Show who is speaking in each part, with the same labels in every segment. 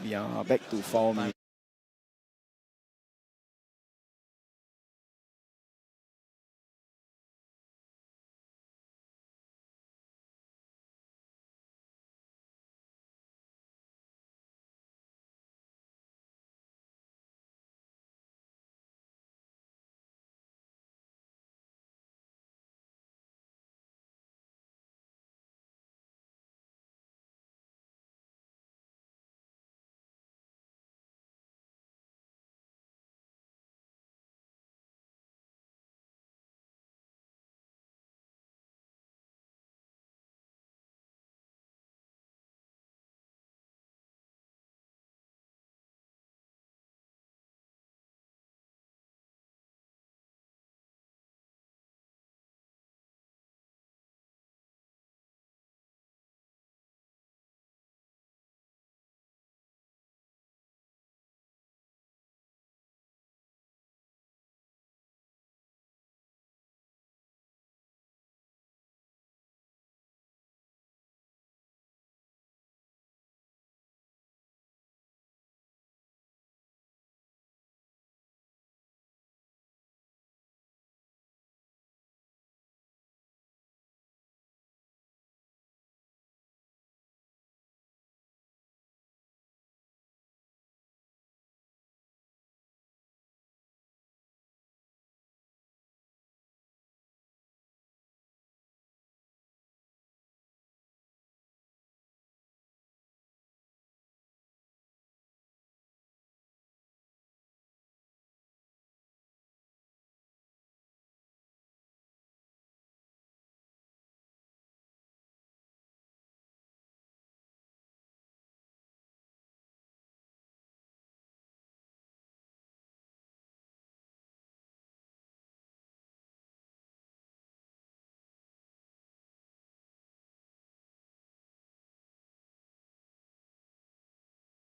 Speaker 1: we are back to form.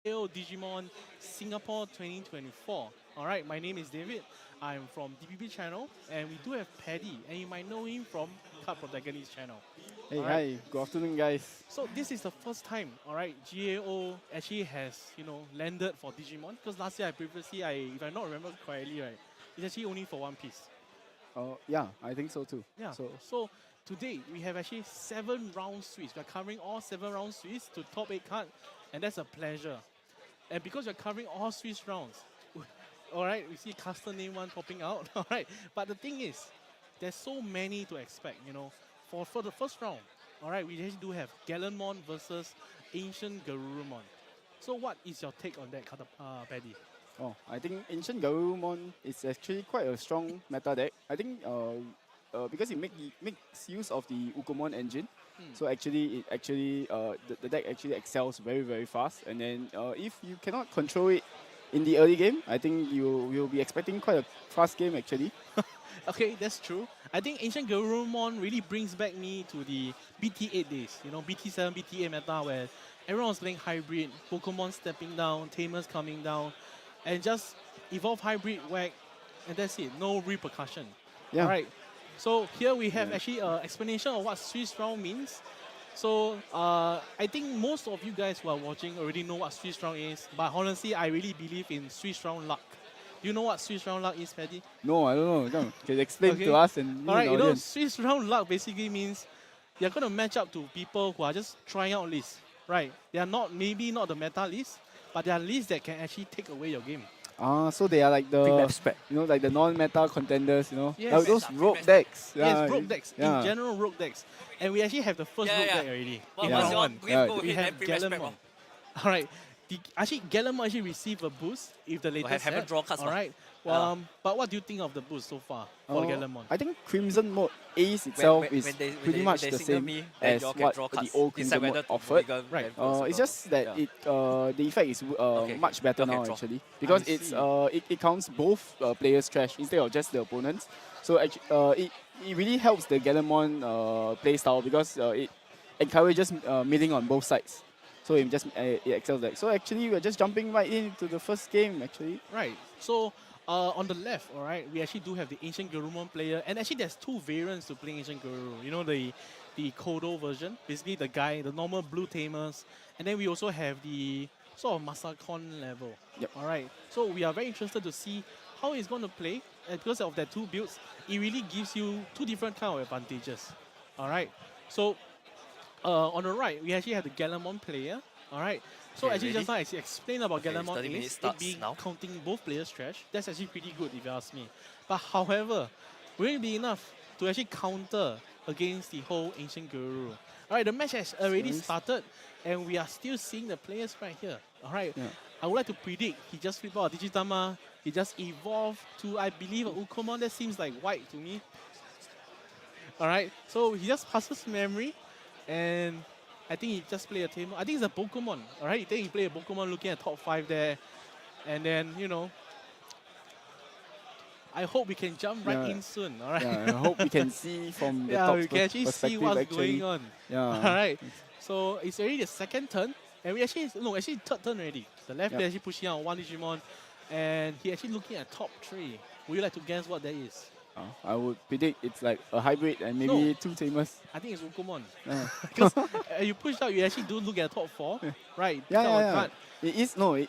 Speaker 2: Digimon Singapore 2024. Alright, my name is David. I'm from DPP channel and we do have Paddy and you might know him from Card Protagonist channel.
Speaker 1: Hey,
Speaker 2: Alright.
Speaker 1: hi, good afternoon, guys.
Speaker 2: So this is the first time, alright, GAO actually has, landed for Digimon because last year if I not remember correctly, right, it's actually only for One Piece.
Speaker 1: Yeah, I think so too.
Speaker 2: Yeah. So today we have actually 7 round suites. We're covering all 7 round suites to top 8 card, and that's a pleasure. And because we're covering all Swiss rounds, alright, we see custom name one popping out, alright. But the thing is, there's so many to expect, For the first round, alright, we actually do have Gammon versus Ancient Garurumon. So what is your take on that, Paddy?
Speaker 1: I think Ancient Garurumon is actually quite a strong meta deck. I think because it makes use of the Ukomon engine, so actually the deck actually excels very very fast. And then if you cannot control it in the early game, I think you will be expecting quite a fast game actually.
Speaker 2: Okay, that's true. I think Ancient Garurumon really brings back me to the BT8 days. BT7, BT8 meta where everyone was playing hybrid, Pokemon stepping down, Tamers coming down, and just evolve hybrid, whack, and that's it. No repercussion.
Speaker 1: Yeah.
Speaker 2: All right. So here we have actually an explanation of what Swiss round means. So I think most of you guys who are watching already know what Swiss round is, but honestly, I really believe in Swiss round luck. Do you know what Swiss round luck is, Paddy?
Speaker 1: No, I don't know. Can you explain to us and
Speaker 2: all right,
Speaker 1: audience?
Speaker 2: Swiss round luck basically means you're going to match up to people who are just trying out lists, right? They are maybe not the meta list, but they are lists that can actually take away your game.
Speaker 1: So they are like like the non-meta contenders,
Speaker 2: Yes.
Speaker 1: like those rogue decks.
Speaker 2: Yes, rogue decks. In general, rogue decks. And we actually have the first rogue deck already. In round one. We have Gammon. All right. Actually, Gammon actually received a boost if the latest set.
Speaker 3: Draw cards.
Speaker 2: All right. But what do you think of the boost so far for Gammon?
Speaker 1: I think Crimson Mode Ace itself is pretty much the same as what the old Crimson Mode offered.
Speaker 2: Right.
Speaker 1: It's just that the effect is much better now actually, because it counts both players' trash instead of just the opponents. So actually, it really helps the Gammon playstyle because it encourages milling on both sides. So it excels that. So actually, we're just jumping right into the first game actually.
Speaker 2: Right. So on the left, all right, we actually do have the Ancient Garurumon player, and actually there's 2 variants to play Ancient Garurumon. The Kodo version, basically the normal blue tamers, and then we also have the sort of Masakon level.
Speaker 1: Yep.
Speaker 2: All right. So we are very interested to see how he's going to play. And because of that two builds, it really gives you two different kind of advantages. All right. So on the right, we actually have the Gammon player. All right. So
Speaker 3: Okay,
Speaker 2: actually,
Speaker 3: ready?
Speaker 2: just now I explained about
Speaker 3: Okay,
Speaker 2: Gammon
Speaker 3: 30
Speaker 2: is
Speaker 3: minutes
Speaker 2: it
Speaker 3: starts
Speaker 2: being
Speaker 3: now.
Speaker 2: counting both players' trash. That's actually pretty good if you ask me. But however, will it be enough to actually counter against the whole Ancient Guru? All right, the match has already
Speaker 1: Nice.
Speaker 2: started, and we are still seeing the players right here. All right.
Speaker 1: Yeah.
Speaker 2: I would like to predict he just flipped out a Digitama. He just evolved to, I believe, a Ukomon. That seems like white to me. All right, so he just passes memory, and I think he just play a team. I think it's a Pokemon. All right, I think he play a Pokemon looking at top 5 there, and then I hope we can jump right in soon. All right.
Speaker 1: Yeah, I hope we can see from the
Speaker 2: Yeah,
Speaker 1: top
Speaker 2: we can actually see
Speaker 1: perspective
Speaker 2: what's
Speaker 1: actually.
Speaker 2: going on.
Speaker 1: Yeah.
Speaker 2: All right. So it's already the second turn, and we actually actually third turn already. The left player actually pushing out one Digimon, and he actually looking at top 3. Would you like to guess what that is?
Speaker 1: I would predict it's like a hybrid and maybe 2 tamers.
Speaker 2: I think it's Ukomon.
Speaker 1: Yeah.
Speaker 2: Because you push out, you actually do look at top 4, right?
Speaker 1: Yeah. It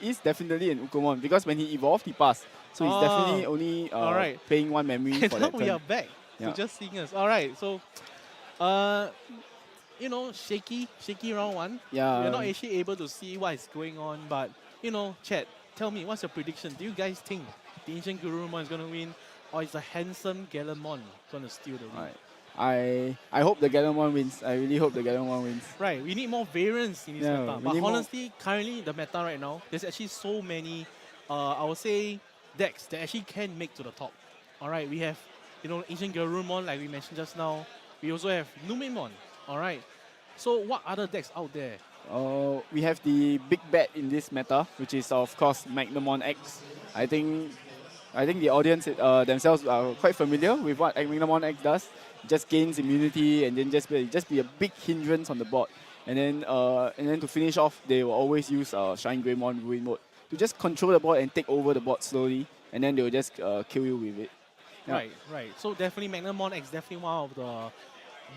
Speaker 1: is definitely an Ukomon because when he evolved, he passed. So he's definitely only paying 1 memory
Speaker 2: And
Speaker 1: for
Speaker 2: now
Speaker 1: that
Speaker 2: we
Speaker 1: turn.
Speaker 2: are back to just seeing us. All right, so shaky round 1.
Speaker 1: Yeah.
Speaker 2: We're not actually able to see what is going on, but chat, tell me, what's your prediction? Do you guys think the Ancient Gurumon is going to win, or is the handsome Gammon going to steal the win?
Speaker 1: I hope the Gammon wins. I really hope the Gammon wins.
Speaker 2: Right, we need more variance in this meta.
Speaker 1: we
Speaker 2: But
Speaker 1: need
Speaker 2: honestly, currently the meta right now, there's actually so many, I would say, decks that actually can make to the top. All right, we have, Ancient Garurumon, like we mentioned just now. We also have Numon. All right. So what other decks out there?
Speaker 1: We have the big bet in this meta, which is of course Magnamon X. I think the audience themselves are quite familiar with what Magnamon X does. Just gains immunity and then just be a big hindrance on the board. And then to finish off, they will always use Shine Greymon Ruin mode to just control the board and take over the board slowly, and then they will just kill you with it. Yeah.
Speaker 2: Right. So definitely Magnamon X definitely one of the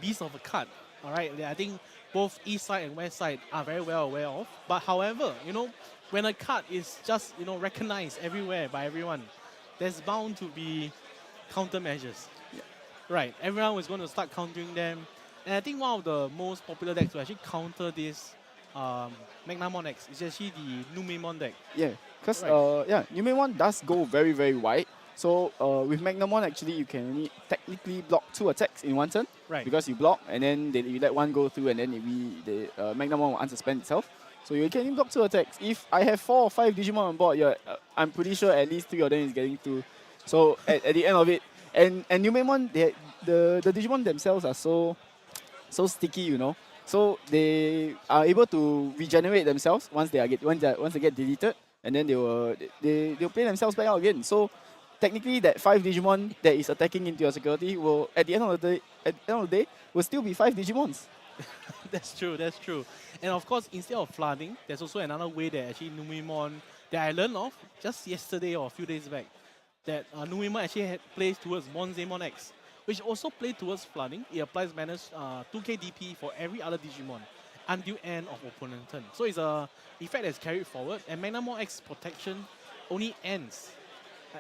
Speaker 2: beasts of a card. All right, I think both east side and west side are very well aware of. But however, when a card is just recognized everywhere by everyone, there's bound to be countermeasures.
Speaker 1: Yeah.
Speaker 2: Right, everyone was going to start countering them, and I think one of the most popular decks to actually counter this Magnamon X is actually the Numon deck.
Speaker 1: Yeah, because Numon does go very, very wide. So with Magnamon, actually, you can only technically block 2 attacks in 1 turn.
Speaker 2: Right.
Speaker 1: Because you block, and then you let 1 go through, and then the Magnamon will unsuspend itself. So you can only block 2 attacks. If I have 4 or 5 Digimon on board, I'm pretty sure at least 3 of them is getting through. So at the end of it, and Numon, the Digimon themselves are so sticky, So they are able to regenerate themselves once they get deleted, and then they'll play themselves back out again. So technically, that 5 Digimon that is attacking into your security will, at the end of the day, will still be 5 Digimons.
Speaker 2: That's true. And of course, instead of flooding, there's also another way that actually Numon, that I learned of just yesterday or a few days back, that Numon actually plays towards Monzemon X, which also plays towards flooding. It applies minus 2k DP for every other Digimon until end of opponent turn. So it's a effect that's carried forward, and Magnamon X protection only ends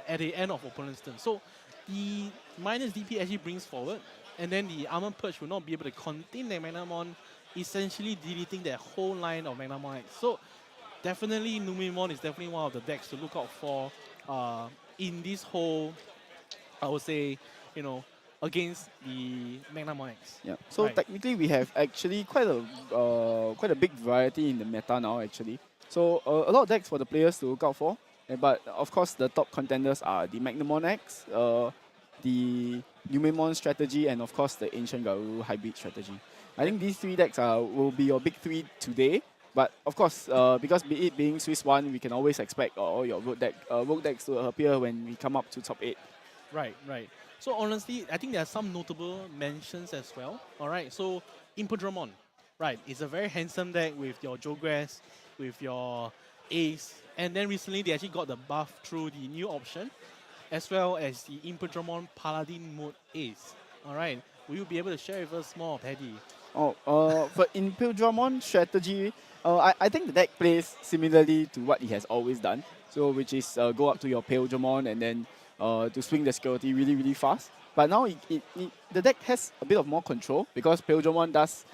Speaker 2: at the end of opponent's turn. So the minus DP actually brings forward, and then the Armor Purge will not be able to contain the Magnamon, essentially deleting that whole line of Magnamon X. So definitely Numon is definitely one of the decks to look out for in this whole, I would say, against the Magnamon X.
Speaker 1: Yeah. So technically, we have actually quite a big variety in the meta now, actually. So a lot of decks for the players to look out for. But of course, the top contenders are the Magnamon X, the Numon strategy, and of course the Ancient Garou hybrid strategy. I think these 3 decks will be your big 3 today. But of course, because it being Swiss 1, we can always expect all your rogue decks to appear when we come up to top 8.
Speaker 2: Right. So honestly, I think there are some notable mentions as well. All right, so Imperdramon, right, it's a very handsome deck with your Jogress, with your Ace, and then recently they actually got the buff through the new option, as well as the Imperdramon Paladin mode Ace. All right, will you be able to share with us more, Paddy?
Speaker 1: For Impildramon strategy, I think the deck plays similarly to what he has always done. So which is go up to your Impildramon and then to swing the security really really fast. But now the deck has a bit of more control because Impildramon does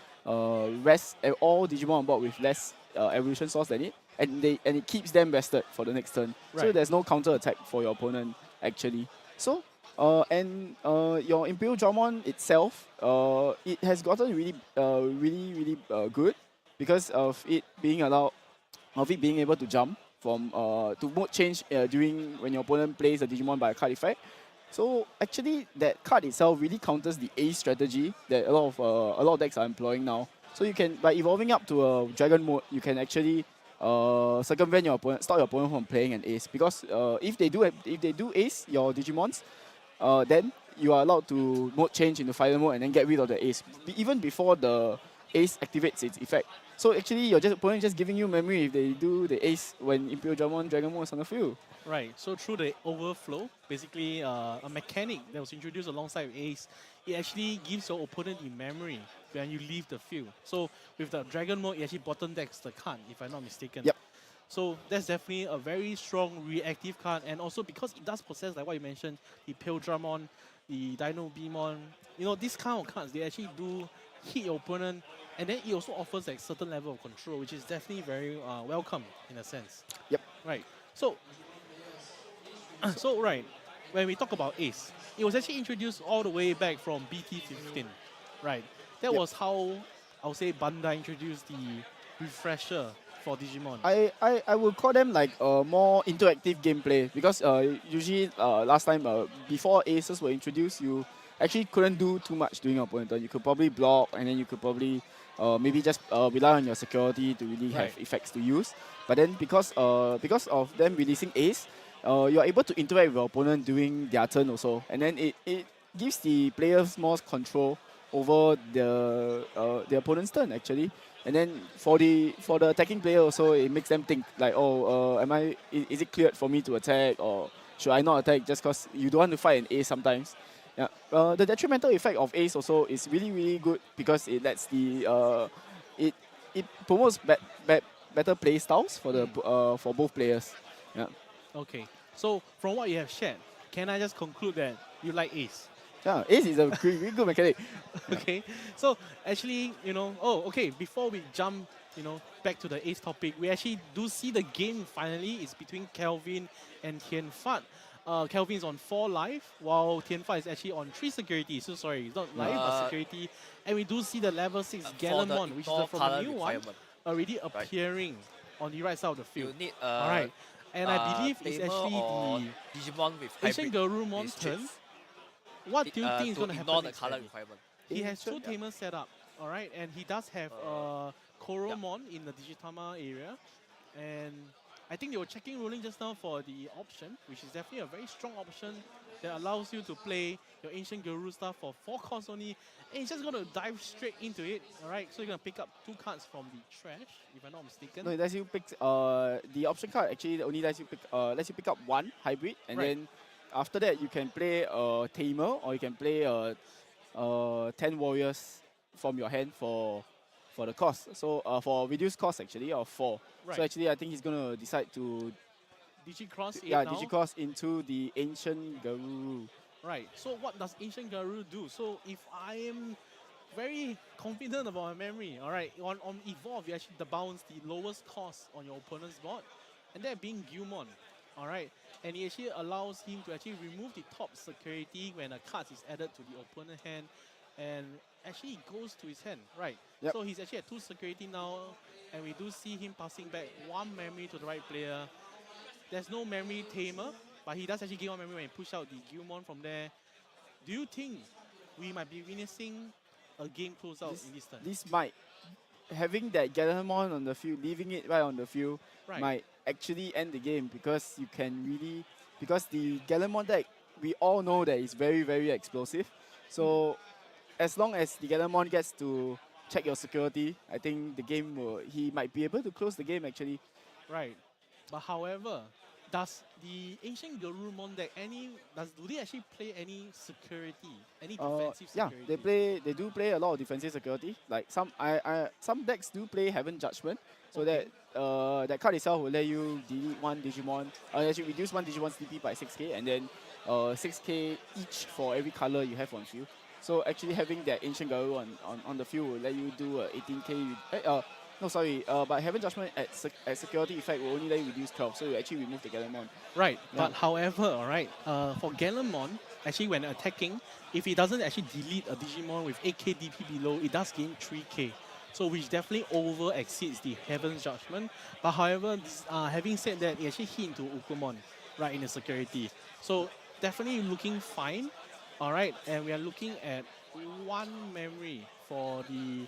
Speaker 1: rest all Digimon on board with less evolution source than it, and it keeps them rested for the next turn.
Speaker 2: Right.
Speaker 1: So there's no counter attack for your opponent actually. So your Imperial Dramon itself, it has gotten really good because of it being able to jump from to mode change during when your opponent plays a Digimon by a card effect. So actually, that card itself really counters the Ace strategy that a lot of decks are employing now. So you can, by evolving up to a Dragon mode, you can actually circumvent your opponent, stop your opponent from playing an Ace. Because if they do Ace your Digimons, then you are allowed to mode change into Fire mode and then get rid of the Ace, even before the Ace activates its effect. So actually, your opponent just giving you memory if they do the Ace when Imperial Dramon Dragon mode is on the field.
Speaker 2: Right, so through the overflow, basically a mechanic that was introduced alongside with Ace, it actually gives your opponent the memory when you leave the field. So with the Dragon mode, it actually bottom decks the card, if I'm not mistaken.
Speaker 1: Yep.
Speaker 2: So that's definitely a very strong reactive card, and also because it does possess, like what you mentioned, the Impildramon, the Dino Beamon, these kind of cards, they actually do hit your opponent, and then it also offers like certain level of control, which is definitely very welcome in a sense.
Speaker 1: Yep.
Speaker 2: Right. So right, when we talk about Ace, it was actually introduced all the way back from BT15, right? That was how, I would say, Bandai introduced the refresher for Digimon.
Speaker 1: I would call them like more interactive gameplay because usually last time before Aces were introduced, you actually couldn't do too much during your opponent turn. You could probably block and then you could probably maybe just rely on your security to really have effects to use. But then because of them releasing Ace, you are able to interact with your opponent during their turn also, and then it gives the players more control over the opponent's turn actually. And then for the attacking player also, it makes them think like, oh, is it cleared for me to attack, or should I not attack just because you don't want to fight an Ace sometimes. Yeah. The detrimental effect of Ace also is really really good because it lets it promotes better play styles for the for both players. Yeah.
Speaker 2: Okay, so from what you have shared, can I just conclude that you like Ace?
Speaker 1: Yeah, Ace is a really good mechanic.
Speaker 2: Okay, so actually, before we jump, back to the Ace topic, we actually do see the game finally is between Kelvin and Tianfat. Kelvin's on 4 life, while Tianfat is actually on 3 security. So sorry, it's not life, but security. And we do see the level 6 Gammon, which is from the new one, already appearing on the right side of the field.
Speaker 3: You need
Speaker 2: Alright, and I believe it's actually the
Speaker 3: Digimon with
Speaker 2: Ancient Garurumon turn. What do you think is going to happen next?
Speaker 3: color requirement.
Speaker 2: He has 2 Tamers set up, alright, and he does have Koromon in the Digitama area. And I think they were checking ruling just now for the option, which is definitely a very strong option that allows you to play your Ancient Guru stuff for 4 costs only. And he's just going to dive straight into it, alright? So you're going to pick up 2 cards from the trash, if I'm not mistaken.
Speaker 1: No, it lets you pick, the option card actually only lets you pick up 1 hybrid, and then after that you can play a Tamer, or you can play 10 warriors from your hand for the cost. So for reduced cost actually of 4. So actually I think he's gonna decide to
Speaker 2: Digicross
Speaker 1: Digicross into the Ancient Garuru.
Speaker 2: Right. So what does Ancient Garuru do? So if I am very confident about my memory, alright, on Evolve you actually bounce the lowest cost on your opponent's board, and that being Guman. Alright. And it actually allows him to actually remove the top security when a card is added to the opponent hand, and actually it goes to his hand, right?
Speaker 1: Yep.
Speaker 2: So he's actually at 2 security now, and we do see him passing back 1 memory to the right player. There's no memory Tamer, but he does actually gain 1 memory when he push out the Guman from there. Do you think we might be witnessing a game closeout in this turn?
Speaker 1: This might, having that Gammon on the field, leaving it right on the field, might actually end the game, because you can really, because the Gammon deck, we all know that it's very, very explosive. So as long as the Gammon gets to check your security, I think the game he might be able to close the game actually.
Speaker 2: Right. But however, does the ancient Garurumon deck do they actually play any security, any defensive
Speaker 1: Yeah,
Speaker 2: security?
Speaker 1: they do play a lot of defensive security. Like some decks do play Heaven Judgment, so
Speaker 2: Okay.
Speaker 1: that card itself will let you delete one Digimon, actually reduce one Digimon's DP by 6k, and then 6k each for every color you have on field. So actually having that Ancient Garu on the field will let you do 18k. No, sorry. But Heaven Judgment at security effect will only let you reduce 12, so you actually remove the Gammon.
Speaker 2: Right,
Speaker 1: Yeah.
Speaker 2: but however, alright, for Gammon, actually when attacking, if it doesn't actually delete a Digimon with 8k DP below, it does gain 3k. So which definitely over exceeds the Heaven's Judgment. But however, having said that, it actually hit into Ukumon, right, in the security. So definitely looking fine, alright, and we are looking at one memory for the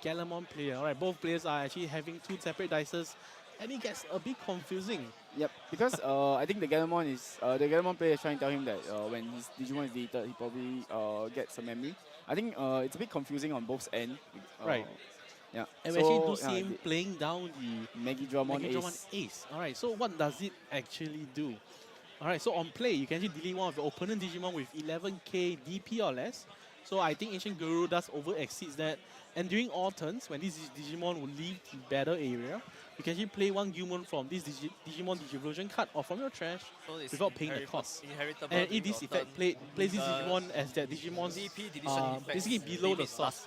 Speaker 2: Gammon player. Alright, both players are actually having two separate dices, and it gets a bit confusing.
Speaker 1: Yep, because I think the Gammon player is trying to tell him that when his Digimon is deleted, he probably gets a memory. I think it's a bit confusing on both ends.
Speaker 2: Right.
Speaker 1: Yeah.
Speaker 2: And we actually do see him playing down the
Speaker 1: Magnamon
Speaker 2: Ace. Alright, so what does it actually do? Alright, so on play, you can actually delete one of your opponent Digimon with 11k DP or less. So I think Ancient Guru does over exceeds that. And during all turns, when this Digimon will leave the battle area, you can actually play one Guman from this Digimon Digivolution card or from your trash without paying the cost. And if this effect plays this Digimon as that Digimon's basically below the source,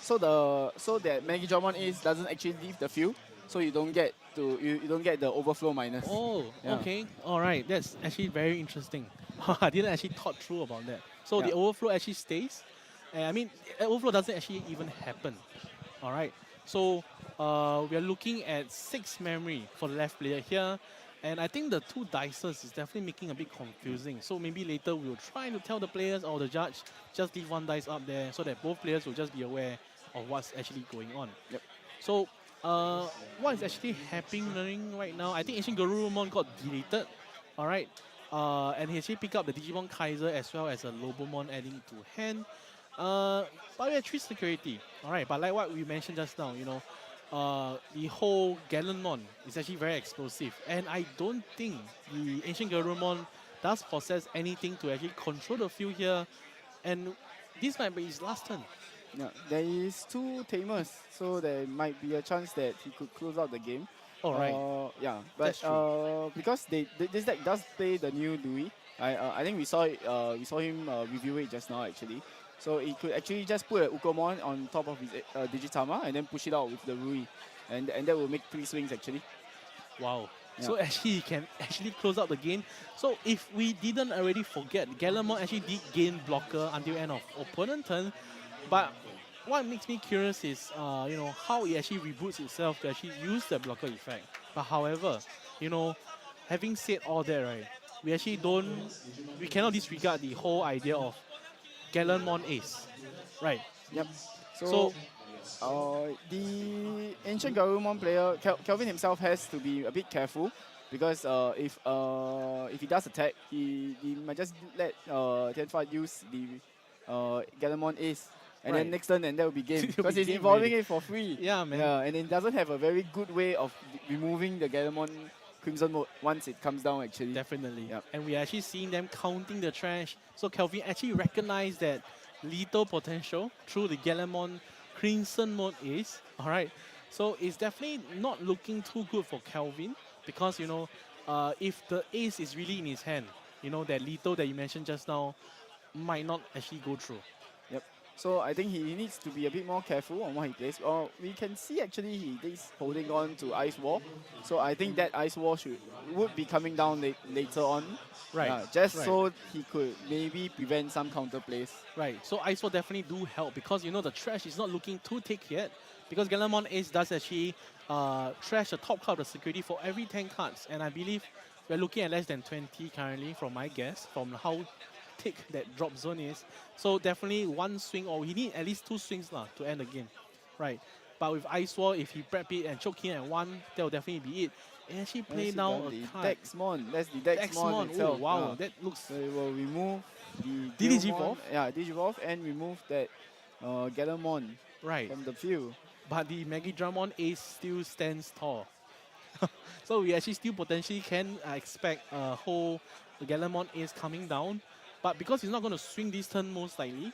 Speaker 1: so that Magnamon Ace doesn't actually leave the field, so you don't get the overflow minus.
Speaker 2: Oh, yeah. Okay, all right. That's actually very interesting. I didn't actually thought through about that. So the overflow actually stays. I mean, overflow doesn't actually even happen. All right. So we are looking at 6 memory for the left player here. And I think the 2 dices is definitely making a bit confusing. So maybe later we'll try to tell the players or the judge, just leave one dice up there so that both players will just be aware of what's actually going on.
Speaker 1: Yep.
Speaker 2: So what is actually happening right now? I think Ancient Garurumon got deleted. All right. And he actually picked up the Digimon Kaiser as well as a Lobomon adding to hand. But we have 3 security. Alright, but like what we mentioned just now, you know, the whole Gammon is actually very explosive. And I don't think the Ancient Garurumon does possess anything to actually control the field here. And this might be his last turn.
Speaker 1: Yeah, there is 2 tamers, so there might be a chance that he could close out the game.
Speaker 2: Alright.
Speaker 1: Yeah, but because this deck does play the new Louis, I think we saw him review it just now actually. So he could actually just put a Ukomon on top of his Digitama and then push it out with the Rui, and that will make 3 swings actually.
Speaker 2: Wow. Yeah. So actually he can actually close out the game. So if we didn't already forget, Gammon actually did gain blocker until end of opponent turn. But what makes me curious is you know, how it actually reboots itself to actually use the blocker effect. But however, you know, having said all that, right, we cannot disregard the whole idea of Gammon Ace, right?
Speaker 1: Yep. So the Ancient Garurumon player, Kelvin himself, has to be a bit careful because if he does attack, he might just let Tianfa use the Gammon Ace. And then next turn, and that will be game. Because he's evolving it for free.
Speaker 2: Yeah, man.
Speaker 1: Yeah, and it doesn't have a very good way of removing the Gammon Crimson mode once it comes down actually.
Speaker 2: Definitely.
Speaker 1: Yep.
Speaker 2: And we are actually seeing them counting the trash. So Kelvin actually recognized that lethal potential through the Gammon Crimson mode is. Alright. So it's definitely not looking too good for Kelvin. Because, you know, if the ace is really in his hand, you know, that lethal that you mentioned just now might not actually go through.
Speaker 1: Yep. So I think he needs to be a bit more careful on what he plays. We can see actually he is holding on to Ice Wall. So I think that Ice Wall would be coming down later on.
Speaker 2: Right.
Speaker 1: So he could maybe prevent some counter plays.
Speaker 2: Right. So Ice Wall definitely do help because, you know, the trash is not looking too thick yet. Because Gammon Ace does actually trash the top card of the security for every 10 cards. And I believe we're looking at less than 20 currently from my guess, from how thick that drop zone is. So definitely one swing, or he need at least 2 swings to end the game. Right. But with Ice Wall, if he prep it and choke him at 1, that will definitely be it. And actually play now a card.
Speaker 1: Dexmon. That's the Dexmon itself.
Speaker 2: Oh, wow, that looks...
Speaker 1: So it will remove the
Speaker 2: Digivolve?
Speaker 1: Yeah, Digivolve, and remove that Gammon from the field.
Speaker 2: But the Magnamon Ace still stands tall. So we actually still potentially can expect a whole Gammon ace coming down. But because he's not going to swing this turn most likely,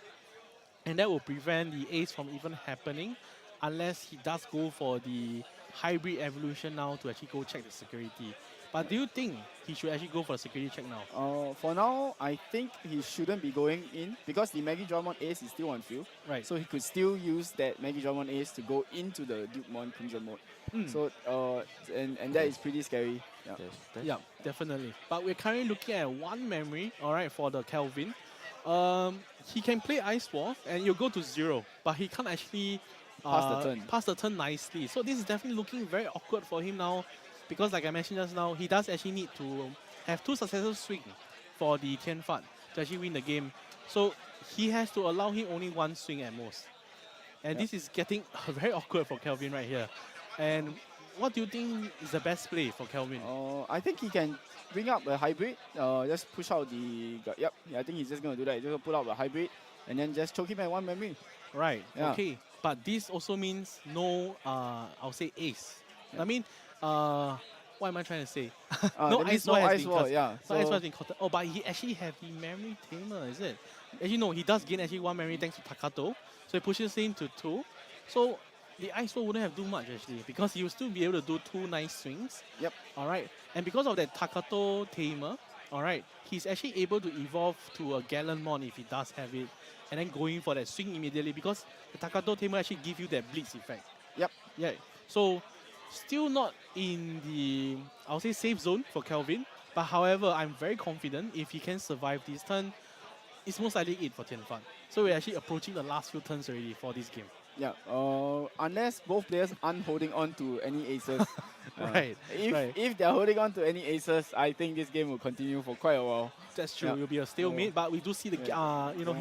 Speaker 2: and that will prevent the ace from even happening unless he does go for the hybrid evolution now to actually go check the security. But do you think he should actually go for the security check now?
Speaker 1: For now, I think he shouldn't be going in because the Magnamon Ace is still on field.
Speaker 2: Right.
Speaker 1: So he could still use that Magnamon Ace to go into the Digimon Crimson mode. So and that is pretty scary. Yeah.
Speaker 2: Yeah, definitely. But we're currently looking at one memory, all right, for the Kelvin. He can play Ice Wall and you'll go to 0, but he can't actually pass the turn nicely. So this is definitely looking very awkward for him now, because like I mentioned just now, he does actually need to have 2 successive swings for the Tianfan to actually win the game. So he has to allow him only 1 swing at most. And this is getting very awkward for Kelvin right here. And what do you think is the best play for Kelvin?
Speaker 1: I think he can bring up a hybrid. Just push out the... I think he's just going to do that. He's just going to put out the hybrid and then just choke him at 1 memory.
Speaker 2: Right, okay. But this also means no, I'll say ace. I mean, what am I trying to say? No ice wall has been caught.
Speaker 1: Yeah.
Speaker 2: So ice wall has been caught. Oh, but he actually have the memory tamer, is it? Actually, no, he does gain actually 1 memory thanks to Takato. So he pushes him to 2. So the ice wall wouldn't have do much actually, because he will still be able to do 2 nice swings.
Speaker 1: Yep.
Speaker 2: Alright. And because of that Takato tamer, alright, he's actually able to evolve to a Gammon if he does have it. And then going for that swing immediately, because the Takato tamer actually give you that blitz effect.
Speaker 1: Yep.
Speaker 2: Yeah. So still not in the, I'll say, safe zone for Kelvin. But however, I'm very confident if he can survive this turn, it's most likely it for Tianfan. So we're actually approaching the last few turns already for this game.
Speaker 1: Yeah, unless both players aren't holding on to any aces.
Speaker 2: Right.
Speaker 1: If they're holding on to any aces, I think this game will continue for quite a while.
Speaker 2: That's true. It will be a stalemate, but we do see the he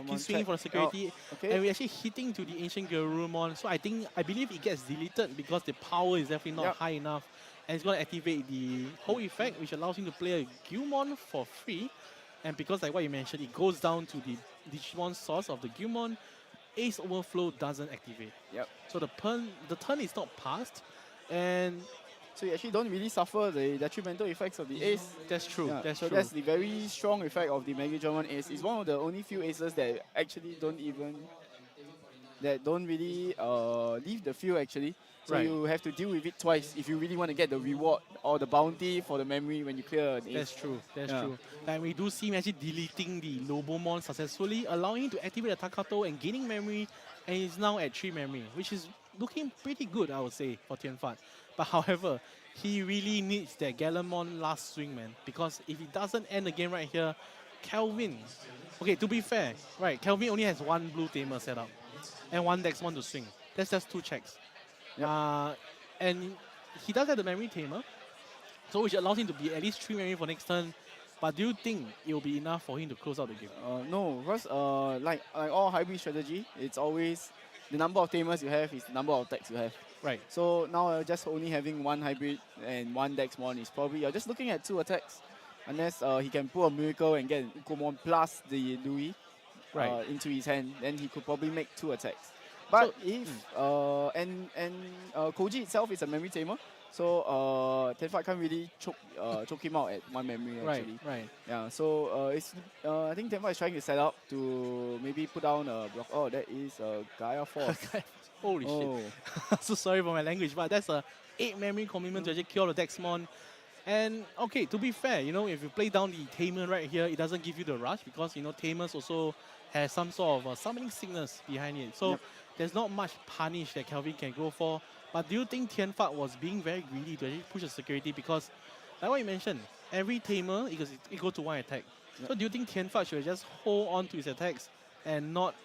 Speaker 2: keeps swinging for the security, and we're actually hitting to the ancient Garurumon. So I believe it gets deleted because the power is definitely not high enough, and it's going to activate the whole effect, which allows him to play a Guman for free. And because like what you mentioned, it goes down to the Digimon source of the Guman. Ace Overflow doesn't activate.
Speaker 1: Yep.
Speaker 2: So the turn is not passed, and
Speaker 1: so you actually don't really suffer the detrimental effects of the ace.
Speaker 2: That's true.
Speaker 1: Yeah.
Speaker 2: That's
Speaker 1: so
Speaker 2: true.
Speaker 1: That's the very strong effect of the Magnamon ace. It's one of the only few aces that actually don't really leave the field actually. So you have to deal with it twice if you really want to get the reward or the bounty for the memory when you clear an ace.
Speaker 2: That's true. That's true. And we do see him actually deleting the Lobomon successfully, allowing him to activate the Takato and gaining memory, and he's now at 3 memory, which is looking pretty good, I would say, for Tianfan. But however, he really needs that Gammon last swing, man, because if he doesn't end the game right here, Kelvin... Okay, to be fair, right, Kelvin only has 1 blue tamer set up and 1 Dexmon to swing. That's just 2 checks. Yep. And he does have the memory tamer, so which allows him to be at least 3 memory for next turn. But do you think it will be enough for him to close out the game?
Speaker 1: No, because like all hybrid strategy, it's always the number of tamers you have is the number of attacks you have.
Speaker 2: Right.
Speaker 1: So now just only having 1 hybrid and 1 Dexmon is probably you're just looking at 2 attacks, unless he can pull a miracle and get an Ukomon plus the Louis into his hand, then he could probably make 2 attacks. But so, if Koji itself is a memory tamer, so Tianfan can't really choke him out at 1 memory actually.
Speaker 2: Right.
Speaker 1: Yeah. So it's I think Tianfan is trying to set up to maybe put down a block. Oh, that is Gaia Force.
Speaker 2: Holy shit! So sorry for my language, but that's a 8 memory commitment to actually kill the Dexmon. And okay, to be fair, if you play down the Tamer right here, it doesn't give you the rush because Tamers also has some sort of summoning sickness behind it. So there's not much punish that Kelvin can go for. But do you think Tianfan was being very greedy to actually push the security? Because, like what you mentioned, every Tamer, it goes to 1 attack. So do you think Tianfan should just hold on to his attacks and not,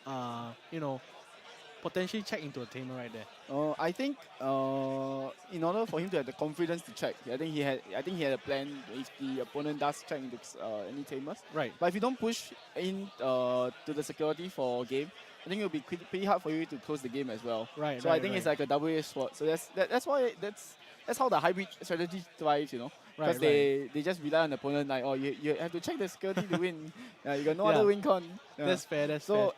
Speaker 2: potentially check into a Tamer right there?
Speaker 1: I think in order for him to have the confidence to check, I think he had a plan if the opponent does check into any Tamers.
Speaker 2: Right.
Speaker 1: But if you don't push in to the security for game, I think it will be pretty hard for you to close the game as well.
Speaker 2: Right.
Speaker 1: So I think it's like a double-edged sword. So that's why that's how the hybrid strategy thrives, Because they just rely on the opponent like, oh, you have to check the security to win. You got no other win con.
Speaker 2: That's fair.
Speaker 1: So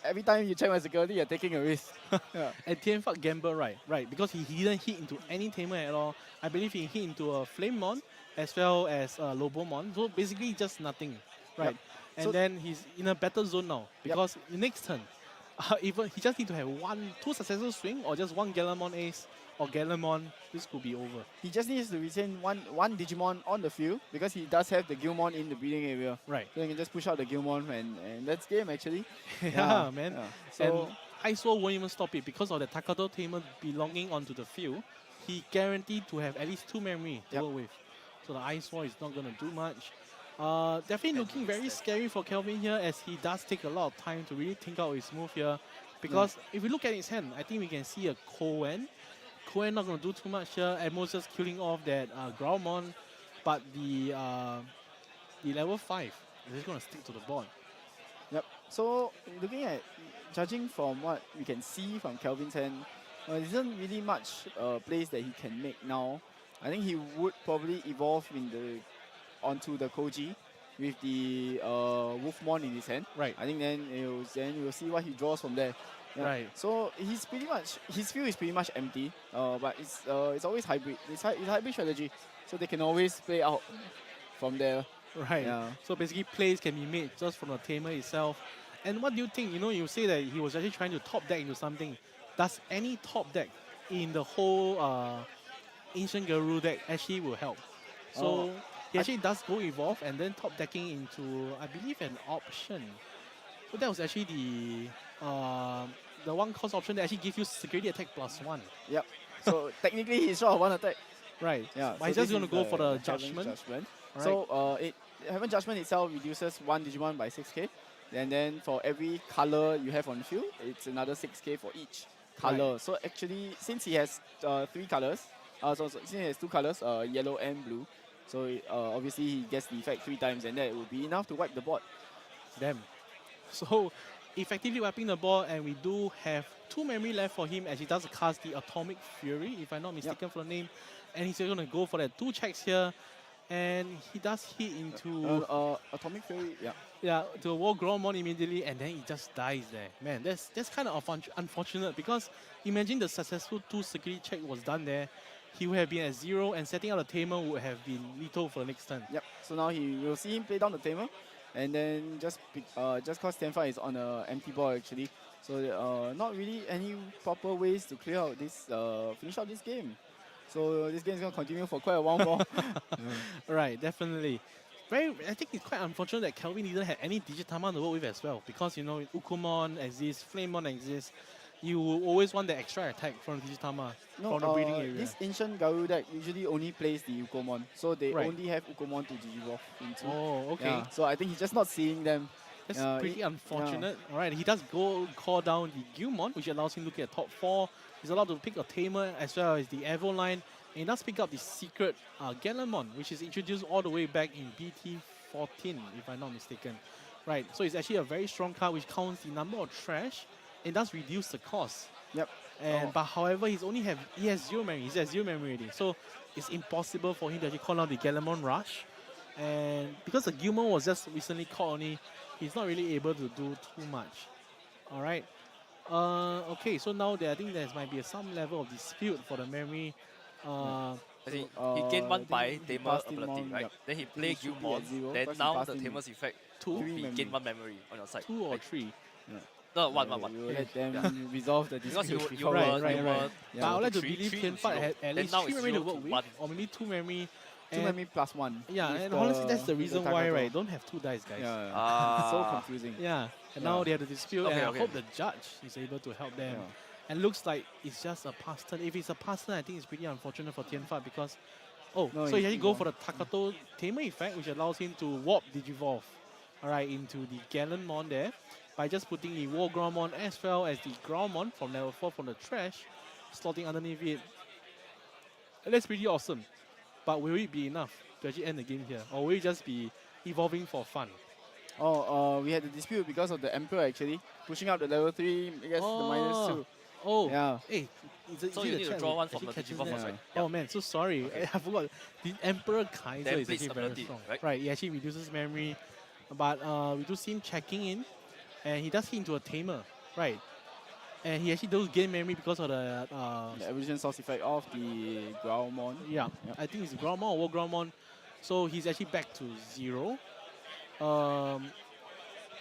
Speaker 1: every time you check my security, you're taking a risk. Yeah.
Speaker 2: And Tianfat gamble, right, because he didn't hit into any tamer at all. I believe he hit into a Flamemon as well as a Lobomon. So basically just nothing, right?
Speaker 1: Yep.
Speaker 2: And
Speaker 1: So
Speaker 2: then he's in a better zone now because the next turn, even he just need to have two successful swing or just one Galamon ace or Galamon. This could be over.
Speaker 1: he just needs to retain one Digimon on the field because he does have the Guman in the breeding area.
Speaker 2: Right.
Speaker 1: So he can just push out the Guman and that's game actually.
Speaker 2: Yeah, man.
Speaker 1: Yeah.
Speaker 2: And
Speaker 1: So
Speaker 2: Ice Wall won't even stop it because of the Takato tamer belonging onto the field. He guaranteed to have at least 2 memory to work with. So the Ice Wall is not going to do much. Definitely looking very scary for Kelvin here as he does take a lot of time to really think out his move here. Because if we look at his hand, I think we can see a Koen. Koen not going to do too much here. At most just killing off that Growlmon. But the level 5 is just going to stick to the board.
Speaker 1: Yep. So judging from what we can see from Kelvin's hand, there isn't really much plays that he can make now. I think he would probably evolve onto the Koji with the Wolfmon in his hand.
Speaker 2: Right.
Speaker 1: I think then we'll see what he draws from there. Yeah.
Speaker 2: Right.
Speaker 1: So his field is pretty much empty. But it's always hybrid. It's hybrid strategy. So they can always play out from there.
Speaker 2: Right.
Speaker 1: Yeah.
Speaker 2: So basically plays can be made just from the tamer itself. And what do you think? You say that he was actually trying to top deck into something. Does any top deck in the whole Ancient Guru deck actually will help? So he actually does go evolve and then top decking into, I believe, an option. So that was actually the one cost option that actually gives you security attack +1.
Speaker 1: Yep. So technically he's short of 1 attack.
Speaker 2: Right.
Speaker 1: Yeah.
Speaker 2: But he's just going to go for the Judgment.
Speaker 1: Right.
Speaker 2: So
Speaker 1: Heaven Judgment itself reduces 1 Digimon by 6k. And then for every color you have on the field, it's another 6k for each color. Right. So actually, since he has 3 colors, since he has 2 colors, yellow and blue, so obviously he gets the effect 3 times, and that will be enough to wipe the board.
Speaker 2: Damn. So effectively wiping the board, and we do have 2 memory left for him as he does cast the Atomic Fury, if I'm not mistaken for the name, and he's going to go for that 2 checks here. And he does hit into
Speaker 1: Atomic Fury,
Speaker 2: to a War Growlmon immediately, and then he just dies there. Man, that's kind of unfortunate because imagine the successful 2 security check was done there. He would have been at 0, and setting out the tamer would have been lethal for the next turn.
Speaker 1: Yep. So now you'll see him play down the tamer, and then just cause Tianfai is on an empty board actually. So not really any proper ways to clear out this finish out this game. So this game is going to continue for quite a while more.
Speaker 2: Right, definitely. I think it's quite unfortunate that Kelvin didn't have any Digitama to work with as well. Because, Ukumon exists, Flamemon exists. You always want the extra attack from Digitama from the breeding area.
Speaker 1: This Ancient Garu deck usually only plays the Ukumon. So they only have Ukumon to Digivolve into.
Speaker 2: Oh, okay.
Speaker 1: Yeah, so I think he's just not seeing them.
Speaker 2: That's pretty unfortunate. Alright, he does call down the Guman, which allows him to look at top 4. He's allowed to pick a Tamer as well as the Evo line. And he does pick up the secret Gammon, which is introduced all the way back in BT14, if I'm not mistaken. Right, so it's actually a very strong card which counts the number of trash and does reduce the cost.
Speaker 1: Yep.
Speaker 2: And but however, he has 0 memory. He's at 0 memory already. So it's impossible for him to actually call out the Gammon Rush. And because the Guman was just recently caught only, he's not really able to do too much. Alright. Okay, so now I think there might be some level of dispute for the memory.
Speaker 3: He gained 1 by Tamer ability, right? Then he played Guman, then now the Tamer's effect will be gain 1 memory on your side.
Speaker 2: 2 or 3?
Speaker 3: No, 1.
Speaker 1: We will let them resolve the dispute.
Speaker 3: Because you
Speaker 2: Right.
Speaker 3: were
Speaker 2: But I would like to
Speaker 3: three,
Speaker 2: believe
Speaker 3: three
Speaker 2: Tianfat
Speaker 3: to
Speaker 2: had at
Speaker 3: Then
Speaker 2: least
Speaker 3: now
Speaker 2: 3
Speaker 3: it's
Speaker 2: memory to
Speaker 3: 0
Speaker 2: work
Speaker 3: to
Speaker 2: with,
Speaker 3: 1.
Speaker 2: or maybe 2 memory.
Speaker 1: 2 memory +1.
Speaker 2: Yeah,
Speaker 1: with
Speaker 2: and honestly, that's the reason why,
Speaker 1: Takato.
Speaker 2: right? Don't have 2 dice, guys.
Speaker 1: So confusing.
Speaker 2: Yeah, and now they have the dispute,
Speaker 3: Okay,
Speaker 2: and
Speaker 3: okay.
Speaker 2: I hope the judge is able to help them. And looks like it's just a pass turn. If it's a pass turn, I think it's pretty unfortunate for Tianfat because, so he actually go for the Takato Tamer effect, which allows him to warp Digivolve, into the Gammon there by just putting the War Growlmon as well as the Growlmon from level 4 from the trash, slotting underneath it. And that's pretty awesome. But will it be enough to actually end the game here, or will it just be evolving for fun?
Speaker 1: We had a dispute because of the Emperor actually pushing up the level 3. I guess the -2.
Speaker 2: Oh,
Speaker 1: Yeah.
Speaker 2: Hey,
Speaker 3: So you need to draw 1 from the Digivolve first, right?
Speaker 2: Oh man, so sorry.
Speaker 3: Okay.
Speaker 2: I forgot. The Emperor Kaiser
Speaker 3: Then
Speaker 2: is
Speaker 3: blitz
Speaker 2: actually very
Speaker 3: ability,
Speaker 2: strong.
Speaker 3: right?
Speaker 2: He actually reduces memory. But we do see him checking in. And he does hit into a Tamer. Right. And he actually does gain memory because of the
Speaker 1: evolution source effect of the Gammon.
Speaker 2: Yeah, I think it's Gammon or Gammon. So he's actually back to 0.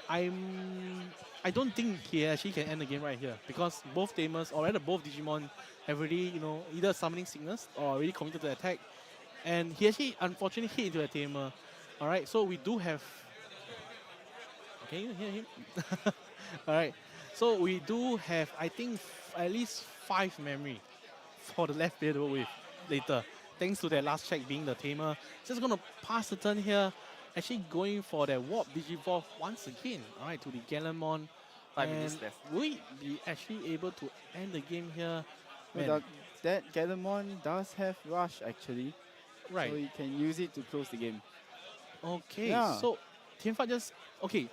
Speaker 2: I don't think he actually can end the game right here because both tamers, or rather both Digimon, have already, either summoning sickness or already committed to the attack. And he actually unfortunately hit into a tamer. Alright, so we do have... Can you hear him? Alright, so we do have, I think, at least 5 memory for the left player to work with later. Thanks to that last check being the tamer. Just gonna pass the turn here. Actually going for that warp Digivolve once again. Alright, to the Gammon.
Speaker 3: 5 minutes left.
Speaker 2: Will we be actually able to end the game here?
Speaker 1: That Gammon does have rush actually.
Speaker 2: Right.
Speaker 1: So you can use it to close the game.
Speaker 2: Okay, so Tianfa just... Okay,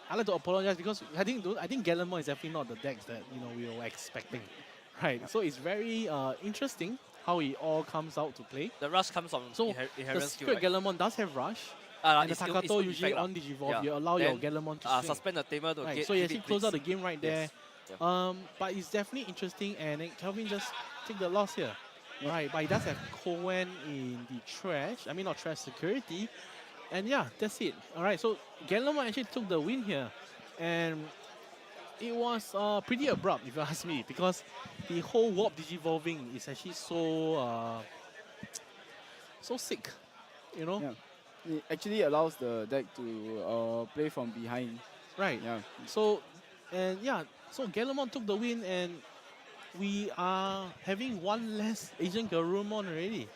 Speaker 2: I'd like to apologize because I think Gammon is definitely not the Dex that we were expecting. Right, so it's very interesting how it all comes out to play.
Speaker 3: The rush comes from inherent skill.
Speaker 2: The secret Gammon does have rush. And the Takato usually on Digivolve, you allow your Gammon to swing.
Speaker 3: Suspend the tamer to get...
Speaker 2: So you actually close out the game right there.
Speaker 3: Yeah.
Speaker 2: But it's definitely interesting, and Kelvin just take the loss here. Right, but he does have Cohen in the trash. I mean, not trash, security. And yeah, that's it. Alright, so Gammon actually took the win here. And it was pretty abrupt, if you ask me, because the whole warp digivolving is actually so sick,
Speaker 1: Yeah. It actually allows the deck to play from behind.
Speaker 2: Right.
Speaker 1: Yeah.
Speaker 2: So Gammon took the win, and we are having one less Asian Garurumon already.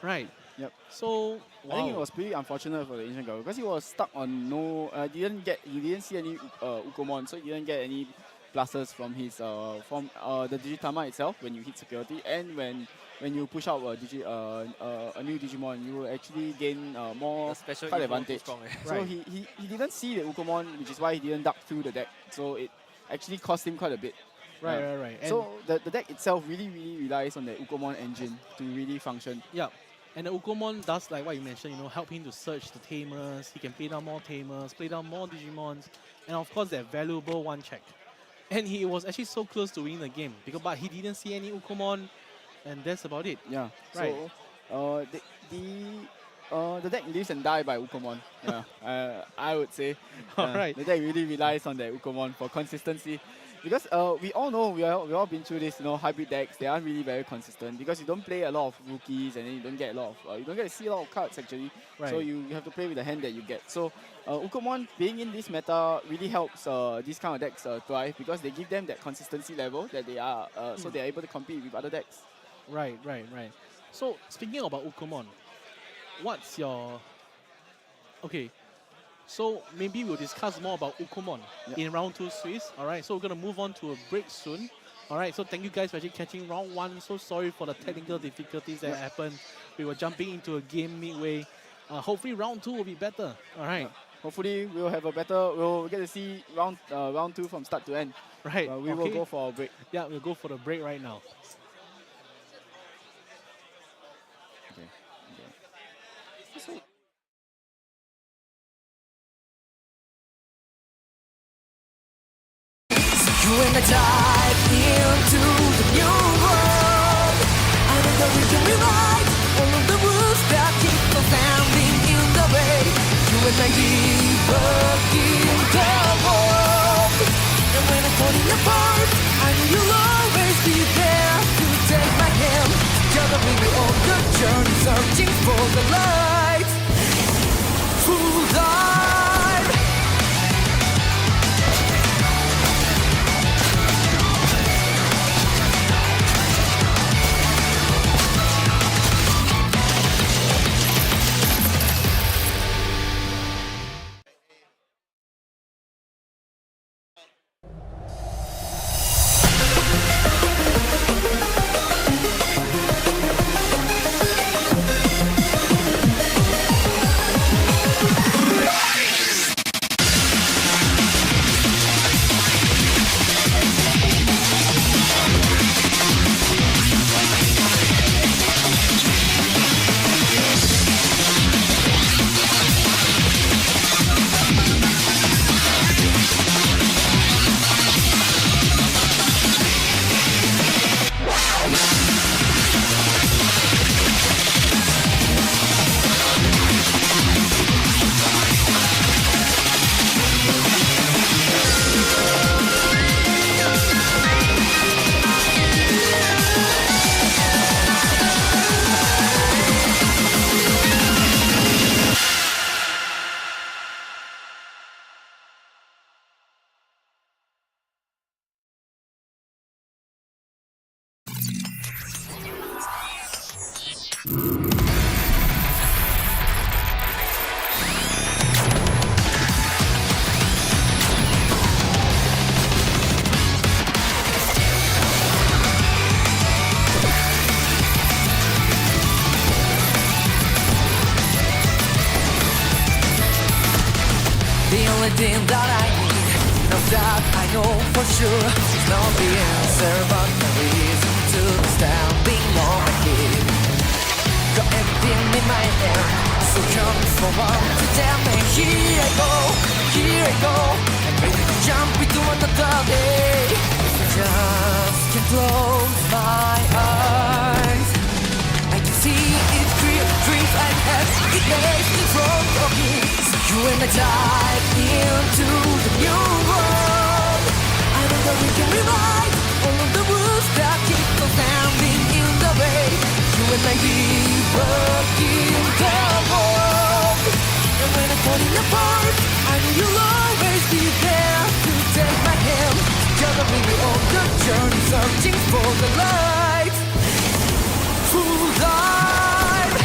Speaker 2: Right.
Speaker 1: Yep.
Speaker 2: So
Speaker 1: I think it was pretty unfortunate for the Asian Garurumon because he was stuck on no. He didn't see any Ukomon, so he didn't get any pluses from his from the Digitama itself when you hit security, and when you push out a new Digimon, you will actually gain more card advantage. So he didn't see the Ukomon, which is why he didn't duck through the deck. So it actually cost him quite a bit.
Speaker 2: Right. And
Speaker 1: so the deck itself really relies on the Ukomon engine to really function.
Speaker 2: Yeah. And the Ukomon does, like what you mentioned, help him to search the tamers. He can play down more tamers, play down more Digimons, and of course that valuable one check. And he was actually so close to winning the game, but he didn't see any Ukomon, and that's about it.
Speaker 1: Yeah.
Speaker 2: Right.
Speaker 1: So the deck lives and dies by Ukomon. Yeah. I would say.
Speaker 2: Alright.
Speaker 1: The deck really relies on the Ukomon for consistency. Because we all know, we all been through this, hybrid decks, they aren't really very consistent because you don't play a lot of rookies and then you don't get to see a lot of cards actually.
Speaker 2: Right.
Speaker 1: So you have to play with the hand that you get. So Ukomon being in this meta really helps these kind of decks thrive because they give them that consistency level that they are, so they're able to compete with other decks.
Speaker 2: Right. So speaking about Ukomon, what's your... Okay. So maybe we'll discuss more about Ukomon in round 2 Swiss. Alright, so we're going to move on to a break soon. Alright, so thank you guys for actually catching round 1. So sorry for the technical difficulties that happened. We were jumping into a game midway. Hopefully round 2 will be better. Alright.
Speaker 1: Hopefully we'll get to see round 2 from start to end.
Speaker 2: Right.
Speaker 1: We will go for a break.
Speaker 2: Yeah, we'll go for the break right now.
Speaker 1: Okay.
Speaker 4: When I dive into the new world, I know that we can rewrite all of the rules that keep us standing in the way. You and I debug in the world, and when I'm falling apart, I know you'll always be there to take my hand. Together we will on the journey, searching for the light. Full dive. only thing that I need. Now that I know for sure it's not the answer, but the reason to standing on my feet. Got everything in my hand, so come forward to tell me. Here I go, I'm ready to jump into another day. If I just can close my eyes, I can see it's clear, dreams I have, it makes me front of me. So you and I dive into the new world. I know that we can rewrite all of the rules that keep us standing in the way. You and I working the world. And when I'm falling apart, I know you'll always be there to take my hand. Gathering me on the journey, searching for the light. Full life.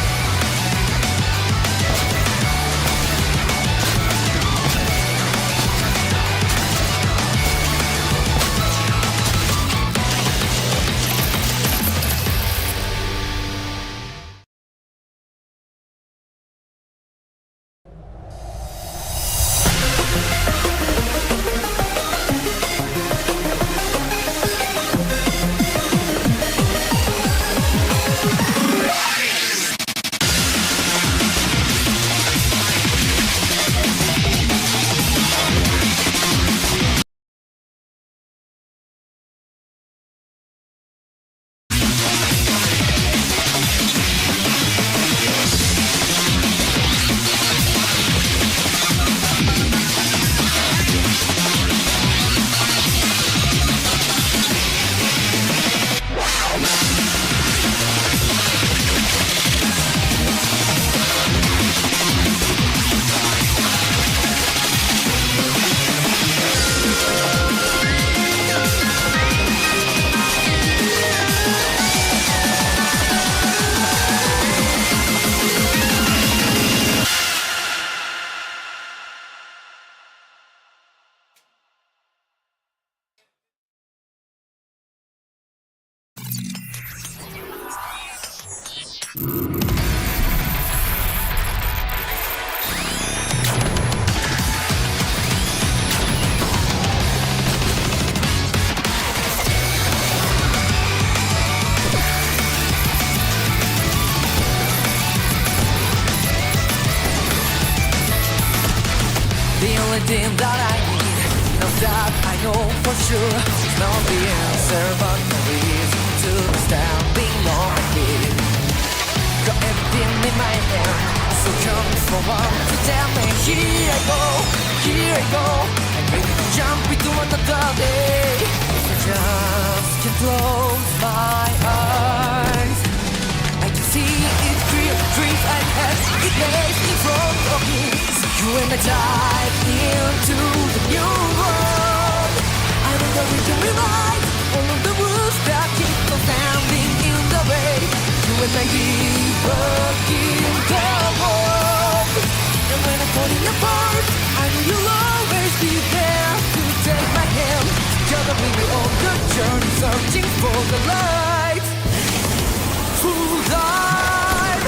Speaker 4: Thing that I need. Now that I know for sure it's not the answer, but the reason to standing on my feet. Got everything in my hand, so come forward to tell me. Here I go, I'm ready to jump into another day. If I just can close my eyes, I can see it's clear, dreams I have, it makes me front of me. So you and I dive into the new world. I know that we can rewrite all of the rules that keep us standing in the way. You and I working the world. And when I'm falling apart, I know you'll always be there to take my hand. Gathering me on the journey, searching for the light. Full life.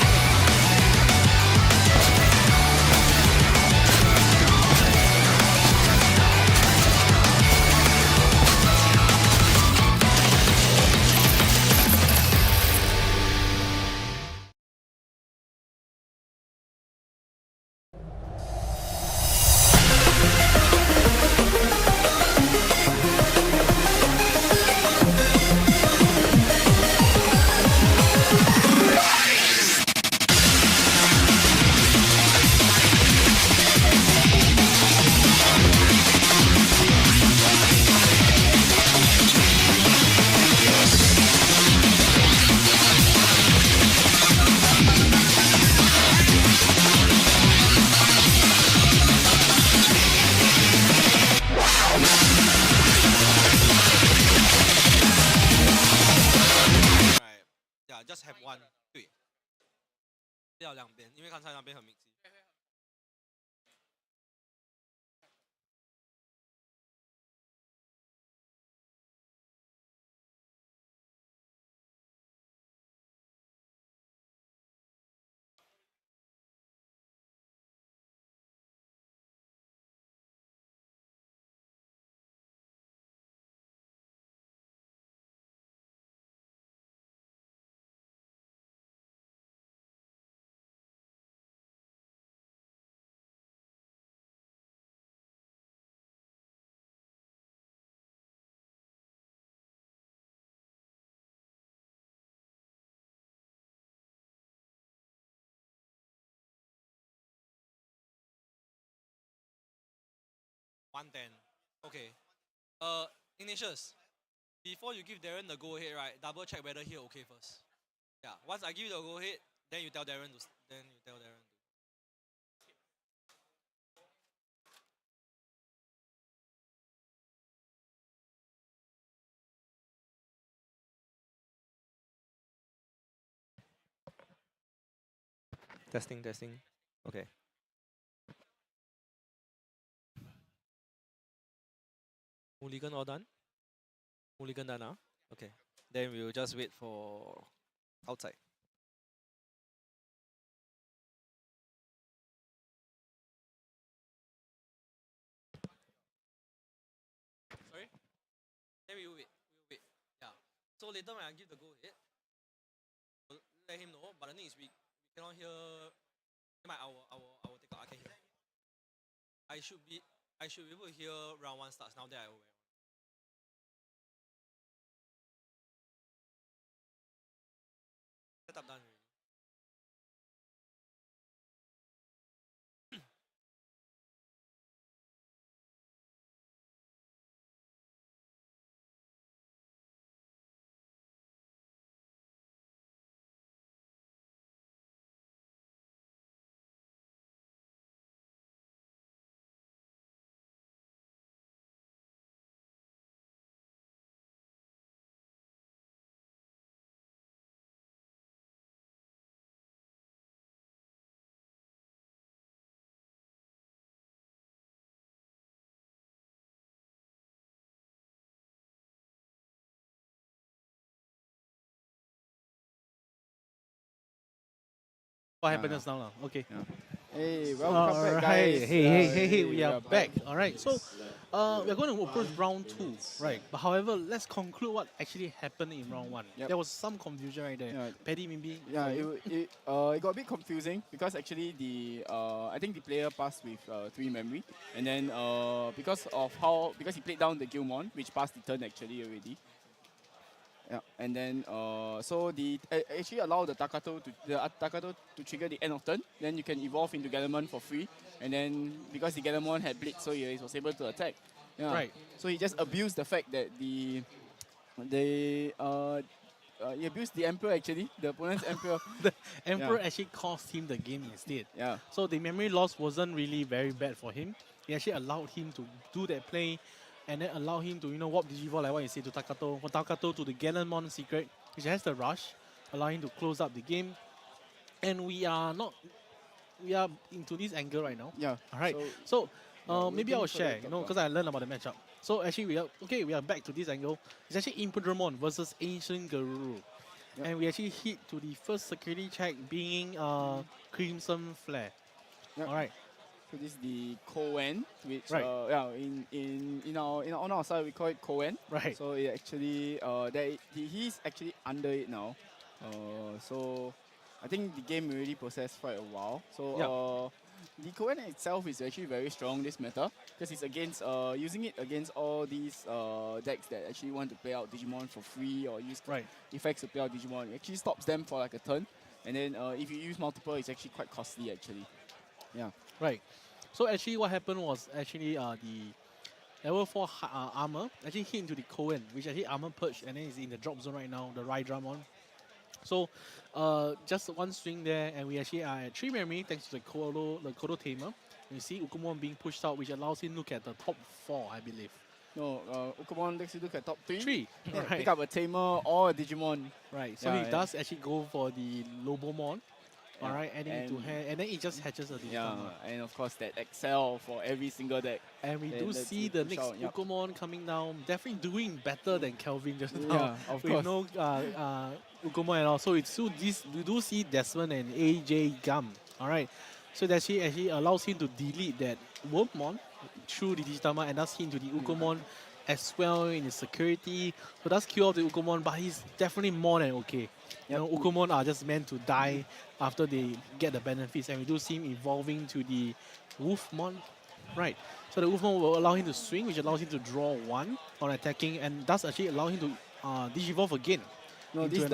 Speaker 5: just have one 对，不要两边，因为刚才那边很明显。110. Okay. Ignatius, before you give Darren the go ahead, right? Double check whether he okay first. Yeah. Once I give you the go ahead, then you tell Darren to. Testing. Okay. Hooligan all done? Hooligan done now? Okay. Then we'll just wait for outside. Sorry? Then we'll wait. Yeah. So later when I give the go ahead, we'll let him know. But the thing is we cannot hear. I will take out. I can hear. I should be able to hear round 1 starts now that I aware. Setup done already.
Speaker 2: What happened just now? Okay.
Speaker 1: Yeah. Hey, welcome back, guys.
Speaker 2: Hey, we are back. All right. So, we are going to approach round 2, right? But however, let's conclude what actually happened in round 1.
Speaker 1: Yep.
Speaker 2: There was some confusion right there.
Speaker 1: Yeah.
Speaker 2: Paddy, maybe.
Speaker 1: Yeah, it got a bit confusing because actually I think the player passed with 3 memory, and then because he played down the Guman, which passed the turn actually already. Yeah, and then so the actually allow the Takato to trigger the end of turn. Then you can evolve into Gammon for free, and then because the Gammon had blitz, so he was able to attack. Yeah.
Speaker 2: Right.
Speaker 1: So he just abused the fact that he abused the Emperor actually, the opponent's Emperor.
Speaker 2: The Emperor actually cost him the game instead.
Speaker 1: Yeah.
Speaker 2: So the memory loss wasn't really very bad for him. He actually allowed him to do that play, and then allow him to, warp Digivolve like what you say to Takato. For Takato to the Gammon secret, which has the rush, allow him to close up the game. And we are into this angle right now.
Speaker 1: Yeah.
Speaker 2: All right. So maybe I'll share, because I learned about the matchup. So actually we are back to this angle. It's actually Impudramon versus Ancient Garuru. Yep. And we actually hit to the first security check being Crimson Flare. Yep. All right.
Speaker 1: So this is the Cohen, which
Speaker 2: right.
Speaker 1: on our side we call it Cohen.
Speaker 2: Right.
Speaker 1: So it actually he's actually under it now. So I think the game already processed quite a while. So the Cohen itself is actually very strong this meta because it's against using it against all these decks that actually want to play out Digimon for free or use effects to play out Digimon. It actually stops them for like a turn, and then if you use multiple, it's actually quite costly actually. Yeah.
Speaker 2: Right. So actually what happened was actually the level 4 armor actually hit into the Cohen, which actually armor purged, and then is in the drop zone right now, the Rydramon. So just one swing there, and we actually are at 3 memory thanks to the Kodo Tamer. You see Ukumon being pushed out, which allows him to look at the top 4, I believe.
Speaker 1: No, Ukumon lets you look at top 3.
Speaker 2: 3.
Speaker 1: Yeah,
Speaker 2: right.
Speaker 1: Pick up a Tamer or a Digimon.
Speaker 2: Right. So he does actually go for the Lobomon.
Speaker 1: Yeah.
Speaker 2: Alright, adding to hand, and then it just hatches a Digimon.
Speaker 1: Yeah, and of course that Excel for every single deck.
Speaker 2: And we do see the next Ukumon coming down, definitely doing better than Kelvin just now.
Speaker 1: Yeah, of course.
Speaker 2: With no Ukumon at all. So it's we do see Desmond and AJ Gum. Alright, so that she actually allows him to delete that Wormmon through the Digitama and does hit into the Ukumon as well in his security. So does kill off the Ukumon, but he's definitely more than okay. You know, Ukumon are just meant to die after they get the benefits, and we do see him evolving to the Wolfmon. Right. So the Wolfmon will allow him to swing, which allows him to draw 1 on attacking, and does actually allow him to Digivolve again.
Speaker 1: No, this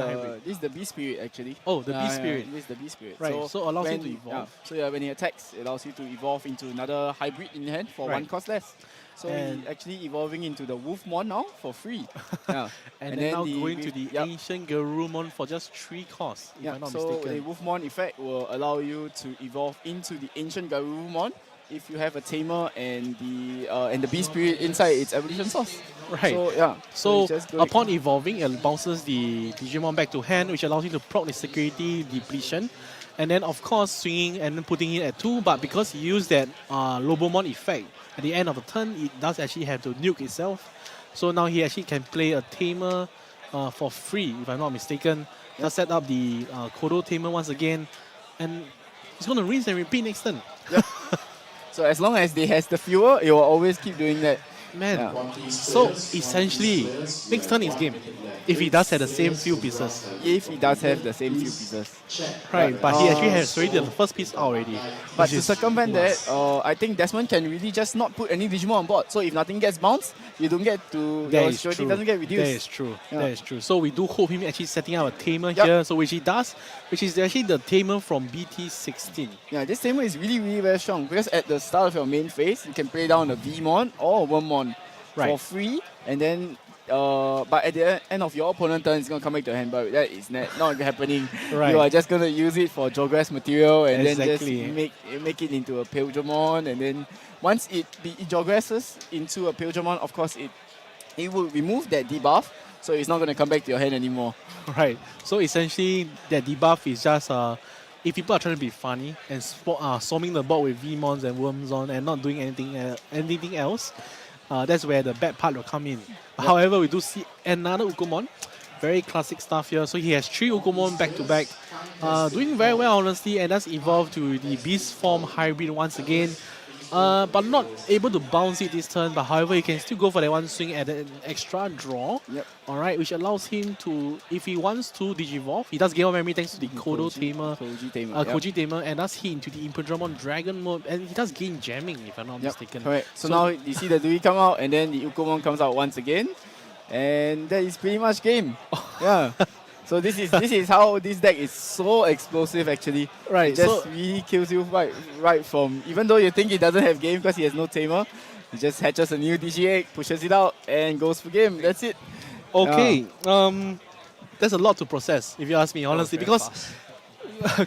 Speaker 1: is the B Spirit actually.
Speaker 2: Oh, the B Spirit.
Speaker 1: This is the B Spirit.
Speaker 2: Right, so allows him to evolve.
Speaker 1: When he attacks, it allows you to evolve into another hybrid in hand for 1 cost less. So he's actually evolving into the Wolfmon now for free.
Speaker 2: and then now going to the Ancient Garurumon for just 3 costs, if I'm not mistaken.
Speaker 1: The Wolfmon effect will allow you to evolve into the Ancient Garurumon if you have a Tamer and the B Spirit inside its evolution source.
Speaker 2: Right. So upon evolving, it bounces the Digimon back to hand, which allows you to proc the security depletion. And then, of course, swinging and then putting it at 2. But because you use that Lobomon effect at the end of the turn, it does actually have to nuke itself. So now he actually can play a Tamer for free, if I'm not mistaken. Just set up the Kodo Tamer once again. And he's going to rinse and repeat next turn.
Speaker 1: So as long as they has the fuel, it will always keep doing that.
Speaker 2: Man, so essentially, next turn is game. If he does have the same few pieces.
Speaker 1: If he does have the same few pieces.
Speaker 2: Right, but he actually has already the first piece out already.
Speaker 1: But to circumvent that, I think Desmond can really just not put any Digimon on board. So if nothing gets bounced, you don't get to... Your security doesn't get reduced.
Speaker 2: That is true. That is true. So we do hope him actually setting up a Tamer here, so which he does, which is actually the Tamer from BT16.
Speaker 1: Yeah, this Tamer is really, really very strong because at the start of your main phase, you can play down a Vmon or a Wormmon for free, and then but at the end of your opponent's turn, it's going to come back to hand, but that is not happening. You are just going to use it for Jogress material and then just make it into a Pilgrimon, and then once it Jogresses into a Pilgrimon, of course it will remove that debuff, so it's not going to come back to your hand anymore.
Speaker 2: Right, so essentially that debuff is just if people are trying to be funny and swarming the board with Vmons and Worms on and not doing anything else, that's where the bad part will come in. However, we do see another Ukomon. Very classic stuff here. So he has 3 Ukomon back to back. Doing very well, honestly, and that's evolved to the Beast form hybrid once again. But not able to bounce it this turn. But however, he can still go for that 1 swing at an extra draw. Alright, which allows him to, if he wants to Digivolve, he does gain 1 memory thanks to the Kodo Tamer, Koji Tamer, and does hit into the Imperdramon Dragon mode, and he does gain jamming, if I'm not mistaken.
Speaker 1: Correct. So now you see the Dewey come out, and then the Ukomon comes out once again, and that is pretty much game. So this is how this deck is so explosive actually. Right. It just really kills you right from, even though you think he doesn't have game because he has no Tamer, he just hatches a new DG8, pushes it out, and goes for game. That's it.
Speaker 2: Okay. There's a lot to process, if you ask me, honestly, because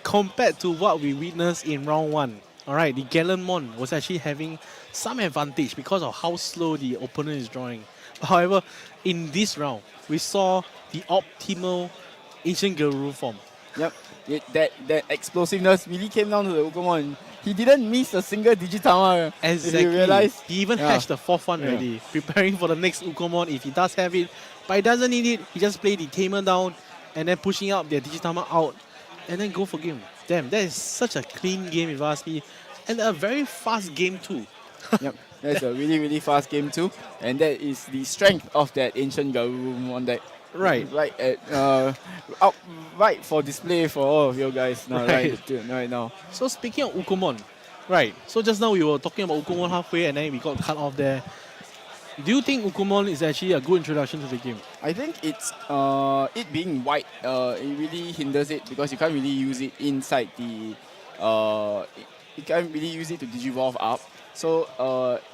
Speaker 2: compared to what we witnessed in round 1, alright, the Gammon was actually having some advantage because of how slow the opponent is drawing. However, in this round, we saw the optimal Ancient Garuru form.
Speaker 1: That explosiveness really came down to the Ukomon. He didn't miss a single Digitama.
Speaker 2: Exactly.
Speaker 1: If you realize.
Speaker 2: He even hatched the 4th one already, preparing for the next Ukomon if he does have it. But he doesn't need it. He just play the Tamer down and then pushing out their Digitama out and then go for game. Damn, that is such a clean game if you ask me. And a very fast game too.
Speaker 1: That's a really, really fast game too. And that is the strength of that Ancient Garurumon deck. Right for display for all of you guys now, right now.
Speaker 2: So speaking of Ukomon, so just now we were talking about Ukomon halfway and then we got cut off there. Do you think Ukomon is actually a good introduction to the game?
Speaker 1: I think it's it being white, it really hinders it because you can't really use it inside the you can't really use it to Digivolve up. So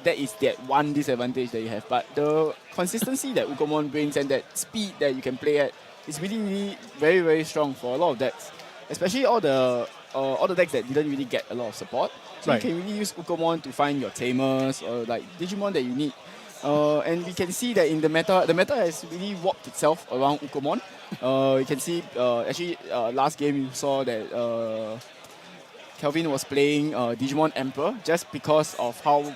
Speaker 1: that is that one disadvantage that you have. But the consistency that Ukomon brings and that speed that you can play at is really, really very, very strong for a lot of decks. Especially all the decks that didn't really get a lot of support. So you can really use Ukomon to find your Tamers or like Digimon that you need. And we can see that in the meta has really walked itself around Ukomon. You can see actually last game you saw that Kelvin was playing Digimon Emperor just because of how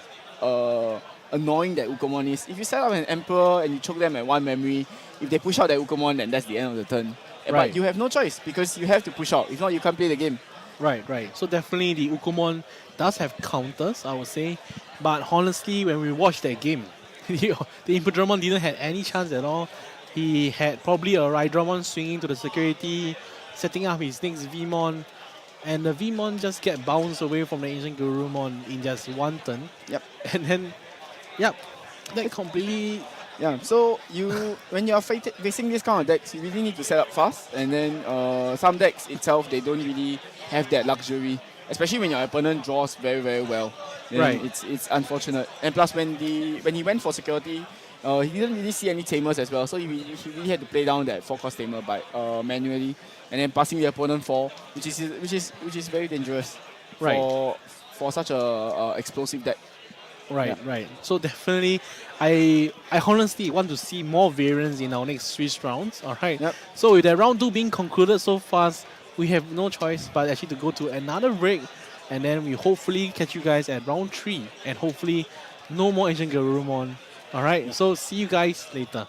Speaker 1: annoying that Ukomon is. If you set up an Emperor and you choke them at 1 memory, if they push out that Ukomon, then that's the end of the turn. But you have no choice because you have to push out. If not, you can't play the game. Right.
Speaker 2: So definitely the Ukomon does have counters, I would say. But honestly, when we watched that game, the Imperdramon didn't have any chance at all. He had probably a Rhydramon swinging to the security, setting up his next Vmon. And the Vmon just get bounced away from the Ancient Garurumon in just 1 turn. And then, that completely
Speaker 1: Yeah, so when you're facing this kind of decks, you really need to set up fast, and then some decks itself, they don't really have that luxury, especially when your opponent draws very, very well. Then
Speaker 2: Right.
Speaker 1: It's unfortunate. And plus, when he went for security, he didn't really see any tamers as well, so he really had to play down that 4-cost tamer by manually, and then passing the opponent 4, which is very dangerous for such a explosive deck.
Speaker 2: Right, right. So definitely, I honestly want to see more variants in our next Swiss rounds. All right.
Speaker 1: Yep.
Speaker 2: So with that round 2 being concluded so fast, we have no choice but actually to go to another break, and then we hopefully catch you guys at round 3, and hopefully no more Ancient Garurumon. All right. So see you guys later.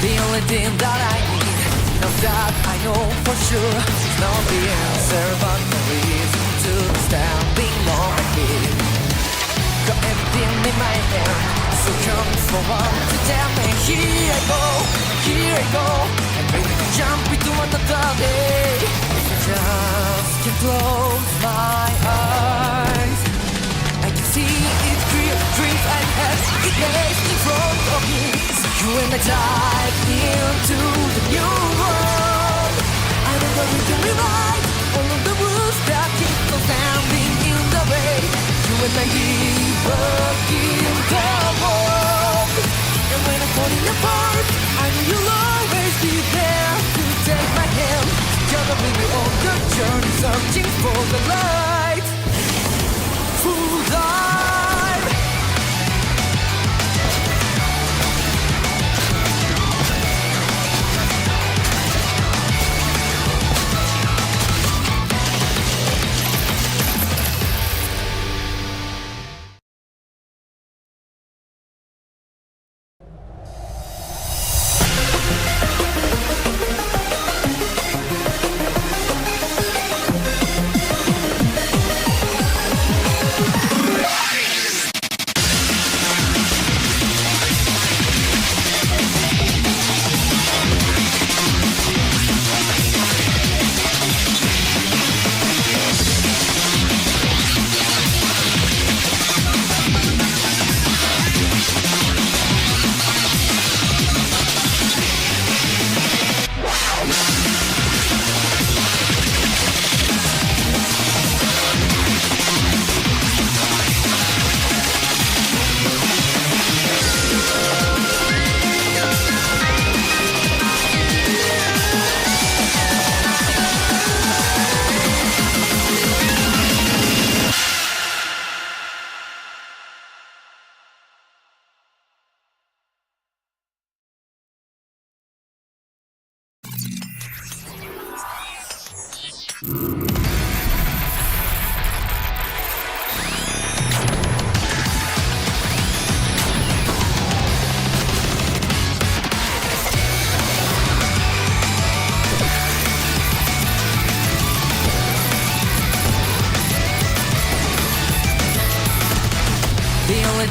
Speaker 4: The only thing that I need, now that I know for sure, is not the answer, but the reason to standing on my feet. Got everything in my hand, so come forward to tell me, here I go, and ready to jump into another day. If I just can close my eyes, I can see it clear, dreams I had, it lays in front of me. So you and I dive into the new world. I don't know we can rewrite all of the rules that keep us standing in the way. You and I work in the world. And when I'm falling apart, I know you'll always be there to take my hand. Together we will on the journey, searching for the light. Full dive.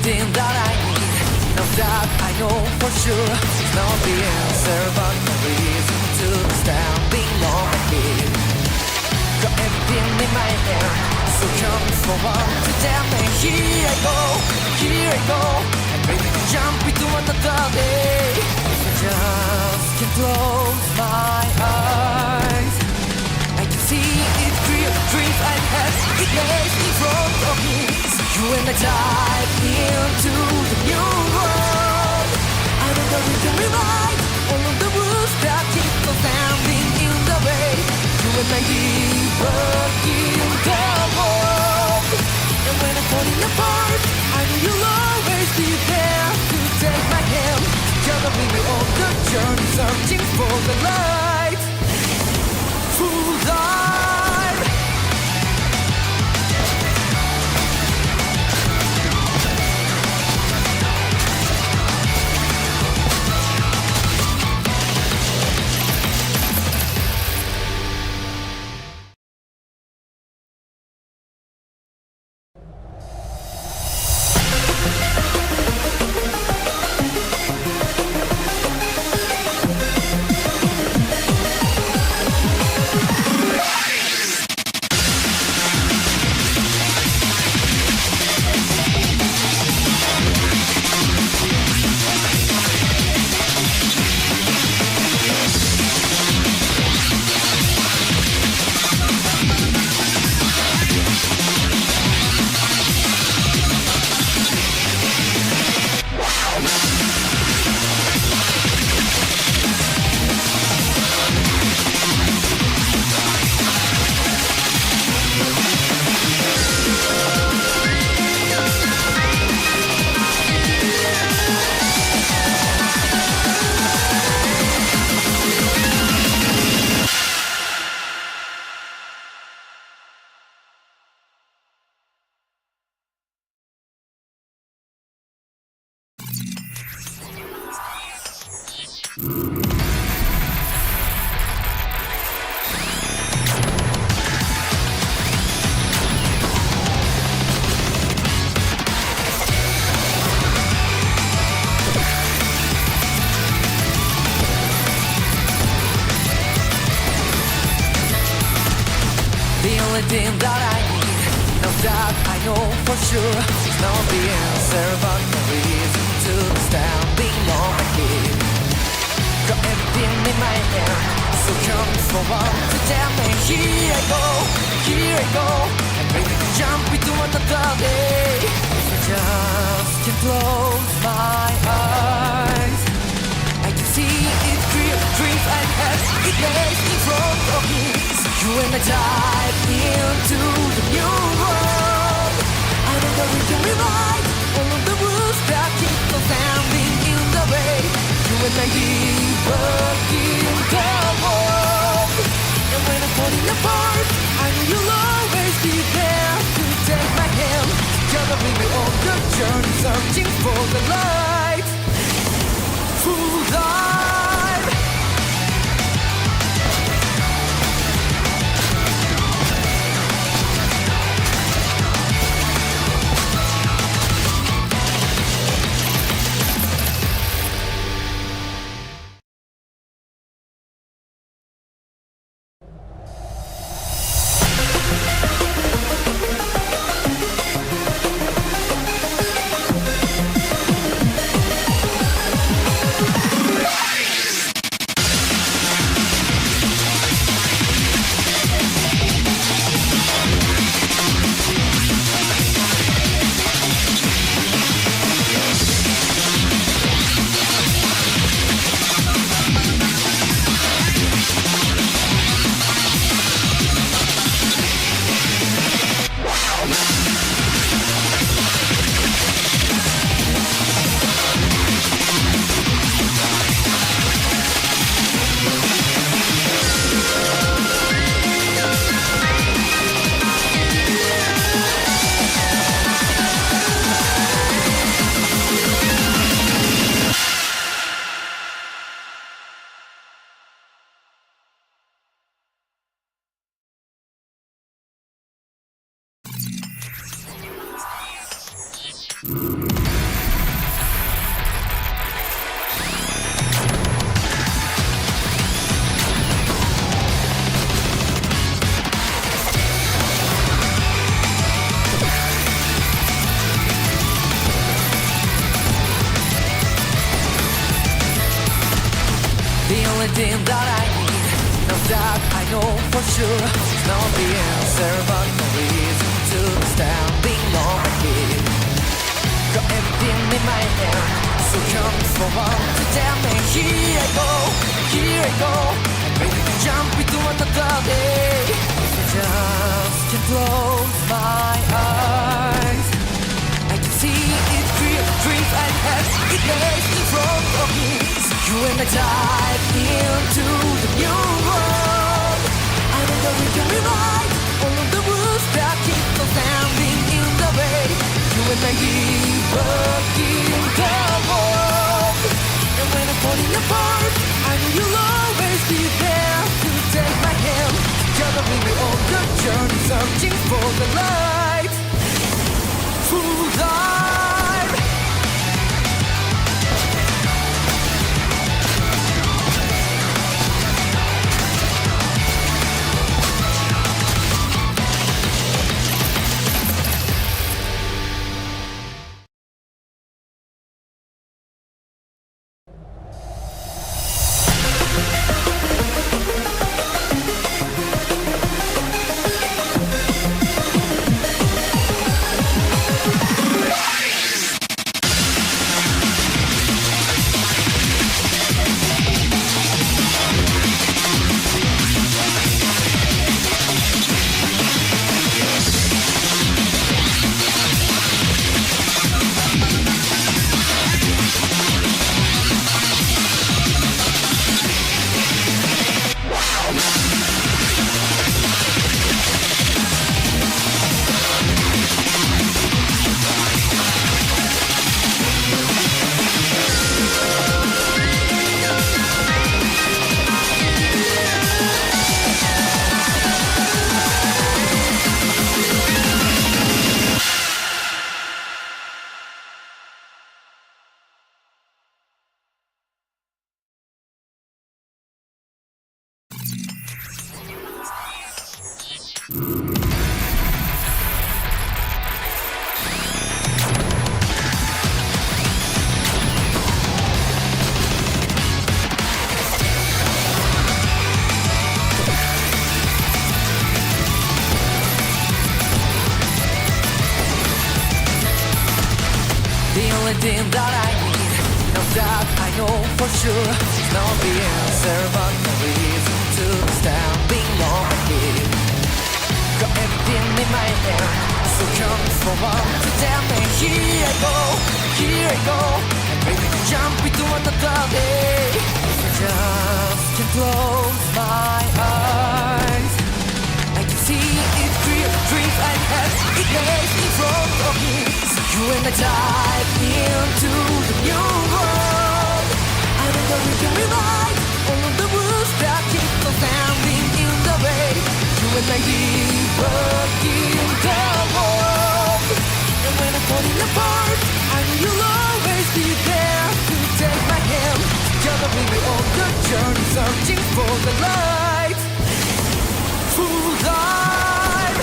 Speaker 4: Thing that I need, now that I know for sure, is not the answer, but the reason to standing on my feet. Got everything in my hand, so come forward to tell me, here I go, and ready to jump into another day. If I just can close my eyes, I can see it clear, dreams I had, it lays in front of me. You and I dive into the new world. I know that we can rewrite all of the rules that keep us standing in the way. You and I work in the world. And when I fall apart. I know you'll always be there to take my hand. Together we may on the journey, searching for the light. Full life. The only thing that I need, no doubt I know for sure, is not the answer but the reason to standing on my feet. Got everything in my hand, so come forward to tell me here I go, I'm ready to jump into another day. If I just can close my eyes, I can see it clear, dreams I have, it lays in front of me. So you and I dive into the new world. I know that we can rewrite all of the rules that keep us standing in the way. You and I working the world. And when I'm falling apart, I know you'll always be there to take my hand. Together we may on the journey, searching for the light. Full life. The only thing that I need, no doubt I know for sure, is not the answer but the reason to standing on my feet. Got everything in my hand, so come forward to tell me here I go, I'm ready to jump into another day. If I just can close my eyes, I it makes me front of me. You and I dive into the new world. I know that we can rewrite all of the rules that keep us standing in the way. You and I keep working the world. And when I'm falling apart, I know you'll always be there to take my hand. Together we will on the journey, searching for the light. Full life. Thing that I need, now that I know for sure, it's not the answer, but no reason to standing on my feet. Got everything in my hand, so come forward to tell me, here I go, I'm ready to jump into another day. I just can't close my eyes. I can see it clear, the dreams I have, it makes me front of me. You and I dive into the new world. I know that we can rewrite all of the rules that keep us standing in the way. You and I keep working the world. And when I'm falling apart, I know you'll always be there to take my hand. Together we will on the journey, searching for the light. Full life.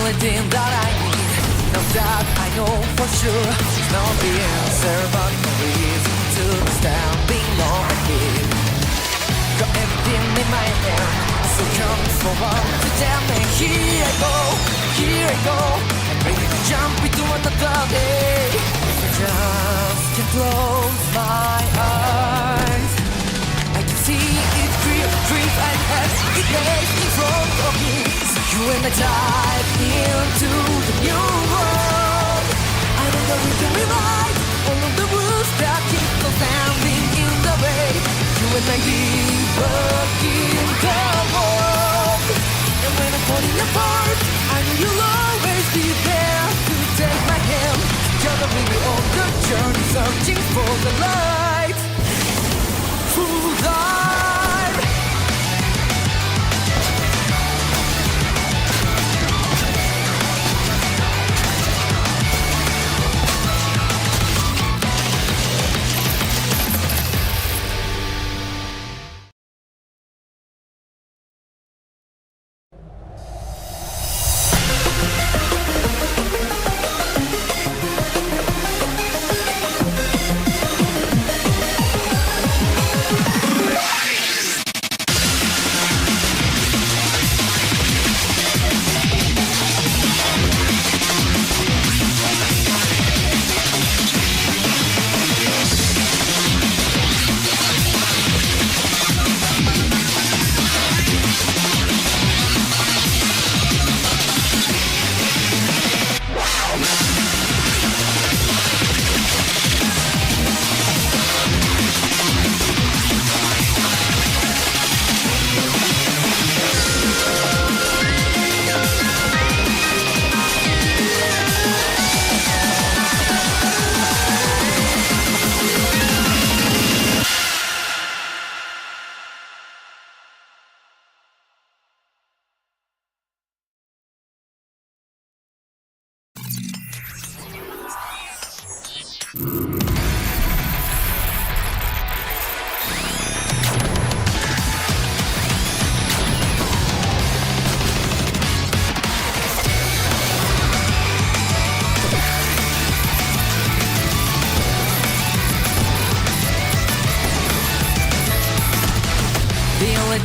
Speaker 4: only thing that I need. Now that I know for sure, it's not the answer, but no reason into the standing on my head. Got everything in my hand, so come forward to tell me. Here I go, I'm ready to jump into another day. I just can't close my eyes. I can see it clear, dreams I had, it lays in front of me. So you and I dive into the new world. I don't know we can rewrite all of the rules that keep us standing in the way. You and I work in the world. And when I'm falling apart, I know you'll always be there to take my hand. Together we will on the journey, searching for the light. Full dive.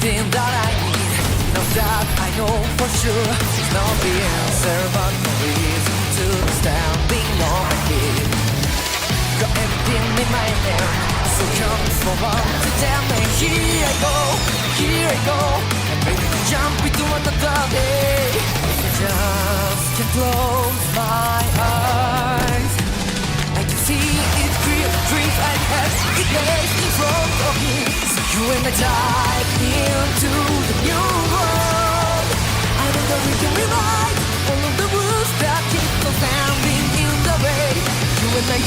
Speaker 4: Thing that I need, now that I know for sure, it's not the answer, but no reason to standing on my head. Got everything in my hand, so come forward to tell me. Here I go, I'm ready to jump into another day. I just can't close my eyes. I can see it clear, dreams I had, it lays in front of me. You and I dive into the new world. I know that we can rewrite all of the rules that keep us standing in the way. You and I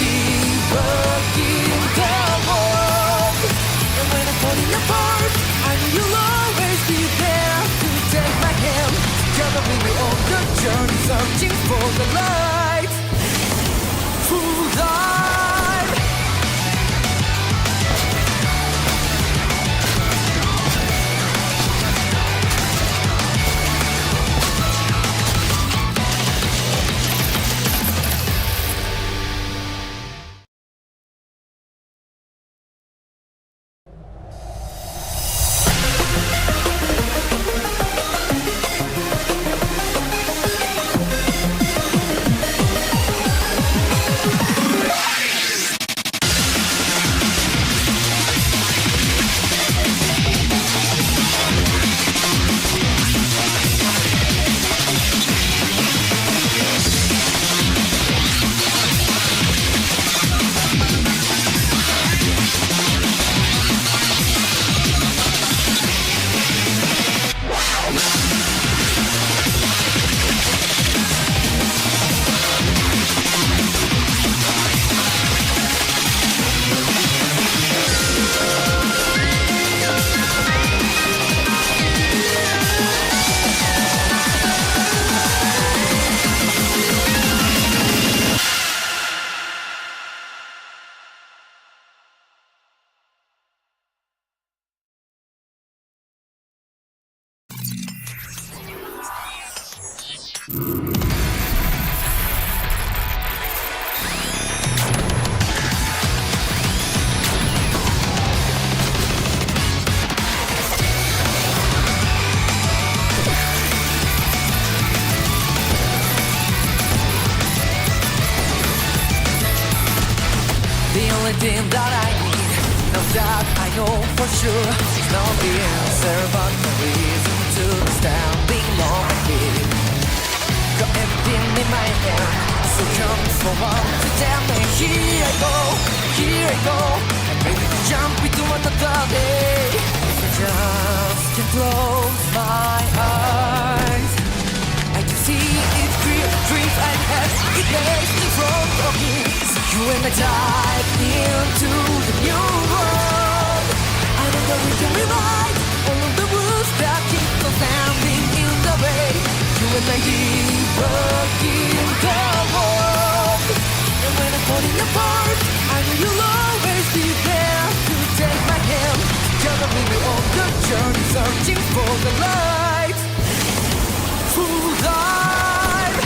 Speaker 4: work in the world. And when I'm falling apart, I know you'll always be there to take my hand. Together we will on the journey, searching for the light. Full dive. thing that I need. Now that I know for sure, it's not the answer, but the reason to standing on my feet. Got everything in my hand, so come forward to tell me. Here I go, I'm ready to jump into another day. I just can't close my eyes. I can see it clear, dreams I had, it lays in front of me. So you and I dive into the new world. I know that we can rewrite all of the rules that keep us standing in the way. You and I keep working the world. And when I'm falling apart, I know you'll always be there to take my hand. Gonna bring me on the journey, searching for the light. Full dive.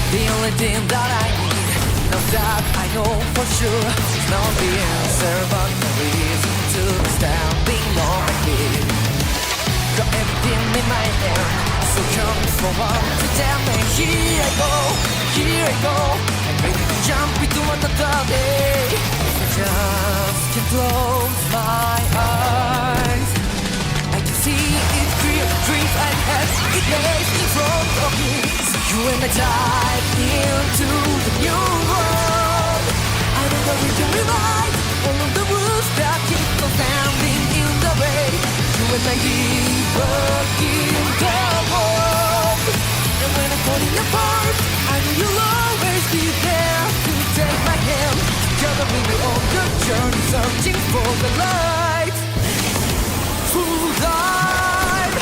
Speaker 4: The only thing that I need, now that I know for sure, it's not the answer, but the reason to be standing on my feet. Got everything in my hand, so come forward to tell me. Here I go, I'm ready to jump into another day. I just can't close my eyes. I can see it clear, dreams I had, it lays in front of me. So you and I dive into the new world. I know that we can rewrite all of the rules that keep us standing in the way. You and I keep working the world. And when I'm falling apart, I know you'll always be there to take my hand. Gonna bring me on the journey, searching for the light. Full dive.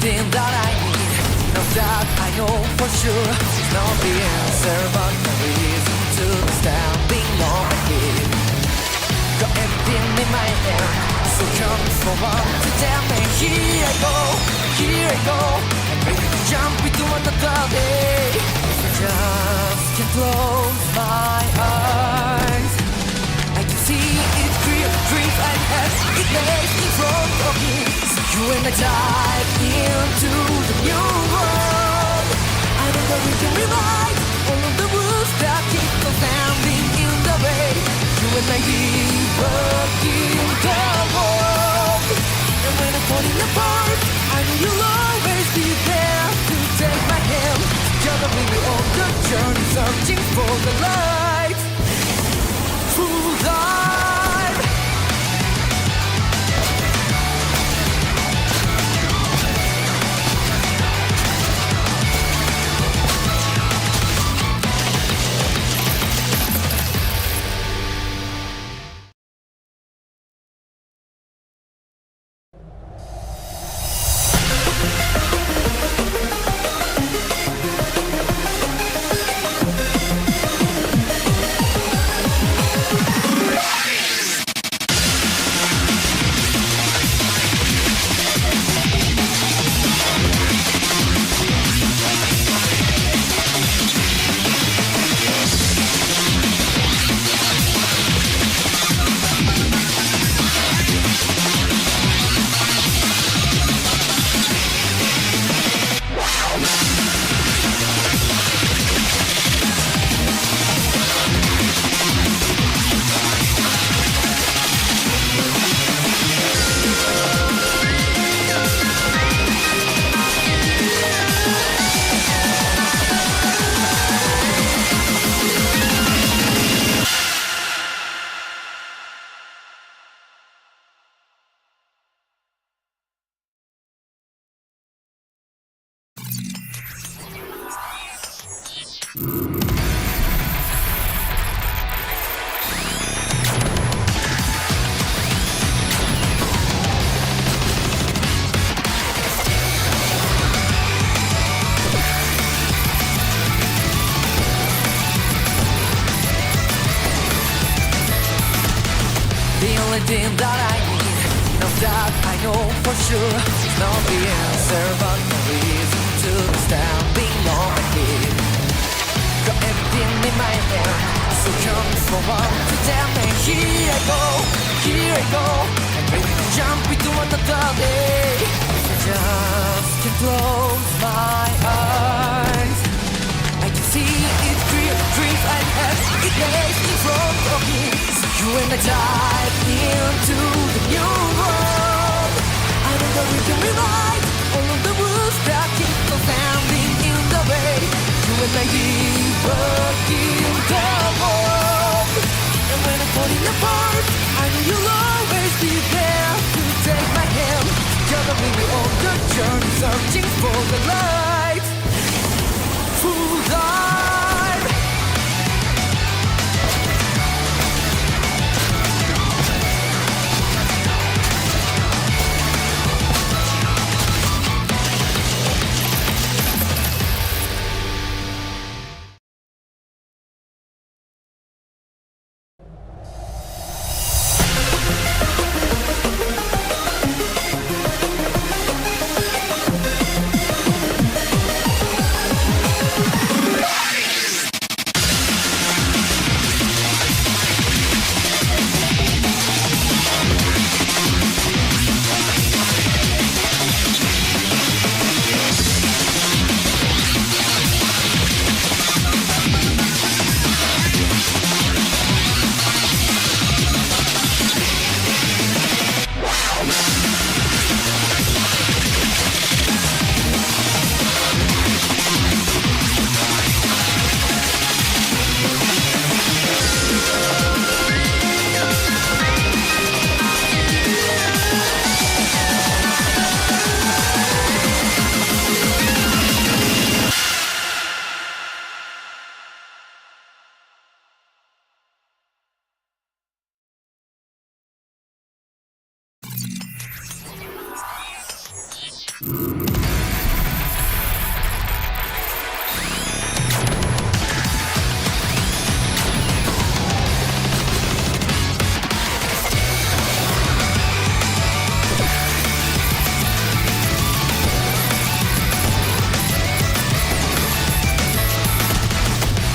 Speaker 4: thing that I need. Now that I know for sure, it's not the answer, but the reason to standing on my feet. Got everything in my hand, so come forward to tell me. Here I go, I'm ready to jump into another day. I just can't close my eyes. I can see it clear, dreams I have, it lays in front of me. So you and I dive into the new world. I know that we can rewrite all of the rules that keep us standing in the way. You and I working the world. And when I'm falling apart, I know you'll always be there to take my hand. Together we will on the journey, searching for the light. Full life. Thing that I need. Now that I know for sure, it's not the answer, but the reason to standing on my feet. Got everything in my hand, so come forward to tell me. Here I go, I'm ready to jump into another day. I just can't close my eyes. I can see it clear, dreams I have, it lays in front of me. So you and I dive into the new world. I know that we can rewrite all of the rules that keep us standing in the way. You and I working the world. And when I'm falling apart, I know you'll always be there to take my hand. Together we will on the journey, searching for the light. Full life.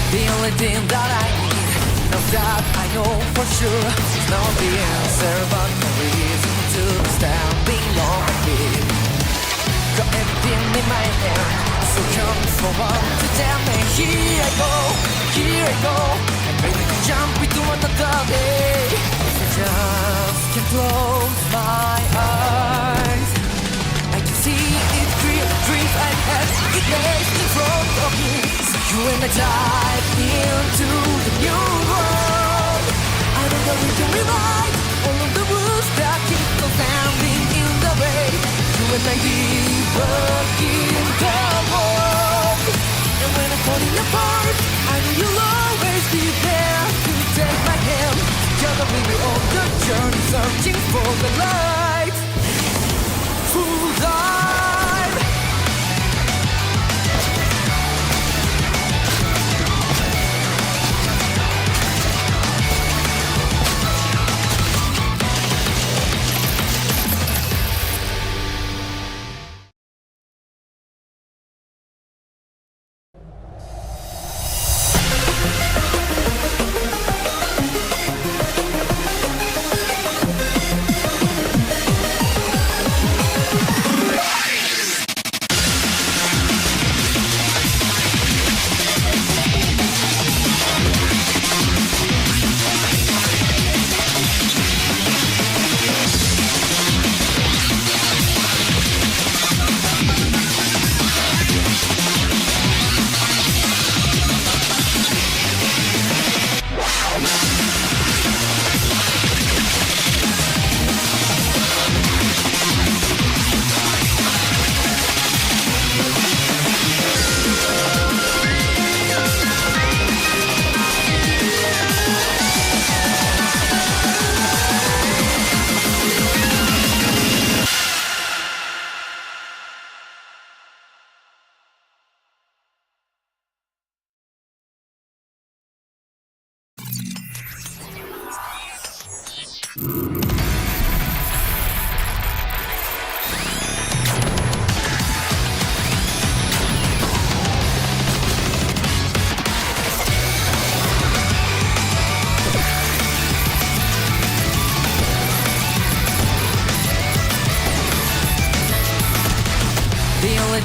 Speaker 4: The only thing that I need, now that I know for sure, is not the answer, but no reason to stand below my feet. Got everything in my hand, so come forward to tell me. Here I go, I'm ready to jump into another day. If I just can close my eyes, I can see it clear, dreams I had, it lays in front of me. So you and I dive into the new world. I know that we can rewrite all of the rules that keep us standing in the way. You and I work in the world. And when I'm falling apart, I know you'll always be there to take my hand. Together we'll be on the journey, searching for the light. Full life.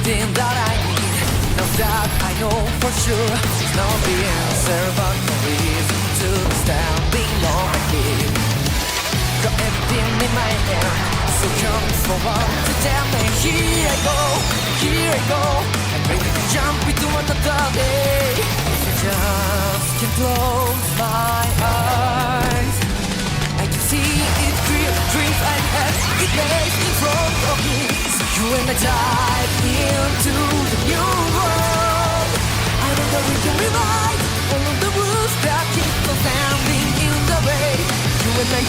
Speaker 4: Thing that I need, now that I know for sure, is not the answer, but no reason to stand below my feet. Got everything in my hand, so come forward to tell me. Here I go, I'm ready to jump into another day. If I just can close my eyes, I can see it clear, dreams I had, it lays in front of me. You and I dive into the new world. I know that we can rewrite all of the rules that keep us standing in the way. You and I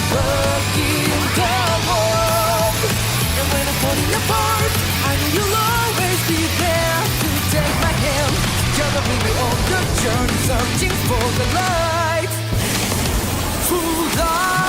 Speaker 4: work in the world. And when I'm falling apart, I know you'll always be there to take my hand. Together we'll be on the journey, searching for the light. Full life.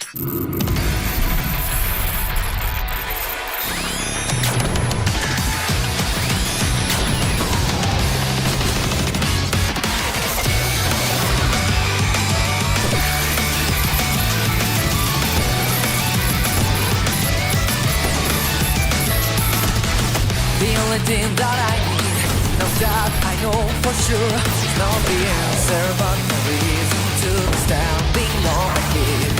Speaker 4: The only thing that I need, now that I know for sure, is not the answer, but the reason to standing on my feet.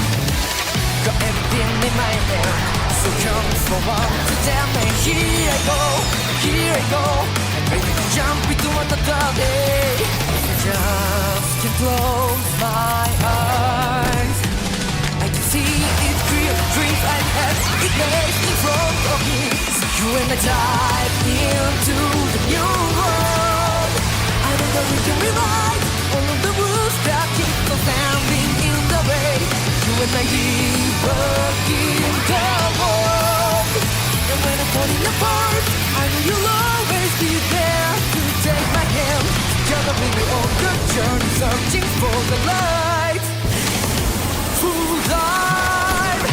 Speaker 4: Got everything in my hand, so come forward to tell me, here I go, I'm ready to jump into another day. I just can't close my eyes. I can see it clear, the dreams I had, it makes me front of me. You and I dive into the new world. I know that we can rewrite all of the rules that keep us standing in the way. You and I keep working the world. And when I'm falling apart, I know you'll always be there to take my hand. Together we will on the journey, searching for the light. Full life.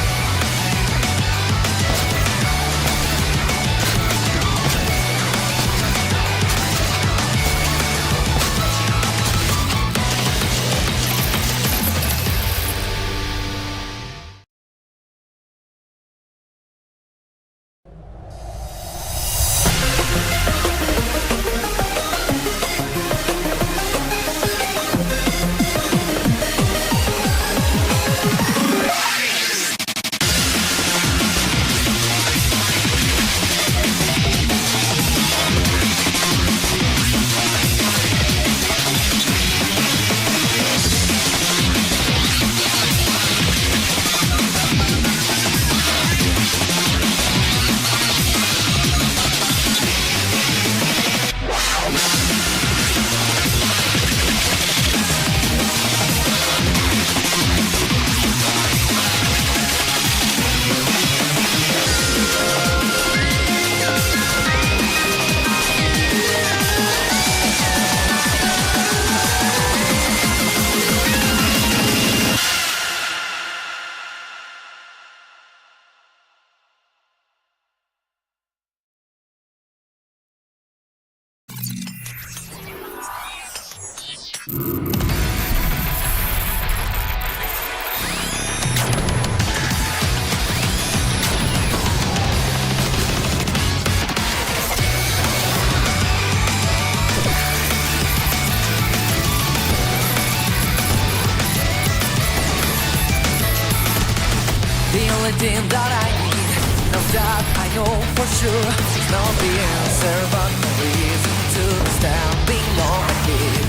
Speaker 4: Thing that I need, now that I know for sure, it's not the answer, but the reason to standing on my feet.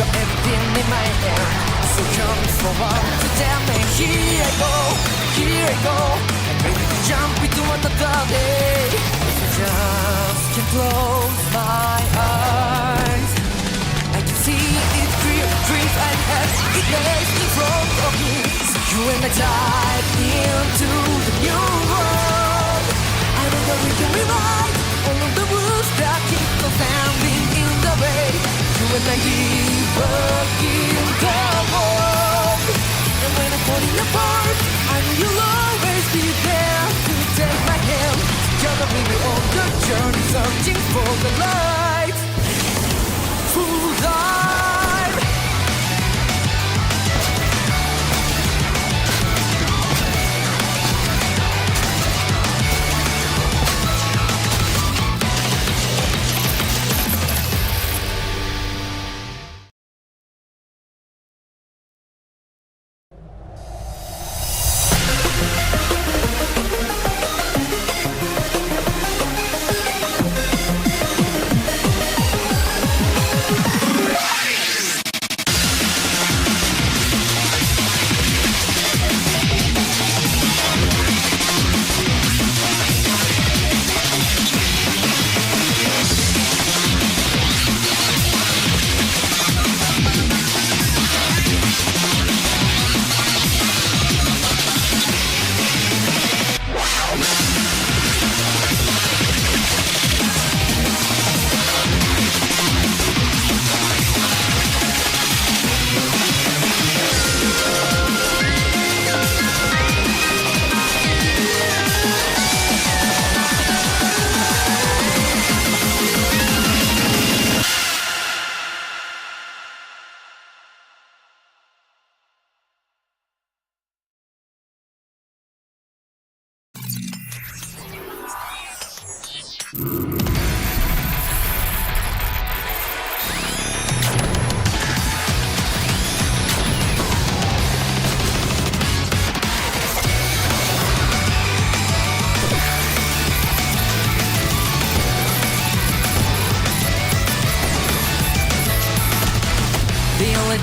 Speaker 4: Got everything in my hand, so come forward to tell me, here I go, I'm ready to jump into another day. If I just can close my eyes, I can see it clear, dreams I had, it makes me front of me. You and I dive into the new world. I know that we can rewrite all of the rules that keep us standing in the way. You and I keep working the world. And when I'm falling apart, I know you'll always be there to take my hand. Together we will on the journey, searching for the light. Full life.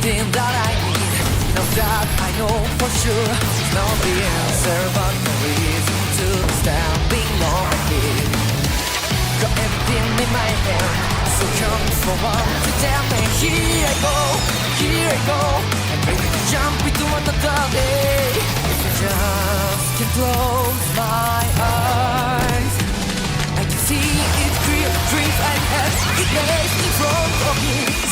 Speaker 4: everything that I need. Now that I know for sure it's not the answer, but no reason to standing on my feet. Got everything in my hand, so come forward to tell me. Here I go, I'm ready to jump into another day. If I just can close my eyes, I can see it clear. Dreams I had, it lays in front of me.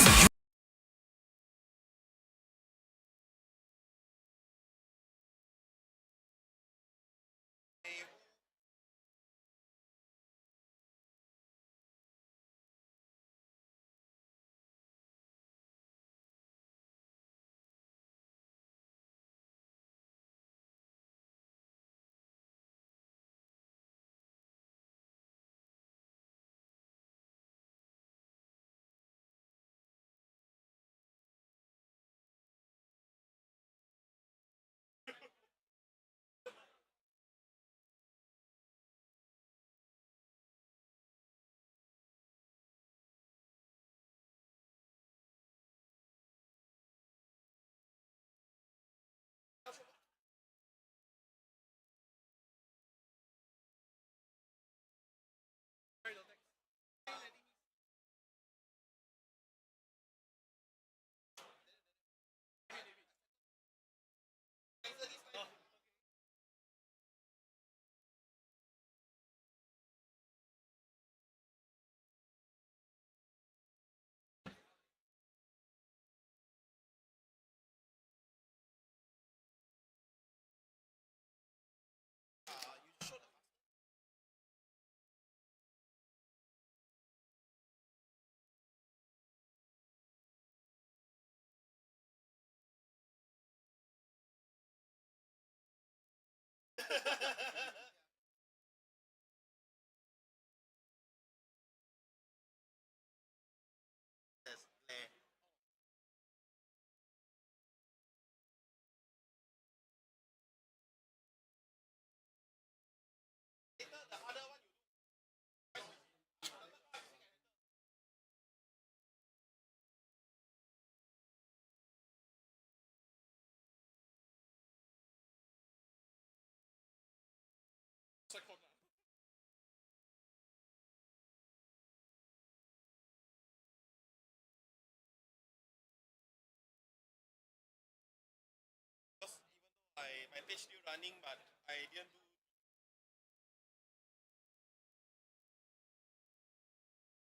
Speaker 6: My page still running, but I didn't do.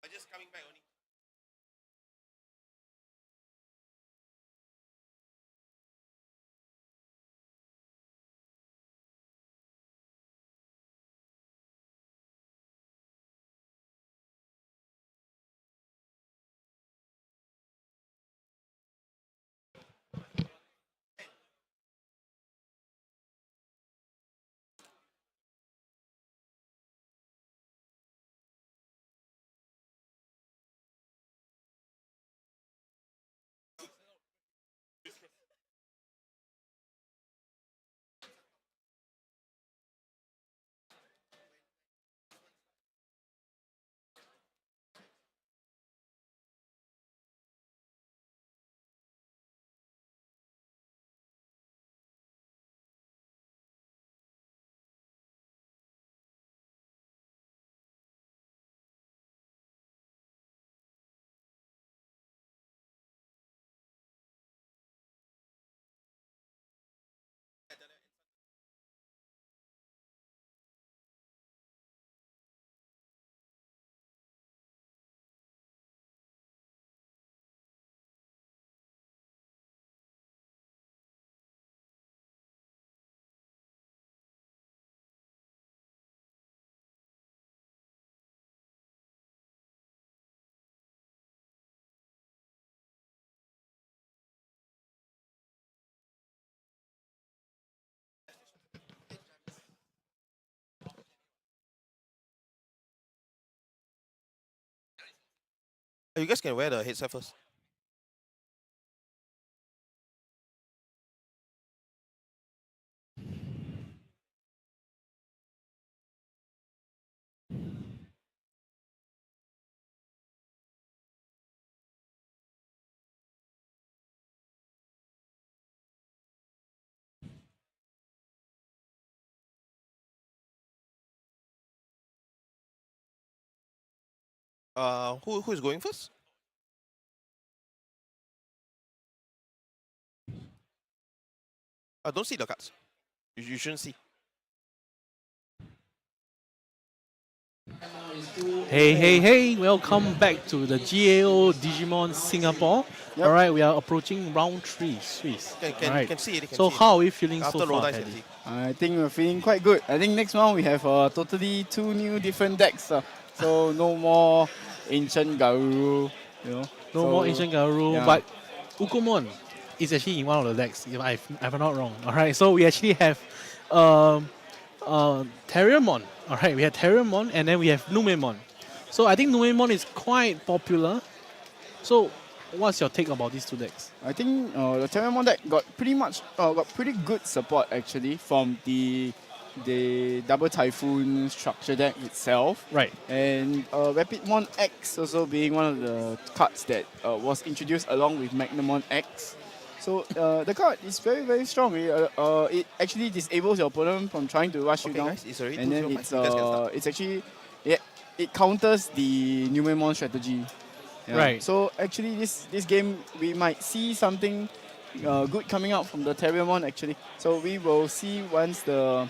Speaker 6: I just coming back only. You guys can wear the headset first. Who is going first? I don't see the cards. You shouldn't see.
Speaker 2: Hey, welcome back to the GAO Digimon Singapore.
Speaker 1: Yep.
Speaker 2: Alright, we are approaching round 3, Swiss.
Speaker 6: Can see it.
Speaker 2: So how are we feeling
Speaker 6: After
Speaker 2: so
Speaker 6: roll
Speaker 2: far,
Speaker 6: dice,
Speaker 2: Paddy?
Speaker 1: I think we're feeling quite good. I think next round we have totally 2 new different decks. So no more Ancient Garuru, you know.
Speaker 2: No more Ancient Garuru,
Speaker 1: yeah.
Speaker 2: but Ukomon is actually in one of the decks, if I'm not wrong. Alright, so we actually have Terriermon. Alright, we have Terriermon and then we have Numemon. So I think Numemon is quite popular. So what's your take about these 2 decks?
Speaker 1: I think the Teron deck got pretty good support actually from the Double Typhoon structure deck itself.
Speaker 2: Right.
Speaker 1: And Rapidmon X also being one of the cards that was introduced along with Magnamon X. So the card is very, very strong. It actually disables your opponent from trying to rush you down.
Speaker 6: Guys, it's already
Speaker 1: And then
Speaker 6: 2-0.
Speaker 1: it's actually, it counters the Numemon strategy. Yeah.
Speaker 2: Right.
Speaker 1: So actually, this game we might see something good coming out from the Terriermon actually. So we will see once the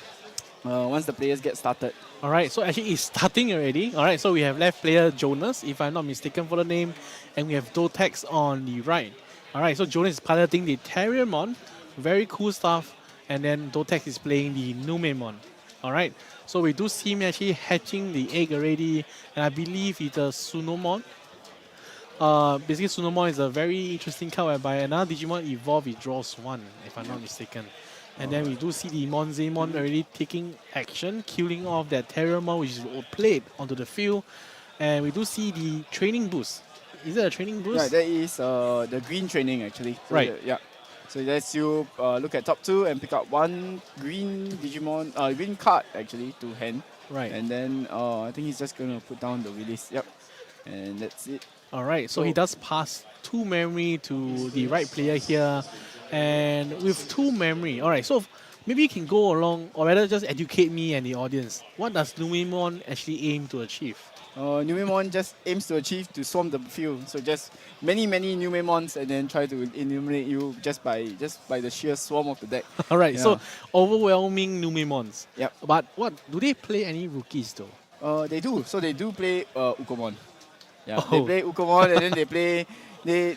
Speaker 1: players get started.
Speaker 2: Alright, so actually it's starting already. Alright, so we have left player Jonas, if I'm not mistaken for the name, and we have Dotex on the right. Alright, so Jonas is piloting the Terriermon, very cool stuff, and then Dotex is playing the Numemon. Alright, so we do see him actually hatching the egg already, and I believe it's a Sunomon. Basically, Sunomon is a very interesting card whereby another Digimon evolve, it draws 1, if I'm not mistaken. And then we do see the Monzemon already taking action, killing off that Terriermon which is played onto the field. And we do see the training boost. Is it a training boost?
Speaker 1: Yeah, that is the green training actually. So
Speaker 2: right.
Speaker 1: Yeah. So it lets you look at top 2 and pick up 1 green Digimon, green card actually to hand.
Speaker 2: Right.
Speaker 1: And then I think he's just going to put down the release. Yep. And that's it.
Speaker 2: Alright, so he does pass 2 memory to the right player here. And with 2 memory, alright, so maybe you can go along, or rather just educate me and the audience. What does Numemon actually aim to achieve?
Speaker 1: Numemon just aims to achieve to swarm the field. So just many Numemons and then try to eliminate you just by the sheer swarm of the deck.
Speaker 2: Alright, so overwhelming Numemons.
Speaker 1: Yep.
Speaker 2: But what, do they play any rookies though?
Speaker 1: They do. So they do play Ukomon. Yeah, they play Ukomon and then they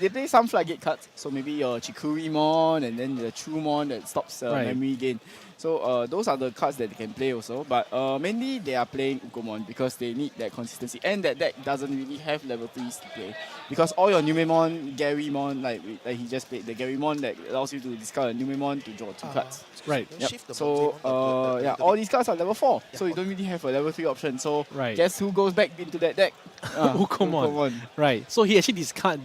Speaker 1: play some floodgate cards. So maybe your Chikurimon and then the Trumon that stops memory gain. So those are the cards that they can play also. But mainly they are playing Ukomon because they need that consistency. And that deck doesn't really have level 3s to play. Because all your Numemon, Garymon, like he just played, the Garymon that allows you to discard a Numemon to draw 2 cards.
Speaker 2: Right.
Speaker 1: Yep. So all these cards are level 4. So you don't really have a level 3 option. So guess who goes back into that deck?
Speaker 2: Ukomon. Right. So he actually discard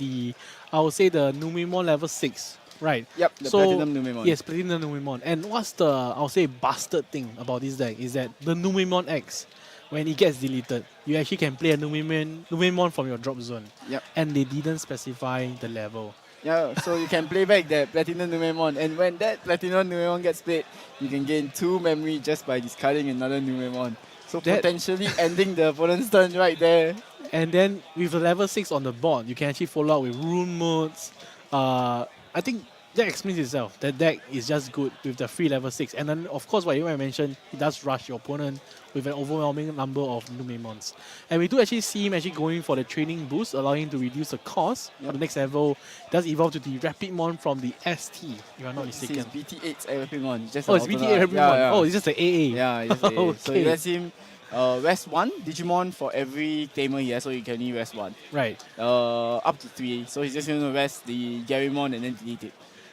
Speaker 2: I would say the Numemon level 6. Right.
Speaker 1: Yep, the Platinum Numemon.
Speaker 2: Yes, Platinum Numemon. And what's the, I'll say, bastard thing about this deck is that the Numemon X, when it gets deleted, you actually can play a Numemon from your drop zone.
Speaker 1: Yep.
Speaker 2: And they didn't specify the level.
Speaker 1: Yeah, so you can play back that Platinum Numemon. And when that Platinum Numemon gets played, you can gain 2 memory just by discarding another Numemon. So potentially ending the opponent's turn right there.
Speaker 2: And then with the level 6 on the board, you can actually follow up with rune modes. I think that explains itself. That deck is just good with the free level 6. And then, of course, what you mentioned, it does rush your opponent with an overwhelming number of Numemons. And we do actually see him actually going for the training boost, allowing him to reduce the cost. On the next level, it does evolve to the Rapidmon from the ST, if I'm not mistaken.
Speaker 1: It's BT8's Rapidmon.
Speaker 2: It's BT8 Rapidmon.
Speaker 1: Yeah.
Speaker 2: Oh, it's just the AA.
Speaker 1: Yeah, it's the AA.
Speaker 2: Okay.
Speaker 1: So it lets him rest 1 Digimon for every tamer he has, so you can only rest 1.
Speaker 2: Right.
Speaker 1: Up to 3. So he's just going to rest the Garymon and then delete it.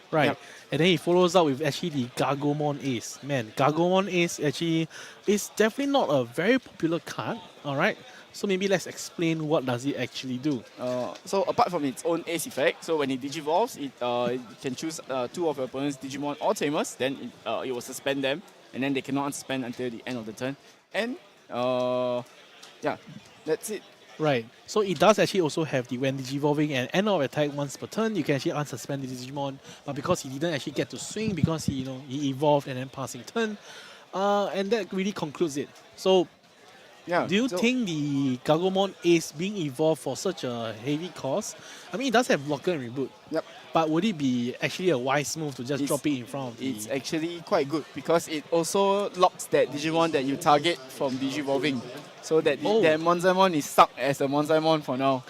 Speaker 2: Right.
Speaker 1: Yep.
Speaker 2: And then he follows up with actually the Gargomon Ace. Man, Gargomon Ace actually is definitely not a very popular card. Alright. So maybe let's explain what does it actually do.
Speaker 1: So apart from its own Ace effect, so when it digivolves, it can choose 2 of your opponent's Digimon or Tamers, then it will suspend them, and then they cannot unsuspend until the end of the turn. And yeah, that's it.
Speaker 2: Right. So it does actually also have the when Digivolving and end of attack once per turn, you can actually unsuspend the Digimon. But because he didn't actually get to swing, because he evolved and then passing turn, and that really concludes it. So
Speaker 1: Yeah.
Speaker 2: Do you think the Gammon is being evolved for such a heavy cost? I mean, it does have blocker and reboot.
Speaker 1: Yep.
Speaker 2: But would it be actually a wise move to just drop it in front of the...
Speaker 1: It's actually quite good because it also locks that Digimon that you target from Digivolving. So that that Monzaimon is stuck as a Monzaimon for now.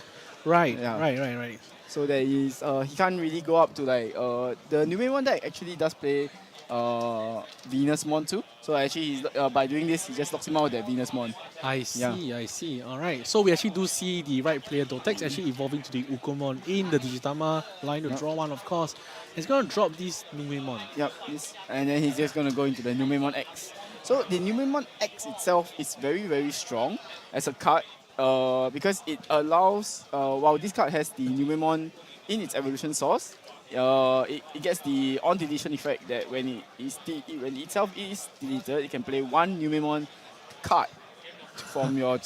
Speaker 2: Right,
Speaker 1: Yeah.
Speaker 2: right.
Speaker 1: So that is he can't really go up to like the Numon deck actually does play Venusmon too. So actually he's, by doing this he just locks him out with that Venusmon.
Speaker 2: I see. Alright. So we actually do see the right player Dotex actually evolving to the Ukomon in the Digitama line to draw one, of course. It's gonna drop this Numemon.
Speaker 1: Yep, and then he's just gonna go into the Numemon X. So the Numemon X itself is very, very strong as a card because it allows, while this card has the Numemon in its evolution source, it gets the on deletion effect that when when itself is deleted, it can play one Numemon card from your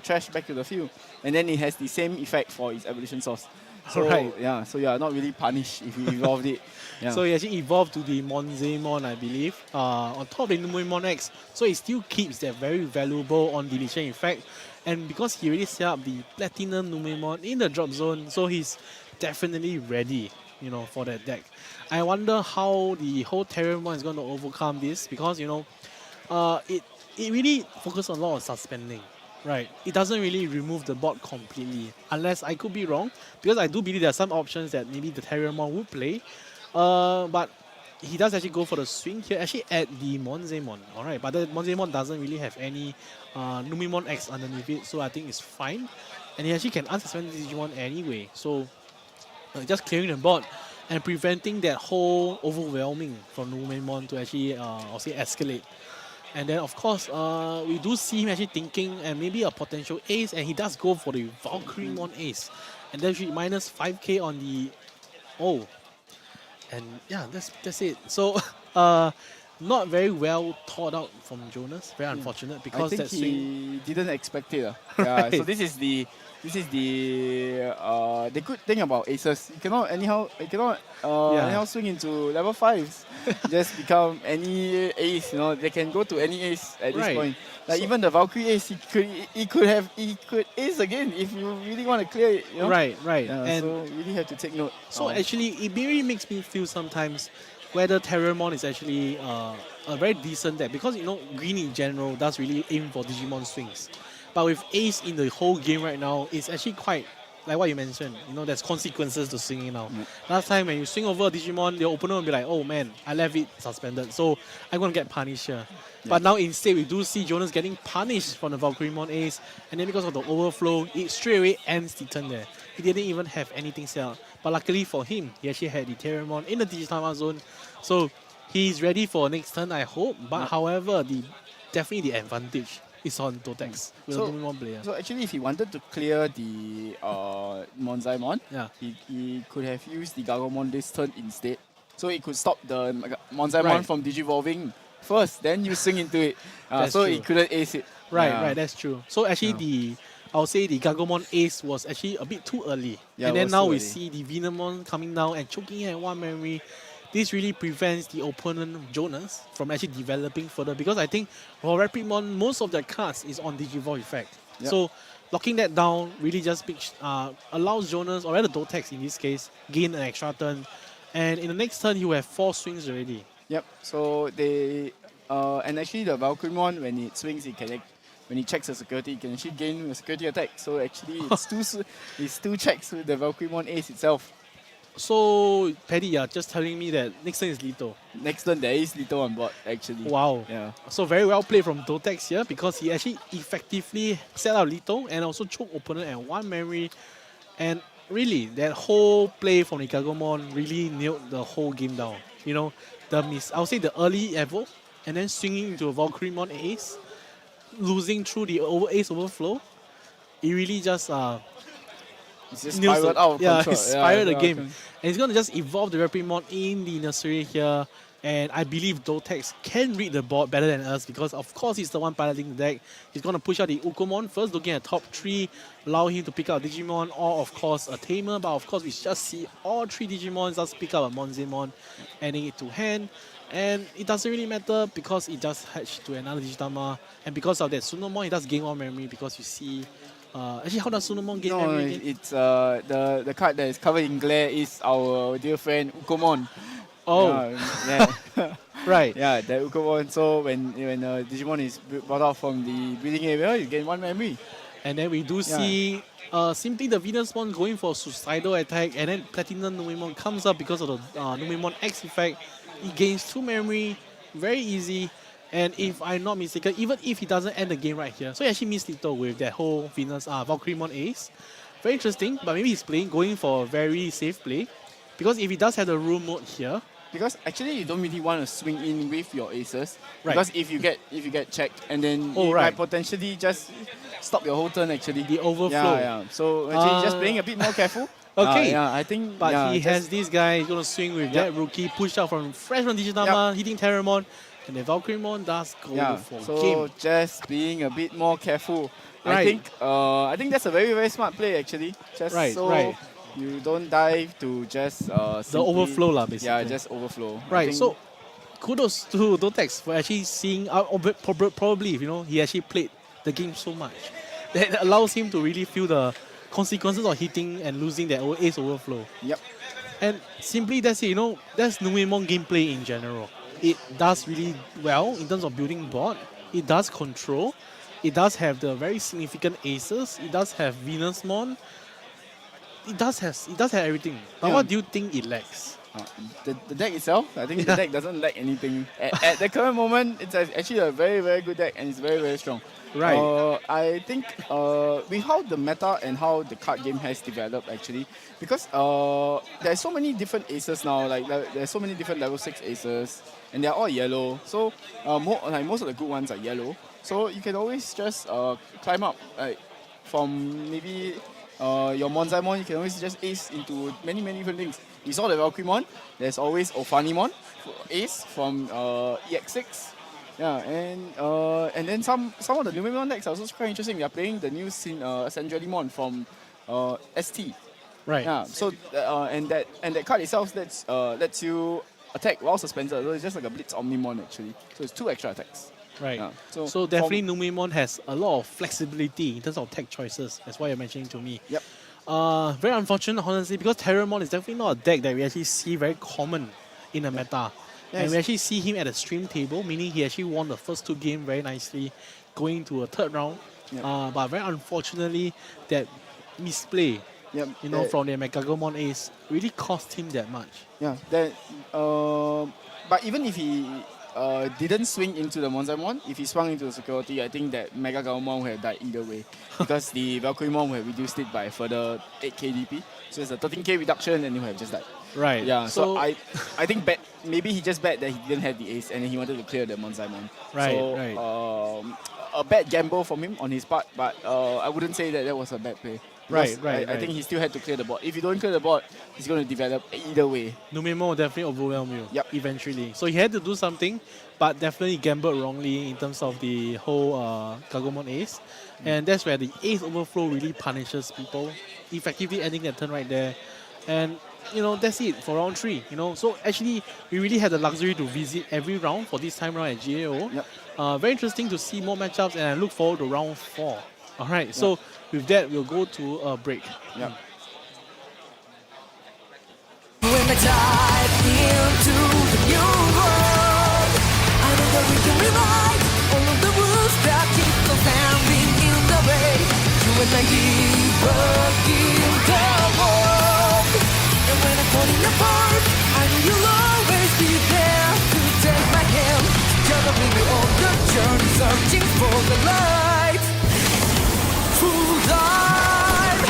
Speaker 1: trash back to the field, and then it has the same effect for its evolution source. So yeah, so you are not really punished if you evolved it. Yeah.
Speaker 2: So it actually evolved to the Monzaimon, I believe, on top of the Numemon X. So it still keeps that very valuable on deletion effect, and because he already set up the Platinum Numemon in the drop zone, so he's definitely ready, you know, for that deck. I wonder how the whole Teron is going to overcome this because, you know, it really focuses a lot on suspending, right? It doesn't really remove the board completely, unless I could be wrong, because I do believe there are some options that maybe the Teron would play, but he does actually go for the swing here, actually at the Monzaimon, alright, but the Monzaimon doesn't really have any Numemon X underneath it, so I think it's fine, and he actually can unsuspend this Digimon anyway, so just clearing the board and preventing that whole overwhelming from Numemon to actually, I'll say, escalate. And then, of course, we do see him actually thinking and maybe a potential ace, and he does go for the Valkyremon ace. And then she minus 5k on the... Oh. And yeah, that's it. So, not very well thought out from Jonas. Very unfortunate because
Speaker 1: I think he didn't expect it. Yeah, so this is the good thing about aces. You cannot anyhow swing into level 5s. Just become any ace, you know. They can go to any ace at this point. Like so even the Valkyrie ace, he could ace again if you really want to clear it, you know?
Speaker 2: Right.
Speaker 1: And so you really have to take note.
Speaker 2: So actually it really makes me feel sometimes whether Teron is actually a very decent deck, because, you know, green in general does really aim for Digimon swings. But with ace in the whole game right now, it's actually quite, like what you mentioned, you know, there's consequences to swinging now. Last time when you swing over a Digimon, the opponent will be like, oh man, I left it suspended, so I'm going to get punished here. But now instead, we do see Jonas getting punished from the Valkyremon ace, and then because of the overflow, it straight away ends the turn there. He didn't even have anything set up. But luckily for him, he actually had the Teron in the Digitama zone, so he's ready for next turn, I hope. But however, definitely the advantage is on Dotex with only one player.
Speaker 1: So actually, if he wanted to clear the Monzaimon, he could have used the Gammon this turn instead. So it could stop the Monzaimon from Digivolving first, then you swing into it. So he couldn't ace it.
Speaker 2: Right, that's true. So actually I'll say the Gammon ace was actually a bit too early. And then now we see the Venusmon coming down and choking at one memory. This really prevents the opponent, Jonas, from actually developing further, because I think for Rapidmon, most of their cards is on Digivolve effect. So locking that down really just allows Jonas, or rather Dotex in this case, gain an extra turn. And in the next turn, you have 4 swings already.
Speaker 1: Yep, so they... and actually the Valkyremon, when it swings, when it checks the security, it can actually gain a security attack. So actually it's 2 checks with the Valkyremon ace itself.
Speaker 2: So, Paddy, you're just telling me that next turn is Lito.
Speaker 1: Next turn, there is Lito on board, actually.
Speaker 2: Wow.
Speaker 1: Yeah.
Speaker 2: So, very well played from Dotex here, because he actually effectively set out Lito and also choke opponent at 1 memory. And really, that whole play from the Gammon really nailed the whole game down. You know, I'll say the early Evo, and then swinging into a Valkyremon ace, losing through the ace overflow. It really just...
Speaker 1: It's just spiraled out of control.
Speaker 2: Spiraled the game. And he's going to just evolve the Rapidmon in the nursery here. And I believe Dotex can read the board better than us, because of course he's the one piloting the deck. He's going to push out the Ukomon first, looking at top 3, allow him to pick out Digimon, or of course a Tamer. But of course we just see all 3 Digimons just pick up a Monzaimon, adding it to hand. And it doesn't really matter because it just hatched to another Digitama. And because of that, Numon, he does gain 1 memory because you see... actually, how does Numon gain memory again?
Speaker 1: It's the card that is covered in glare is our dear friend Guman.
Speaker 2: Oh.
Speaker 1: Yeah.
Speaker 2: Right.
Speaker 1: Yeah, that Ukomon. So when Digimon is brought out from the breeding area, you gain 1 memory.
Speaker 2: And then we do see simply the Venusmon going for suicidal attack, and then Platinum Numemon comes up because of the Numemon X effect. He gains 2 memory, very easy. And if I'm not mistaken, even if he doesn't end the game right here, so he actually missed little with that whole Valkyremon Ace. Very interesting, but maybe he's going for a very safe play. Because if he does have the room mode here,
Speaker 1: because actually you don't really want to swing in with your aces.
Speaker 2: Right.
Speaker 1: Because if you get checked, and then you might potentially just stop your whole turn actually.
Speaker 2: The overflow.
Speaker 1: Yeah. So actually just being a bit more careful.
Speaker 2: Okay.
Speaker 1: Yeah, I think.
Speaker 2: But he has this guy, he's going to swing with that rookie, pushed out from fresh from Digitama, hitting Teron, and the Valkyremon does go for game.
Speaker 1: Just being a bit more careful.
Speaker 2: Right.
Speaker 1: I think that's a very, very smart play actually. Just so you don't dive to just
Speaker 2: the overflow lah, basically.
Speaker 1: Yeah, just overflow.
Speaker 2: Right. So kudos to Dotex for actually seeing probably, you know, he actually played the game so much that allows him to really feel the consequences of hitting and losing that ace overflow.
Speaker 1: Yep.
Speaker 2: And simply that's it, you know, that's Numemon gameplay in general. It does really well in terms of building board. It does control. It does have the very significant aces. It does have Venusmon. It does have everything. But what do you think it lacks?
Speaker 1: The deck itself, I think the deck doesn't lack anything. At the current moment, it's actually a very, very good deck and it's very, very strong.
Speaker 2: Right.
Speaker 1: I think with how the meta and how the card game has developed actually, because there's so many different aces now, like there's so many different level 6 aces and they're all yellow. So most of the good ones are yellow. So you can always just climb up from maybe your Monzaimon, you can always just ace into many, many different things. We saw the Valkyremon, there's always Ophanimon, ace from EX6. Yeah, and then some of the Numemon decks are also quite interesting. They are playing the new Sandrelimon from ST.
Speaker 2: Right.
Speaker 1: Yeah. So and that card itself lets you attack while suspended. So it's just like a Blitz Omnimon actually. So it's 2 extra attacks.
Speaker 2: Right.
Speaker 1: Yeah.
Speaker 2: So definitely Numemon has a lot of flexibility in terms of tech choices. That's why you're mentioning to me.
Speaker 1: Yep.
Speaker 2: Very unfortunate, honestly, because Teron is definitely not a deck that we actually see very common in the meta. Yes. And we actually see him at the stream table, meaning he actually won the first 2 games very nicely, going to a 3rd round. Yep. But very unfortunately, that misplay, from the Magnamon Ace really cost him that much.
Speaker 1: Yeah. But even if he didn't swing into the Monzaimon, if he swung into the security, I think that Mega Gammon would have died either way. Because the Valkyremon would have reduced it by further 8 KDP. So it's a 13k reduction and he would have just died.
Speaker 2: Right.
Speaker 1: Yeah, so I think maybe he just bet that he didn't have the ace and he wanted to clear the Monzaimon.
Speaker 2: Right,
Speaker 1: so, a bad gamble from him on his part, but I wouldn't say that was a bad play.
Speaker 2: Right.
Speaker 1: I think he still had to clear the board. If you don't clear the board, he's going to develop either way.
Speaker 2: Numemon will definitely overwhelm you eventually. So he had to do something, but definitely gambled wrongly in terms of the whole Gammon Ace. And that's where the Ace Overflow really punishes people, effectively ending that turn right there. And that's it for round 3. So actually, we really had the luxury to visit every round for this time round at GAO.
Speaker 1: Yep.
Speaker 2: Very interesting to see more matchups, and I look forward to round 4. All right, so with that, we'll go to a break.
Speaker 1: Yeah.
Speaker 4: When I dive into the new world, I know that we can rewrite all of the rules that keep us standing in the way. You and I keep in the world. And when I'm falling apart, I know you'll always be there to take my hand. Together we'll be on the journey, searching for the light. Full life.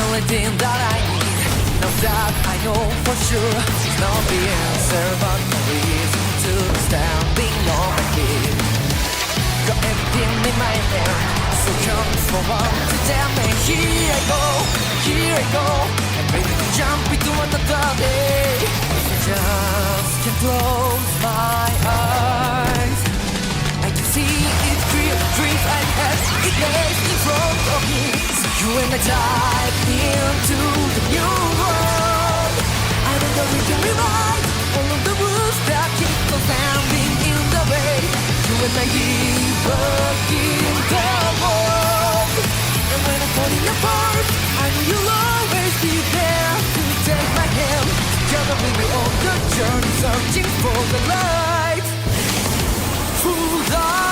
Speaker 4: only thing that I need, now that I know for sure, is not the answer, but the reason to standing on my feet. Got everything in my hand, so come forward to tell me, here I go, and ready to jump into another day. I just can't close my eyes. I can see it clear, the dreams I had, it lays in front of me. So you and I dive into the new world. I know that we can rewrite all of the rules that keep us standing in the way. You and I keep working the world. And when I'm falling apart, I know you'll always be there to take my hand. Together we'll be on the journey, searching for the light. Full dive.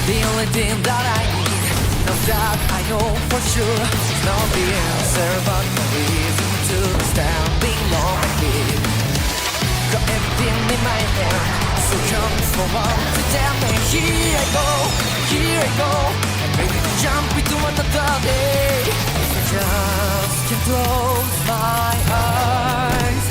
Speaker 4: The only thing that I need, now that I know for sure, is not the answer, but the reason to standing on my feet. Got everything in my hand, so come forward to tell me, here I go, and ready to jump into another day. If I just can close my eyes,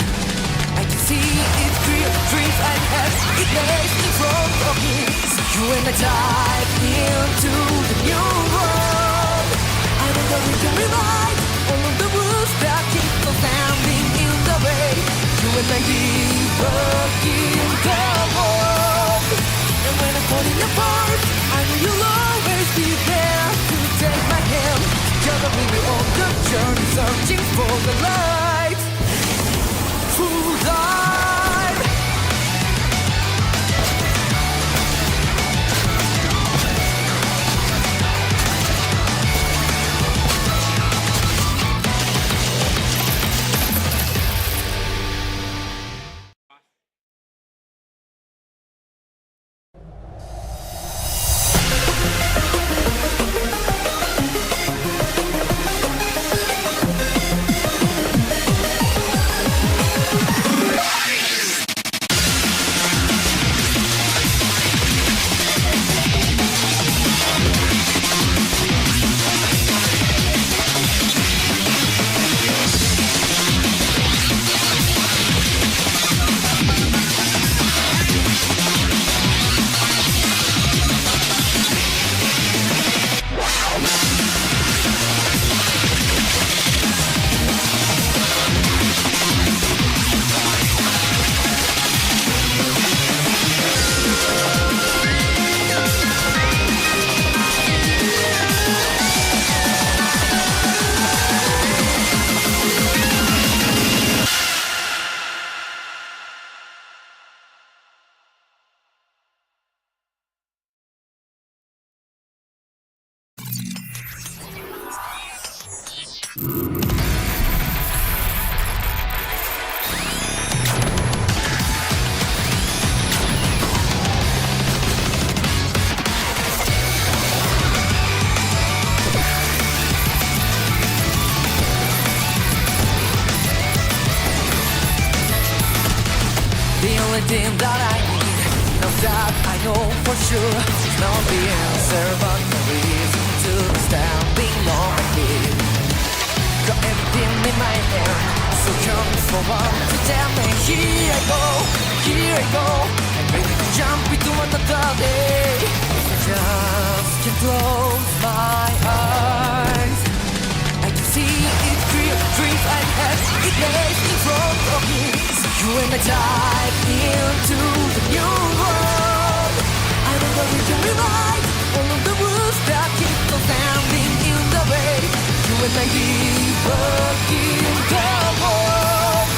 Speaker 4: I can see it clear, the dreams I had, it lays in front of me. So you and I dive into the new world. I know that we can rewrite all of the rules that keep us standing in the way. You and I keep working the world. And when I'm falling apart, I know you'll always be there to take my hand. Together we'll be on the journey, searching for the light. Full dive. thing that I need. Now that I know for sure, it's not the answer, but the reason to standing on my feet. Got everything in my hand, so come forward to tell me. Here I go, I'm ready to jump into another day. If I just can close my eyes, I can see it clear. Dreams I had, it lays in front of me. So you and I dive into the new world. I know that we can rewrite all of the rules that keep us standing in the way. You and I keep working the world.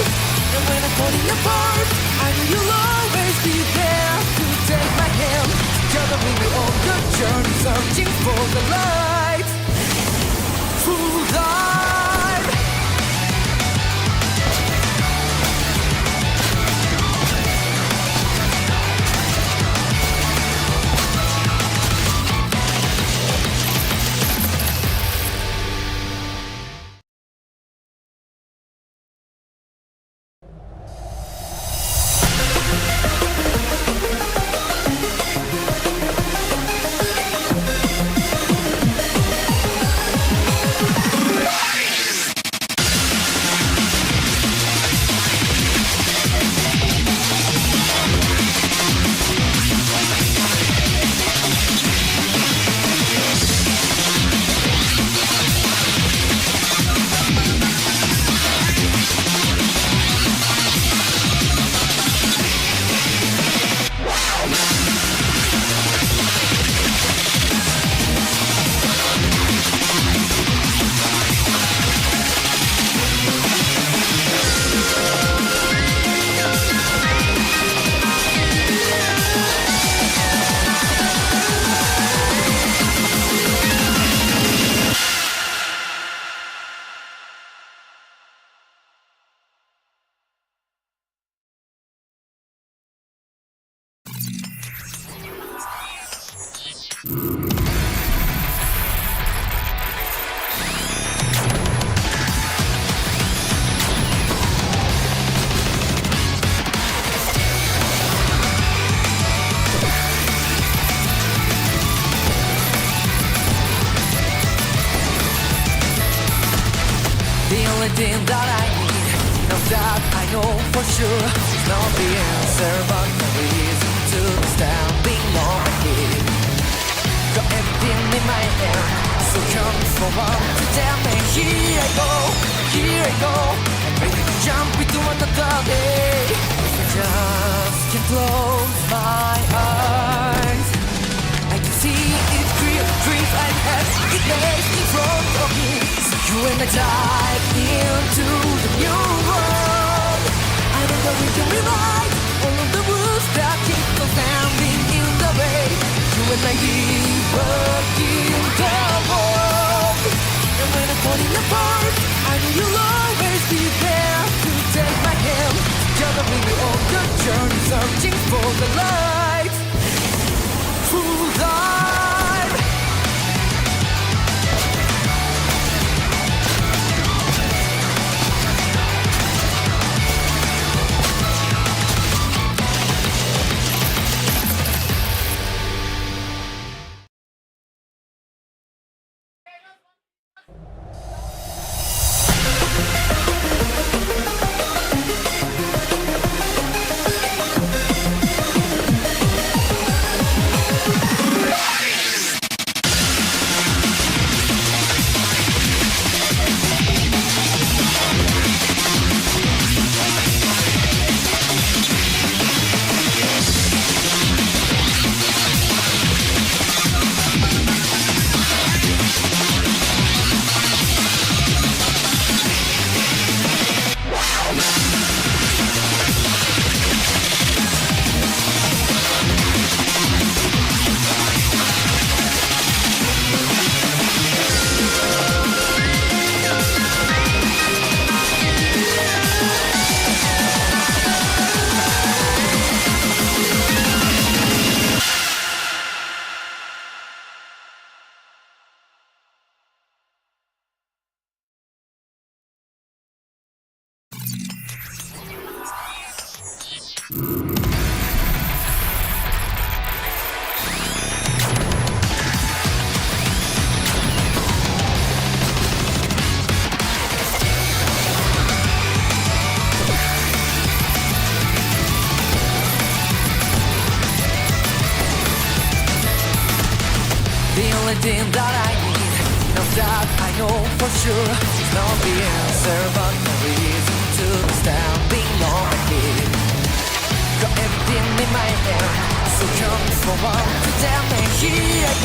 Speaker 4: And when I'm falling apart, I know you'll always be there to take my hand. Together we will on the journey, searching for the light. Full life. Thing that I need. Now that I know for sure, it's not the answer, but the reason to standing on my feet. Got everything in my hand, so come forward to tell me. Here I go, I'm ready to jump into another day. If I just can close my eyes, I can see it clear. Dreams I had, it lays in front of me. You and I dive into the new world. I know that we can rewrite all of the rules that keep us standing in the way. You and I keep working the world. And when I'm falling apart, I know you'll always be there to take my hand. Together we will on the journey, searching for the light. Full life. The only thing that I need, now that I know for sure, is not the answer, but the reason to be standing on my feet. Got everything in my hand, so come forward to tell me, here I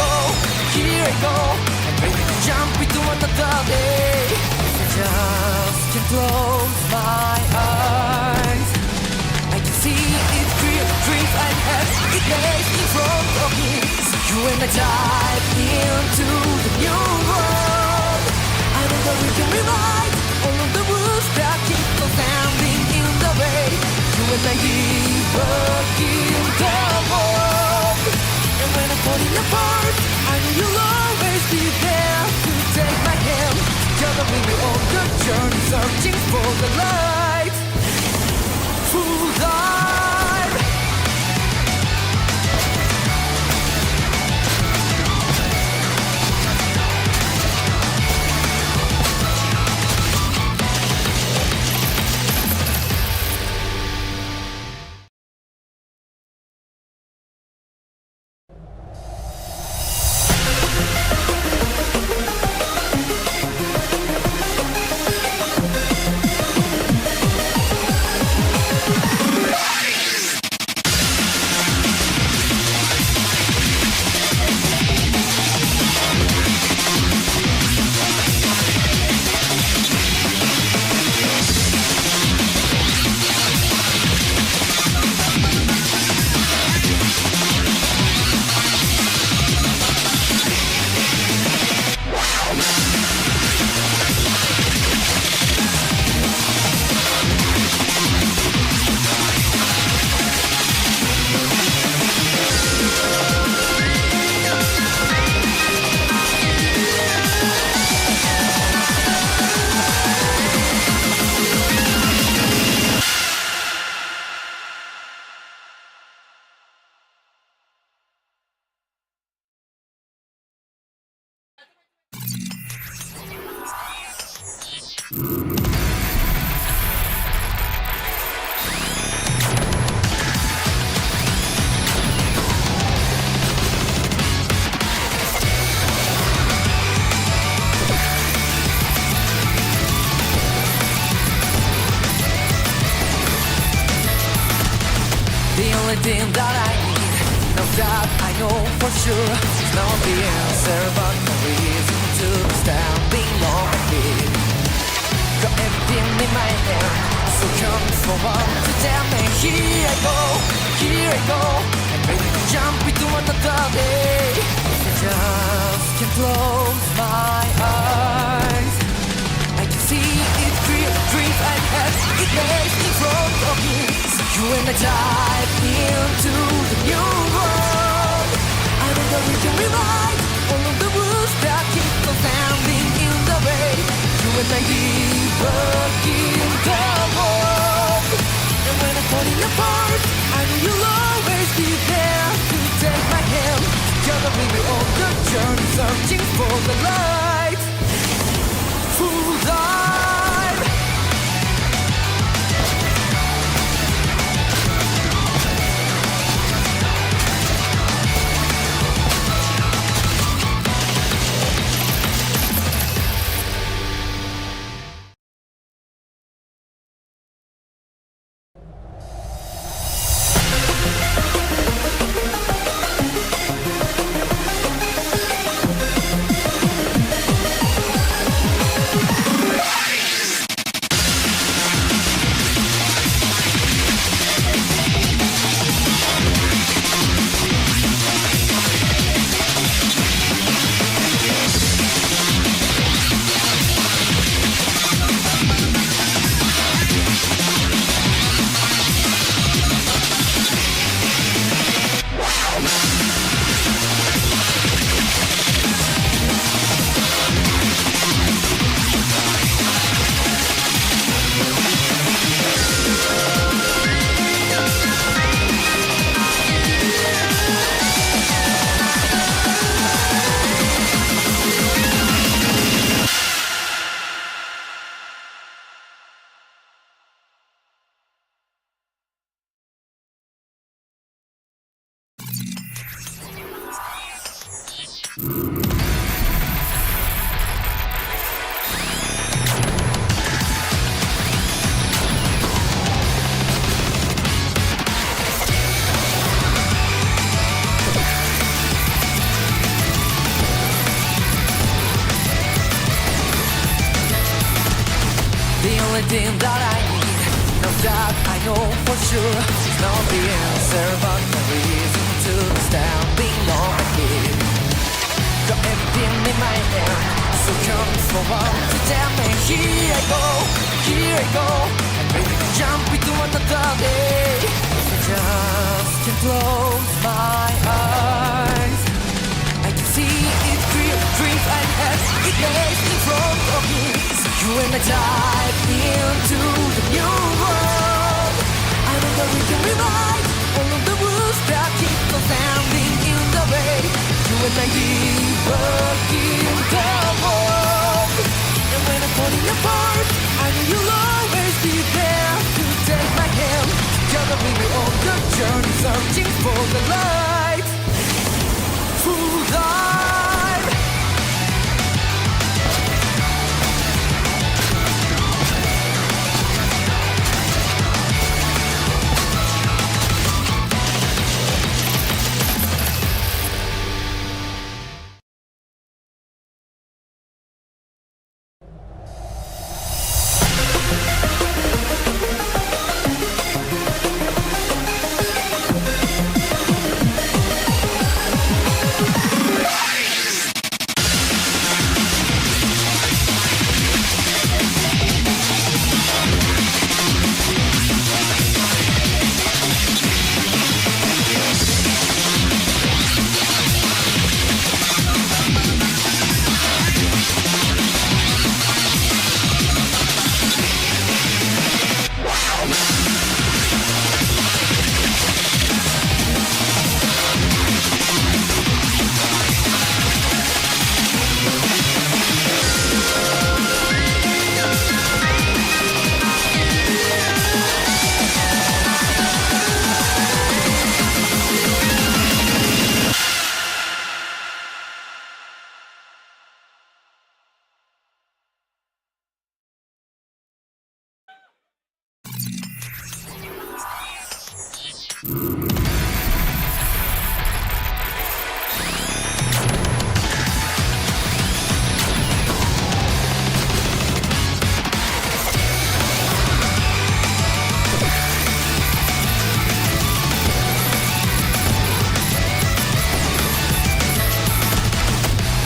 Speaker 4: go, I'm ready to jump into another day. I just can't close my eyes. I can see it clear, dreams I have, it lays in front of me. So you and I dive into the new world. I know that we can rewrite all of the rules that keep us standing in the way. You and I working the world. And when I'm falling apart, I know you'll always be there to take my hand. Together we will on the journey, searching for the light. Full dive. Thing that I need, now that I know for sure, it's not the answer, but the reason to be standing on my feet. Got everything in my hand, so come forward to tell me, here I go, I'm ready to jump into another day. I just can't close my eyes. I can see it clear, dreams I have, it lays in front of me. You and I dive into the new world. I know that we can rewrite all of the rules that keep us standing in the way. You and I working the world. And when I'm falling apart, I know you'll always be there to take my hand. Together we will on the journey, searching for the light. Full dive. The only thing that I need, now that I know for sure, is not the answer but the reason to standing on my feet. Got everything in my hand, so come forward to tell me here I go, I'm ready to jump into another day. I just can't close my eyes. I can see it clear, dreams I have, it lays in front of me. So you and I dive into the new world. I know that we can rewrite all of the rules that keep us standing in the way. You and I give in the world. And when I'm falling apart, I know you'll always be there to take my hand. Gonna bring me on the journey, searching for the light. Full dive.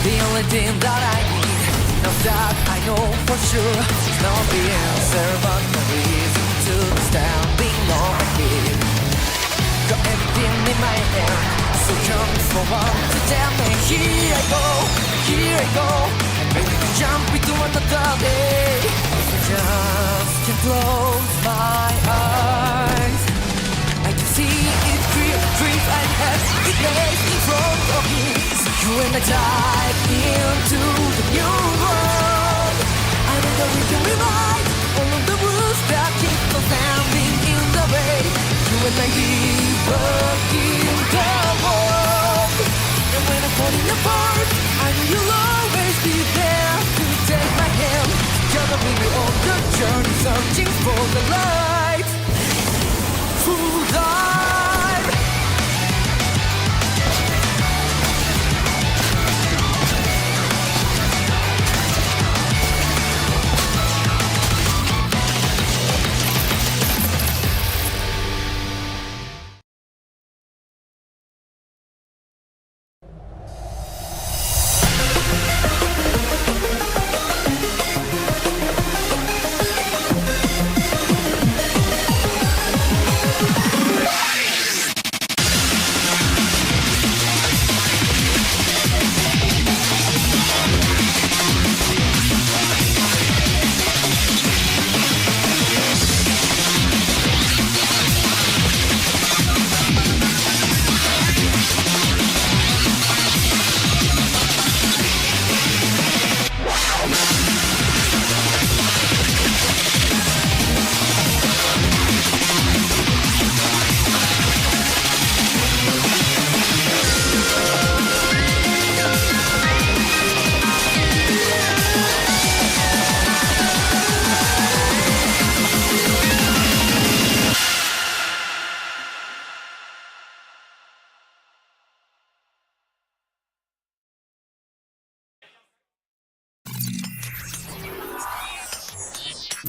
Speaker 4: The only thing that I need, now that I know for sure, is not the answer but the reason to standing on my feet. Got everything in my hand, so come forward to tell me here I go, I'm ready to jump into another day. I just can't close my eyes. I can see it clear, dreams I have, it lays in front of me. So you and I dive into the new world. I know that we can rewrite all of the rules that keep us standing in the way. You and I give in the world. And when I'm falling apart, I know you'll always be there to take my hand. Gonna bring me on the journey, searching for the light. Full dive.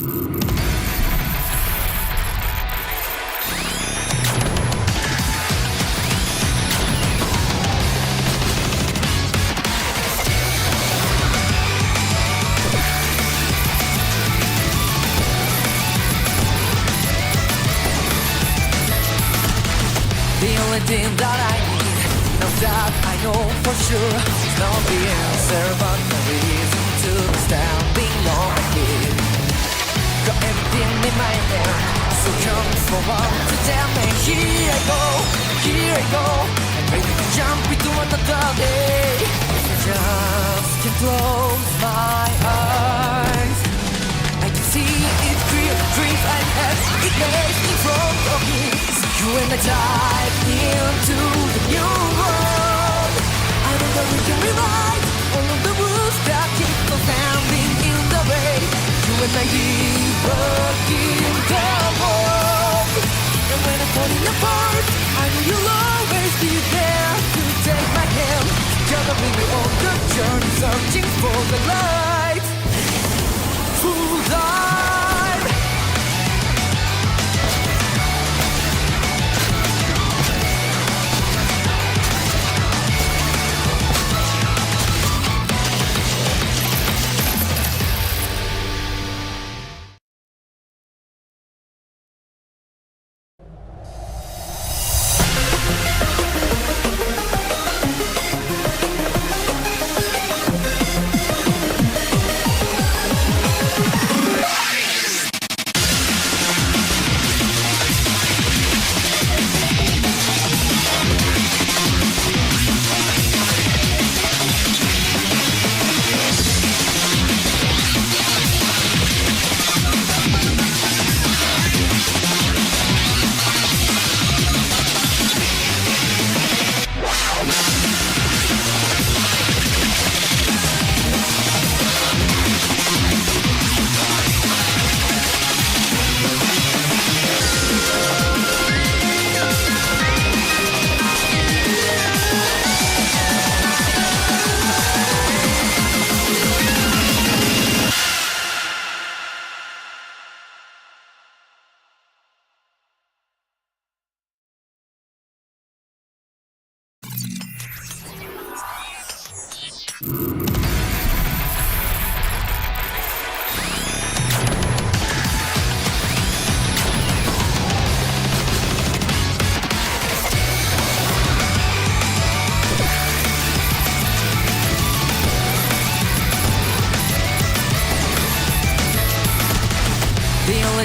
Speaker 4: The only thing that I need, now that I know for sure, is not the answer, but the reason to stand being on my feet. Got everything in my hand, so come forward to tell me, here I go, I'm ready to jump into another day. I just can't close my eyes, I can see it clear, the dreams I have, it lays in front of me. You and I dive into the new world. I know that we can rewrite all of the rules that keep us standing in the way. You and I keep working the world. And when I'm falling apart, I know you'll always be there to take my hand. Together we'll be on the journey, searching for the light. Full life.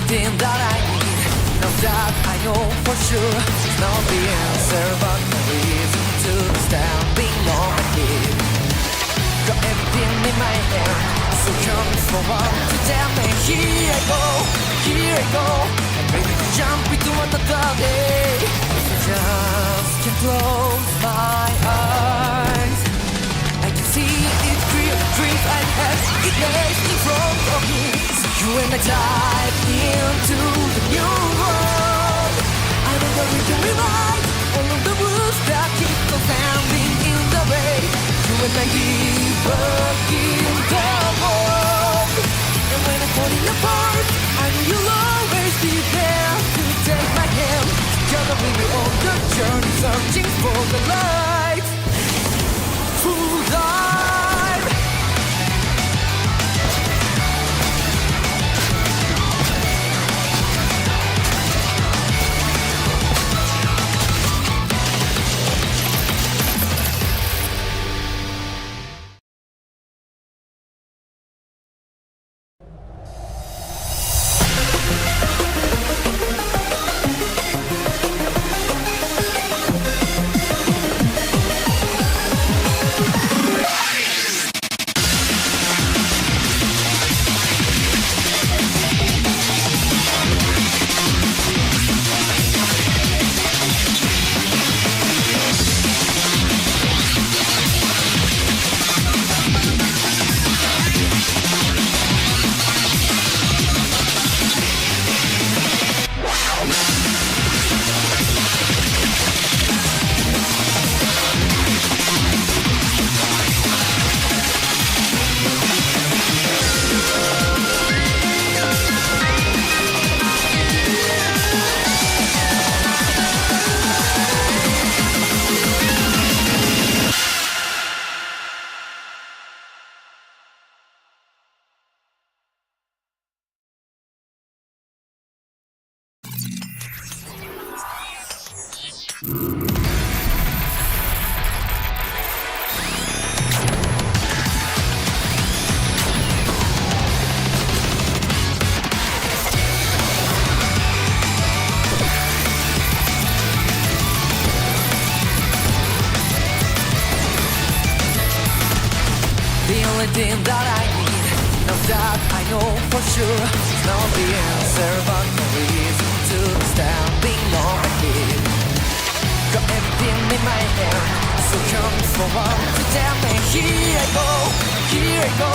Speaker 4: Thing that I need, now that I know for sure, it's not the answer, but the reason to stand being on my feet. Got everything in my hand, so come forward to tell me, here I go, I'm ready to jump into another day. If I just can close my eyes, I can see it clear, the dreams I have, it lays in front of me. You and I dive into the new world. I know that we can rewrite all of the rules that keep us standing in the way. You and I keep working the world. And when I'm falling apart, I know you'll always be there to take my hand. Together we'll be on the journey, searching for the light. Full life. only thing that I need. Now that I know for sure, it's not the answer, but no reason to standing on my feet. Got everything in my hand, so come forward to tell me. Here I go,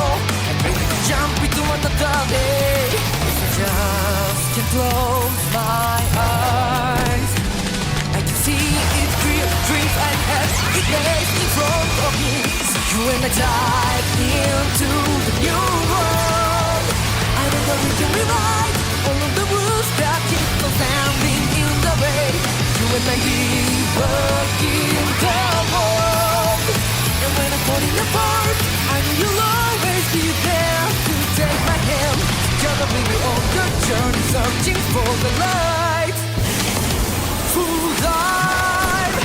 Speaker 4: and ready to jump into another day. If I just can close my eyes, I can see it clear. Dreams I had, it lays in front of me. So you and I dive into the new world. I know that we can rewrite all of the rules that keep us standing in the way. You and I work in the world. And when I'm falling apart, I know you'll always be there to take my hand. Together we will on the journey, searching for the light. Full life.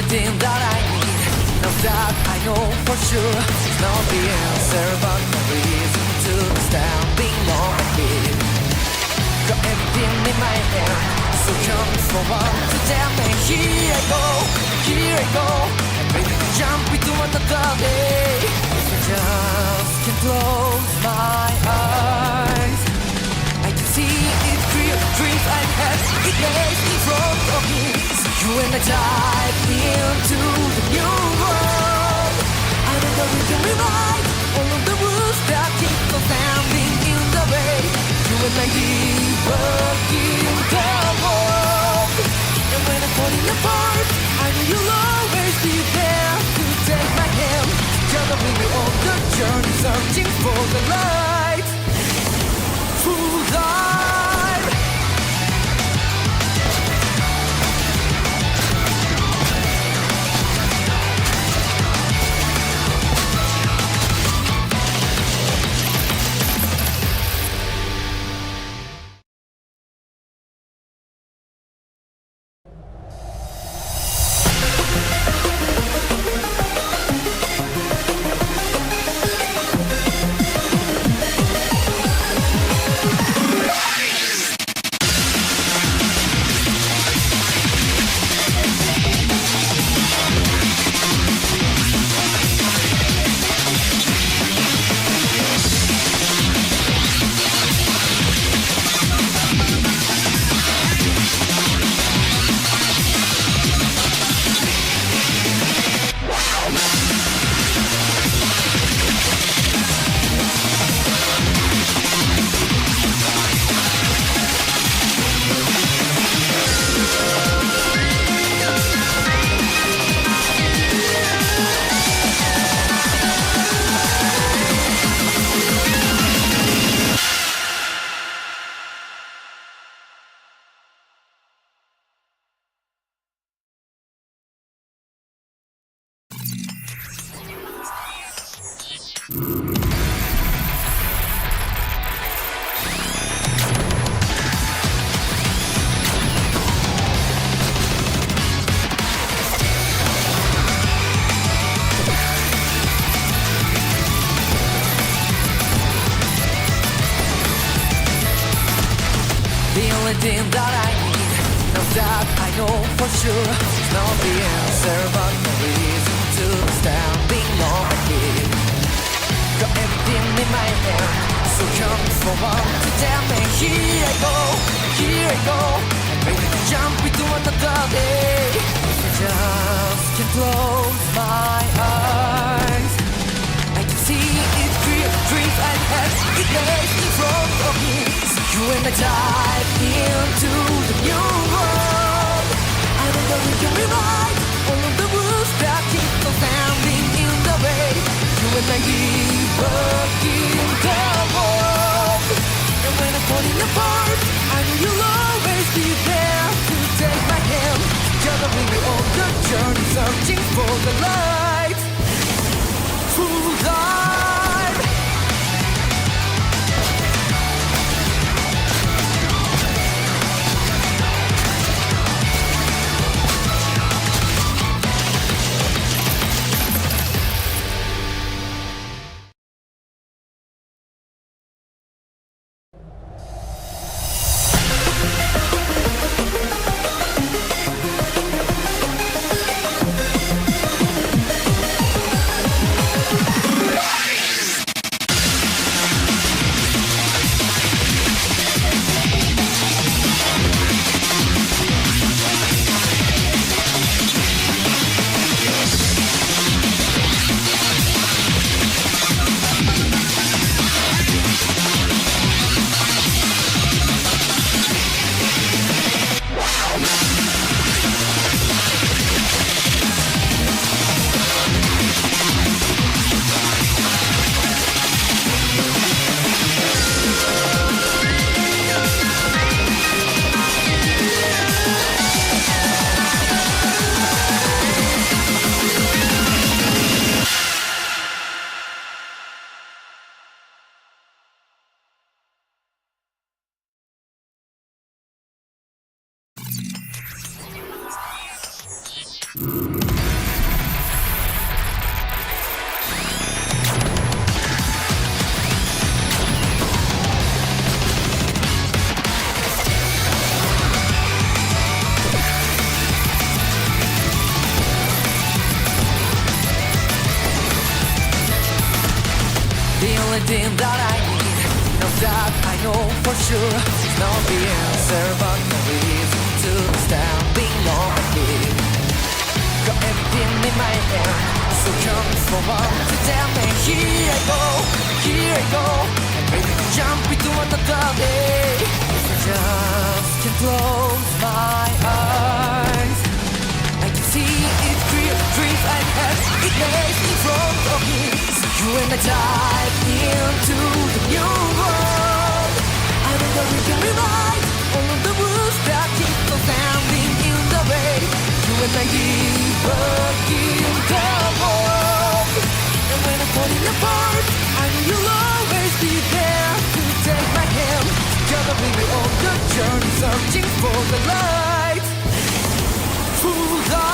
Speaker 4: Thing that I need. Now that I know for sure, it's not the answer, but no reason to standing on my feet. Got everything in my hand, so come forward to tell me. Here I go, I'm ready to jump into another day. If I just can close my eyes, I can see it clear. Dreams I've had, it lays in front of me. You and I dive into the new world. I know that we can rewrite all of the rules that keep us standing in the way. You and I work in the world. And when I'm falling apart, I know you'll always be there to take my hand. Together we will on the journey, searching for the light. Full life. thing that I need. Now that I know for sure, it's not the answer, but no reason to standing on my feet. Got everything in my hand, so come forward to tell me. Here I go, I'm ready to jump into another day. I just can't close my eyes. I can see it clear, dreams I had, it lays in front of me. So you and I dive into the new world. I don't know we can rewrite all of the rules that keep us standing in the way. You and I keep working the world. And when I'm falling apart, I know you'll always be there to take my hand. Together we'll be on the journey, searching for the light. True light. Thing that I need. Now that I know for sure, it's not the answer, but no reason to standing on my feet. Got everything in my hand, so come forward to tell me. Here I go, I'm ready to jump into another day. If I just can close my eyes, I can see it clear, dreams I had, it lays in front of me. You and I dive into the new world. I don't know we can rewrite all of the rules that keep us standing in the way. You and I keep working the world. And when I'm falling apart, I know you'll always be there to take my hand. Together we'll be on the journey, searching for the light. True light.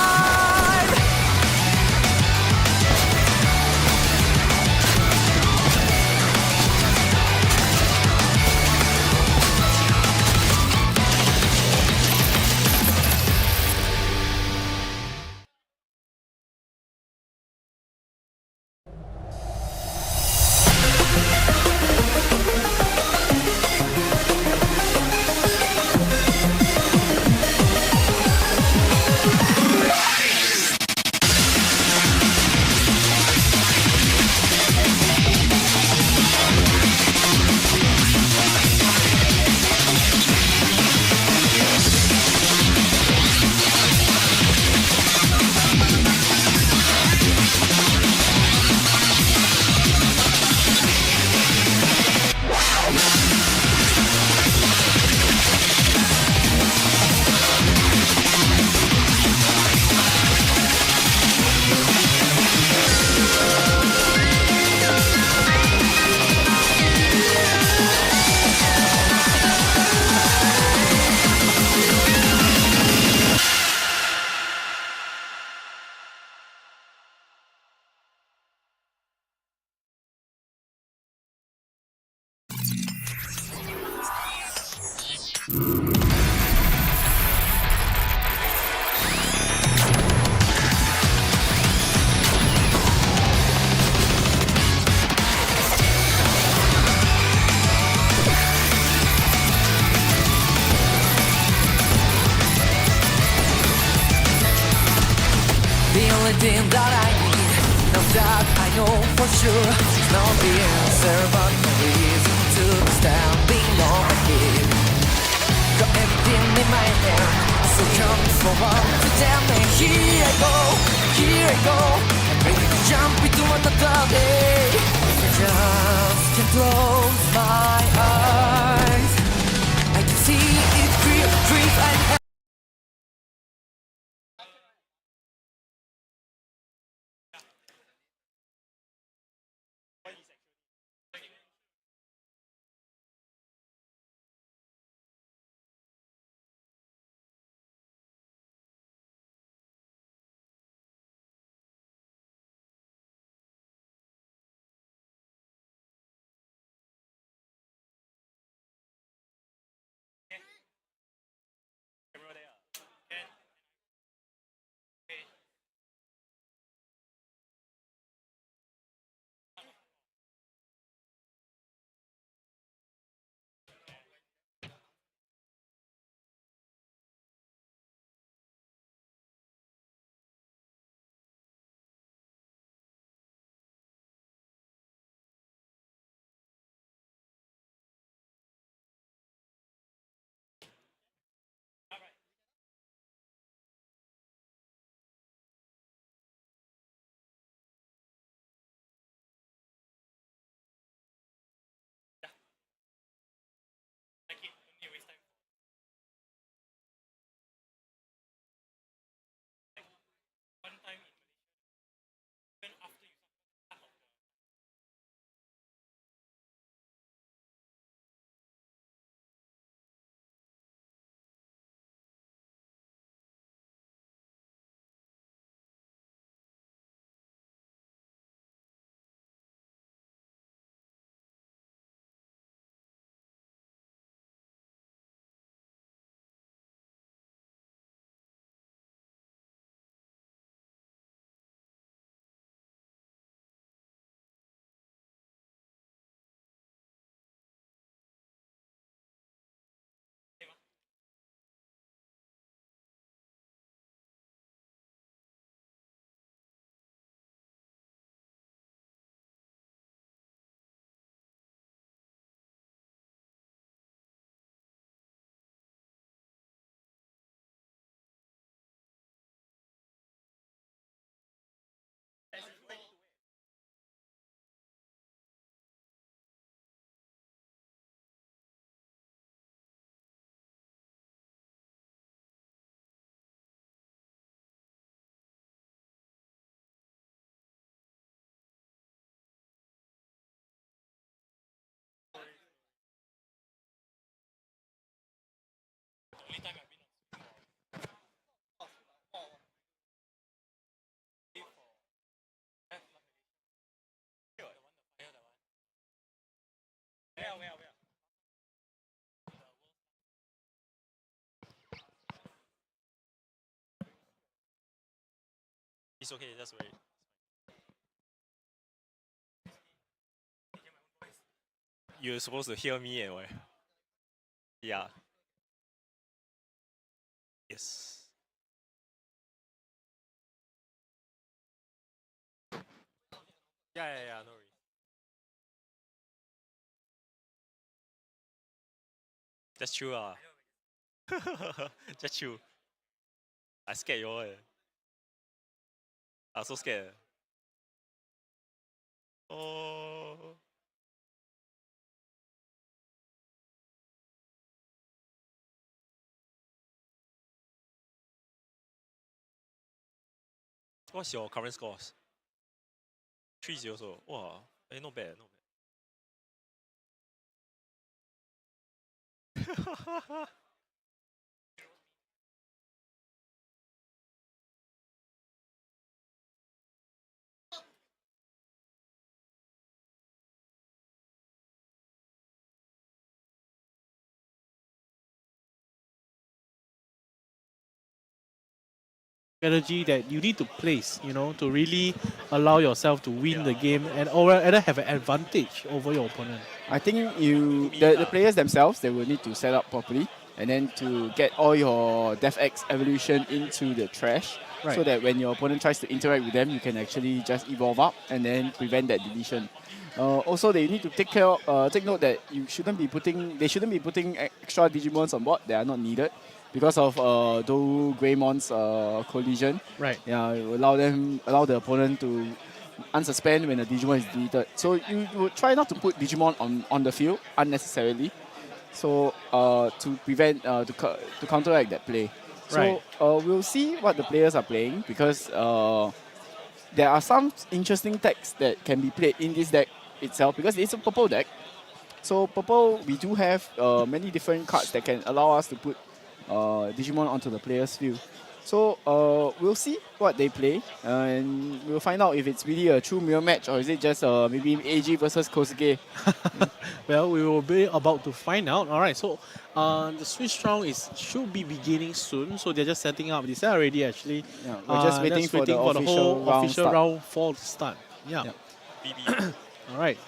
Speaker 4: that I know for sure is not the answer, but no reason to be standing on my head. Got everything in my hand, so come forward to tell me. Here I go, I'm ready to jump into another day. I just can close my eyes, I can see it clear, dreams I have.
Speaker 7: It's okay, that's right. You're supposed to hear me anyway. Yeah. Yes. Yeah, no worries. That's true, That's true. I scared you all. I'm so scared. Oh. What's your current scores? 3-0 so. Wow. Not bad, not bad.
Speaker 2: Strategy that you need to place, to really allow yourself to win the game and or rather have an advantage over your opponent.
Speaker 1: I think the players themselves, they will need to set up properly and then to get all your DefX evolution into the trash. so that when your opponent tries to interact with them, you can actually just evolve up and then prevent that deletion. Also, they need to take note that they shouldn't be putting extra Digimons on board that are not needed because of Greimon's collision.
Speaker 2: Right.
Speaker 1: Yeah, it will allow the opponent to unsuspend when the Digimon is deleted. So you would try not to put Digimon on the field unnecessarily. So to prevent to counteract that play. So we'll see what the players are playing because there are some interesting decks that can be played in this deck itself because it's a purple deck. So purple, we do have many different cards that can allow us to put Digimon onto the player's field. So we'll see what they play and we'll find out if it's really a true mirror match or is it just maybe AG versus Kosuke.
Speaker 2: Well, we will be about to find out. All right, so the switch round should be beginning soon. So they're just setting up. They said already actually.
Speaker 1: Yeah, we're just waiting for the
Speaker 2: whole official
Speaker 1: round
Speaker 2: round 4 to start. Yeah. All right.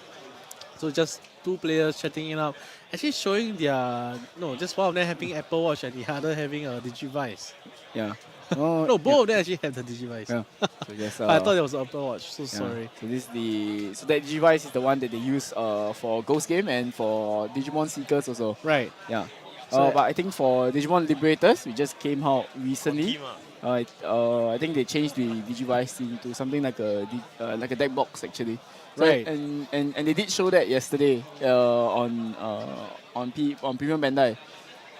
Speaker 2: So just 2 players chatting it up. Actually showing just one of them having Apple Watch and the other having a Digivice.
Speaker 1: Yeah.
Speaker 2: No, both of them actually have the Digivice.
Speaker 1: Yeah. So just,
Speaker 2: I thought it was Apple Watch. So sorry.
Speaker 1: So that Digivice is the one that they use for Ghost Game and for Digimon Seekers also.
Speaker 2: Right.
Speaker 1: Yeah. But I think for Digimon Liberators, we just came out recently. I think they changed the Digivice into something like a deck box actually. So
Speaker 2: Right.
Speaker 1: And they did show that yesterday on Premium Bandai.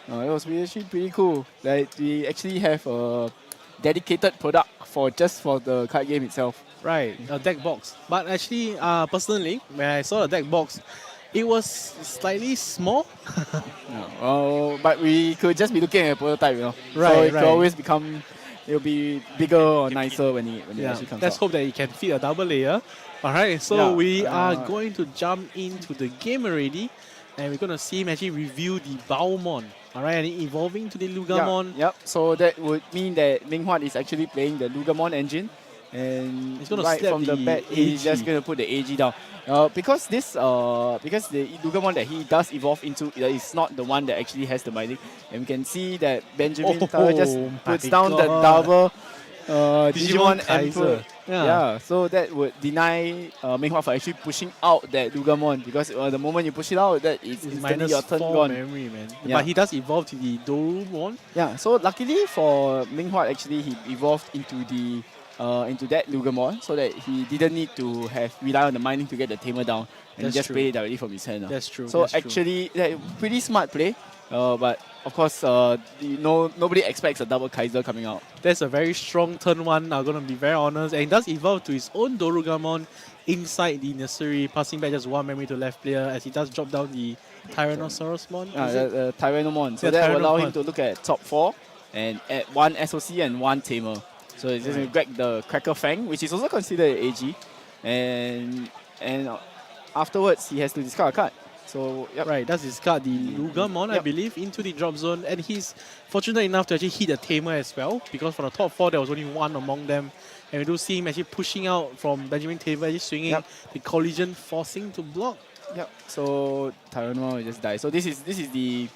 Speaker 1: It was actually pretty cool. Like we actually have a dedicated product just for the card game itself.
Speaker 2: Right, a deck box. But actually, personally, when I saw the deck box, it was slightly small.
Speaker 1: But we could just be looking at a prototype,
Speaker 2: Right,
Speaker 1: so it could
Speaker 2: right.
Speaker 1: always it'll be bigger or nicer when it actually comes
Speaker 2: Let's
Speaker 1: out.
Speaker 2: hope that it can fit a double layer. Alright, so we are going to jump into the game already. And we're going to see him actually review the Baomon. Alright, and evolving to the Lugamon.
Speaker 1: Yep, so that would mean that Minghuat is actually playing the Lugamon engine. And
Speaker 2: He's gonna
Speaker 1: right
Speaker 2: slap
Speaker 1: from the
Speaker 2: the
Speaker 1: bat, he's
Speaker 2: AG.
Speaker 1: just going to put the AG down. Because the Lugamon that he does evolve into is not the one that actually has the binding. And we can see that Benjamin Tara just puts down the double Digimon Emperor. Yeah, so that would deny Minghuat for actually pushing out that Lugamon because the moment you push it out, that is instantly your turn
Speaker 2: -4
Speaker 1: gone.
Speaker 2: memory, man.
Speaker 1: Yeah.
Speaker 2: But he does evolve to the Dorumon.
Speaker 1: Yeah, so luckily for Minghuat, actually he evolved into that Lugamon so that he didn't need to rely on the mining to get the tamer down and
Speaker 2: That's
Speaker 1: just
Speaker 2: true.
Speaker 1: play it directly from his hand.
Speaker 2: That's true.
Speaker 1: So
Speaker 2: that's true.
Speaker 1: actually, pretty smart play. But of course, nobody expects a double Kaiser coming out.
Speaker 2: That's a very strong turn 1, I'm going to be very honest. And he does evolve to his own Dorugamon inside the nursery, passing back just 1 memory to left player as he does drop down the Tyrannosaurusmon.
Speaker 1: The Tyrannomon. So
Speaker 2: Yeah,
Speaker 1: that will allow him
Speaker 2: Tyrannomon.
Speaker 1: to look at top 4 and add 1 SOC and 1 tamer. So he's just going to grab the Cracker Fang, which is also considered AG. And afterwards, he has to discard a card. So, yep.
Speaker 2: Right, that's discard the Lugamon, I believe, into the drop zone. And he's fortunate enough to actually hit the tamer as well, because for the top 4, there was only 1 among them. And we do see him actually pushing out from Benjamin Tamer, actually swinging the collision, forcing to block.
Speaker 1: Yep. So Tyrannomon will just die. So this is the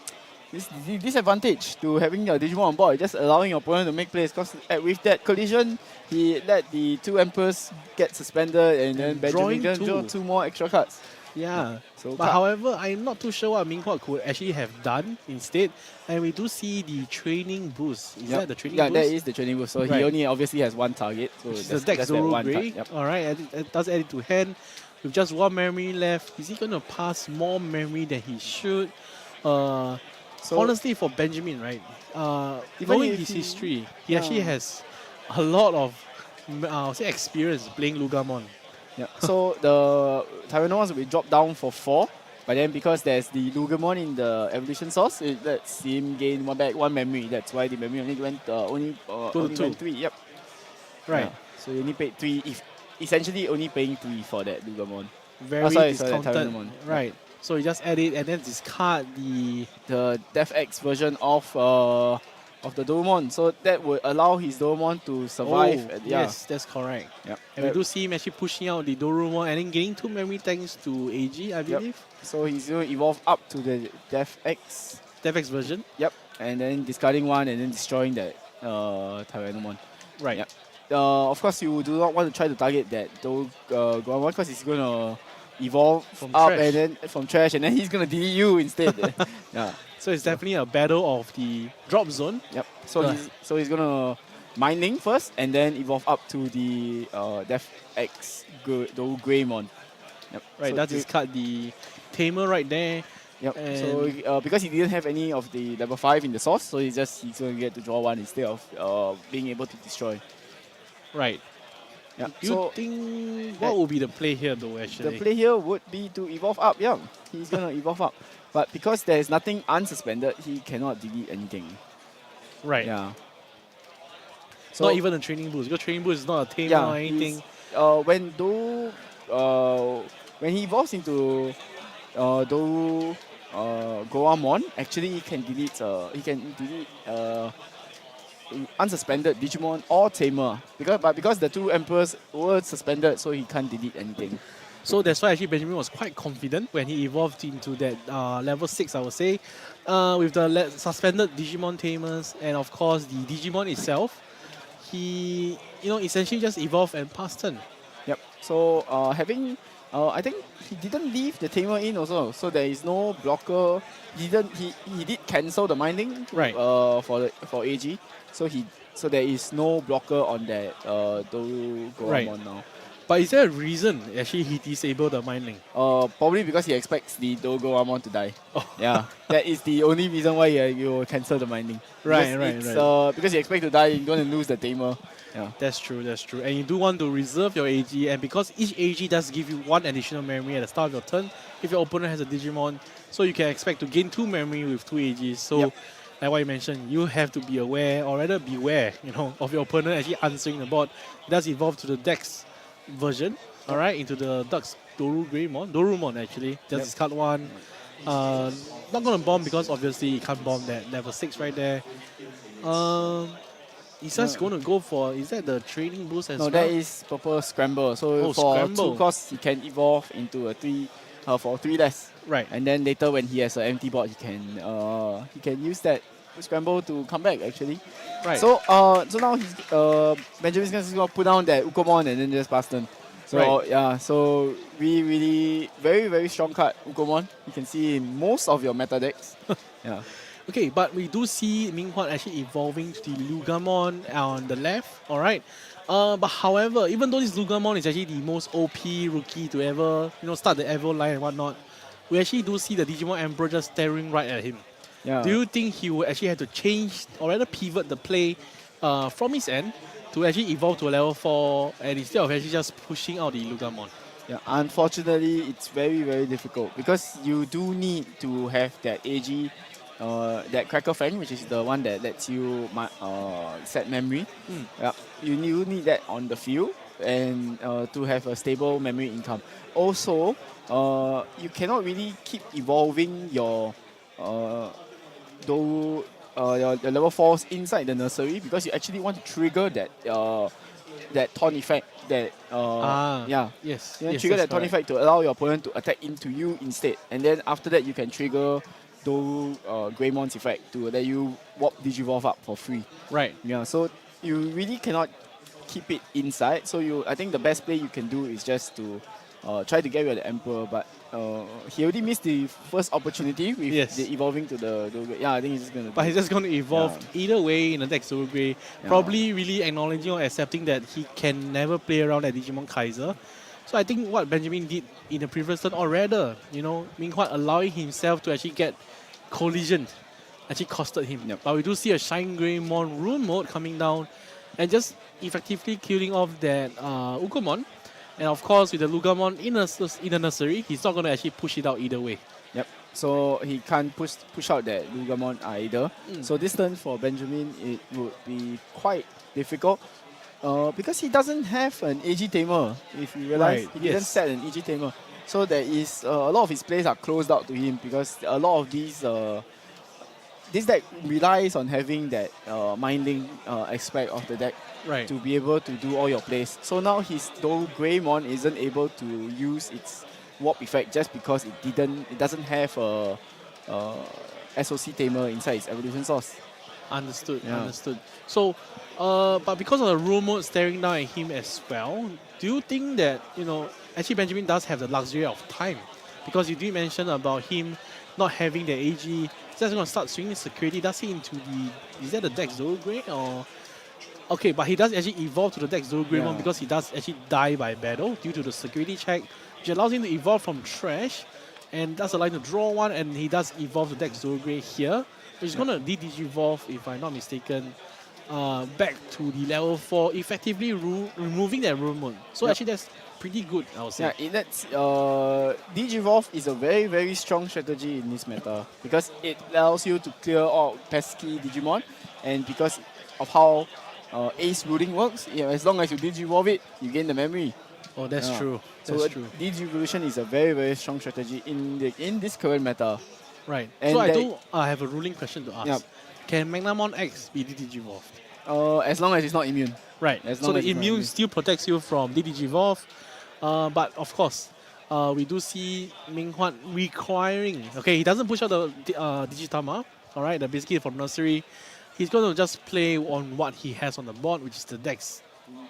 Speaker 1: disadvantage to having your Digimon on board, just allowing your opponent to make plays. Because with that collision, he let the 2 Emperors get suspended, and then Benjamin just draw 2 more extra cards.
Speaker 2: Yeah.
Speaker 1: So
Speaker 2: But however, I'm not too sure what Minghuat could actually have done instead. And we do see the training boost. Is that the training boost?
Speaker 1: Yeah, that is the training boost. So he only obviously has 1 target. So
Speaker 2: Which is the
Speaker 1: that's
Speaker 2: Dex
Speaker 1: that one
Speaker 2: Zuga.
Speaker 1: card. Yep.
Speaker 2: Alright, it does add it to hand. With just 1 memory left, is he going to pass more memory than he should? Honestly, for Benjamin, right? Knowing his history, he actually has a lot of experience playing Lugamon.
Speaker 1: Yeah. So the Tyrannomons will be dropped down for 4. But then because there's the Lugamon in the evolution source, it lets him gain 1 memory. That's why the memory only went only went 3. Yep.
Speaker 2: Right.
Speaker 1: Yeah. So you only paid 3. Essentially only paying 3 for that Lugamon.
Speaker 2: Very discounted.
Speaker 1: Tyrannomon.
Speaker 2: Right. So you just add it and then discard
Speaker 1: the Death X version of the Dorumon. So that would allow his Dorumon to survive.
Speaker 2: Yes, that's correct.
Speaker 1: Yep.
Speaker 2: And we do see him actually pushing out the Dorumon and then gaining 2 memory thanks to AG, I believe.
Speaker 1: So he's going to evolve up to the Death X
Speaker 2: version.
Speaker 1: Yep. And then discarding 1 and then destroying that Tyrannomon.
Speaker 2: Right.
Speaker 1: Yeah. Of course, you do not want to try to target that Guman because he's going to evolve
Speaker 2: From
Speaker 1: up
Speaker 2: trash.
Speaker 1: and then from trash, and then he's going to delete you instead. Yeah.
Speaker 2: So it's definitely a battle of the drop zone.
Speaker 1: Yep. So he's going to Mining first and then evolve up to the Def X Greymon. Yep.
Speaker 2: Right,
Speaker 1: so
Speaker 2: that's his card, the Tamer right there.
Speaker 1: Yep.
Speaker 2: And
Speaker 1: So because he didn't have any of the level 5 in the source, so he's going to get to draw one instead of being able to destroy.
Speaker 2: Right.
Speaker 1: Yeah.
Speaker 2: Do you think what would be the play here though actually?
Speaker 1: The play here would be to evolve up, yeah. He's going to evolve up. But because there's nothing unsuspended, he cannot delete anything.
Speaker 2: Right.
Speaker 1: Yeah.
Speaker 2: So not even a training boost. Because training boost is not a Tamer or anything.
Speaker 1: When he evolves into Goamon, actually he can delete unsuspended Digimon or Tamer because the two Emperors were suspended, so he can't delete anything.
Speaker 2: So that's why actually Benjamin was quite confident when he evolved into that level 6, I would say, with the suspended Digimon Tamers and of course the Digimon itself. He essentially just evolved and passed turn.
Speaker 1: Yep. So I think he didn't leave the Tamer in also, so there is no blocker. He did cancel the mining
Speaker 2: right
Speaker 1: for AG, so there is no blocker on that Goamon now.
Speaker 2: But is there a reason actually he disabled the mining?
Speaker 1: Probably because he expects the Amon to die. Oh. Yeah, that is the only reason why you will cancel the mining.
Speaker 2: Right.
Speaker 1: Because you expect to die, you're going to lose the Tamer. Yeah.
Speaker 2: That's true. And you do want to reserve your AG, and because each AG does give you one additional memory at the start of your turn, if your opponent has a Digimon, so you can expect to gain 2 memory with 2 AGs. So, like what you mentioned, you have to be aware, or rather beware, of your opponent actually answering the board. It does evolve to the Dex version, alright, into the Ducks Dorumon actually. Just discard one. Not gonna bomb because obviously he can't bomb that level 6 right there. He's just gonna go for, is that the training boost as well?
Speaker 1: No, that is proper scramble. So for
Speaker 2: scramble.
Speaker 1: 2 costs, he can evolve into a 3 for 3 less.
Speaker 2: Right.
Speaker 1: And then later when he has an empty board, he can use that scramble to come back actually.
Speaker 2: Right.
Speaker 1: So now he's Benjamin's gonna put down that Ukomon and then just pass turn. So so really very, very strong card, Ukomon. You can see in most of your meta decks. Yeah.
Speaker 2: Okay, but we do see Minghua actually evolving to the Lugamon on the left, alright. But however, even though this Lugamon is actually the most OP rookie to ever start the Evo line and whatnot, we actually do see the Digimon Emperor just staring right at him.
Speaker 1: Yeah.
Speaker 2: Do you think he will actually have to change or rather pivot the play from his end to actually evolve to a level 4 and instead of actually just pushing out the Lugamon?
Speaker 1: Yeah, unfortunately, it's very, very difficult because you do need to have that AG, that Cracker Fang, which is the one that lets you set memory. Yeah, you need that on the field and to have a stable memory income. Also, you cannot really keep evolving your level 4s inside the nursery because you actually want to trigger that taunt effect. Trigger that taunt effect to allow your opponent to attack into you instead, and then after that you can trigger those Greymon's effect to let you warp Digivolve up for free.
Speaker 2: Right.
Speaker 1: Yeah. So you really cannot keep it inside. So I think the best play you can do is just to try to get rid of the Emperor, but he already missed the first opportunity with the evolving to the I think he's just gonna.
Speaker 2: But he's just going to evolve either way in the Dex Zuga, probably really acknowledging or accepting that he can never play around at Digimon Kaiser. So I think what Benjamin did in the previous turn, or rather, Minghua allowing himself to actually get collision, actually costed him. But we do see a Shine Greymon Rune mode coming down and just effectively killing off that Ukomon. And of course, with the Lugamon in the nursery, he's not going to actually push it out either way.
Speaker 1: Yep. So he can't push out that Lugamon either. So this turn for Benjamin, it would be quite difficult because he doesn't have an AG Tamer. If you realize, he didn't set an AG Tamer. So there is a lot of his plays are closed out to him because a lot of these this deck relies on having that minding aspect of the deck to be able to do all your plays. So now though Greymon isn't able to use its warp effect just because it doesn't have a SOC Tamer inside its evolution source.
Speaker 2: Understood,
Speaker 1: Yeah.
Speaker 2: understood. So, but because of the rule mode staring down at him as well, do you think that, actually Benjamin does have the luxury of time? Because you did mention about him not having the AG. He's just going to start swinging security. Does he into the... Is that the Dex Zuga or... Okay, but he does actually evolve to the Dex Zuga one because he does actually die by battle due to the security check, which allows him to evolve from trash, and does allow him to draw one, and he does evolve the Dex Zuga here, which is going to de-digivolve, if I'm not mistaken, back to the level 4, effectively removing that rule mode. So actually that's pretty good, I would say.
Speaker 1: Yeah, that's Digivolve is a very, very strong strategy in this meta because it allows you to clear all pesky Digimon, and because of how Ace Rooting works, as long as you Digivolve it, you gain the memory.
Speaker 2: Oh, that's true. That's
Speaker 1: So
Speaker 2: true.
Speaker 1: Digivolution is a very, very strong strategy in this current meta.
Speaker 2: Right.
Speaker 1: And
Speaker 2: So I have a ruling question to ask.
Speaker 1: Yep.
Speaker 2: Can Magnamon X be Digivolved?
Speaker 1: As long as it's not immune.
Speaker 2: Right.
Speaker 1: As
Speaker 2: So
Speaker 1: long
Speaker 2: the
Speaker 1: as it's not
Speaker 2: immune
Speaker 1: immune.
Speaker 2: still protects you from Digivolve, but of course, we do see Minghuat requiring. Okay, he doesn't push out the Digitama. All right, the basically for nursery, he's going to just play on what he has on the board, which is the Dex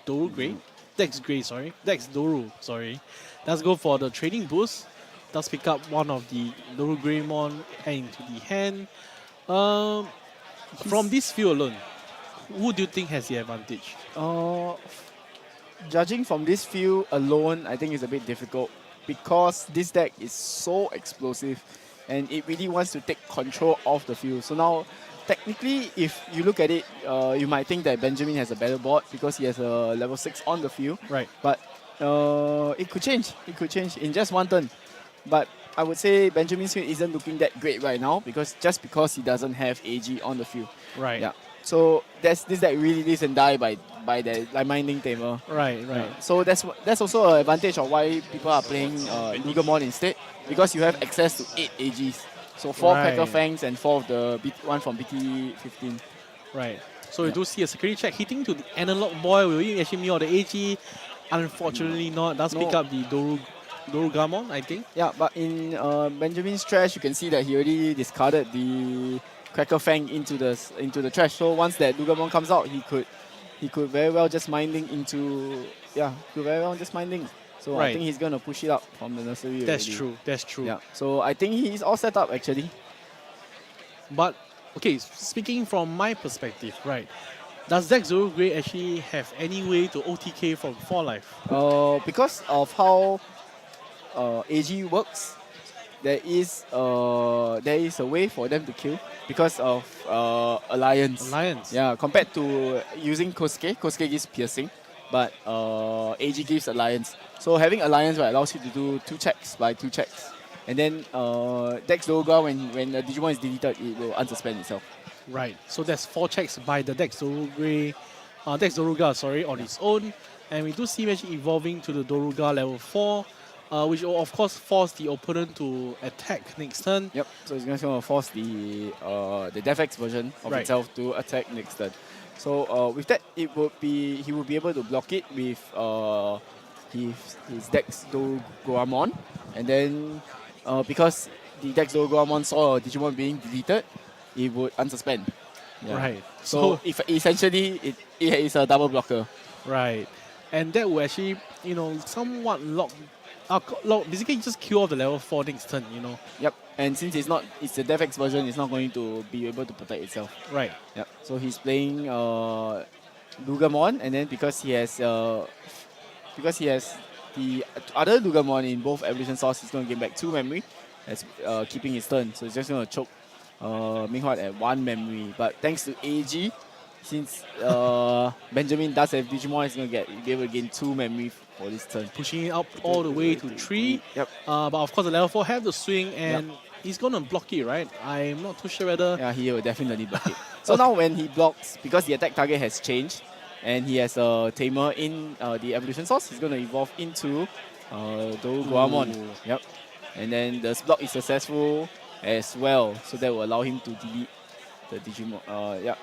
Speaker 2: Doru. Dex Doru. Sorry. Does go for the trading boost. Does pick up one of the Doru Greymon into the hand. From this field alone, who do you think has the advantage?
Speaker 1: Judging from this field alone, I think it's a bit difficult because this deck is so explosive and it really wants to take control of the field. So now, technically, if you look at it, you might think that Benjamin has a better board because he has a level 6 on the field.
Speaker 2: Right.
Speaker 1: But it could change. It could change in just one turn. But I would say Benjamin's field isn't looking that great right now because he doesn't have AG on the field.
Speaker 2: Right.
Speaker 1: Yeah. So this deck really lives and die by the Minding Tamer.
Speaker 2: Right.
Speaker 1: So that's also an advantage of why people are playing Lugamon instead because you have access to 8 AGs. So 4 Cracker Fangs and 4 of the one from BT15.
Speaker 2: Right. So we do see a security check hitting to the analog boy. Will he actually meet out the AG? Unfortunately not. Does pick up the Doru Gammon, I think.
Speaker 1: Yeah, but in Benjamin's trash, you can see that he already discarded the Cracker Fang into the trash. So once that Lugamon comes out, he could very well just Minding into So I think he's gonna push it up from the nursery.
Speaker 2: That's
Speaker 1: already.
Speaker 2: true. That's true.
Speaker 1: Yeah. So I think he's all set up actually.
Speaker 2: But okay, speaking from my perspective, right? Does Dex Zuga actually have any way to OTK from 4 life?
Speaker 1: Because of how AG works, there is a way for them to kill because of Alliance. Yeah, compared to using Kosuke. Kosuke gives piercing, but AG gives Alliance. So having Alliance allows you to do 2 checks by 2 checks. And then Dex Zuga, when the Digimon is deleted, it will unsuspend itself.
Speaker 2: Right. So there's 4 checks by the Dex Zuga, on its own. And we do see him actually evolving to the Doruga level 4. Which will of course force the opponent to attack next turn.
Speaker 1: Yep. So it's going to force the DefX version of itself to attack next turn. So with that, he would be able to block it with his Dex Zuga, and then because the Dex Zuga saw a Digimon being deleted, it would unsuspend. Yeah.
Speaker 2: Right.
Speaker 1: So if essentially it is a double blocker.
Speaker 2: Right. And that will actually somewhat basically just kill off the level 4 next turn,
Speaker 1: Yep. And since it's the DefX version, it's not going to be able to protect itself.
Speaker 2: Right.
Speaker 1: Yep. So he's playing Lugamon, and then because he has the other Lugamon in both evolution source, he's going to gain back 2 memory as keeping his turn. So he's just going to choke Minghuat at 1 memory. But thanks to AG, since Benjamin does have Digimon, he's going to be able to gain 2 memory for this turn.
Speaker 2: Pushing it up all the way to 3.
Speaker 1: Yep.
Speaker 2: But of course the level 4 have the swing and he's going to block it, right? I'm not too sure whether...
Speaker 1: Yeah, he will definitely block it. So now when he blocks, because the attack target has changed and he has a Tamer in the evolution source, he's going to evolve into Guman. Yep. And then the block is successful as well. So that will allow him to delete the Digimon,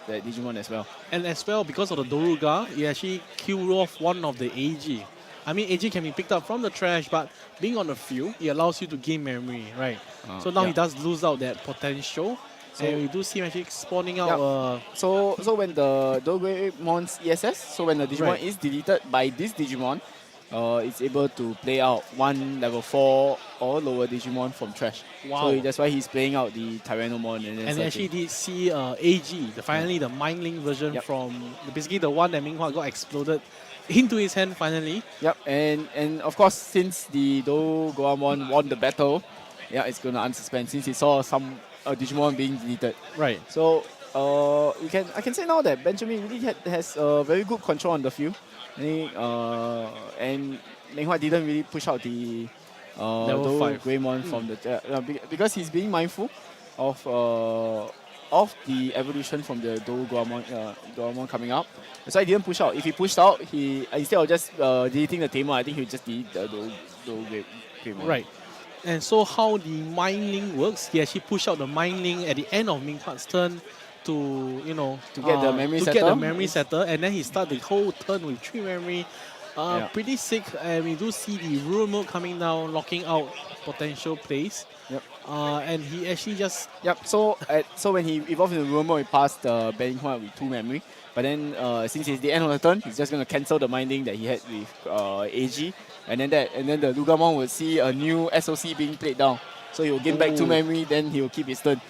Speaker 1: the Digimon as well.
Speaker 2: And as well, because of the Doruga, he actually killed off one of the AG. I mean, AG can be picked up from the trash, but being on the field, it allows you to gain memory, right? So now he does lose out that potential. So we do see him actually spawning out.
Speaker 1: So when the Dogemon's ESS, so when the Digimon is deleted by this Digimon, it's able to play out one level 4 or lower Digimon from trash.
Speaker 2: Wow.
Speaker 1: So that's why he's playing out the Tyrannomon.
Speaker 2: And actually did see AG, finally the Mind Link version from basically the one that Minghua got exploded into his hand finally.
Speaker 1: Yep, and of course since the Guman won the battle, it's gonna unsuspend since he saw some Digimon being deleted.
Speaker 2: Right.
Speaker 1: So I can say now that Benjamin really has very good control on the field. And Minghua didn't really push out the
Speaker 2: level 5
Speaker 1: Greymon from the because he's being mindful of the evolution from the Guamon coming up. So I didn't push out. If he pushed out, he instead of just deleting the Tamer, I think he would just delete the Greymon.
Speaker 2: Right. And so how the Mind Link works, he actually pushed out the Mind Link at the end of Minghua's turn to
Speaker 1: get the memory setter.
Speaker 2: And then he started the whole turn with 3 memory. Pretty sick, and we do see the Rule Mode coming down, locking out potential plays.
Speaker 1: Yep.
Speaker 2: And he actually just...
Speaker 1: So when he evolved into Rule Mode, he passed Minghua with 2 memory. But then since it's the end of the turn, he's just going to cancel the Mind Link that he had with AG. And then the Lugamon will see a new SOC being played down. So he will gain back 2 memory, then he will keep his turn.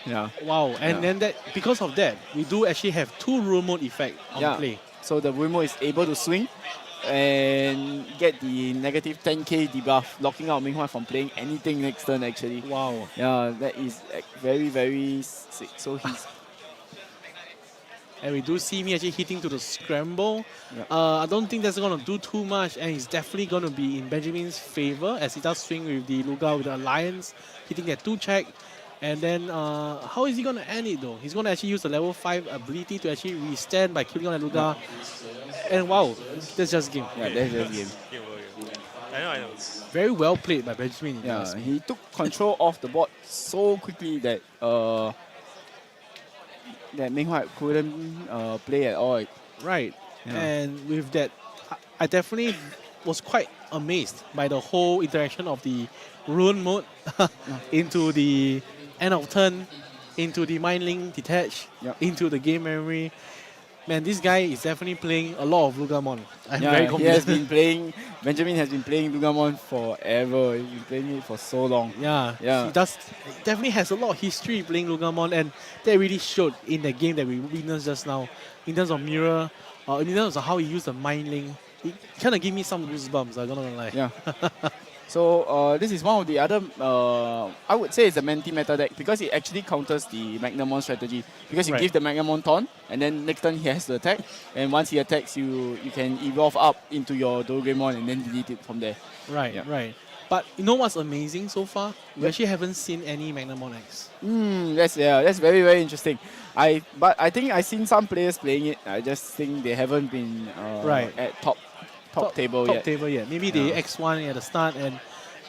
Speaker 1: Yeah.
Speaker 2: Wow, and then because of that, we do actually have 2 Rule Mode effect on play.
Speaker 1: So the Rule Mode is able to swing and get the negative 10k debuff, locking out Minghua from playing anything next turn actually.
Speaker 2: Wow.
Speaker 1: Yeah, that is very, very sick. So he's...
Speaker 2: And we do see me actually hitting to the scramble.
Speaker 1: Yep.
Speaker 2: I don't think that's going to do too much, and it's definitely going to be in Benjamin's favor as he does swing with the Luga with the Alliance, hitting that 2 check. And then, how is he going to end it though? He's going to actually use the level 5 ability to actually restand by killing on the Luga. And wow, that's just game.
Speaker 1: Yeah, that's just game.
Speaker 7: I know.
Speaker 2: Very well played by Benjamin.
Speaker 1: Yeah, he took control of the board so quickly that that Minghua couldn't play at all.
Speaker 2: Right. Yeah. And with that, I definitely was quite amazed by the whole interaction of the Rune Mode into the end of turn, into the Mind Link detach, into the game memory. Man, this guy is definitely playing a lot of Lugamon. I'm very confident.
Speaker 1: He has been playing, Benjamin has been playing Lugamon forever. He's been playing it for so long.
Speaker 2: Yeah. He definitely has a lot of history playing Lugamon, and that really showed in the game that we witnessed just now. In terms of mirror, in terms of how he used the Mind Link, it kind of gave me some goosebumps, I'm not gonna lie.
Speaker 1: Yeah. So this is one of the other, I would say it's a meta deck because it actually counters the Magnamon strategy. Because you give the Magnamon taunt, and then next turn he has to attack, and once he attacks, you can evolve up into your Dogemon and then delete it from there.
Speaker 2: Right, right. But you know what's amazing so far? We actually haven't seen any Magnamon X.
Speaker 1: That's very, very interesting. But I think I've seen some players playing it. I just think they haven't been at top table yet.
Speaker 2: Maybe they X1 at the start, and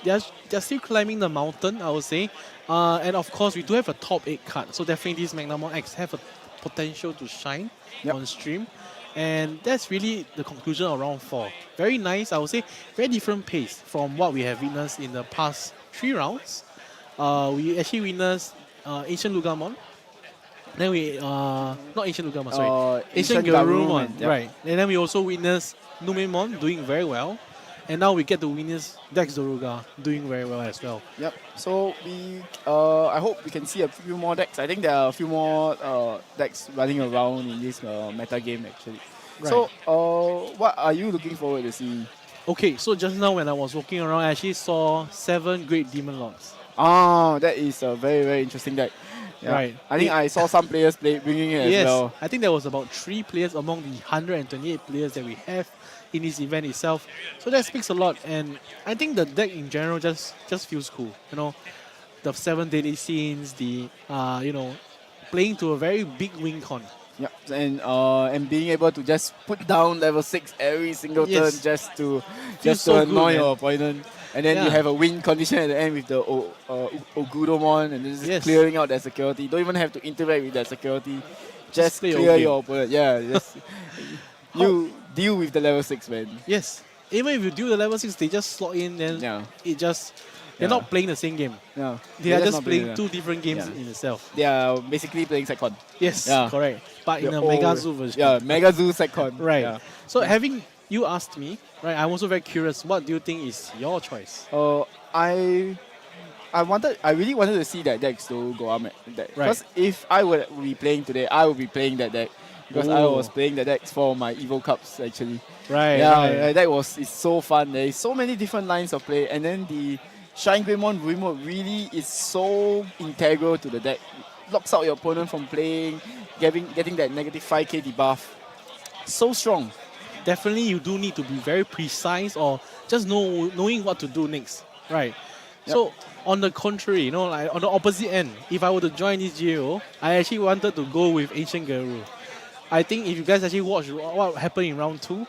Speaker 2: they're still climbing the mountain, I would say. And of course, we do have a top 8 card, so definitely these Magnamon X have a potential to shine on stream. And that's really the conclusion of round 4. Very nice, I would say. Very different pace from what we have witnessed in the past 3 rounds. We actually witnessed Ancient Lugamon. Then we, not Ancient Lugamon, sorry. Ancient Garurumon, right. And then we also witnessed Numon doing very well. And now we get to witness Dex Zuga doing very well as well.
Speaker 1: Yep. So I hope we can see a few more decks. I think there are a few more decks running around in this meta game actually. Right. So what are you looking forward to seeing?
Speaker 2: Okay, so just now when I was walking around, I actually saw 7 Great Demon Lords.
Speaker 1: Oh, that is a very, very interesting deck. Yeah. Right. I think I saw some players bringing it as well.
Speaker 2: I think there was about 3 players among the 128 players that we have in this event itself. So that speaks a lot, and I think the deck in general just feels cool. You know, the 7 daily scenes, the playing to a very big win con.
Speaker 1: Yeah, and being able to just put down level 6 every single turn just to annoy your opponent. And then you have a win condition at the end with the Ogudomon, and then just clearing out that security. Don't even have to interact with that security. Just clear your opponent. Yeah, you deal with the level 6, man.
Speaker 2: Yes. Even if you deal the level 6, they just slot in, then it just They're not playing the same game.
Speaker 1: No.
Speaker 2: They are just playing two different games in itself.
Speaker 1: They are basically playing Second.
Speaker 2: Yes, correct. But in a Mega Zoo version.
Speaker 1: Yeah, Mega Zoo Second.
Speaker 2: Right.
Speaker 1: Yeah.
Speaker 2: So having you asked me, right, I'm also very curious, what do you think is your choice?
Speaker 1: I really wanted to see that Dex to go up deck. Because if I would be playing today, I would be playing that deck. Because I was playing the decks for my Evo Cups actually.
Speaker 2: Right.
Speaker 1: Yeah, that it's so fun. There is so many different lines of play, and then the Shine Greymon remote really is so integral to the deck. Locks out your opponent from playing, getting that negative 5k debuff. So strong.
Speaker 2: Definitely, you do need to be very precise or just knowing what to do next. Right. Yep. So on the contrary, you know, like on the opposite end, if I were to join this GO, I actually wanted to go with Ancient Guru. I think if you guys actually watch what happened in round 2,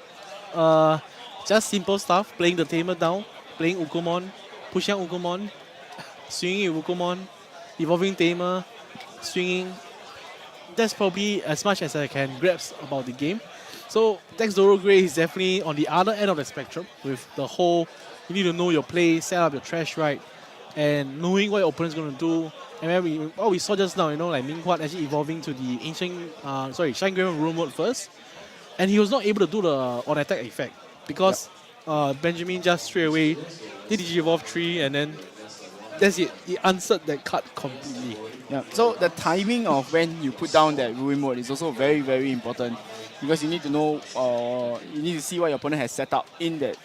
Speaker 2: just simple stuff, playing the Tamer down, playing Ukomon, pushing out Ukomon, swinging with Ukomon, evolving Tamer, swinging. That's probably as much as I can grasp about the game. So Dex Zoro Grey is definitely on the other end of the spectrum with the whole, you need to know your play, set up your trash right, and knowing what your opponent's going to do. And when we saw just now, you know, like Minghuat actually evolving to the Shine Greymon Room mode first, and he was not able to do the on attack effect because Benjamin just straight away did Digi-Evolve 3 and then that's it. He answered that card completely.
Speaker 1: Yeah. So the timing of when you put down that ruin mode is also very, very important because you need to know, you need to see what your opponent has set up in that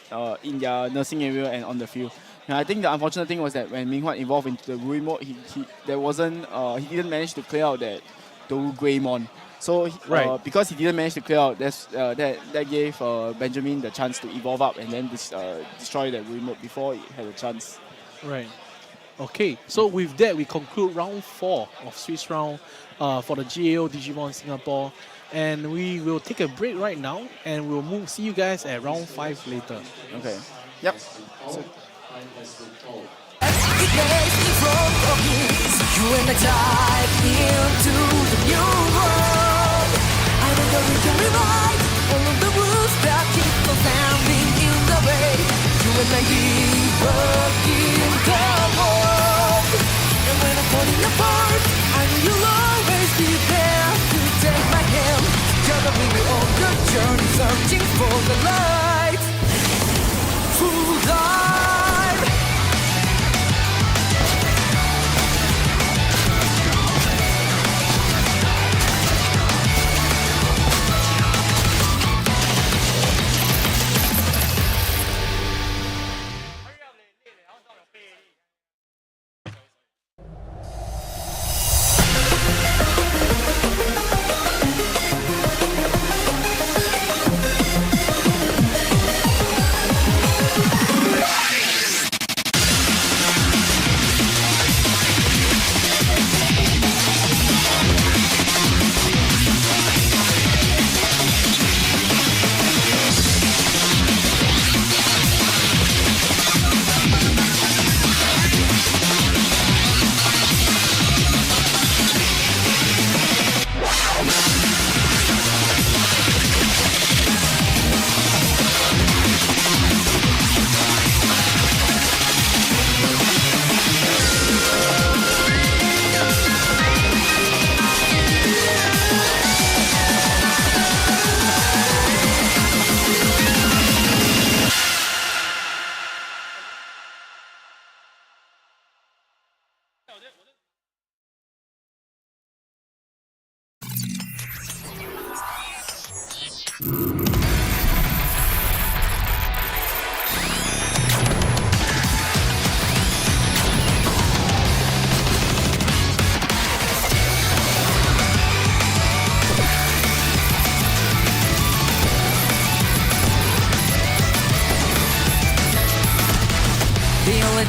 Speaker 1: in their nursing area and on the field. And I think the unfortunate thing was that when Minghuat evolved into the ruin mode, he didn't manage to clear out that Greymon. So because he didn't manage to clear out, that gave Benjamin the chance to evolve up and then destroy that ruin mode before he had a chance.
Speaker 2: Right. Okay, so with that, we conclude round 4 of Swiss round for the GAO Digimon Singapore. And we will take a break right now and we'll see you guys at round 5 later.
Speaker 1: Okay. Yep.
Speaker 4: You and I dive into the new world. I don't know we can rewrite all of the rules that keep us standing in the way. You and I work in the world. And when I'm falling apart, I know you'll always be there to take my hand. Together we will on the journey, searching for the light. Full dive.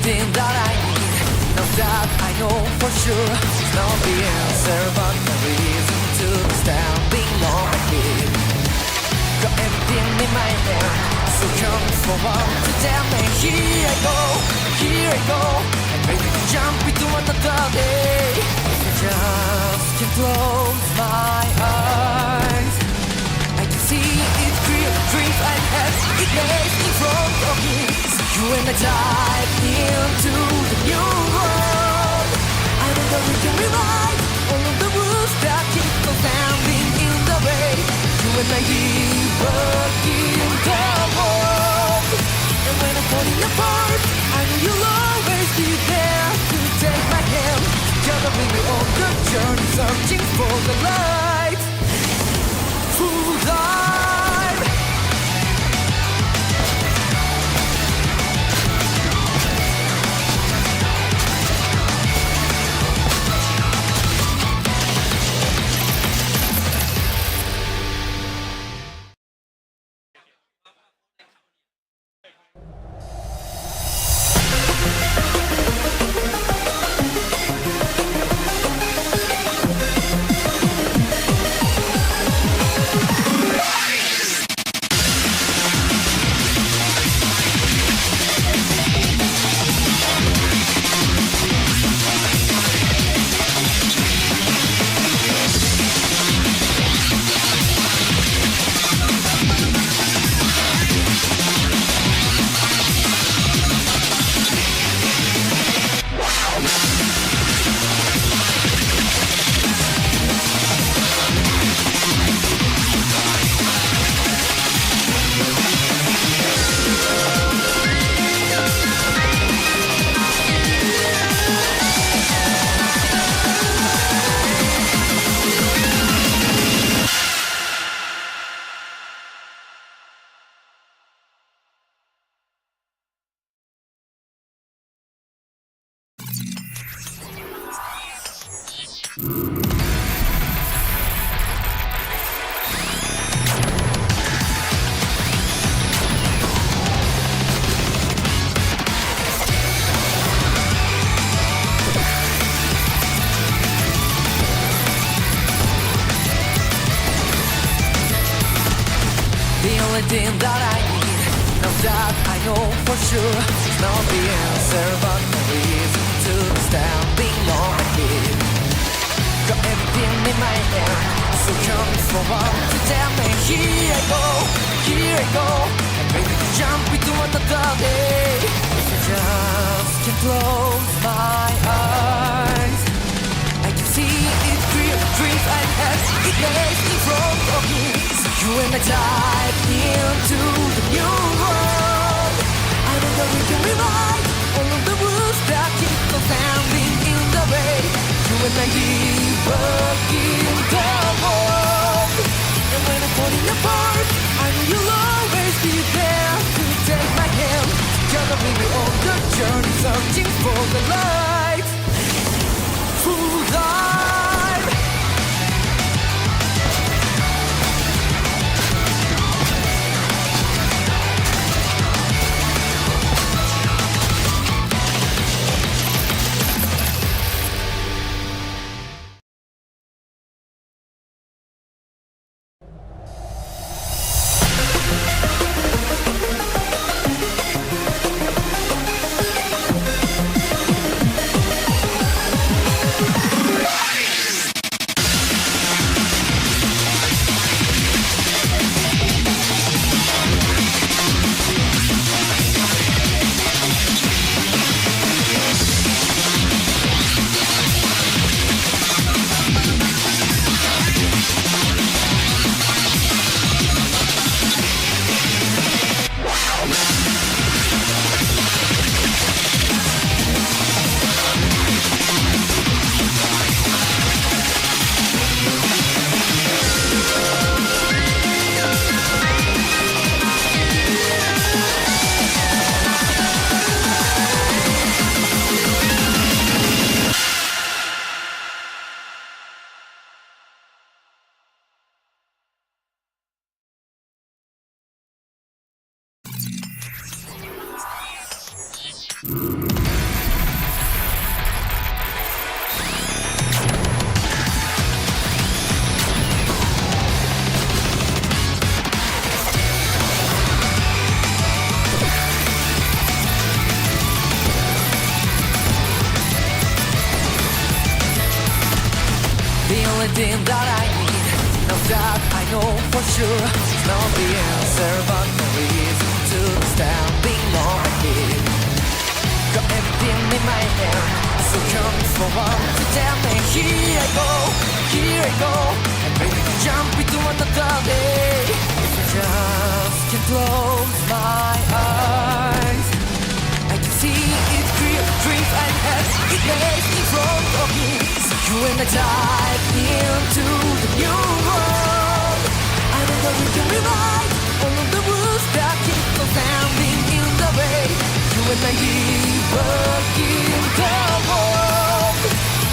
Speaker 4: Thing that I need, now that I know for sure, it's not the answer, but the reason to be standing on my feet. Got everything in my hand, so come forward to tell me, here I go, I'm ready to jump into another day. I just can close my eyes, I can see it clear, dreams I have, it lays in front of me. You and I dive into thing that I need. Now that I know for sure, it's not the answer, but the reason to standing on my feet. Got everything in my hand, so come forward to tell me. Here I go, I'm ready to jump into another day. I just can't close my eyes. I can see it clear, the dreams I had, it lays in front of me. So you and I dive into the new world. I know that we can rewrite all of the rules that keep us standing in the way. You and I keep working the world. And when I'm falling apart, I know you'll always be there to take my hand. Together we'll be on the journey, searching for the light. Full dive. Thing that I need. Now that I know for sure, it's not the answer, but the reason to standing on my feet. Got everything in my hand, so come forward to tell me. Here I go, I'm ready to jump into another day. If I just can close my eyes, I can see it clear, the dreams I had, it lays in front of me. You and I dive into the new world. I know that we can rewrite all of the rules that keep us standing in the way. You and I keep working the world.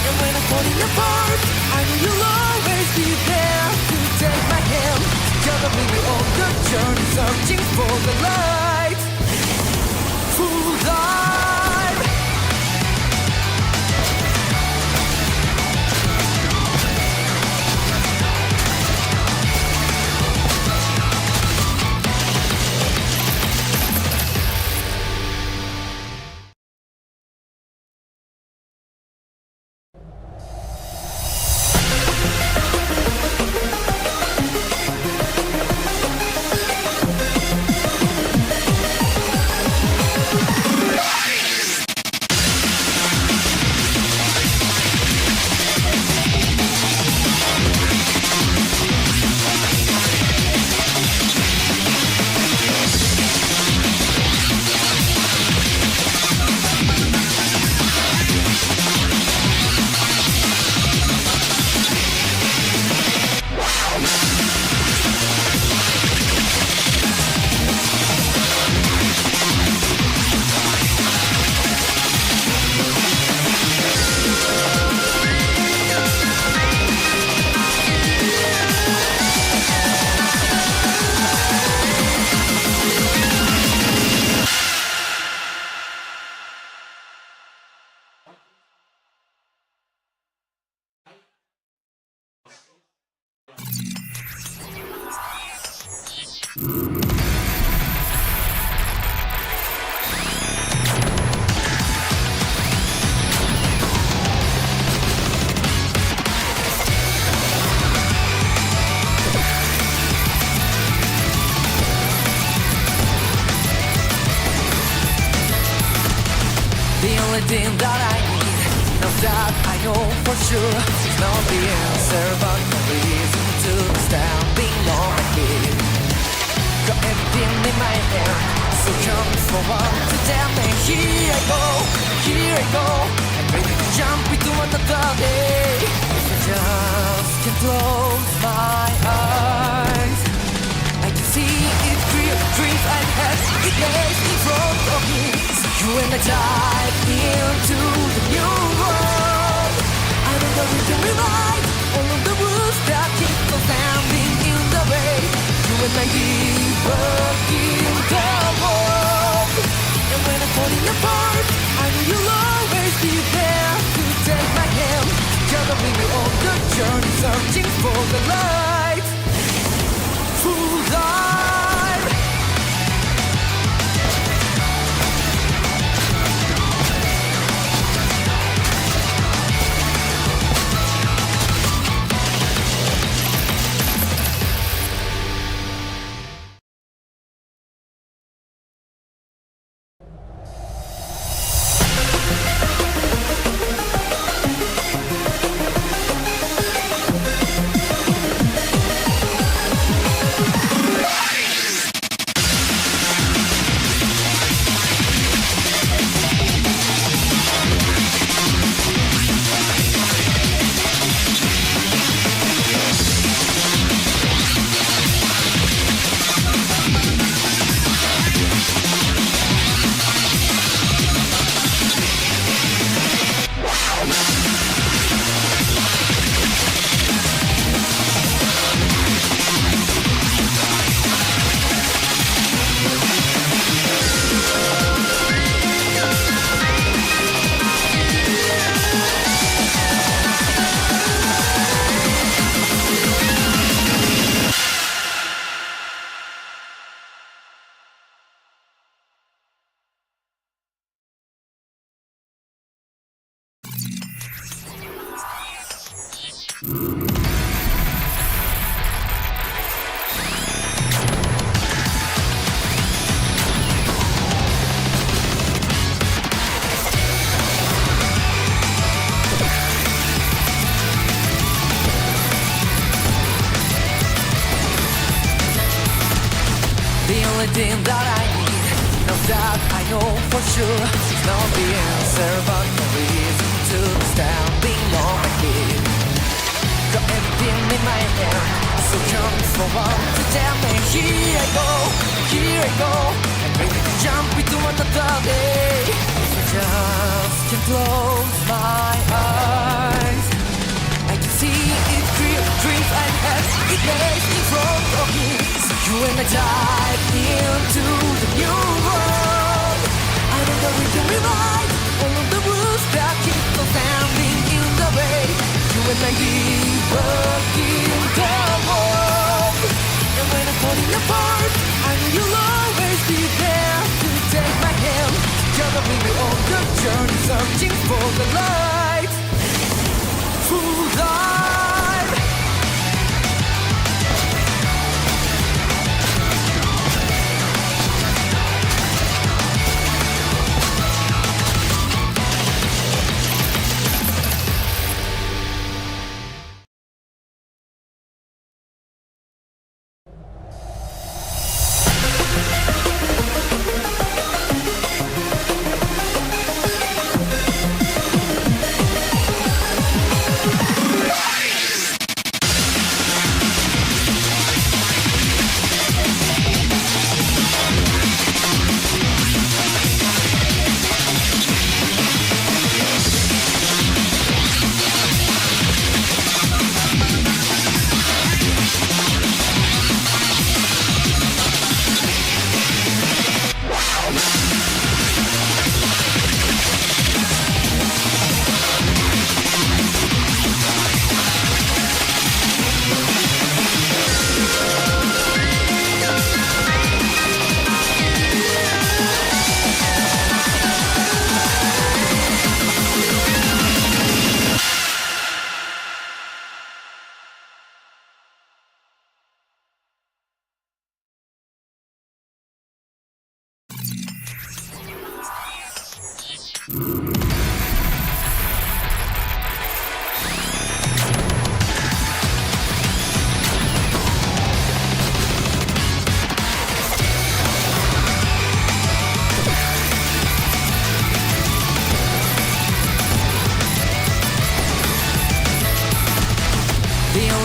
Speaker 4: And when I'm falling apart, I know you'll always be there to take my hand. Together we'll be on the journey, searching for the light. Full dive. thing that I need. Now that I know for sure it's not the answer, but no reason to standing on my feet. Got everything in my hand, so come forward to tell me. Here I go, I'm ready to jump into another day. If I just can close my eyes, I can see it clear. Dreams I've had, it lays in front of me. So you and I dive into the new world. I know that we can rewrite all of the rules that keep us standing in the way. You and I keep working the world. And when I'm falling apart, I know you'll always be there to take my hand. Together we go on the journey, searching for the light. Full life. Thing that I need. Now that I know for sure it's not the answer, but no reason to standing on my feet. Got everything in my hand, so come forward to tell me. Here I go, I'm ready to jump into another day. If I just can close my eyes, I can see it clear. Dreams I've had, it lays in front of me. So you and I dive into the new world. I know that we can rewrite all of the rules that keep us standing in the way. You and I keep working the world. And when I'm falling apart, I know you'll always be there to take my hand. Together we go on the journey, searching for the light. Full life.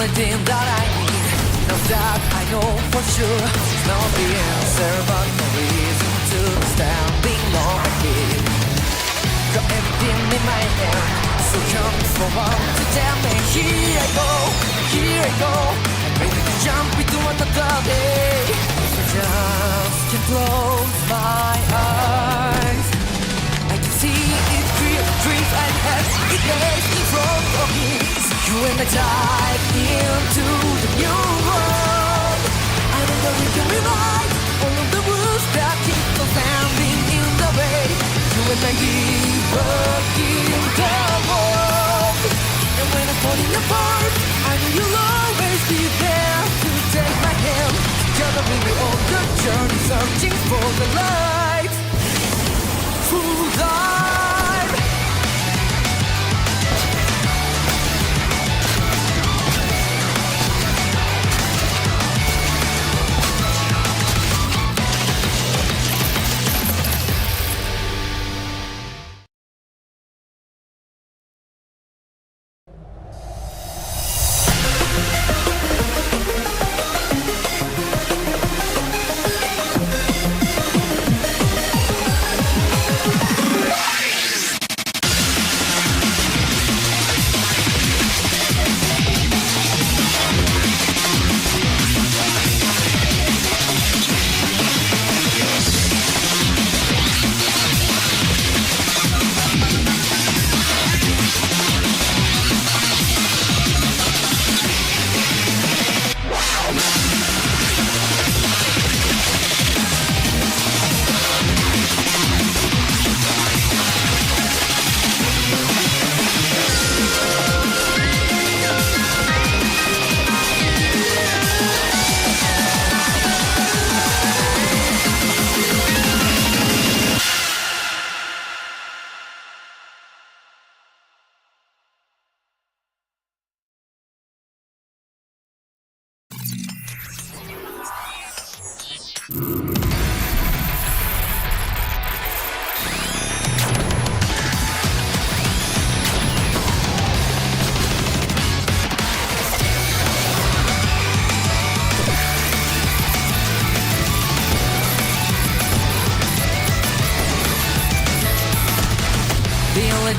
Speaker 4: only thing that I need. Now that I know for sure, it's not the answer, but no reason to stand being on my feet. Got everything in my hand, so come forward to tell me. Here I go, I'm ready to jump into another day. So just can close my eyes. I can see it clear, dreams I have, it lays in front of me. So you and I dive into the new world. I don't know if you rewrite all of the rules that keep us standing in the way. You and I keep working the world. And when I'm falling apart, I know you'll always be there to take my hand. Together we'll be on the journey, searching for the light. Full life.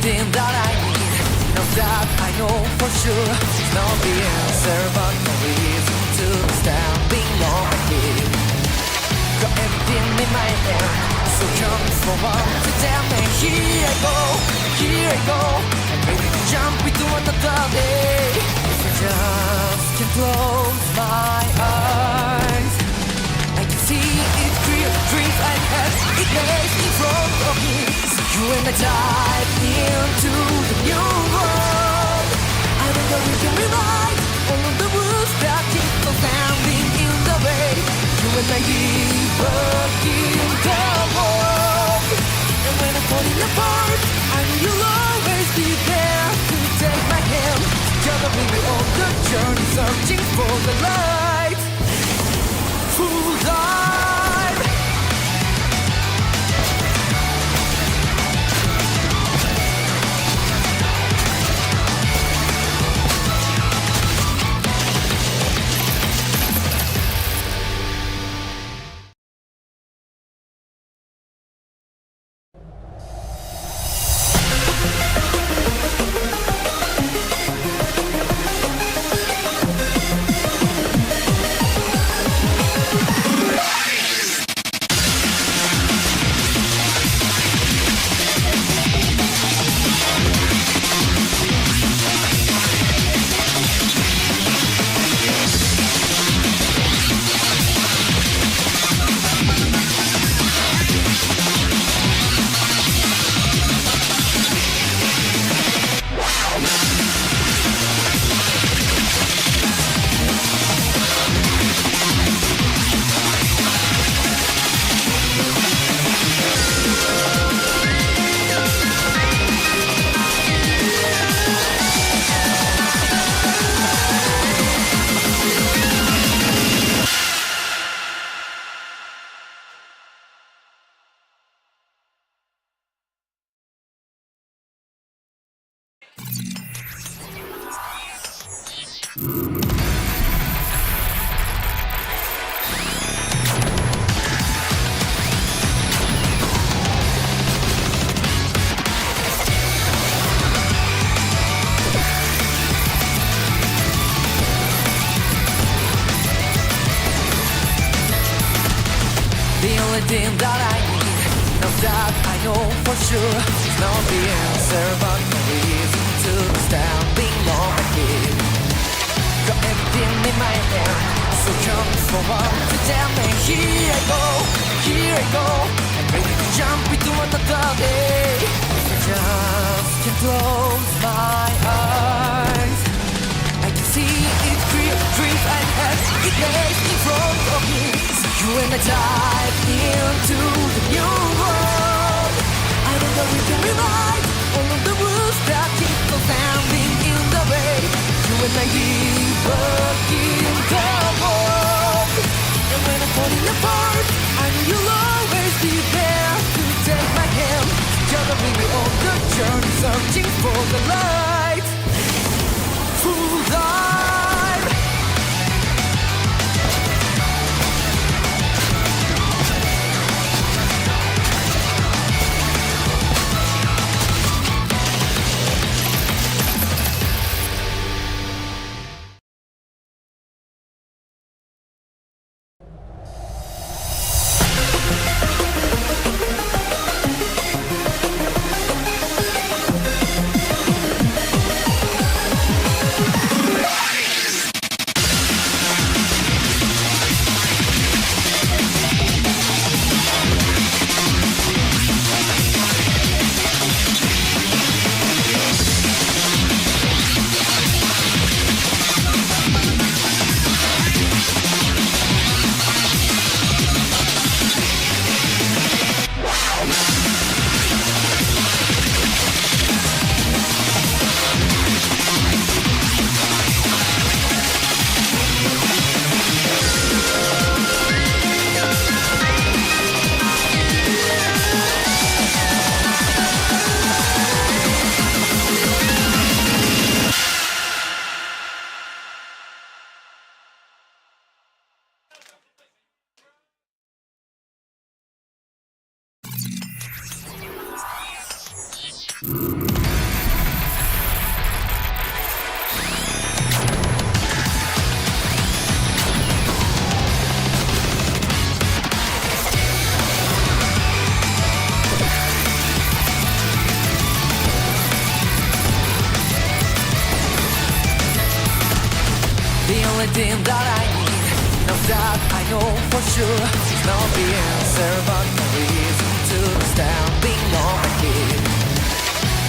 Speaker 4: Thing that I need. Now that I know for sure, it's not the answer, but no reason to stand being on my feet. Got everything in my hand, so come forward to tell me. Here I go, I'm ready to jump into another day. If I just can close my eyes, I can see it clear, dreams I have, it lays in front of me. You and I dive into the new world. I don't know if you can rewrite all of the rules that keep us standing in the way. You and I keep working the world. And when I'm falling apart, I know you'll always be there to take my hand. Together we'll be on the journey, searching for the light. Full life. thing that I need. Now that I know for sure, it's not the answer, but the reason to standing on my feet. Got everything in my hand, so come forward to tell me. Here I go, I'm ready to jump into another day. I just can't close my eyes. I can see it clear, dreams I had, it lays in front of me. So you and I dive into the new world. I don't know we can rewrite all of the rules that keep us standing in the way. You and I work in the world. And when I'm falling apart, I know you'll always be there to take my hand. You're with me on the journey, searching for the light. Full dive. Thing that I need. Now that I know for sure, it's not the answer, but the reason to standing on my feet.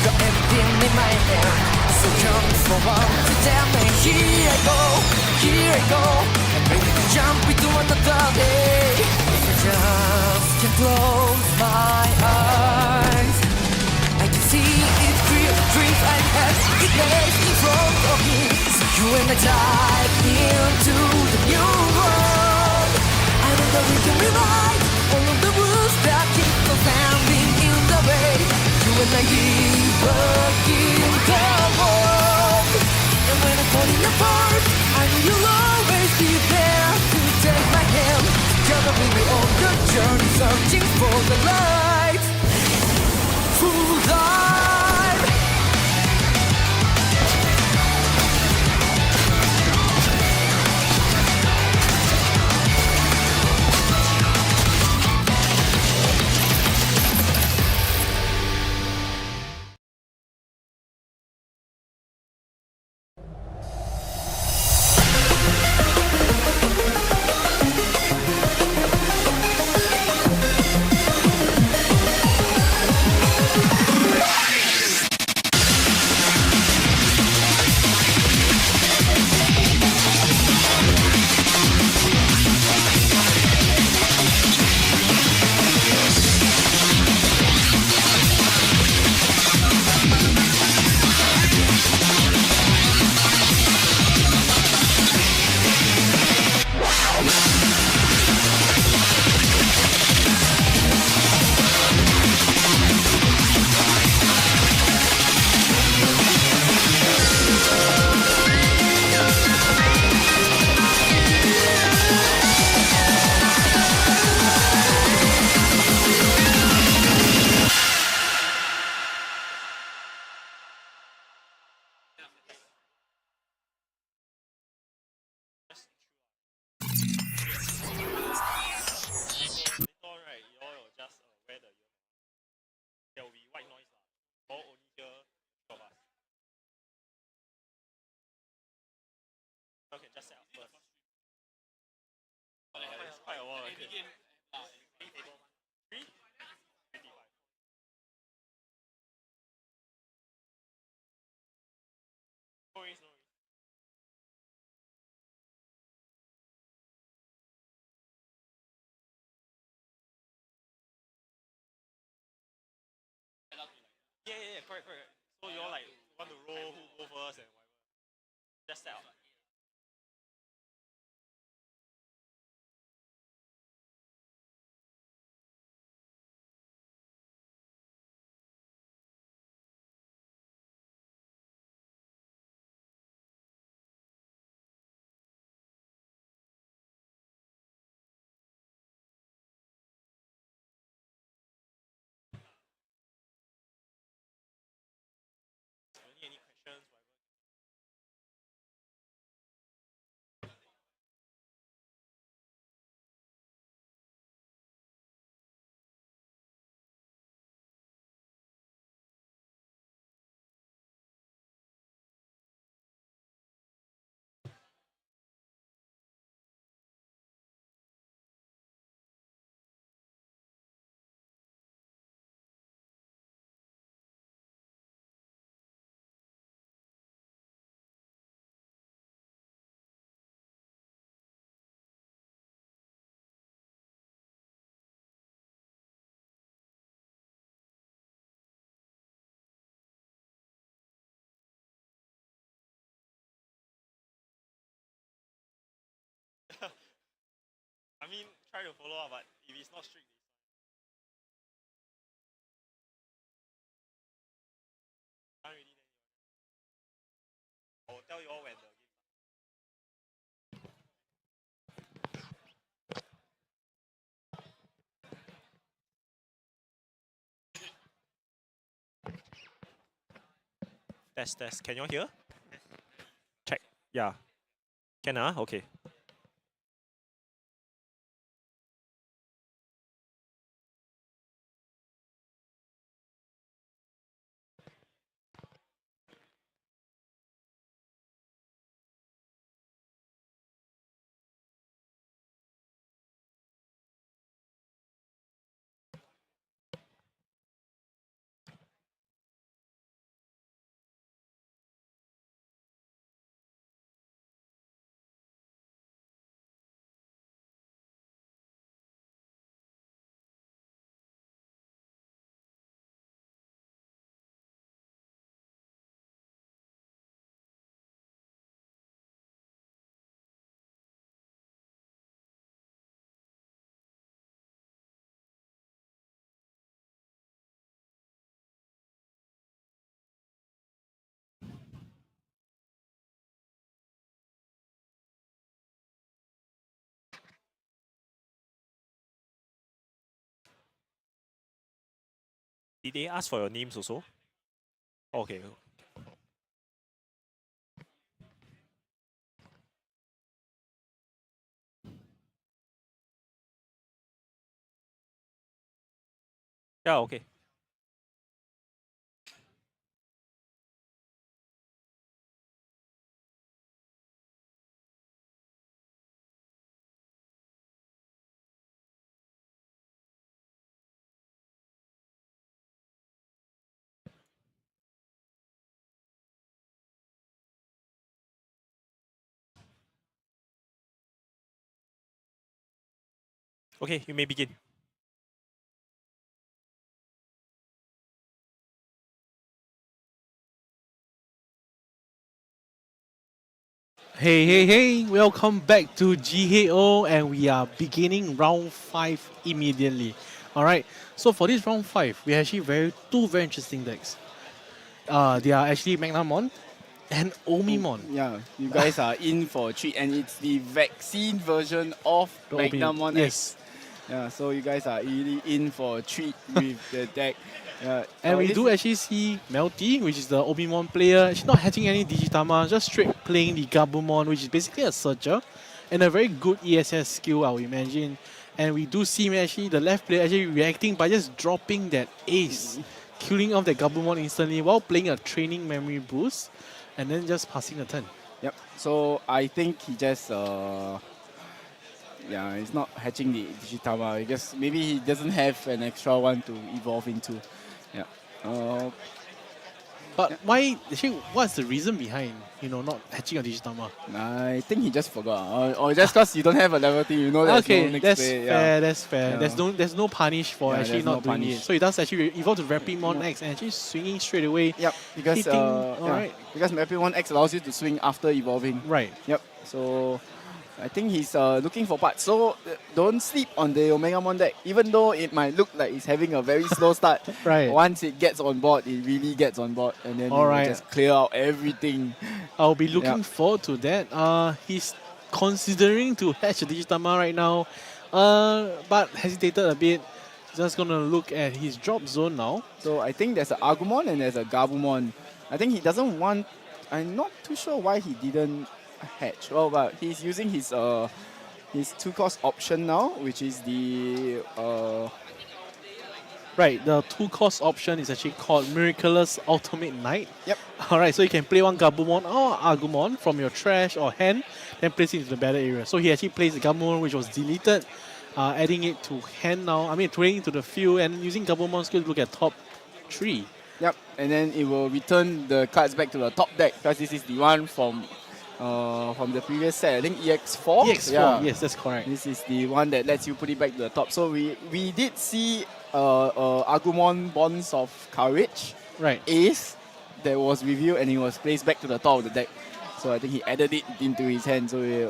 Speaker 4: Got everything in my hand, so come forward to tell me. Here I go, I'm ready to jump into another day. I just can't close my eyes. I can see it clear, dreams I had, it lays in front of me. You and I dive into the new world. I know that we can rewrite all of the rules that keep us standing in the way. You and I work in the world. And when I'm falling apart, I know you'll always be there to take my hand. Together with me on the journey, searching for the light. Full dive.
Speaker 7: Just set up first. It's quite a while. Three? 55. No worries, no worries. Yeah, correct. So you all like want to roll who go first and whatever. Just set up. Any questions, whatever. I mean, try to follow up, but if it's not strict, can't really. I'll tell you all when the game. Test. Can you all hear? Check. Yeah. Can okay. Did they ask for your names also? Okay. Yeah, okay. Okay, you may begin.
Speaker 2: Hey, welcome back to GHO, and we are beginning round 5 immediately. Alright, so for this round 5, we actually two very interesting decks. They are actually Magnamon and Omimon.
Speaker 1: Yeah, you guys are in for a treat, and it's the vaccine version of
Speaker 2: The
Speaker 1: Magnamon
Speaker 2: yes.
Speaker 1: X. Yeah, so you guys are really in for a treat with the deck.
Speaker 2: And we do actually see Melty, which is the Omimon player. She's not hatching any Digitama, just straight playing the Gabumon, which is basically a Searcher. And a very good ESS skill, I would imagine. And we do see actually the left player actually reacting by just dropping that ace, killing off that Gabumon instantly while playing a training memory boost, and then just passing the turn.
Speaker 1: Yep. So I think he just he's not hatching the Digitama because maybe he doesn't have an extra one to evolve into. Yeah.
Speaker 2: But why? Actually, what's the reason behind not hatching a Digitama?
Speaker 1: I think he just forgot, or just because you don't have a level team, you know.
Speaker 2: Okay,
Speaker 1: no next
Speaker 2: that's
Speaker 1: play.
Speaker 2: fair. That's fair.
Speaker 1: Yeah.
Speaker 2: There's no punish for actually not doing it. So he does actually evolve to Rapidmon X and actually swinging straight away.
Speaker 1: Yep, because because Rapidmon X allows you to swing after evolving.
Speaker 2: Right.
Speaker 1: Yep. So I think he's looking for parts. So don't sleep on the Omegamon deck. Even though it might look like it's having a very slow start,
Speaker 2: right.
Speaker 1: Once it gets on board, it really gets on board. And then it will just clear out everything.
Speaker 2: I'll be looking forward to that. He's considering to hatch a Digitama right now, but hesitated a bit. Just going to look at his drop zone now.
Speaker 1: So I think there's an Agumon and there's a Gabumon. I think he doesn't want... I'm not too sure why he didn't hatch. Well, but he's using his 2-cost option now, which is the
Speaker 2: right, the 2-cost option is actually called Miraculous Ultimate Knight.
Speaker 1: Yep.
Speaker 2: Alright, so you can play one Gabumon or Agumon from your trash or hand, then place it into the battle area. So he actually plays the Gabumon which was deleted, adding it to hand now. I mean, throwing into the field and using Gabumon skill to look at top 3.
Speaker 1: Yep, and then it will return the cards back to the top deck because this is the one from the previous set. I think EX4.
Speaker 2: EX4, yes, that's correct.
Speaker 1: This is the one that lets you put it back to the top. So we did see Agumon Bonds of Courage Ace that was revealed and it was placed back to the top of the deck. So I think he added it into his hand. So we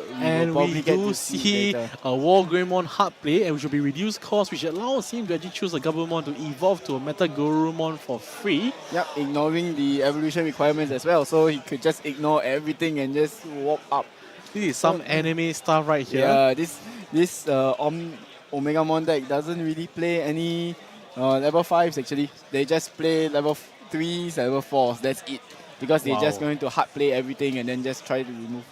Speaker 2: probably get to see a Wargreymon hard play, and which will be reduced cost, which allows him to actually choose a Gabumon to evolve to a Meta Gurumon for free.
Speaker 1: Yep, ignoring the evolution requirements as well. So he could just ignore everything and just walk up.
Speaker 2: This is some anime stuff right here.
Speaker 1: Yeah, this Omegamon deck doesn't really play any level 5s actually. They just play level 3s, level 4s. That's it. Because they're just going to hard play everything and then just try to remove,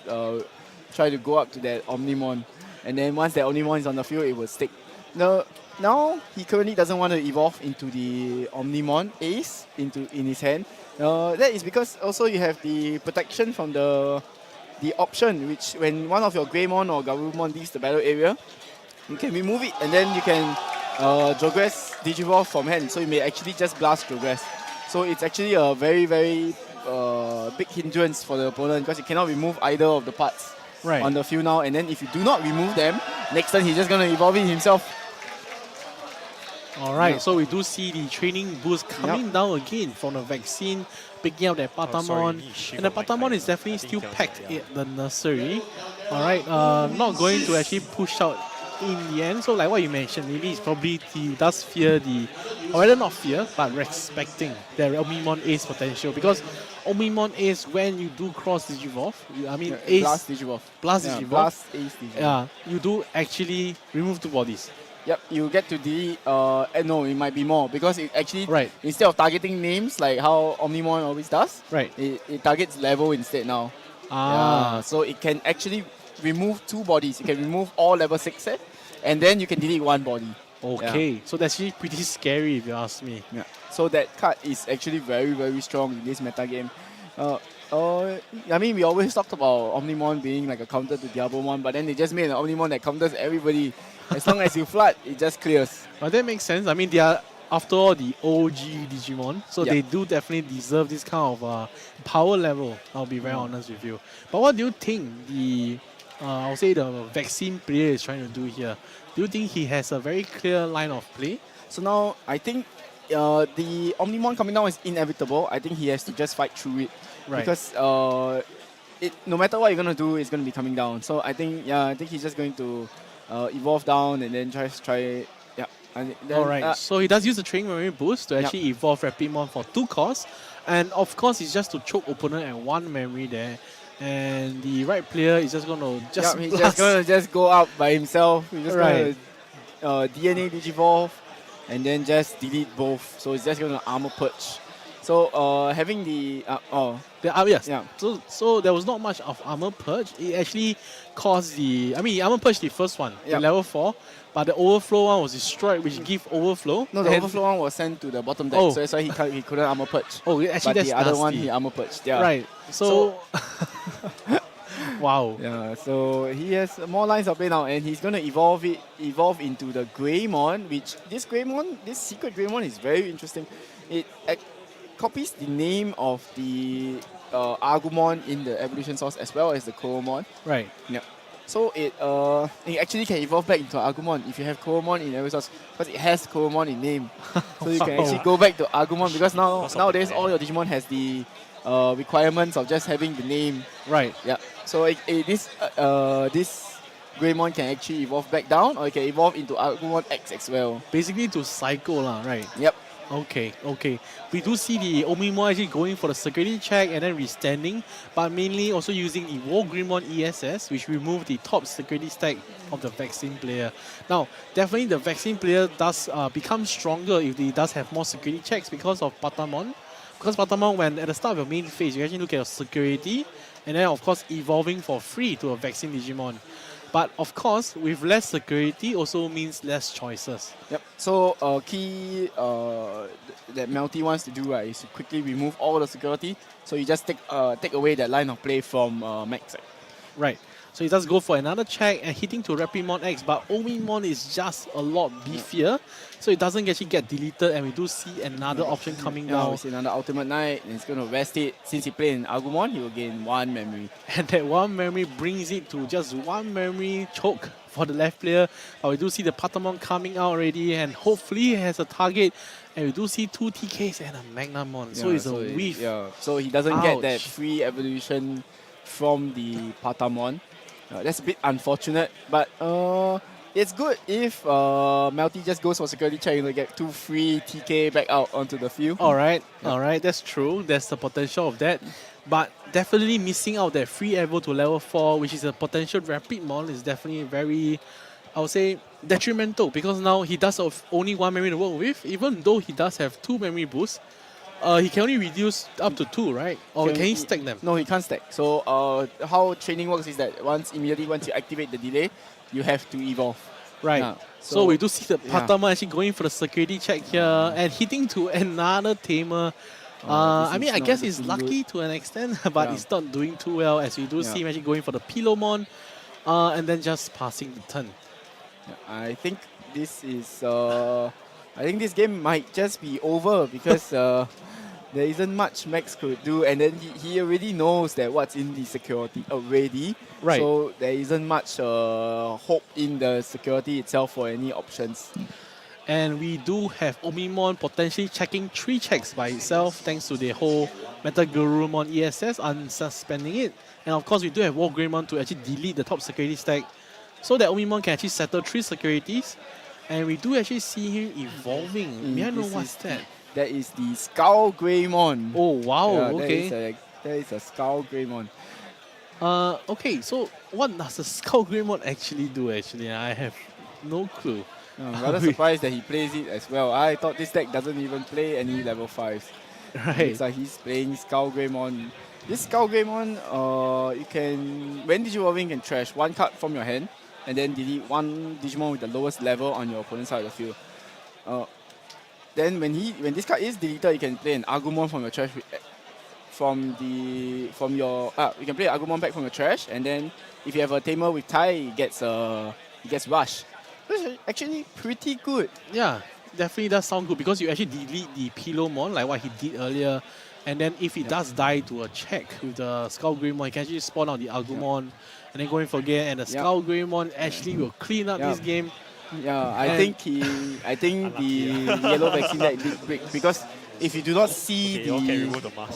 Speaker 1: try to go up to that Omnimon. And then once that Omnimon is on the field, it will stick. Now he currently doesn't want to evolve into the Omnimon Ace in his hand. That is because also you have the protection from the option, which when one of your Greymon or Garurumon leaves the battle area, you can remove it and then you can Jogress Digivolve from hand. So you may actually just blast Jogress. So it's actually a very, very big hindrance for the opponent because you cannot remove either of the parts on the field now. And then if you do not remove them, next turn he's just going to evolve it himself.
Speaker 2: Alright, so we do see the training boost coming down again from the vaccine, picking up that Patamon. And the Patamon is definitely still packed at the nursery. Alright, not going to actually push out in the end. So like what you mentioned, maybe it's probably he does fear or rather not fear, but respecting the Omnimon Ace potential. Because Omnimon Ace, when you do cross Digivolve, Ace...
Speaker 1: Blast Digivolve.
Speaker 2: Blast Digivolve.
Speaker 1: Blast Ace Digivolve.
Speaker 2: Yeah, you do actually remove 2 bodies.
Speaker 1: Yep, you get to delete, no, it might be more because it actually, instead of targeting names like how Omnimon always does, it targets level instead now. Yeah, so it can actually remove 2 bodies. You can remove all level 6 set and then you can delete 1 body.
Speaker 2: Okay, so that's actually pretty scary if you ask me.
Speaker 1: Yeah. So that card is actually very, very strong in this meta game. I mean, we always talked about Omnimon being like a counter to Diabomon, but then they just made an Omnimon that counters everybody. As long as you flood, it just clears.
Speaker 2: But that makes sense. I mean, they are, after all, the OG Digimon, so they do definitely deserve this kind of power level. I'll be very honest with you. But what do you think I'll say the vaccine player is trying to do here? Do you think he has a very clear line of play?
Speaker 1: So now, I think the Omnimon coming down is inevitable. I think he has to just fight through it. Because no matter what you're going to do, it's going to be coming down. So I think he's just going to evolve down and then try.
Speaker 2: Alright, so he does use the training memory boost to actually evolve Rapidmon for 2 costs. And of course, it's just to choke opponent at 1 memory there. And the right player is just going to
Speaker 1: he's just going to go out by himself. He's just going to DNA Digivolve and then just delete both. So it's just going to Armor Purge. So having the
Speaker 2: So there was not much of Armor Purge. It actually caused Armor Purge the first one, the level 4, but the Overflow one was destroyed, which gave Overflow.
Speaker 1: No, the Overflow one was sent to the bottom deck, so that's why he couldn't Armor Purge.
Speaker 2: Oh, actually
Speaker 1: but
Speaker 2: that's
Speaker 1: the other
Speaker 2: nasty.
Speaker 1: one he Armor Purged. Yeah.
Speaker 2: Right. So Wow.
Speaker 1: Yeah, so he has more lines of play now, and he's going to evolve into the Greymon, which this secret Greymon is very interesting. It copies the name of the Agumon in the evolution source as well as the Koromon.
Speaker 2: Right.
Speaker 1: Yeah. So it actually can evolve back into Agumon if you have Koromon in every source, because it has Koromon in name. So you can actually go back to Agumon, because nowadays all your Digimon has the requirements of just having the name.
Speaker 2: Right.
Speaker 1: Yeah. So this Greymon can actually evolve back down, or it can evolve into Agumon X as well.
Speaker 2: Basically to cycle, right?
Speaker 1: Yep.
Speaker 2: Okay. We do see the Omimon actually going for the security check and then restanding, but mainly also using the War Greymon ESS, which remove the top security stack of the vaccine player. Now, definitely the vaccine player does become stronger if he does have more security checks because of Patamon. Because Patamon, when at the start of your main phase, you actually look at your security, and then of course evolving for free to a vaccine Digimon. But of course, with less security also means less choices.
Speaker 1: Yep. So key that Melty wants to do is to quickly remove all the security. So you just take away that line of play from Max.
Speaker 2: Right. So he does go for another check and hitting to Rapidmon X, but Omimon is just a lot beefier, so it doesn't actually get deleted, and we do see another option coming down.
Speaker 1: We see another Ultimate Knight, and he's going to rest it. Since he played in Agumon, he will gain 1 memory.
Speaker 2: And that 1 memory brings it to just 1 memory choke for the left player. But we do see the Patamon coming out already, and hopefully he has a target. And we do see 2 TKs and a Magnamon, so it's a whiff.
Speaker 1: Yeah, so he doesn't get that free evolution from the Patamon. That's a bit unfortunate, but it's good if Melty just goes for security check and get 2 free TK back out onto the field.
Speaker 2: Alright, that's true. There's the potential of that. But definitely missing out that free evo to level 4, which is a potential Rapidmon, is definitely very, I would say, detrimental, because now he does have only 1 memory to work with, even though he does have 2 memory boosts. He can only reduce up to 2, right? Or can he stack them?
Speaker 1: No, he can't stack. So how training works is that once you activate the delay, you have to evolve.
Speaker 2: Right. Yeah. So we do see the Patamon actually going for the security check here and hitting to another tamer. I mean, I guess he's lucky to an extent, but he's not doing too well, as we do see him actually going for the Pilomon and then just passing the turn.
Speaker 1: I think this is... I think this game might just be over, because there isn't much Max could do, and then he already knows that what's in the security already.
Speaker 2: Right.
Speaker 1: So there isn't much hope in the security itself for any options.
Speaker 2: And we do have Omimon potentially checking 3 checks by itself, thanks to the whole Metagurumon ESS unsuspending it. And of course, we do have War Greymon to actually delete the top security stack, so that Omimon can actually settle 3 securities. And we do actually see him evolving. May I know what's that?
Speaker 1: That is the Skull Greymon.
Speaker 2: Oh, wow,
Speaker 1: yeah,
Speaker 2: okay.
Speaker 1: That is a Skull Greymon.
Speaker 2: Okay, so what does the Skull Greymon actually do, actually? I have no clue.
Speaker 1: I'm rather surprised that he plays it as well. I thought this deck doesn't even play any level 5s.
Speaker 2: Right.
Speaker 1: It's like he's playing Skull Greymon. This Skull Greymon, you can, when Digivolving, can trash 1 card from your hand, and then delete 1 Digimon with the lowest level on your opponent's side of the field. Then when this card is deleted, you can play an Agumon from your trash. You can play Agumon back from your trash, and then if you have a tamer with tie, it gets rush. Which is actually pretty good.
Speaker 2: Yeah, definitely does sound good, because you actually delete the Pilomon like what he did earlier, and then if he does die to a check with the Skull Greymon, he can actually spawn out the Agumon and then going for again, and the Skull Greymon actually will clean up this game.
Speaker 1: Yeah, I think the yellow vaccine deck did break, because if you do not see the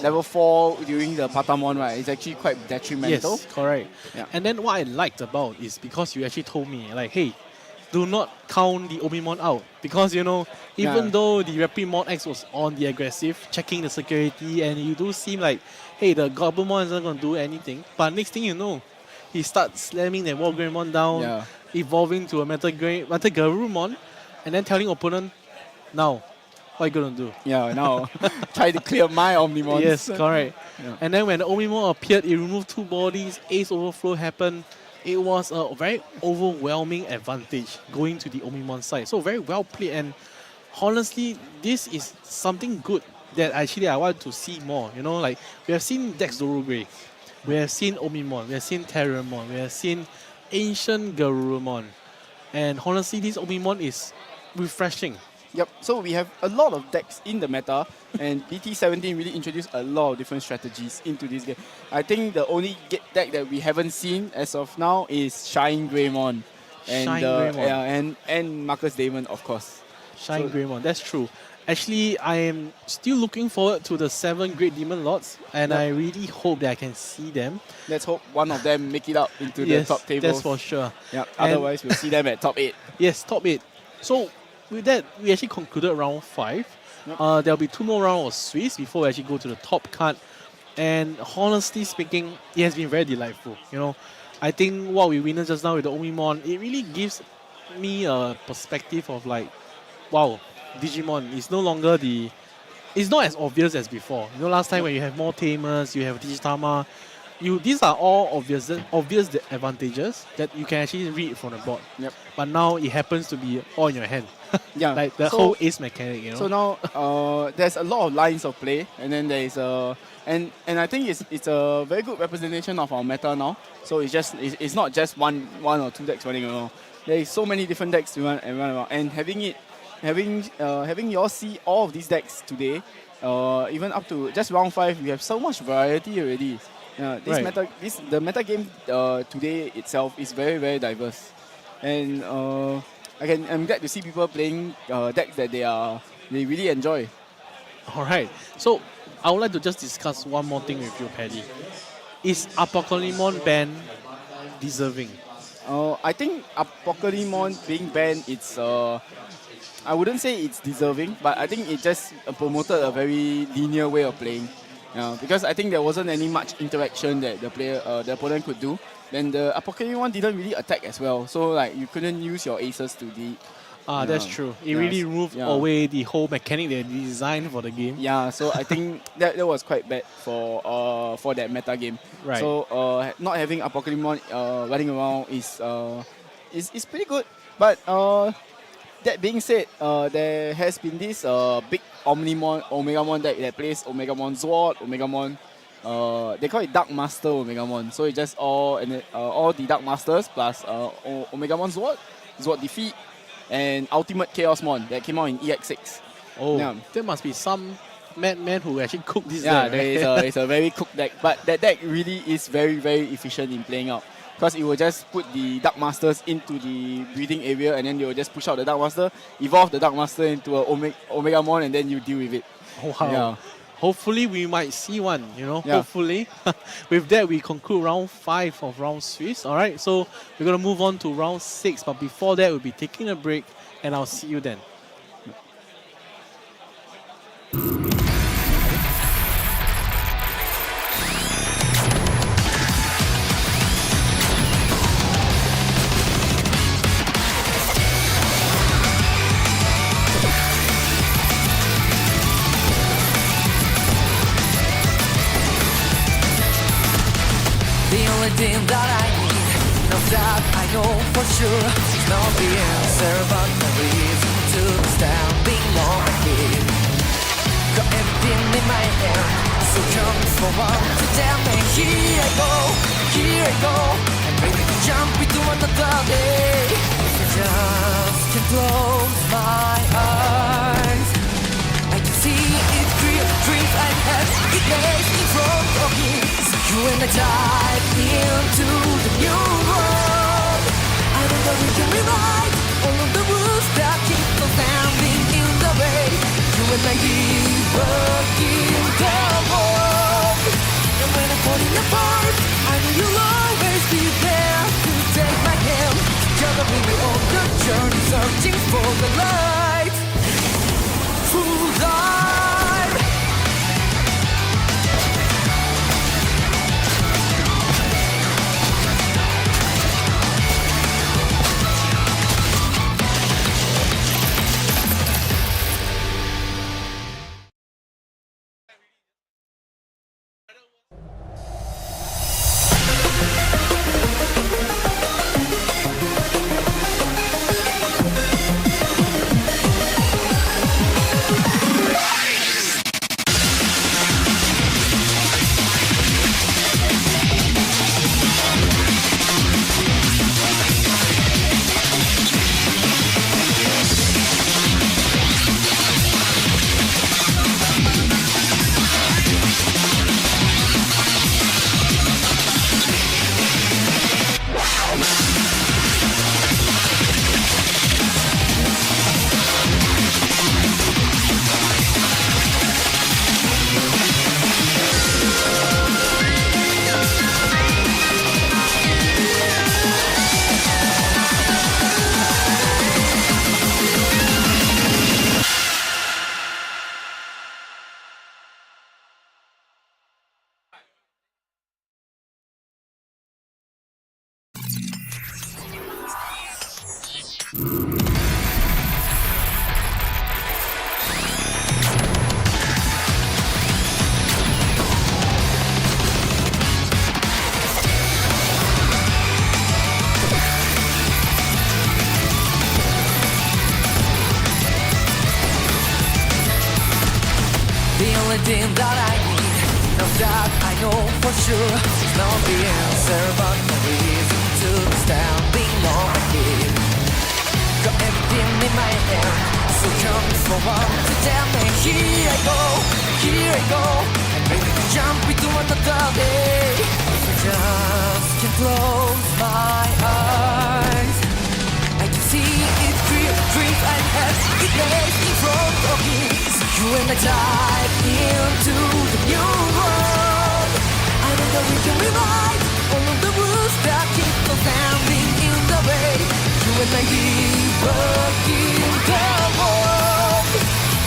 Speaker 1: level 4 during the Patamon, right, it's actually quite detrimental.
Speaker 2: Yes, correct. Yeah. And then what I liked about is because you actually told me, like, hey, do not count the Omimon out, because, you know, even though the Rapidmon X was on the aggressive, checking the security, and you do seem like, hey, the Gabumon isn't going to do anything, but next thing you know, he starts slamming the War Greymon down, evolving to a Metagarurumon, and then telling opponent, now, what are you going to do?
Speaker 1: Yeah, now, try to clear my Omnimons.
Speaker 2: Yes, correct. Yeah. And then when the Omimon appeared, it removed 2 bodies, Ace Overflow happened. It was a very overwhelming advantage going to the Omimon side. So very well played, and honestly, this is something good that actually I want to see more. You know, like we have seen Dex Zuga, We have seen Omimon, we have seen Teron, we have seen Ancient Garurumon. And honestly, this Omimon is refreshing.
Speaker 1: Yep, so we have a lot of decks in the meta, and BT17 really introduced a lot of different strategies into this game. I think the only deck that we haven't seen as of now is Shine Greymon. And Marcus Damon, of course.
Speaker 2: Shine Greymon, that's true. Actually, I am still looking forward to the 7 Great Demon Lords, and I really hope that I can see them.
Speaker 1: Let's hope one of them make it up into the top tables.
Speaker 2: That's for sure.
Speaker 1: Yeah, otherwise we'll see them at top 8.
Speaker 2: Yes, top 8. So with that, we actually concluded round 5. Yep. There'll be 2 more rounds of Swiss before we actually go to the top card. And honestly speaking, it has been very delightful. You know, I think what we witnessed just now with the Omimon, it really gives me a perspective of like, wow, Digimon is no longer it's not as obvious as before. You know, last time when you have more Tamers, you have Digitama, these are all obvious advantages that you can actually read from the board.
Speaker 1: Yep.
Speaker 2: But now it happens to be all in your hand.
Speaker 1: Yeah.
Speaker 2: Like the whole ace mechanic, you know.
Speaker 1: So now there's a lot of lines of play, and then there is and I think it's a very good representation of our meta now. So it's not just one or two decks running around. There is so many different decks to run around, and having you all see all of these decks today, even up to just round 5, we have so much variety already. The meta game today itself is very, very diverse, and I'm glad to see people playing decks that they really enjoy.
Speaker 2: All right, so I would like to just discuss one more thing with you, Paddy. Is Apocalypse ban deserving?
Speaker 1: I think Apocalypse being banned, I wouldn't say it's deserving, but I think it just promoted a very linear way of playing. Because I think there wasn't any much interaction that the opponent could do. Then the Apocalypse one didn't really attack as well, so like you couldn't use your aces to
Speaker 2: that's true. It really removed away the whole mechanic they designed for the game.
Speaker 1: Yeah, so I think that was quite bad for that meta game.
Speaker 2: Right.
Speaker 1: So not having Apocalypse running around is pretty good. But that being said, there has been this big Omegamon deck that plays Omegamon Zword, Omegamon. They call it Dark Master Omegamon. So it's just all the Dark Masters plus Omegamon Zword Defeat, and Ultimate Chaosmon that came out in EX6.
Speaker 2: Oh, yeah. There must be some madman who actually cooked this
Speaker 1: deck.
Speaker 2: Yeah,
Speaker 1: it's a very cooked deck, but that deck really is very, very efficient in playing out. Because it will just put the Dark Masters into the breeding area, and then they will just push out the Dark Master, evolve the Dark Master into a Omegamon, and then you deal with it.
Speaker 2: Oh, wow. Yeah. Hopefully we might see one, you know,
Speaker 1: yeah.
Speaker 2: Hopefully. With that, we conclude round 5 of round Swiss. All right, so we're going to move on to round 6, but before that, we'll be taking a break, and I'll see you then.
Speaker 4: Thing that I need, now that I know for sure, it's not the answer, but the reason to standing on my feet. Got everything in my hand, so come forward to tell me, here I go, I'm ready to jump into another day. I just can close my eyes, I can see it clear, dreams I had, it lays in front of me. You and I dive into the new world. I know that we can rewrite all of the rules that keep us standing in the way. You and I keep working the world. And when I'm falling apart, I know you'll always be there to take my hand. Together we'll be on the journey, searching for the light. Full life. thing that I need. Now that I know for sure, it's not the answer, but the reason to standing on my feet. Got everything in my hand, so come forward to tell me. Here I go, I'm ready to jump into another day. So just can close my eyes. I can see it clear, dreams I have, it lays in front of me. So you and I dive into the new world. I know that we can rewrite all of the rules that keep us standing in the way. You and I working the world.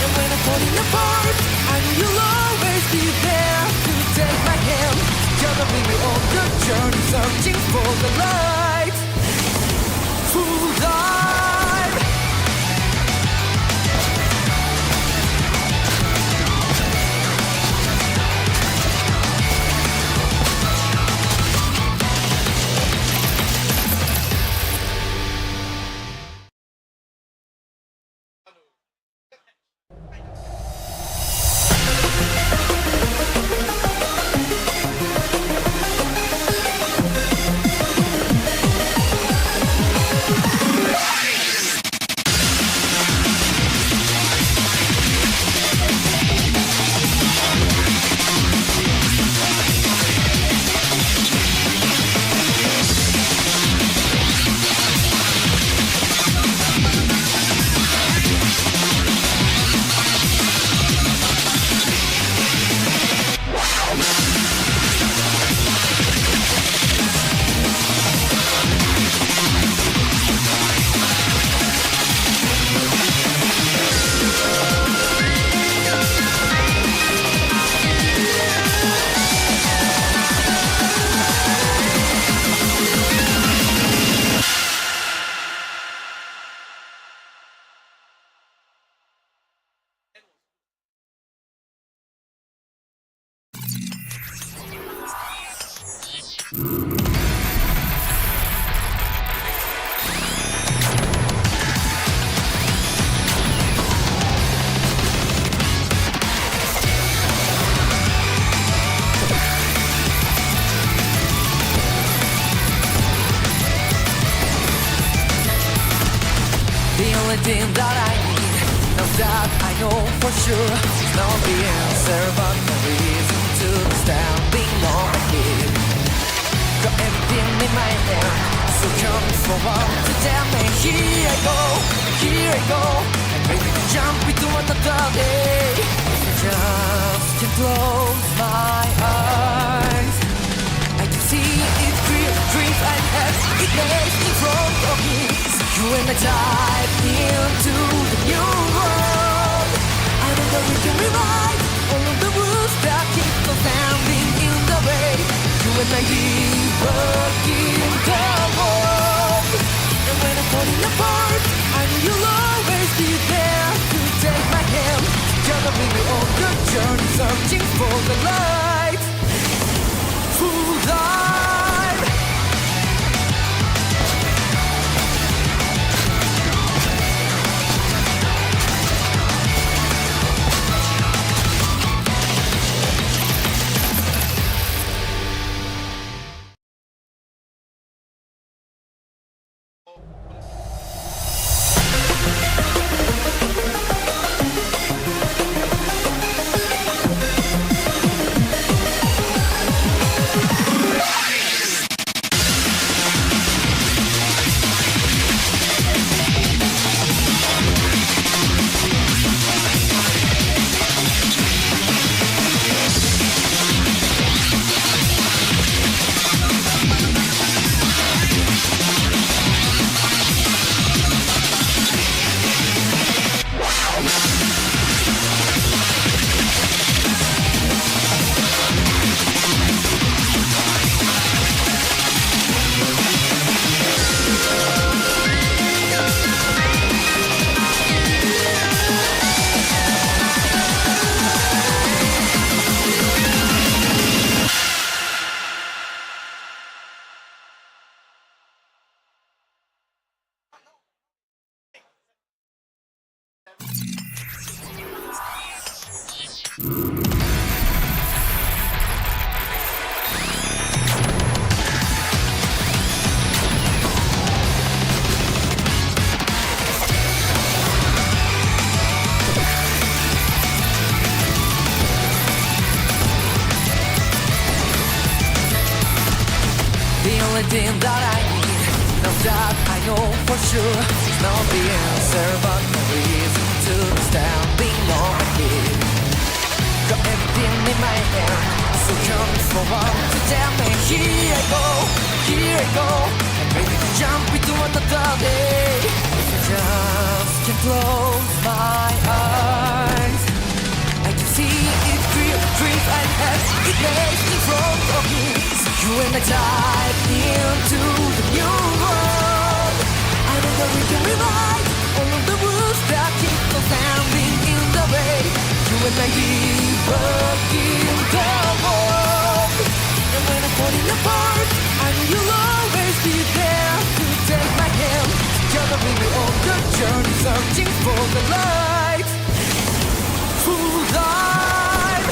Speaker 4: And when I'm falling apart, I know you'll always be there to take my hand. Gonna bring me on the journey, searching for the light. Full dive. Thing that I need. Now that I know for sure, it's not the answer, but the reason to standing on my feet. Got everything in my hand, so come forward to tell me. Here I go, I'm ready to jump into another day. I just can close my eyes. I can see it clear, dreams I have, it lays in front of me. You and I dive into the new world. I know that we can rewrite all of the rules that keep us standing in the way. You and I working the world. And when I'm falling apart, I know you'll always be there to take my hand. Gonna bring me on the journey, searching for the light. Full dive. only thing that I need. Now that I know for sure it's not the answer, but no reason to stand being on my feet. Got everything in my hand, so come forward to tell me. Here I go, I'm ready to jump into another day. If I just can close my eyes, I can see it clear, dreams I had, it lays in front of me. So you and I dive into the new world. I know that we can rewrite all of the rules that keep us standing in the way. You and I work in the world. And when I'm falling apart, I know you'll always be there to take my hand. Together we'll be on the journey, searching for the light. Full life.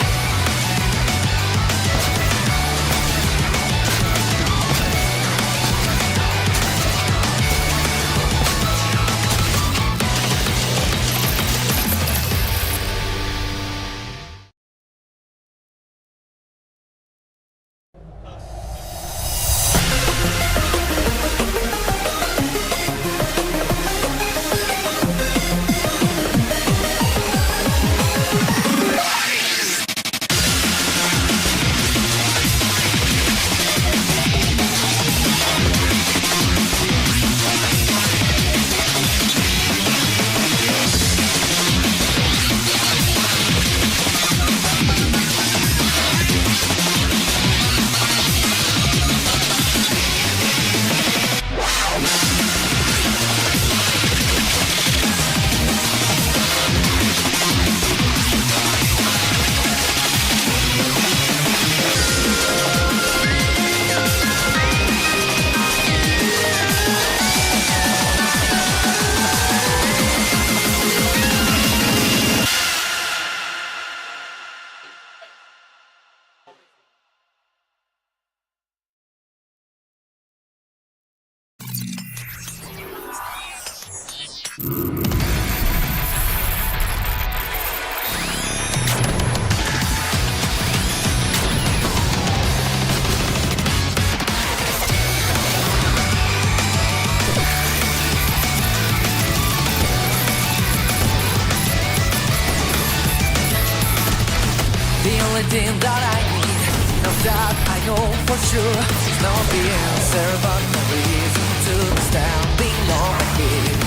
Speaker 4: The only thing that I need, now that I know for sure it's not the answer, but no reason to stand being on my feet.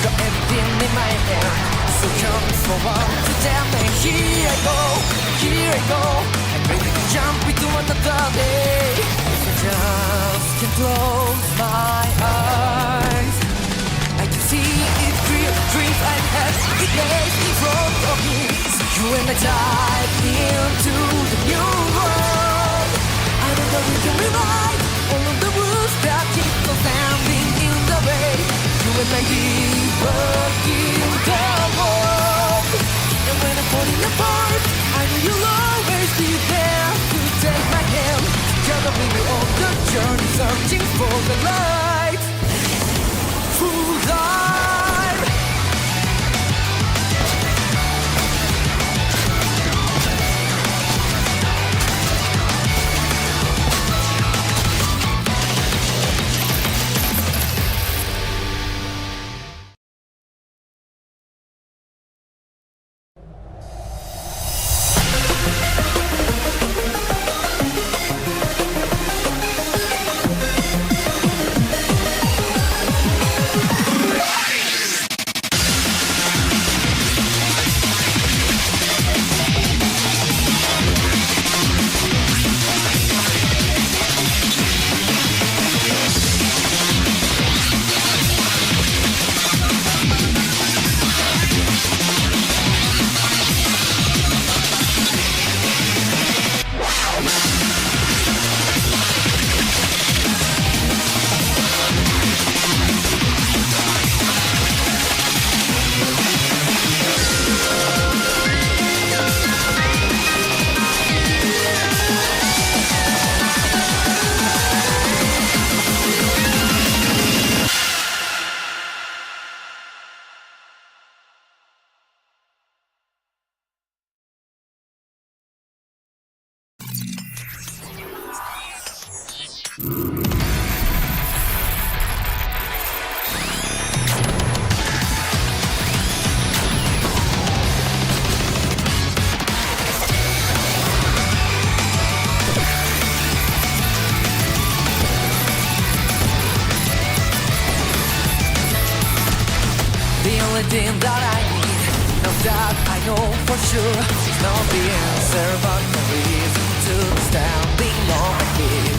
Speaker 4: Got everything in my hand, so come forward to tell me. Here I go, I'm ready to jump into another day. If I just can close my eyes, I can see it clear, dreams I had, it lays in front of me. So you and I dive into the new world. I know that we can rewrite all of the rules that keep us standing in the way. You and I work in the world. And when I'm falling apart, I know you'll always be there to take my hand. Together we'll be on the journey, searching for the light. Full life. thing that I need. Now that I know for sure, it's not the answer, but the reason to standing on my feet.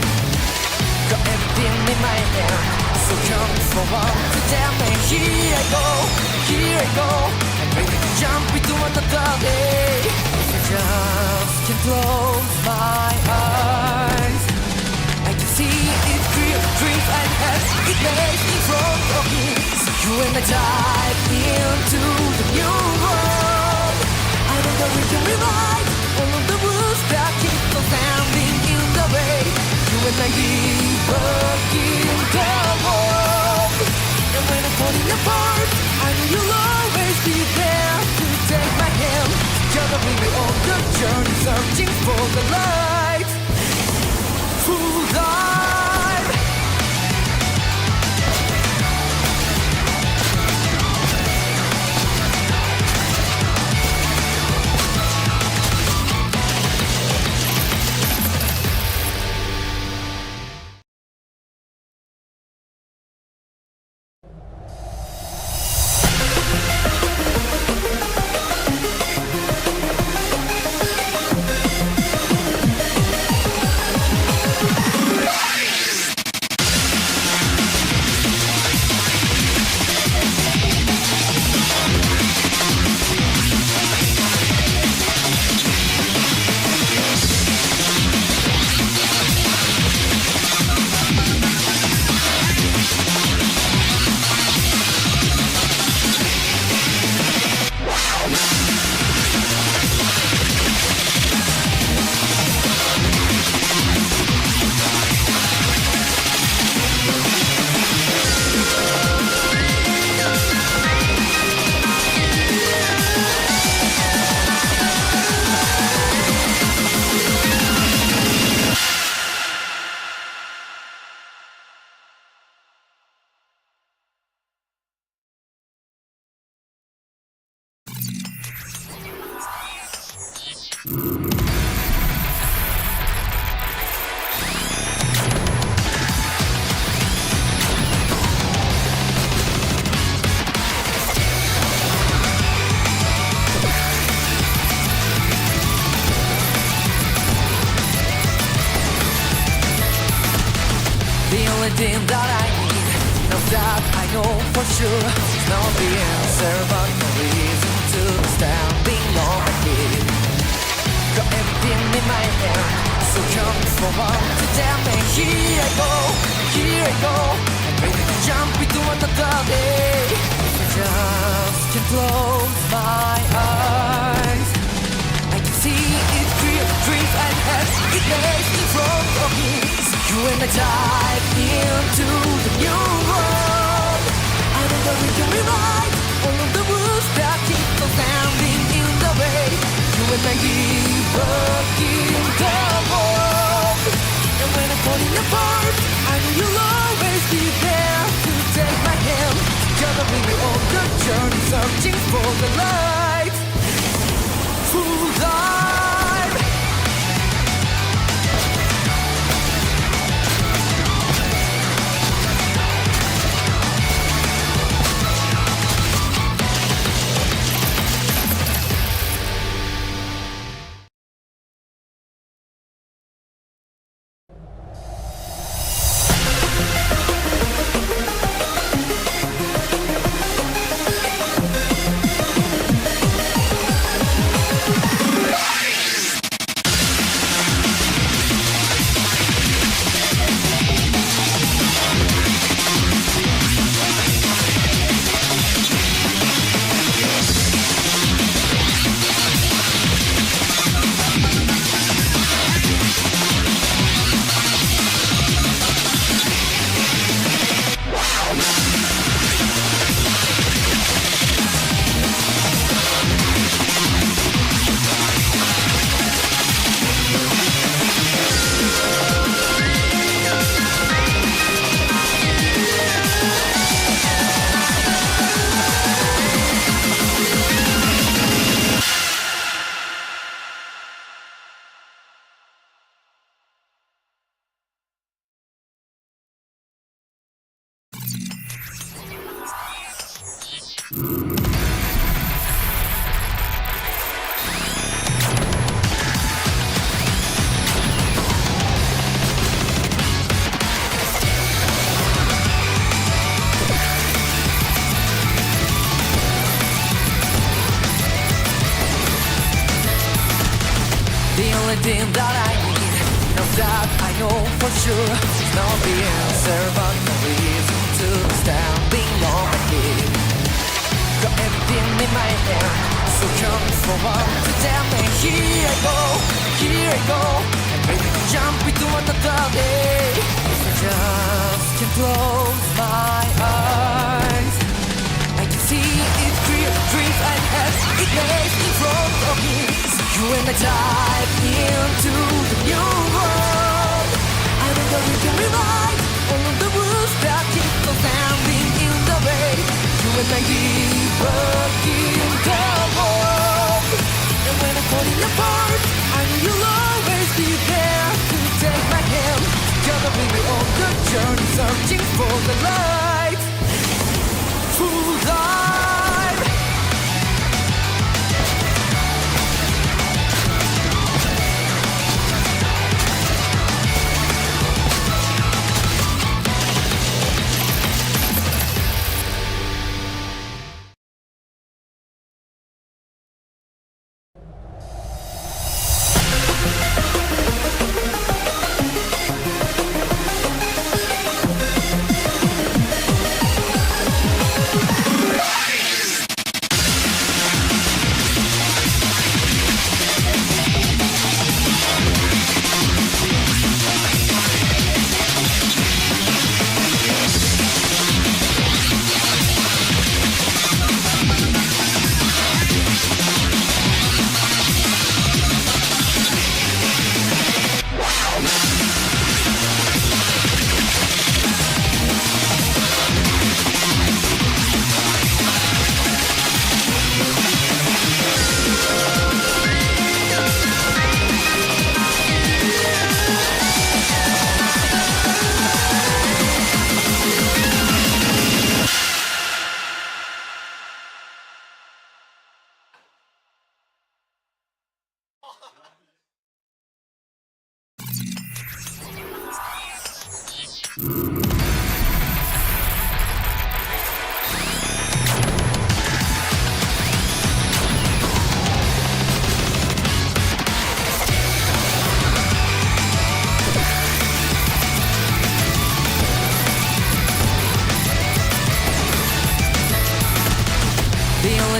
Speaker 4: Got everything in my hand, so come forward to tell me. Here I go, I'm ready to jump into another day. I just can't close my eyes. I can see it clear, dreams I have, it makes me from talking. So you and I dive into the new world. I know that we can rewrite all of the rules that keep us standing in the way. You and I keep working the world. And when I'm falling apart, I know you'll always be there to take my hand. Together we will on the journey, searching for the light. Full dive. Thing that I need. Now that I know for sure, it's not the answer, but the reason to standing on my feet. Got everything in my hand, so come forward to tell me. Here I go, I'm ready to jump into another day. I just can't close my eyes. I can see it clear, dreams I have, it makes me from talking. You and I dive into the new world. I know that we can rewrite all of the rules that keep us standing in the way. You and I keep working the world. And when I'm falling apart, I know you'll always be there to take my hand. Together we will on the journey, searching for the light. Full dive. thing that I need. Now that I know for sure it's not the answer, but no reason to standing on my head. Got everything in my hand, so come forward to tell me here I go, and maybe jump into another day. If I just can close my eyes, I can see it clear, dreams I had, it lays in front of me. So you and I dive into the new world. I know that we can rewrite all of the rules that keep us standing in the way. You and I keep working the world. And when I'm falling apart, I know you'll always be there to take my hand. Together we'll be on the journey, searching for the light. Full life.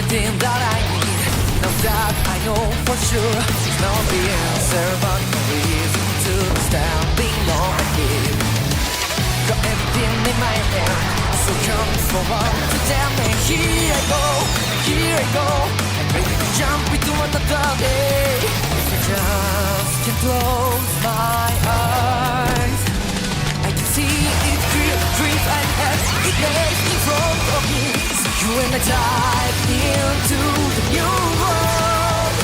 Speaker 4: Thing that I need. Now that I know for sure it's not the answer, but no reason to standing on my head. Got everything in my hand, so come forward to tell me here I go, and ready to jump into another day. If I just can close my eyes, I can see it clear, dreams I had, it lays in front of me. You and I dive into the new world.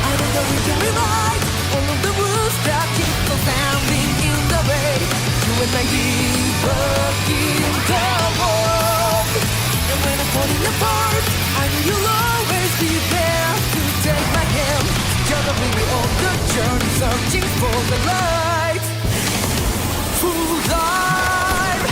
Speaker 4: I know that we can rewrite all of the rules that keep us standing in the way. You and I keep working the world. And when I'm falling apart, I know you'll always be there to take my hand. Together we'll be on the journey, searching for the light. Full life.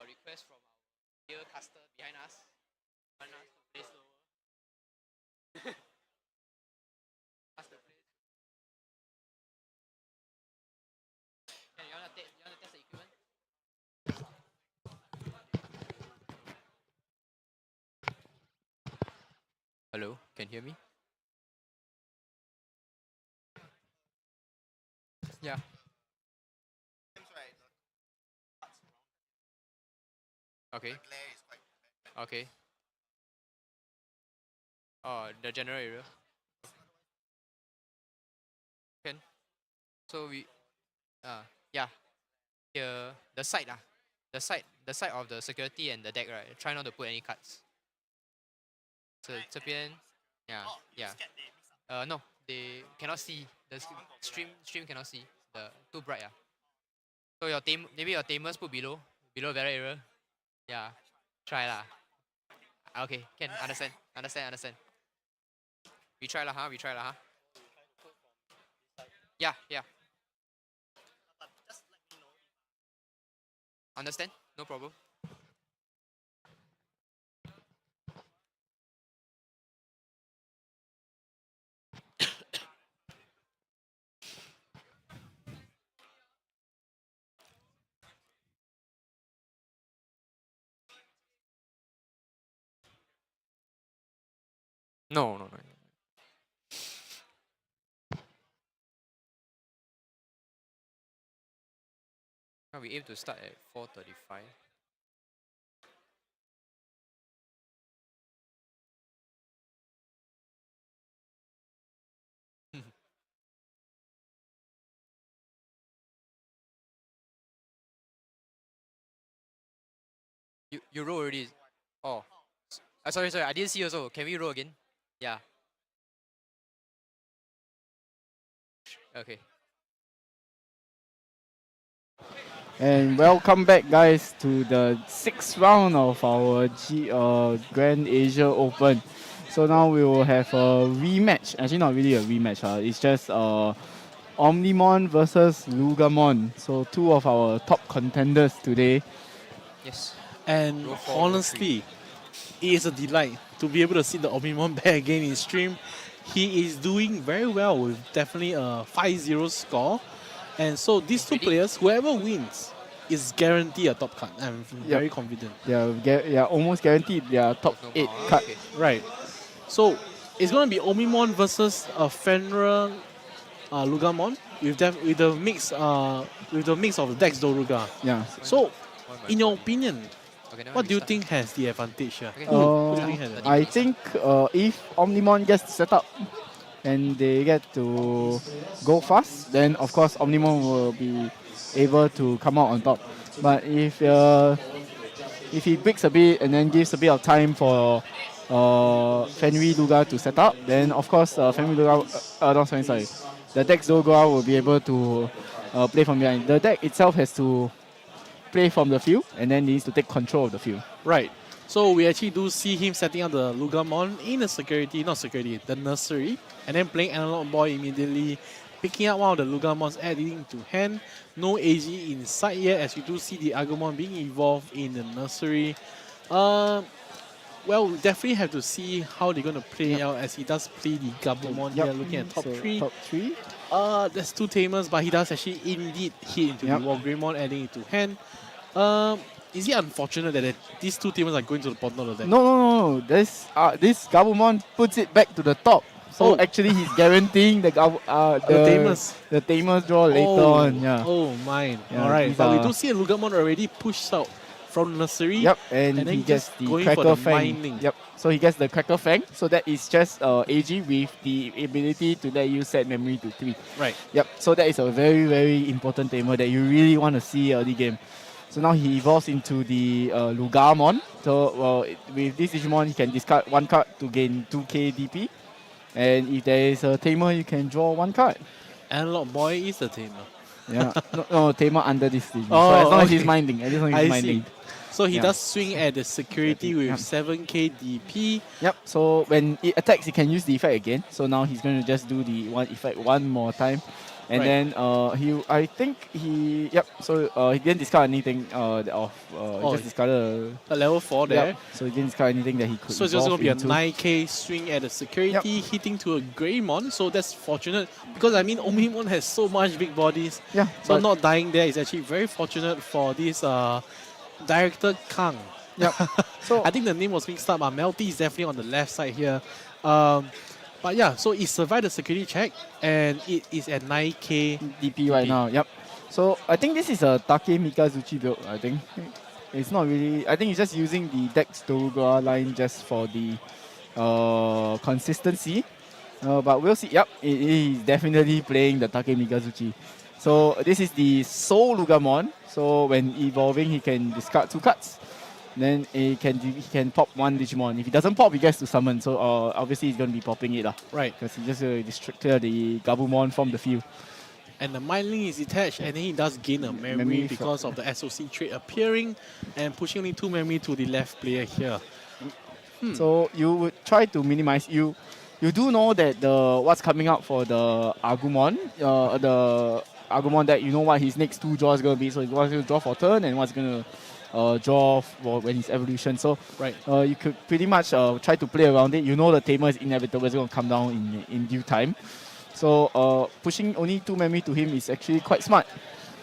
Speaker 8: Request from our dear caster behind us. Want us to play slower. Us to play. Hey, you wanna test the equipment? Hello, can you hear me? Yeah. Okay. Okay. Oh, the general area. Can. So we yeah. Here the side the side of the security and the deck, right? Try not to put any cards. So 这边 yeah. No, they cannot see. The stream cannot see. The too bright. So maybe your tamers put below barrier area. Yeah. Try lah. Okay, can understand. We try lah, huh? Yeah. Understand? No problem. No. We aim to start at 4:35. You roll already. Oh. Sorry. I didn't see also. Can we roll again? Yeah. Okay.
Speaker 1: And welcome back, guys, to the 6th round of our Grand Asia Open. So now we will have a rematch. Actually, not really a rematch. It's just Omnimon versus Lugamon. So 2 of our top contenders today.
Speaker 8: Yes.
Speaker 2: And honestly, it is a delight to be able to see the Omnimon back again in stream. He is doing very well with definitely a 5-0 score. And so these 2 players, whoever wins, is guaranteed a top card. I'm very confident.
Speaker 1: Yeah, almost guaranteed their top 8 card.
Speaker 8: Okay.
Speaker 2: Right. So it's going to be Omimon versus Fenrir Lugamon with the mix of Dex Zuga.
Speaker 1: Yeah.
Speaker 2: So, in your opinion, what do you think has the advantage here?
Speaker 1: I think if Omnimon gets set up and they get to go fast, then of course Omnimon will be able to come out on top. But if he breaks a bit and then gives a bit of time for Fenrir Luga to set up, then of course Fenrir Luga, the Dex Zuga will be able to play from behind. The deck itself has to play from the field and then needs to take control of the field.
Speaker 2: Right. So we actually do see him setting up the Lugamon in the nursery, and then playing Analog Boy immediately, picking up one of the Lugamons, adding to hand. No AG inside yet, as you do see the Agumon being evolved in the nursery. Well, we definitely have to see how they're going to play out, as he does play the Gabumon here, looking at top 3.
Speaker 1: Top 3.
Speaker 2: There's 2 tamers, but he does actually indeed hit into the Wargreymon, adding it to hand. Is it unfortunate that these 2 tamers are going to the bottom of the deck?
Speaker 1: No. This Gabumon puts it back to the top. So actually, he's guaranteeing the tamers draw later on. Yeah.
Speaker 2: Oh, mine. Yeah, all right. But we do see a Lugamon already pushed out from nursery.
Speaker 1: Yep, and he gets the Cracker Fang. Yep. So he gets the Cracker Fang. So that is just AG with the ability to let you set memory to 3.
Speaker 2: Right.
Speaker 1: Yep. So that is a very, very important tamer that you really want to see early game. So now he evolves into the Lugamon. So with this Digimon, he can discard 1 card to gain 2k DP. And if there is a tamer, you can draw 1 card.
Speaker 2: Analog Boy is a tamer.
Speaker 1: Yeah. no, tamer under this Digimon. So as long as he's minding.
Speaker 2: See. So he does swing at the security with 7k DP.
Speaker 1: Yep, so when it attacks, he can use the effect again. So now he's going to just do the 1 effect 1 more time. And then he didn't discard anything he just discarded
Speaker 2: a level 4 there.
Speaker 1: Yep. So he didn't discard anything that he could.
Speaker 2: So it's just going to be a 9k swing at the security, hitting to a Greymon. So that's fortunate, because I mean Omimon has so much big bodies.
Speaker 1: Yeah.
Speaker 2: So not dying there is actually very fortunate for this Director Kang.
Speaker 1: Yeah.
Speaker 2: So I think the name was mixed up, but Melty is definitely on the left side here. But yeah, so it survived the security check, and it is at 9k
Speaker 1: DP right now. Yep. So I think this is a Take Mikazuchi build, I think. It's not really. I think he's just using the Dex Zuga line just for the consistency. But we'll see. Yep, he's definitely playing the Take Mikazuchi. So this is the Soul Lugamon. So when evolving, he can discard 2 cards. Then he can pop 1 Digimon. If he doesn't pop, he gets to summon. So obviously he's going to be popping it.
Speaker 2: Right.
Speaker 1: Because he just clear the Gabumon from the field.
Speaker 2: And the Mind Link is detached, and then he does gain a memory because of the SOC trait appearing and pushing only 2 memory to the left player here.
Speaker 1: So you would try to minimize. You do know that what's coming up for the Agumon, the Agumon deck, you know what his next 2 draws going to be. So he's going to draw for turn and what's going to draw for when his evolution. So you could pretty much try to play around it. You know the Tamer is inevitable. It's going to come down in due time. So pushing only 2 memory to him is actually quite smart.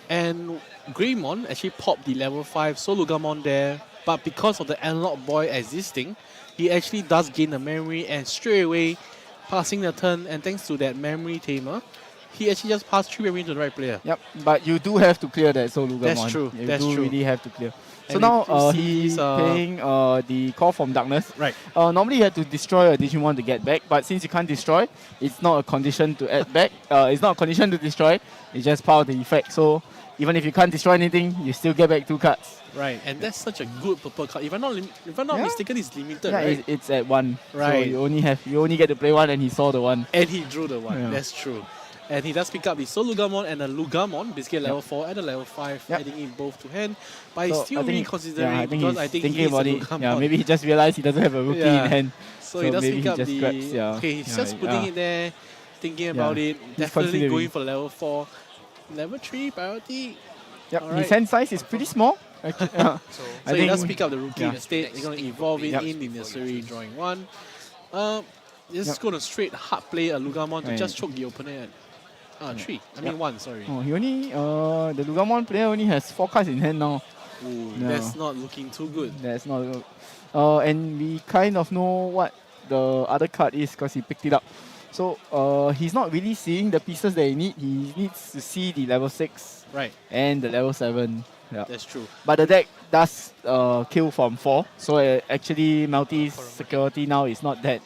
Speaker 2: And Greymon actually popped the level 5 Solugamon there, but because of the Analog Boy existing, he actually does gain the memory, and straight away passing the turn, and thanks to that memory tamer, he actually just passed 3 memory to the right player.
Speaker 1: Yep, but you do have to clear that Solugamon.
Speaker 2: That's true.
Speaker 1: You
Speaker 2: That's
Speaker 1: do
Speaker 2: true.
Speaker 1: really have to clear. So
Speaker 2: And
Speaker 1: now he's playing the Call from Darkness.
Speaker 2: Right.
Speaker 1: Normally you have to destroy a Digimon to get back, but since you can't destroy, it's not a condition to add back. It's not a condition to destroy. It's just part of the effect. So even if you can't destroy anything, you still get back 2 cards.
Speaker 2: Right, and that's such a good purple card. If I'm not mistaken, it's limited,
Speaker 1: Yeah,
Speaker 2: right?
Speaker 1: it's at 1.
Speaker 2: Right.
Speaker 1: So you only get to play 1, and he saw the 1.
Speaker 2: And he drew the 1.
Speaker 1: Yeah.
Speaker 2: That's true. And he does pick up the Solugamon and the Lugamon, basically level 4 and a level 5, adding in both to hand. But he's still reconsidering because I think
Speaker 1: thinking
Speaker 2: he's
Speaker 1: about
Speaker 2: a
Speaker 1: it.
Speaker 2: Lugamon.
Speaker 1: Yeah, maybe he just realized he doesn't have a rookie in hand.
Speaker 2: So he does
Speaker 1: maybe
Speaker 2: pick up
Speaker 1: just
Speaker 2: the...
Speaker 1: grabs,
Speaker 2: Okay, he's just putting it there, thinking about it. Definitely
Speaker 1: considering.
Speaker 2: going for level 4. Level 3 priority.
Speaker 1: Yep,
Speaker 2: Alright.
Speaker 1: his hand size is pretty small. Actually,
Speaker 2: So he does pick up the rookie instead. He's going to evolve it
Speaker 1: Yep.
Speaker 2: in the nursery, drawing 1. He's just going to straight hard play a Lugamon to just choke the opponent. 3. I mean 1, sorry.
Speaker 1: Oh, he only the Lugamon player only has 4 cards in hand now.
Speaker 2: Ooh, that's not looking too good.
Speaker 1: That's not good. And we kind of know what the other card is because he picked it up. So he's not really seeing the pieces that he needs. He needs to see the level 6 and the level 7. Yeah.
Speaker 2: That's true.
Speaker 1: But the deck does kill from 4. So actually Melty's security now is not that.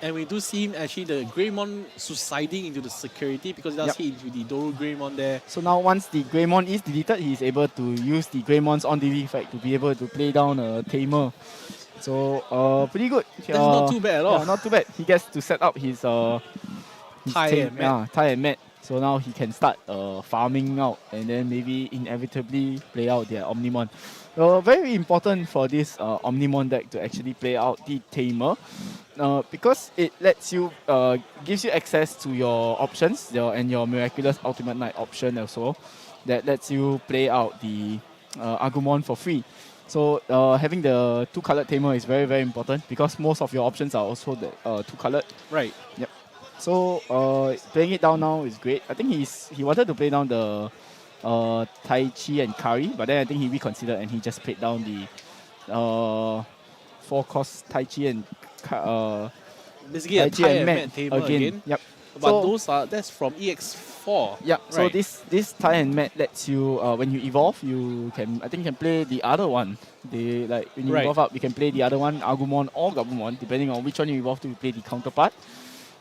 Speaker 2: And we do see him actually the Greymon suiciding into the security because he does hit into the Doru Greymon there.
Speaker 1: So now once the Greymon is deleted, he's able to use the Greymon's on delete effect to be able to play down a Tamer. So pretty good.
Speaker 2: That's not too bad at all.
Speaker 1: Yeah, not too bad. He gets to set up his
Speaker 2: Tie and mat.
Speaker 1: Tie and mat. So now he can start farming out and then maybe inevitably play out their Omnimon. Very important for this Omnimon deck to actually play out the Tamer because it lets you, gives you access to your options and your Miraculous Ultimate Knight option also that lets you play out the Agumon for free. So having the 2-colored Tamer is very, very important because most of your options are also the 2-colored.
Speaker 2: Right.
Speaker 1: Yep. So playing it down now is great. I think he wanted to play down the Tai Chi and Kari, but then I think he reconsidered and he just played down the 4-cost Tai Chi and
Speaker 2: basically a tie and mat Tamer again.
Speaker 1: Yep.
Speaker 2: But so, that's from EX4.
Speaker 1: Yeah. So this tie and mat lets you when you evolve, you can play the other one. When you evolve up, you can play the other one, Agumon or Gabumon, depending on which one you evolve to. You play the counterpart.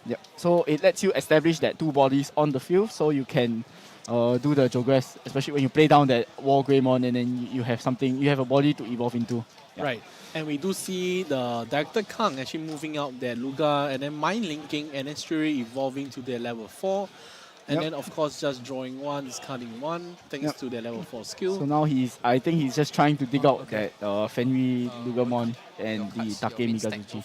Speaker 1: Yeah. So it lets you establish that 2 bodies on the field, so you can do the Jogress, especially when you play down that War Greymon, and then you have a body to evolve into. Yeah.
Speaker 2: Right. And we do see the Director Kang actually moving out their Luga and then mind linking and then straight evolving to their level 4. And then of course just drawing 1, discarding 1 thanks to their level 4 skill.
Speaker 1: So now I think he's just trying to dig out that Fenry Lugamon and the Take Mikazuchi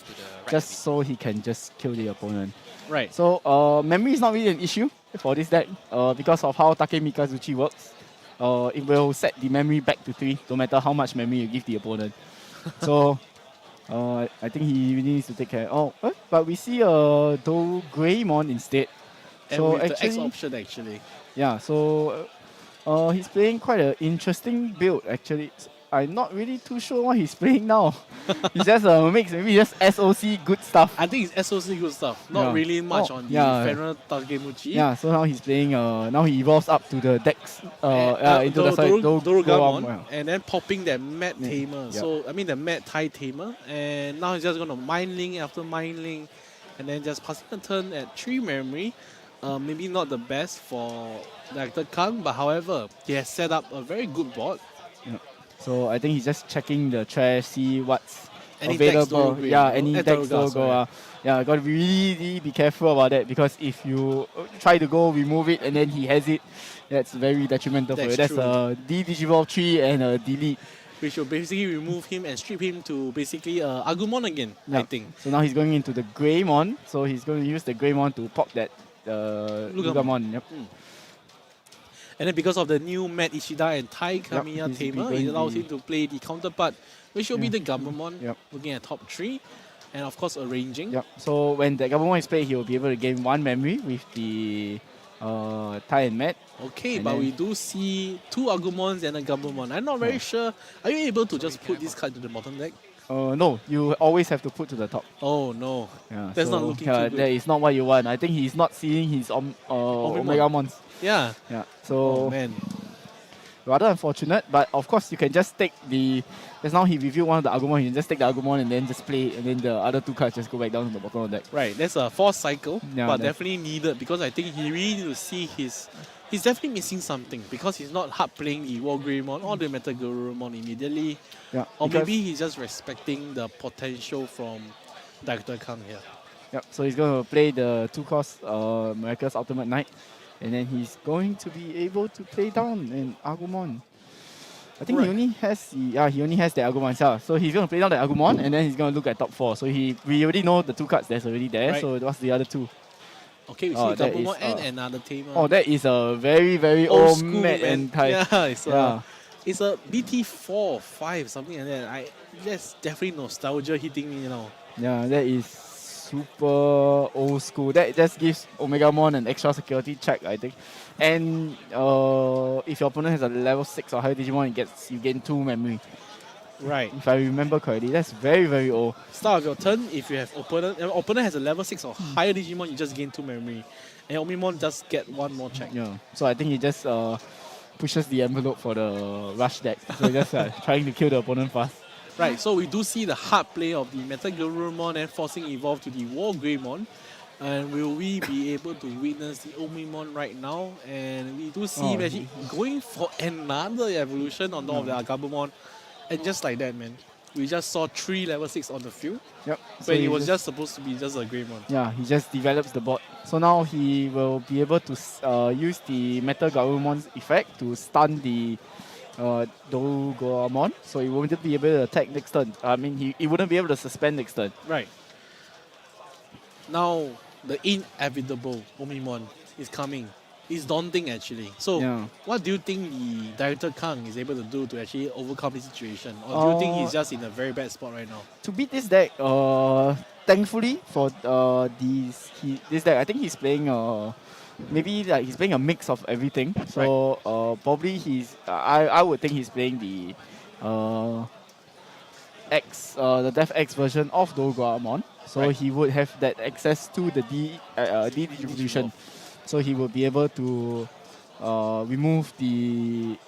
Speaker 1: just so he can just kill the opponent.
Speaker 2: Right.
Speaker 1: So memory is not really an issue for this deck because of how Take Mikazuchi works. It will set the memory back to 3 no matter how much memory you give the opponent. So I think he really needs to take care. But we see Do Greymon instead.
Speaker 2: And
Speaker 1: so
Speaker 2: with
Speaker 1: actually,
Speaker 2: the X option actually.
Speaker 1: Yeah, so he's playing quite an interesting build actually. I'm not really too sure what he's playing now. He's just a mix, maybe just SOC good stuff.
Speaker 2: I think it's SOC good stuff. Not really much on the Fenrir Takemuchi.
Speaker 1: Yeah, so now he's playing, now he evolves up to the Dex, into the side,
Speaker 2: Gammon, and then popping that Mad Tamer. So, I mean the Mad Thai Tamer. And now he's just going to Mind Link after Mind Link, and then just passing a turn at 3 memory. Maybe not the best for Director Kang, but however, he has set up a very good board.
Speaker 1: Yeah. So I think he's just checking the trash, see what's
Speaker 2: any
Speaker 1: available. Any Dex Zuga. Yeah, got to really be careful about that, because if you try to go remove it and then he has it, that's very detrimental for you. That's a Digivolve 3 and a delete.
Speaker 2: Which will basically remove him and strip him to basically Agumon again, I think.
Speaker 1: So now he's going into the Greymon, so he's going to use the Greymon to pop that Lugamon. Yep.
Speaker 2: And then because of the new Matt Ishida and Tai Kamiya Tamer, it allows him to play the counterpart, which will be the Gammon, looking at top 3. And of course arranging.
Speaker 1: Yep. So when the Gammon is played, he will be able to gain 1 memory with the Tai and Matt.
Speaker 2: Okay, and but we do see 2 Agumons and a Gammon. I'm not very sure. Are you able to just put this card to the bottom deck?
Speaker 1: No, you always have to put to the top.
Speaker 2: Oh no, that's not looking too good.
Speaker 1: That is not what you want. I think he's not seeing his Omegamons.
Speaker 2: Yeah.
Speaker 1: So
Speaker 2: man,
Speaker 1: rather unfortunate. But of course, you can just take the. Just now he reviewed one of the Agumon. You can just take the Agumon and then just play, and then the other 2 cards just go back down to the bottom of the deck.
Speaker 2: Right. That's a forced cycle, but definitely needed, because I think he really needs to see his. He's definitely missing something, because he's not hard playing the War Greymon or the Metal Garurumon immediately.
Speaker 1: Yeah,
Speaker 2: or maybe he's just respecting the potential from Director Kang here.
Speaker 1: Yep, so he's going to play the 2-cost Miraculous Ultimate Knight, and then he's going to be able to play down an Agumon. I think he only has the Agumon itself. So he's going to play down the Agumon, and then he's going to look at top 4. So we already know the 2 cards that's already there. Right. So what's the other 2?
Speaker 2: Okay, we see Gammon and another Tamer.
Speaker 1: Oh, that is a very, very old Matt and Tai.
Speaker 2: Yeah, it's a BT4 or 5, something like that. That's definitely nostalgia hitting me now.
Speaker 1: Yeah, that is super old school. That just gives Omegamon an extra security check, I think. And if your opponent has a level 6 or higher Digimon, you gain 2 memory.
Speaker 2: Right.
Speaker 1: If I remember correctly, that's very, very old.
Speaker 2: Start of your turn, if you have opponent has a level 6 or higher Digimon, you just gain 2 memory. And Omimon just get 1 more check.
Speaker 1: Yeah. So I think he just pushes the envelope for the rush deck. So just trying to kill the opponent fast.
Speaker 2: Right, so we do see the hard play of the Metal Garurumon and forcing Evolve to the War Greymon. And will we be able to witness the Omimon right now? And we do see him actually going for another evolution on top of the Agabumon. And just like that, man, we just saw 3 level 6 on the field.
Speaker 1: Yep.
Speaker 2: When he was just supposed to be just a Greymon.
Speaker 1: Yeah, he just develops the board. So now he will be able to use the Metal Garumon's effect to stun the Dorugoramon. So he won't be able to attack next turn. I mean, he wouldn't be able to suspend next turn.
Speaker 2: Right. Now, the inevitable Omimon is coming. It's daunting, actually. So, what do you think the Director Kang is able to do to actually overcome the situation? Or do you think he's just in a very bad spot right now?
Speaker 1: To beat this deck, thankfully for this deck, I think he's playing maybe like he's playing a mix of everything. So probably I would think he's playing the the Death X version of Dorugoramon. So he would have that access to the D distribution. So he will be able to remove the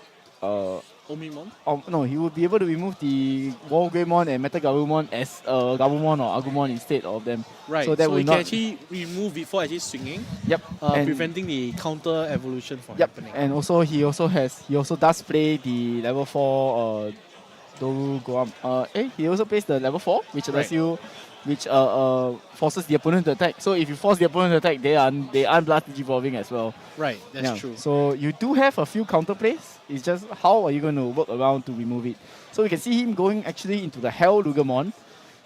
Speaker 2: Omimon?
Speaker 1: No, he will be able to remove the War Greymon and Metal Garurumon as Gabumon or Agumon instead of them.
Speaker 2: Right, so he can actually remove before actually swinging.
Speaker 1: Yep.
Speaker 2: Preventing the counter evolution from happening.
Speaker 1: And also he also does play the level 4 Dorugoram. He also plays the level 4, which lets you forces the opponent to attack. So if you force the opponent to attack, they aren't blast Digivolving as well.
Speaker 2: Right, that's true.
Speaker 1: So you do have a few counter plays. It's just how are you going to work around to remove it. So we can see him going actually into the Hell Lugamon.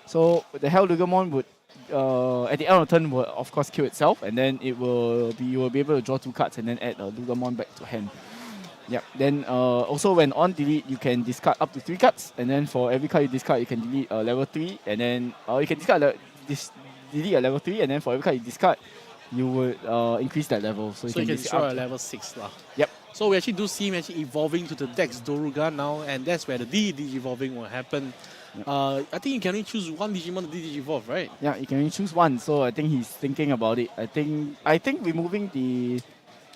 Speaker 1: So the Hell Lugamon would at the end of the turn will of course kill itself, and then you will be able to draw 2 cards and then add a Lugamon back to hand. Yep. Then also when on delete, you can discard up to 3 cards, and then for every card you discard, you can delete a level 3, and then you can delete a level 3, and then for every card you discard, you would increase that level. So you can
Speaker 2: destroy a level 6 lah.
Speaker 1: Yep.
Speaker 2: So we actually do see him actually evolving to the Dex Zuga now, and that's where the Digivolving will happen. I think you can only choose one Digimon to Digivolve, right?
Speaker 1: Yeah, you can only choose one. So I think he's thinking about it. I think removing the.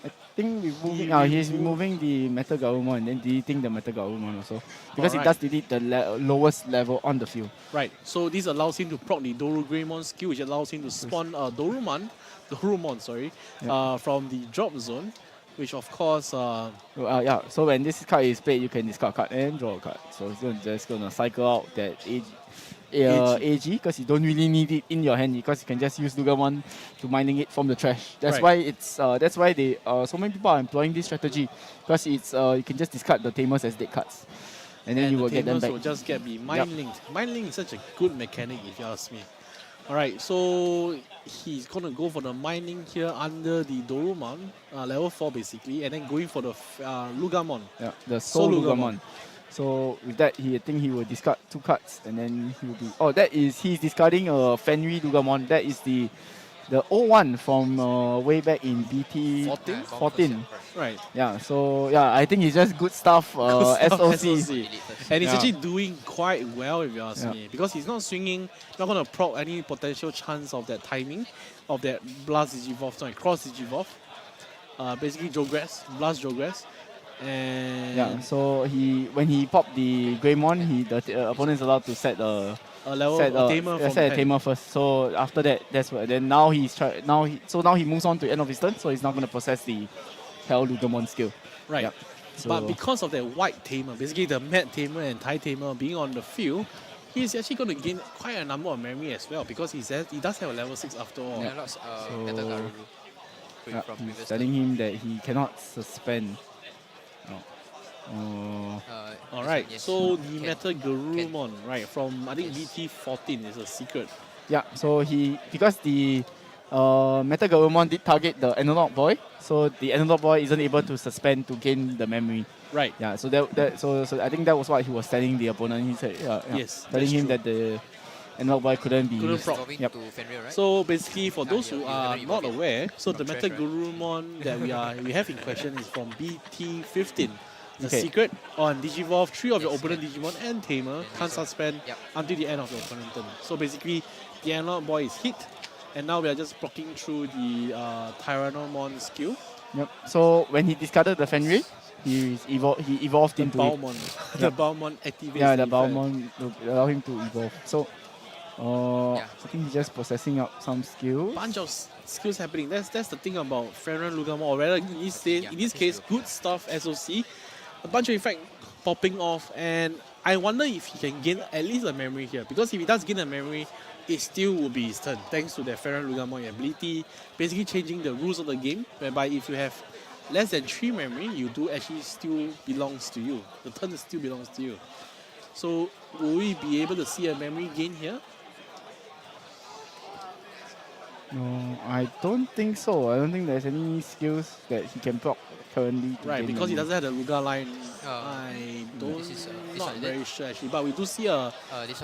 Speaker 1: I think he's removing the Metal Garurumon and then deleting the Metal Garurumon also. Because it does delete the lowest level on the field.
Speaker 2: Right, so this allows him to proc the Dorugreymon skill, which allows him to spawn Dorumon, from the drop zone, which of course...
Speaker 1: yeah, so when this card is played, you can discard a card and draw a card. So it's just going to cycle out that AG because you don't really need it in your hand because you can just use Lugamon to mining it from the trash. That's why it's that's why they so many people are employing this strategy because it's you can just discard the tamers as dead cards, and then you will get them back.
Speaker 2: Will just get me mind linked. Mind link is such a good mechanic if you ask me. All right, so he's gonna go for the mining here under the Dorumon, level 4 basically, and then going for the Lugamon.
Speaker 1: Yeah, the Soul Lugamon. So with that, I think he will discard 2 cards, and then he will be. He's discarding a Fenrir Lugamon. That is the old one from way back in BT 14.
Speaker 2: Right.
Speaker 1: Yeah. So yeah, I think it's just good stuff. SOC.
Speaker 2: And he's actually doing quite well if you ask me, because he's not swinging, not gonna proc any potential chance of that timing, of that blast Digivolve, cross Digivolve. Basically blast Jogress. And
Speaker 1: yeah, so when he popped the Greymon, the opponent is allowed to set a tamer first. So after that, that's what. Then now he moves on to end of his turn, so he's not going to process the Hell Lugamon skill.
Speaker 2: Right.
Speaker 1: Yeah. So
Speaker 2: but because of that white tamer, basically the Mad Tamer and Thai Tamer being on the field, he's actually going to gain quite a number of memory as well because he does have a level 6 after all.
Speaker 8: Yeah, lots Metal Garuru.
Speaker 1: He's telling him that he cannot suspend.
Speaker 2: Alright, so the Metal Garurumon, right, from I think BT 14 is a secret.
Speaker 1: Yeah, so because the Metal Garurumon did target the Analog Boy, so the Analog Boy isn't able to suspend to gain the memory.
Speaker 2: Right.
Speaker 1: Yeah, so so I think that was what he was telling the opponent. He said,
Speaker 2: yes,
Speaker 1: telling him that the Analog Boy couldn't
Speaker 2: proc.
Speaker 8: Yep. To Fenrir, right?
Speaker 2: So basically, for those who are not aware, so the Metal Garurumon that we have in question is from BT 15. The secret on Digivolve, 3 of your opponent Digimon and Tamer can't suspend until the end of your opponent turn. So basically, the Analog Boy is hit, and now we are just blocking through the Tyrannomon skill.
Speaker 1: Yep. So when he discarded the Fenrir, he evolved into
Speaker 2: Baumon. The Baumon activates.
Speaker 1: Yeah, the Baumon to allow him to evolve. So I think he's just processing up some skill.
Speaker 2: Bunch of skills happening. That's the thing about Fenrir Lugamon, or rather in this case, good stuff SOC. A bunch of effect popping off, and I wonder if he can gain at least a memory here, because if he does gain a memory, it still will be his turn, thanks to the Fenrir Lugamon ability, basically changing the rules of the game, whereby if you have less than 3 memory, you do actually still belongs to you. The turn still belongs to you. So will we be able to see a memory gain here?
Speaker 1: No, I don't think so. I don't think there's any skills that he can proc currently.
Speaker 2: Right, because he doesn't have the Luga line. I don't, not very sure actually. But we do see a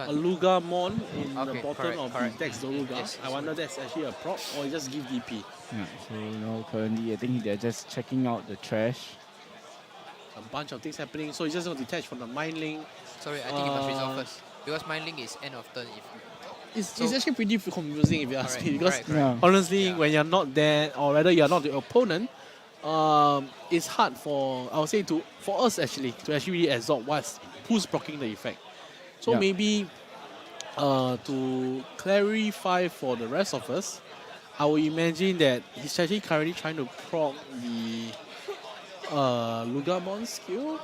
Speaker 2: Lugamon in the bottom of the Dex Zuga. Yes, I wonder that's actually a proc or he just give DP.
Speaker 1: Yeah, so no, currently I think they're just checking out the trash.
Speaker 2: A bunch of things happening. So he's just going to detach from the Mind Link.
Speaker 8: Sorry, I think he must resolve first. Because Mind Link is end of turn.
Speaker 2: It's actually pretty confusing if you ask me, because honestly, when you're not there, or rather you're not the opponent, it's hard for, I would say, for us actually to actually really absorb who's blocking the effect. So maybe to clarify for the rest of us, I would imagine that he's actually currently trying to proc the Lugamon skill.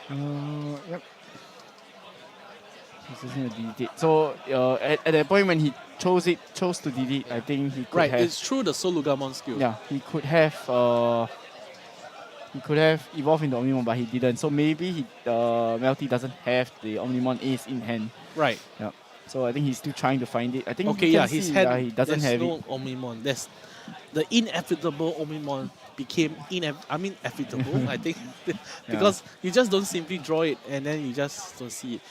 Speaker 1: Yep. So at that point when he chose to delete, I think he could have.
Speaker 2: It's through the Soul Lugamon skill.
Speaker 1: Yeah, he could have evolved into Omnimon, but he didn't. So maybe Melty doesn't have the Omnimon Ace in hand.
Speaker 2: Right.
Speaker 1: Yeah. So I think he's still trying to find it. I think
Speaker 2: he doesn't have
Speaker 1: it.
Speaker 2: Omnimon. The inevitable Omnimon became inevitable, I think, because you just don't simply draw it and then you just don't see it.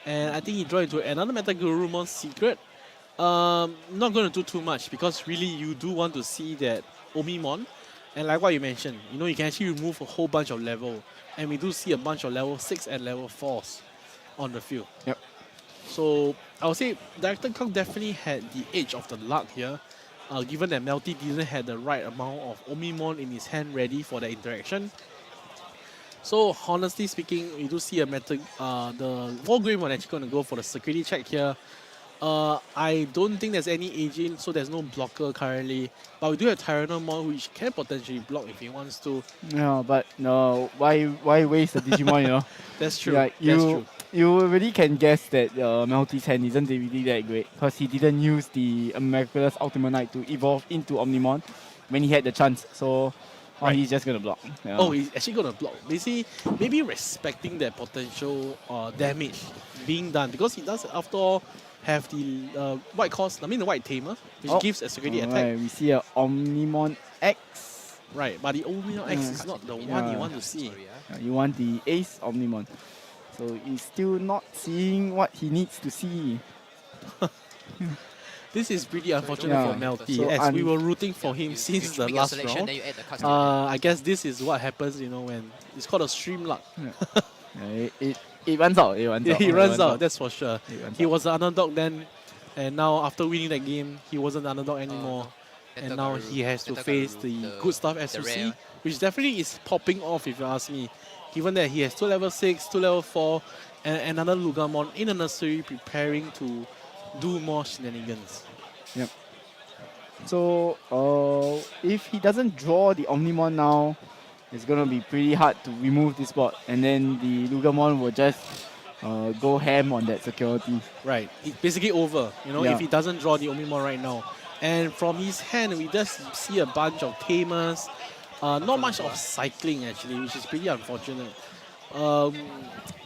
Speaker 2: And I think he draw into another Metal Garurumon secret. Not going to do too much, because really you do want to see that Omnimon And like what you mentioned, you can actually remove a whole bunch of level. And we do see a bunch of level 6 and level 4s on the field.
Speaker 1: Yep.
Speaker 2: So I would say Director Kong definitely had the edge of the luck here, given that Melty didn't have the right amount of Omimon in his hand ready for the interaction. So honestly speaking, we do see the Wargreymon actually going to go for the security check here. I don't think there's any aging, so there's no blocker currently. But we do have Tyrannomon, which can potentially block if he wants to.
Speaker 1: Yeah, but no, why waste the Digimon,
Speaker 2: That's true.
Speaker 1: Like,
Speaker 2: That's true.
Speaker 1: You really can guess that Melty's hand isn't really that great because he didn't use the Miraculous Ultimate Knight to evolve into Omnimon when he had the chance. So he's just going to block. Yeah.
Speaker 2: Oh, he's actually going to block. Maybe respecting that potential damage being done, because he does, after all, have the white tamer, which gives a security attack.
Speaker 1: Right. We see a Omnimon X.
Speaker 2: Right, but the Omnimon X is not the one you want to see.
Speaker 1: You want the Ace Omnimon. So he's still not seeing what he needs to see.
Speaker 2: This is pretty unfortunate for Melty, as we were rooting for him since the last round. I guess this is what happens, when it's called a stream luck.
Speaker 1: It runs out. It
Speaker 2: runs out, that's for sure. He was the underdog then, and now after winning that game, he wasn't the underdog anymore. And now he has to face the good stuff SOC, which definitely is popping off if you ask me. Given that he has 2 level 6, 2 level 4, and another Lugamon in the nursery preparing to do more shenanigans.
Speaker 1: Yep. So if he doesn't draw the Omnimon now, it's going to be pretty hard to remove this bot. And then the Lugamon will just go ham on that security.
Speaker 2: Right. It's basically over, if he doesn't draw the Omnimon right now. And from his hand, we just see a bunch of tamers. Not much of cycling actually, which is pretty unfortunate.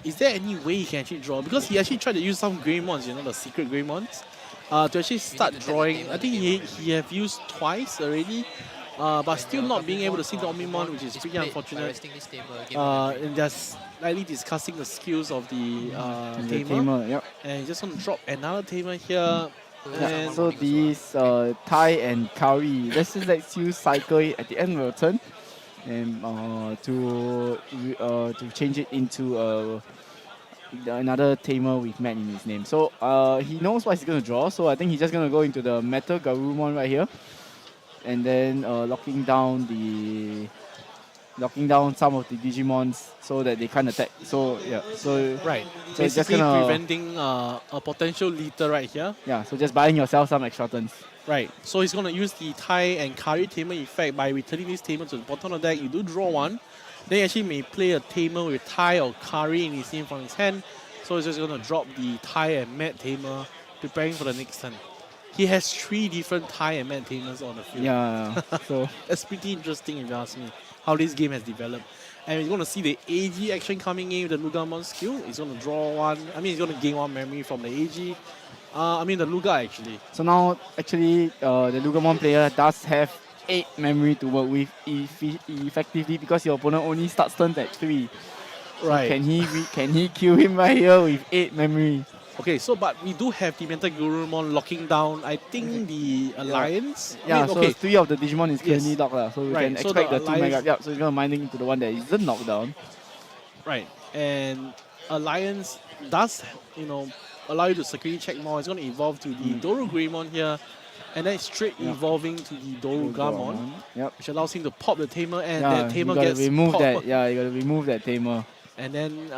Speaker 2: Is there any way he can actually draw? Because he actually tried to use some Greymons, the secret Greymons, to actually start drawing. I think he have used twice already, but still not being able to see the Omnimon, which is pretty unfortunate. And just slightly discussing the skills of the tamer.
Speaker 1: Yep.
Speaker 2: And he's just going to drop another tamer here.
Speaker 1: Yeah, so these Tai and Kari, let's use cycle it at the end of the turn, and to change it into another tamer with Matt in his name. So he knows what he's gonna draw. So I think he's just gonna go into the Metal Garurumon right here, and then locking down some of the Digimons so that they can't attack. So yeah, so
Speaker 2: right.
Speaker 1: So
Speaker 2: basically
Speaker 1: just gonna,
Speaker 2: preventing a potential lethal right here.
Speaker 1: Yeah, so just buying yourself some extra turns.
Speaker 2: Right. So he's gonna use the Tai and Kari tamer effect by returning this tamer to the bottom of the deck. You do draw one. Then he actually may play a tamer with Tai or Kari in his name from his hand. So he's just gonna drop the Tai and Matt tamer, preparing for the next turn. He has 3 different Tai and Matt tamers on the field.
Speaker 1: Yeah. So
Speaker 2: that's pretty interesting if you ask me, how this game has developed. And we're going to see the AG action coming in with the Lugamon skill. He's going to draw one. He's going to gain 1 memory from the AG. The Luga actually.
Speaker 1: So now, actually, the Lugamon player does have 8 memory to work with effectively because your opponent only starts turns at 3. So
Speaker 2: right.
Speaker 1: Can he kill him right here with 8 memory?
Speaker 2: Okay, but we do have the Mental Gurumon locking down, I think, the Alliance.
Speaker 1: Yeah, so 3 of the Digimon is currently locked, so we can expect the 2 Mega. Yeah, so he's going to mining into the one that isn't knocked down.
Speaker 2: Right, and Alliance does, allow you to security check more. It's going to evolve to the Doru Greymon here, and then straight evolving to the Doru Gammon, which allows him to pop the tamer, and that tamer gets popped.
Speaker 1: You got to remove that tamer.
Speaker 2: And then,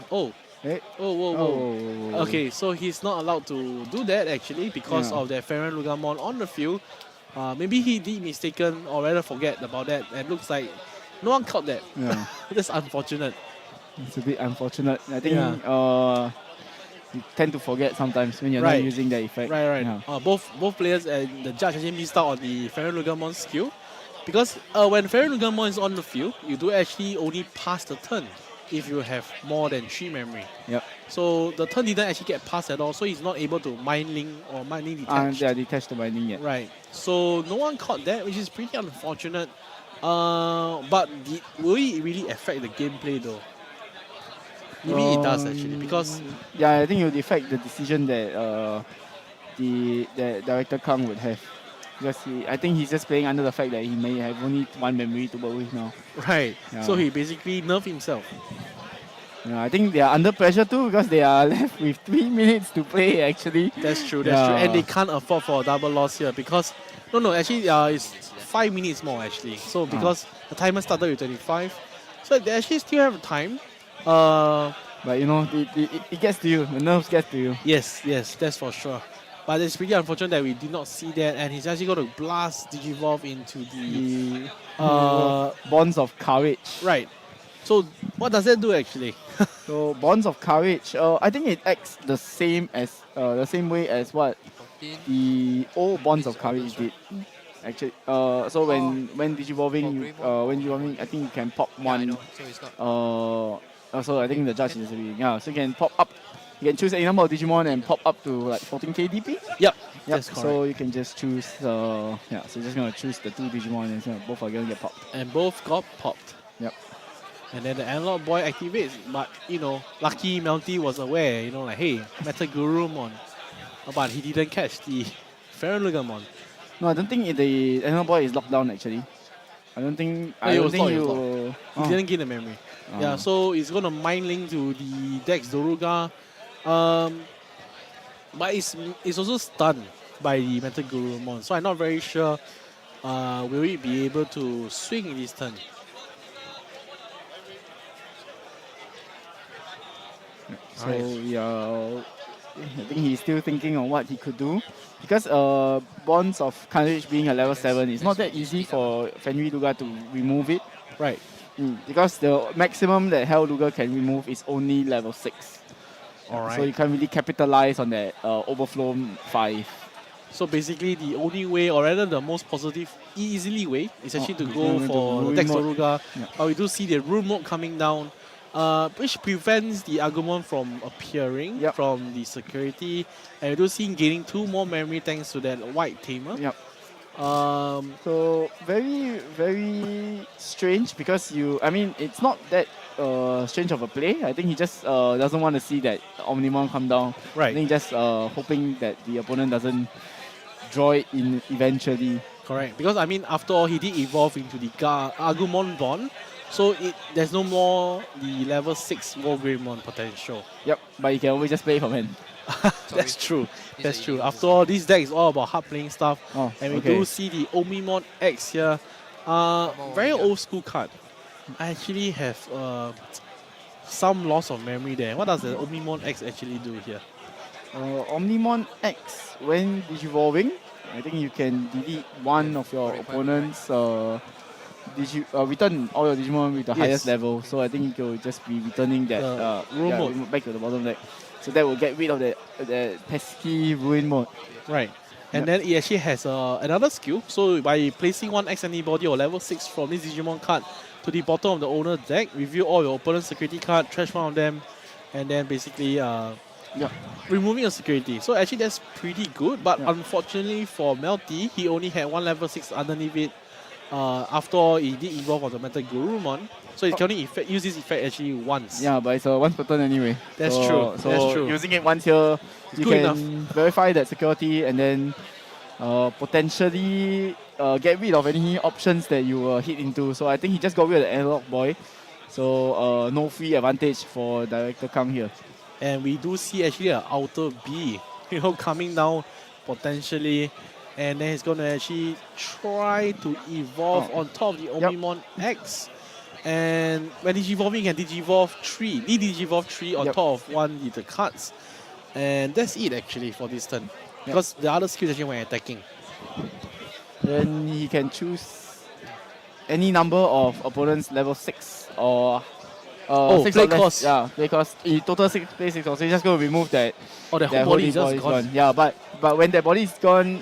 Speaker 2: whoa. Okay, so he's not allowed to do that actually because of that Farron Lugamon on the field. Maybe he did mistaken or rather forget about that. And it looks like no one caught that.
Speaker 1: Yeah.
Speaker 2: That's unfortunate.
Speaker 1: It's a bit unfortunate. I think you tend to forget sometimes when you're not using that effect.
Speaker 2: Right. Yeah. Both players and the judge actually missed out on the Farron Lugamon skill. Because when Farron Lugamon is on the field, you do actually only pass the turn if you have more than 3 memory.
Speaker 1: Yep.
Speaker 2: So the turn didn't actually get passed at all, so he's not able to mind link or mind link detach.
Speaker 1: Detach the binding yet.
Speaker 2: Right. So no one caught that, which is pretty unfortunate. But will it really affect the gameplay though? Maybe it does actually, because
Speaker 1: I think it will affect the decision that the Director Kang would have. Because I think he's just playing under the fact that he may have only one memory to work with now.
Speaker 2: Right.
Speaker 1: Yeah.
Speaker 2: So he basically nerfed himself.
Speaker 1: Yeah, I think they are under pressure too because they are left with 3 minutes to play actually.
Speaker 2: That's true, that's true. And they can't afford for a double loss here because... No, actually it's 5 minutes more actually. So because the timer started with 25. So they actually still have time.
Speaker 1: But you know, it gets to you. The nerves get to you.
Speaker 2: Yes, that's for sure. But it's pretty unfortunate that we did not see that, and he's actually going to blast Digivolve into the
Speaker 1: Bonds of Courage.
Speaker 2: Right. So what does that do actually?
Speaker 1: So Bonds of Courage, I think it acts the same way as what the old Bonds of Courage did. Actually, so when Digivolving, I think you can pop one.
Speaker 8: So it's not.
Speaker 1: So I think the judge is reading. Yeah, so you can pop up. You can choose any number of Digimon and pop up to like 14k DP.
Speaker 2: Yep.
Speaker 1: Yep. So you can just choose. So you're just gonna choose the two Digimon, and so both are gonna get popped.
Speaker 2: And both got popped.
Speaker 1: Yep.
Speaker 2: And then the analog boy activates, but you know, lucky Melty was aware. You know, like hey, Metal Gurumon, but he didn't catch the Lugamon.
Speaker 1: No, I don't think the analog boy is locked down actually. I don't think.
Speaker 2: No,
Speaker 1: I don't think
Speaker 2: he didn't get the memory. Yeah, so it's gonna mind link to the Dex Zuga. But it's also stunned by the Metal Gurumon. So I'm not very sure will he be able to swing this turn.
Speaker 1: So yeah, I think he's still thinking on what he could do. Because Bonds of Courage being a level 7, it's not that easy for Fenrir Luga to remove it.
Speaker 2: Right.
Speaker 1: Because the maximum that Hell Luga can remove is only level 6.
Speaker 2: Alright.
Speaker 1: So you can't really capitalize on that overflow 5.
Speaker 2: So basically the only way, or rather the most positive, easily way, is actually to go for the Dex Zuga. We do see the Rune Mode coming down, which prevents the Agumon from appearing from the security. And we do see him gaining 2 more memory thanks to that white tamer.
Speaker 1: Yep. So very, very strange because it's not that strange of a play. I think he just doesn't want to see that Omnimon come down.
Speaker 2: Right.
Speaker 1: I think just hoping that the opponent doesn't draw it in eventually.
Speaker 2: Correct. Because after all, he did evolve into the Agumon Bond. So there's no more the level 6 Wargreymon potential.
Speaker 1: Yep, but you can always just play from him.
Speaker 2: That's true. That's true. After all, this deck is all about hard playing stuff. And we do see the Omimon X here. Very old school card. I actually have some loss of memory there. What does the Omimon X actually do here?
Speaker 1: Omnimon X, when Digivolving, I think you can delete one of your opponent's return all your Digimon with the highest level. So I think you'll just be returning that back to the bottom deck. So that will get rid of the pesky Ruin mode.
Speaker 2: Right. And then it actually has another skill. So by placing one X antibody or level 6 from this Digimon card to the bottom of the owner deck, review all your opponent's security card, trash one of them, and then basically removing a security. So actually that's pretty good, but unfortunately for Melty, he only had one level 6 underneath it. After all, he did evolve on the Metal Gurumon. So he can only use this effect actually once.
Speaker 1: Yeah, but it's a once per turn anyway.
Speaker 2: That's true.
Speaker 1: So
Speaker 2: that's true.
Speaker 1: Using it once here, you can
Speaker 2: enough.
Speaker 1: verify that security and then potentially get rid of any options that you hit into. So I think he just got rid of the analog boy. So no free advantage for Director Kang here.
Speaker 2: And we do see actually an outer B, coming down potentially. And then he's going to actually try to evolve on top of the Omimon X. And when Digivolving, he can Digivolve 3. Digivolve 3 on top of one of the cards. And that's it actually for this turn. Because the other skill is actually when attacking.
Speaker 1: Then he can choose any number of opponents level 6 or 6
Speaker 2: play
Speaker 1: or less.
Speaker 2: cost.
Speaker 1: Yeah, play cost. In total 6 play 6 or so. He's just going to remove that.
Speaker 2: The whole body is just gone.
Speaker 1: Yeah, but when that body is gone,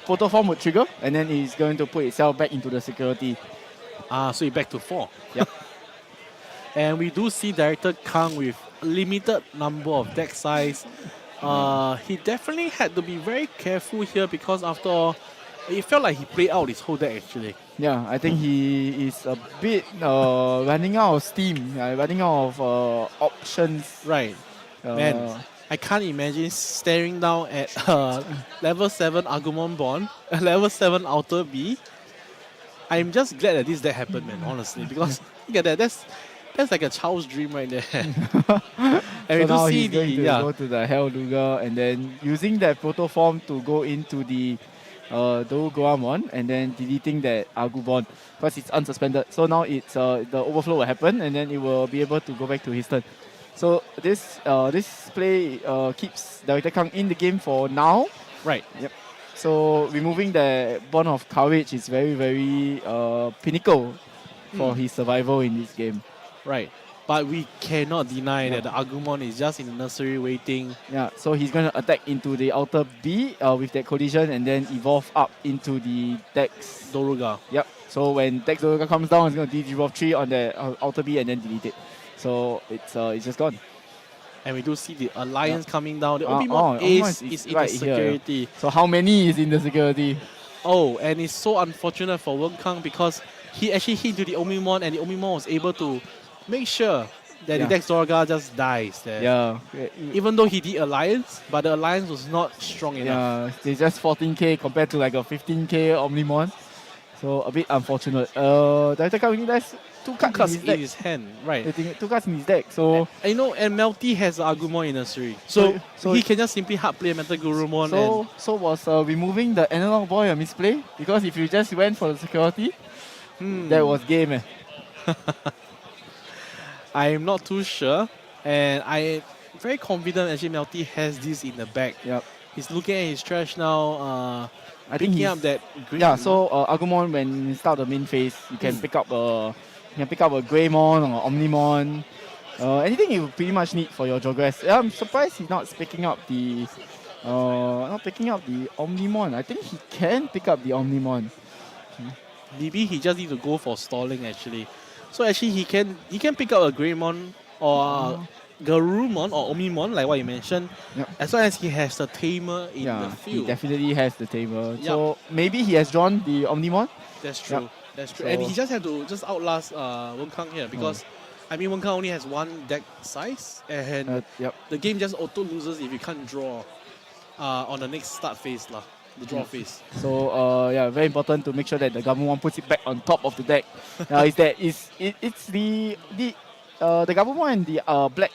Speaker 1: photo form would trigger and then he's going to put itself back into the security.
Speaker 2: So he back to 4.
Speaker 1: Yep.
Speaker 2: And we do see Director Kang with a limited number of deck size. He definitely had to be very careful here because after all, it felt like he played out his whole deck actually.
Speaker 1: Yeah, I think he is a bit running out of steam, running out of options.
Speaker 2: Right. Man, I can't imagine staring down at level 7 Agumon Bond, level 7 Outer B. I'm just glad that this deck happened, man, honestly, because look at that, that's like a child's dream right there. And
Speaker 1: so
Speaker 2: we
Speaker 1: now
Speaker 2: do see
Speaker 1: he's going to
Speaker 2: the
Speaker 1: go to the Hell Luga and then using that proto form to go into the Guman and then deleting that Agumon because it's unsuspended. So now it's the overflow will happen and then it will be able to go back to his turn. So this play keeps Director Kang in the game for now.
Speaker 2: Right.
Speaker 1: Yep. So removing the bond of courage is very, very pinnacle for his survival in this game.
Speaker 2: Right. But we cannot deny that the Agumon is just in the nursery waiting.
Speaker 1: Yeah, so he's going to attack into the outer B with that collision and then evolve up into the Dex
Speaker 2: Zuga.
Speaker 1: Yep. So when Dex Zuga comes down, it's going to evolve 3 on the outer B and then delete it. So it's just gone.
Speaker 2: And we do see the alliance coming down. The Omon Ace is in
Speaker 1: right
Speaker 2: the security.
Speaker 1: Here. So how many is in the security?
Speaker 2: Oh, and it's so unfortunate for Wen Kang because he actually hit to the Omimon and the Omimon was able to make sure that the Dex Zuga just dies there.
Speaker 1: Yeah.
Speaker 2: Even though he did alliance, but the alliance was not strong enough.
Speaker 1: Yeah, it's just 14k compared to like a 15k Omnimon. So a bit unfortunate. Director Kang has 2 cards
Speaker 2: in his hand, right?
Speaker 1: 2 cards in his deck. So
Speaker 2: and Melty has Agumon in nursery, so he can just simply hard play Metal Gurumon.
Speaker 1: So was removing the analog boy a misplay? Because if you just went for the security, that was game.
Speaker 2: I'm not too sure, and I'm very confident actually Melty has this in the bag.
Speaker 1: Yep.
Speaker 2: He's looking at his trash now.
Speaker 1: I think
Speaker 2: picking up that green.
Speaker 1: Yeah, so Agumon when you start the main phase, you can pick up a Greymon or Omnimon. Anything you pretty much need for your Jogress. Yeah, I'm surprised he's not picking up the Omnimon. I think he can pick up the Omnimon.
Speaker 2: Maybe he just need to go for stalling actually. So actually he can pick up a Greymon or Garurumon or Omimon like what you mentioned.
Speaker 1: Yep.
Speaker 2: As long as he has the Tamer in the field.
Speaker 1: He definitely has the Tamer. Yep. So maybe he has drawn the Omnimon.
Speaker 2: That's true.
Speaker 1: Yep.
Speaker 2: That's true. So and he just had to outlast Wen Kang here because I mean Wen Kang only has 1 deck size and the game just auto loses if you can't draw on the next start phase lah. The draw phase.
Speaker 1: So very important to make sure that the Gammon puts it back on top of the deck. It's the Gammon and the black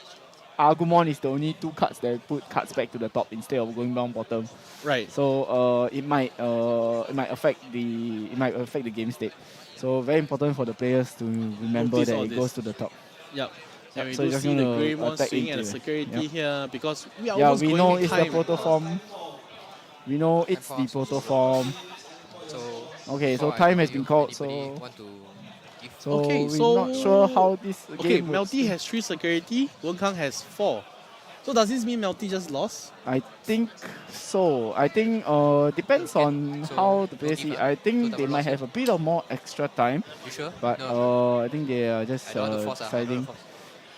Speaker 1: Agumon is the only 2 cards that put cards back to the top instead of going down bottom.
Speaker 2: Right.
Speaker 1: So it might affect the game state. So very important for the players to remember that it goes to the top.
Speaker 2: Yep. And we
Speaker 1: so
Speaker 2: do see the Greymon swing and the security here because we are almost
Speaker 1: we
Speaker 2: going
Speaker 1: know
Speaker 2: in
Speaker 1: it's
Speaker 2: time.
Speaker 1: the proto form. We know it's the proto form.
Speaker 8: So
Speaker 1: okay, so time has been called. So
Speaker 2: okay,
Speaker 1: we're not sure how this game works.
Speaker 2: Melty has 3 security, Wen Kang has 4. So does this mean Melty just lost?
Speaker 1: I think so. I think depends on how the players see. I think they might have a bit of more extra time.
Speaker 8: You sure?
Speaker 1: But
Speaker 8: no.
Speaker 1: I think they are just deciding.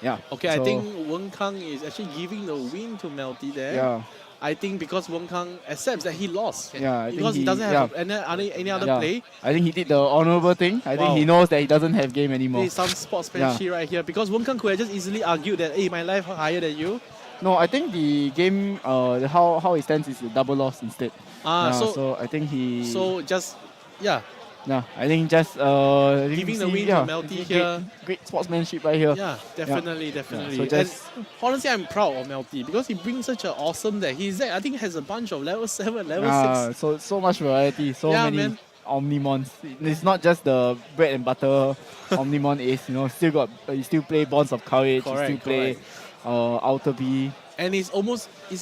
Speaker 1: Yeah.
Speaker 2: Okay, I think Wen Kang is actually giving the win to Melty there.
Speaker 1: Yeah.
Speaker 2: I think because Wen Kang accepts that he lost.
Speaker 1: Yeah,
Speaker 2: because he doesn't have any other play.
Speaker 1: I think he did the honorable thing. I think he knows that he doesn't have game anymore.
Speaker 2: There's some sportsmanship right here because Wen Kang could have just easily argued that, hey, my life higher than you.
Speaker 1: No, I think the game, how it stands is a double loss instead. So I think he.
Speaker 2: So just, yeah.
Speaker 1: Yeah, I think just
Speaker 2: giving the win to Melty here.
Speaker 1: Great sportsmanship right here.
Speaker 2: Yeah, definitely.
Speaker 1: Yeah, so just
Speaker 2: honestly, I'm proud of Melty because he brings such an awesome deck. His deck, I think, has a bunch of level 7, level 6.
Speaker 1: So much variety, so many Omnimons. It's not just the bread and butter Omnimon Ace. You still play Bonds of Courage. You still play Outer B.
Speaker 2: And it's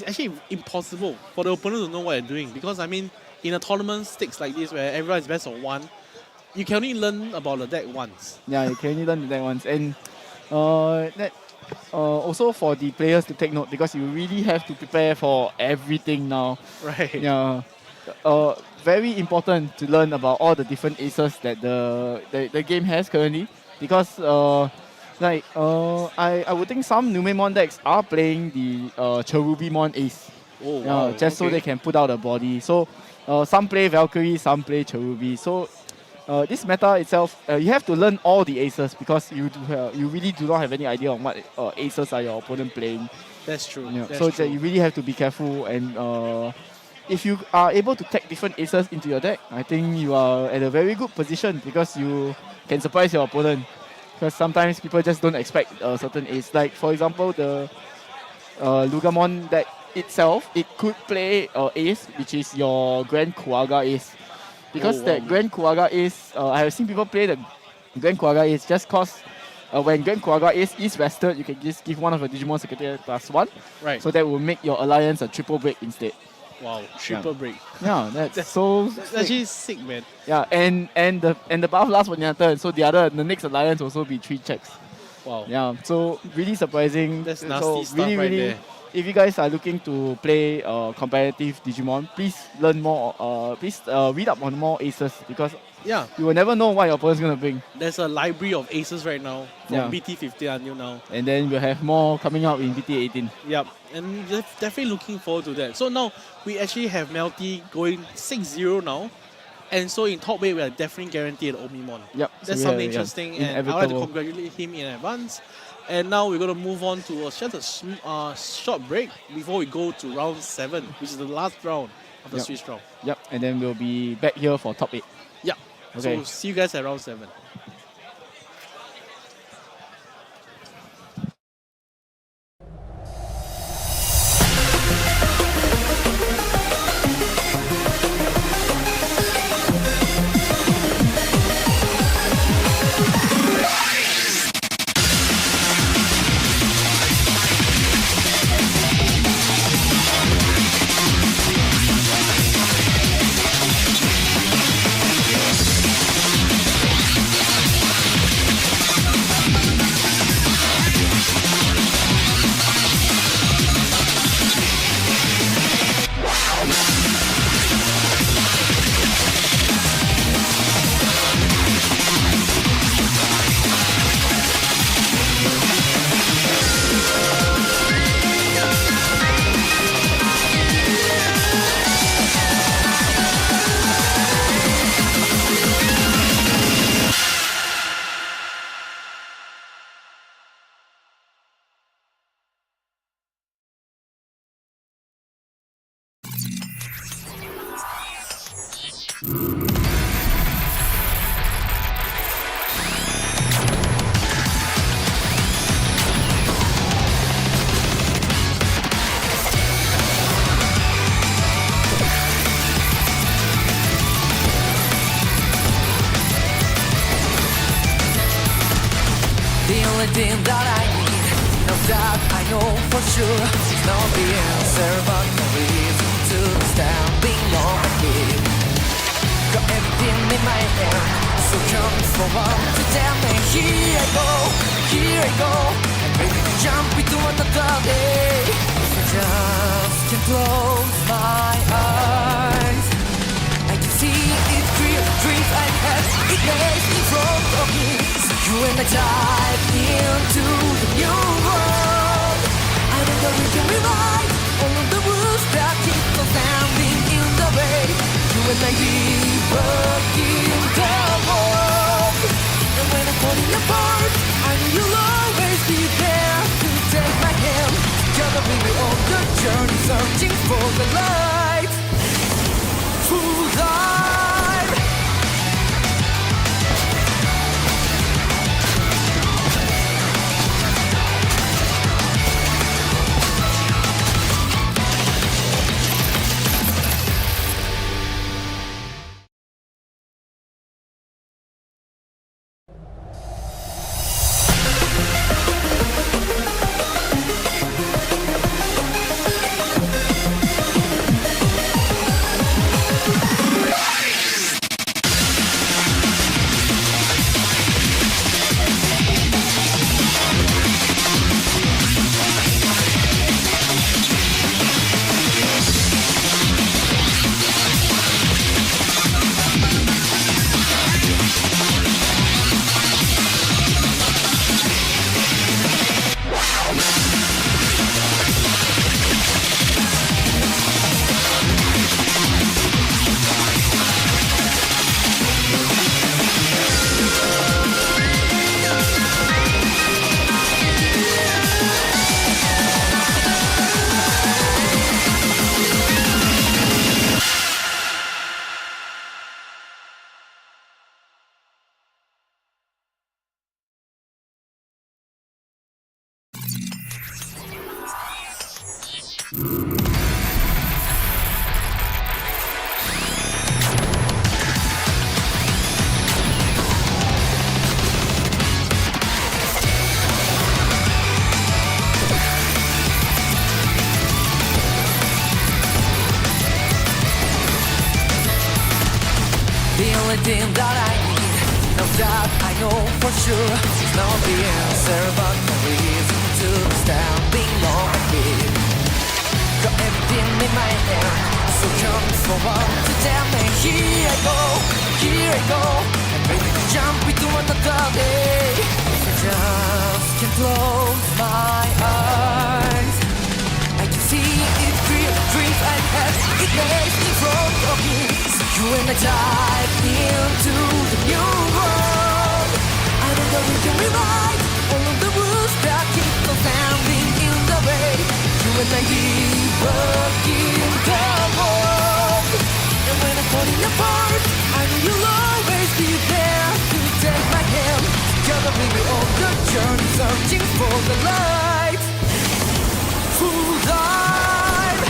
Speaker 2: actually impossible for the opponent to know what they're doing because I mean, in a tournament stakes like this where everyone is best of 1, you can only learn about the deck once.
Speaker 1: Yeah, you can only learn the deck once. And that also for the players to take note because you really have to prepare for everything now.
Speaker 2: Right.
Speaker 1: Yeah. Very important to learn about all the different aces that the game has currently because I would think some Numon decks are playing the Cherubimon Ace.
Speaker 2: So
Speaker 1: they can put out a body. So some play Valkyrie, some play Cherubi. So this meta itself, you have to learn all the aces because you really do not have any idea on what aces are your opponent playing.
Speaker 2: That's true.
Speaker 1: Yeah.
Speaker 2: That's
Speaker 1: So
Speaker 2: true.
Speaker 1: you really have to be careful, and if you are able to tag different aces into your deck, I think you are at a very good position because you can surprise your opponent. Because sometimes people just don't expect a certain ace. Like for example, the Lugamon deck itself, it could play ace, which is your Grand Kuaga ace. Because that Grand Kuaga ace, I have seen people play the Grand Kuaga ace just cause when Grand Kuaga ace is rested, you can just give one of your Digimon Secretary +1.
Speaker 2: Right.
Speaker 1: So that will make your alliance a triple break instead.
Speaker 2: Wow, triple break.
Speaker 1: Yeah, that's so
Speaker 2: That's actually sick, man.
Speaker 1: yeah, and the buff lasts for your turn, so the next alliance will also be 3 checks.
Speaker 2: Wow.
Speaker 1: Yeah, so really surprising.
Speaker 2: That's
Speaker 1: so
Speaker 2: nasty stuff right there.
Speaker 1: If you guys are looking to play competitive Digimon, please learn more. Please read up on more aces because
Speaker 2: Yeah,
Speaker 1: you will never know what your opponent's gonna bring.
Speaker 2: there's a library of aces right now from
Speaker 1: Yeah.
Speaker 2: BT15 until now.
Speaker 1: And then we'll have more coming out in BT18.
Speaker 2: Yep, and definitely looking forward to that. So now we actually have Melty going 6-0 now. And so in top 8, we are definitely guaranteed an Omimon.
Speaker 1: Yep.
Speaker 2: That's
Speaker 1: so
Speaker 2: something interesting, and I'd like to
Speaker 1: inevitable.
Speaker 2: congratulate him in advance. And now we're going to move on to just a short break before we go to round 7, which is the last round of the
Speaker 1: Yep.
Speaker 2: Swiss round.
Speaker 1: Yep, and then we'll be back here for top 8.
Speaker 2: Yeah.
Speaker 1: Okay.
Speaker 2: So see you guys at round 7.
Speaker 4: The only thing that I need, now that I know for sure, is not the answer but the reason to standing on my feet. Got everything in my hand, so come forward to tell me here I go, I'm ready to jump into another day. If I just can close my eyes, I can see it clear, the dreams I had, it lays in front of me. So you and I dive into the new world. I know that we can rewrite all of the rules that keep us standing in the way. You and I be working the world. And when I'm falling apart, I know you'll always be there to take my hand. Together we will on the journey, searching for the light. Full life. thing that I need. Now that I know for sure, it's not the answer, but the reason to standing on my feet. Got everything in my hand, so come forward to tell me. Here I go, I'm ready to jump into another day. I just can't close my eyes. I can see it clear, dreams I had, it makes me front of me. So you and I dive into the new world. I know that we can rewrite all of the rules that keep us standing in the way. You and I keep working the world. And when I'm falling apart, I know you'll always be there to take my hand. Together we will on the journey, searching for the light. Full dive.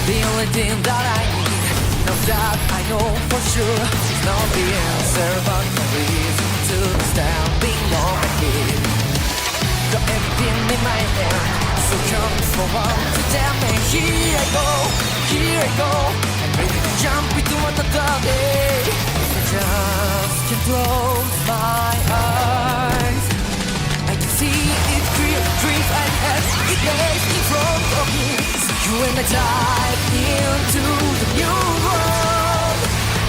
Speaker 4: The only thing that I need, now that I know for sure, is not the answer, but the reason to standing on my feet. Got everything in my hand, so come forward to tell me. Here I go, I'm ready to jump into another day. I just can't close my eyes. I can see it clear, dreams I had, it makes me front of me. You and I dive into the new world.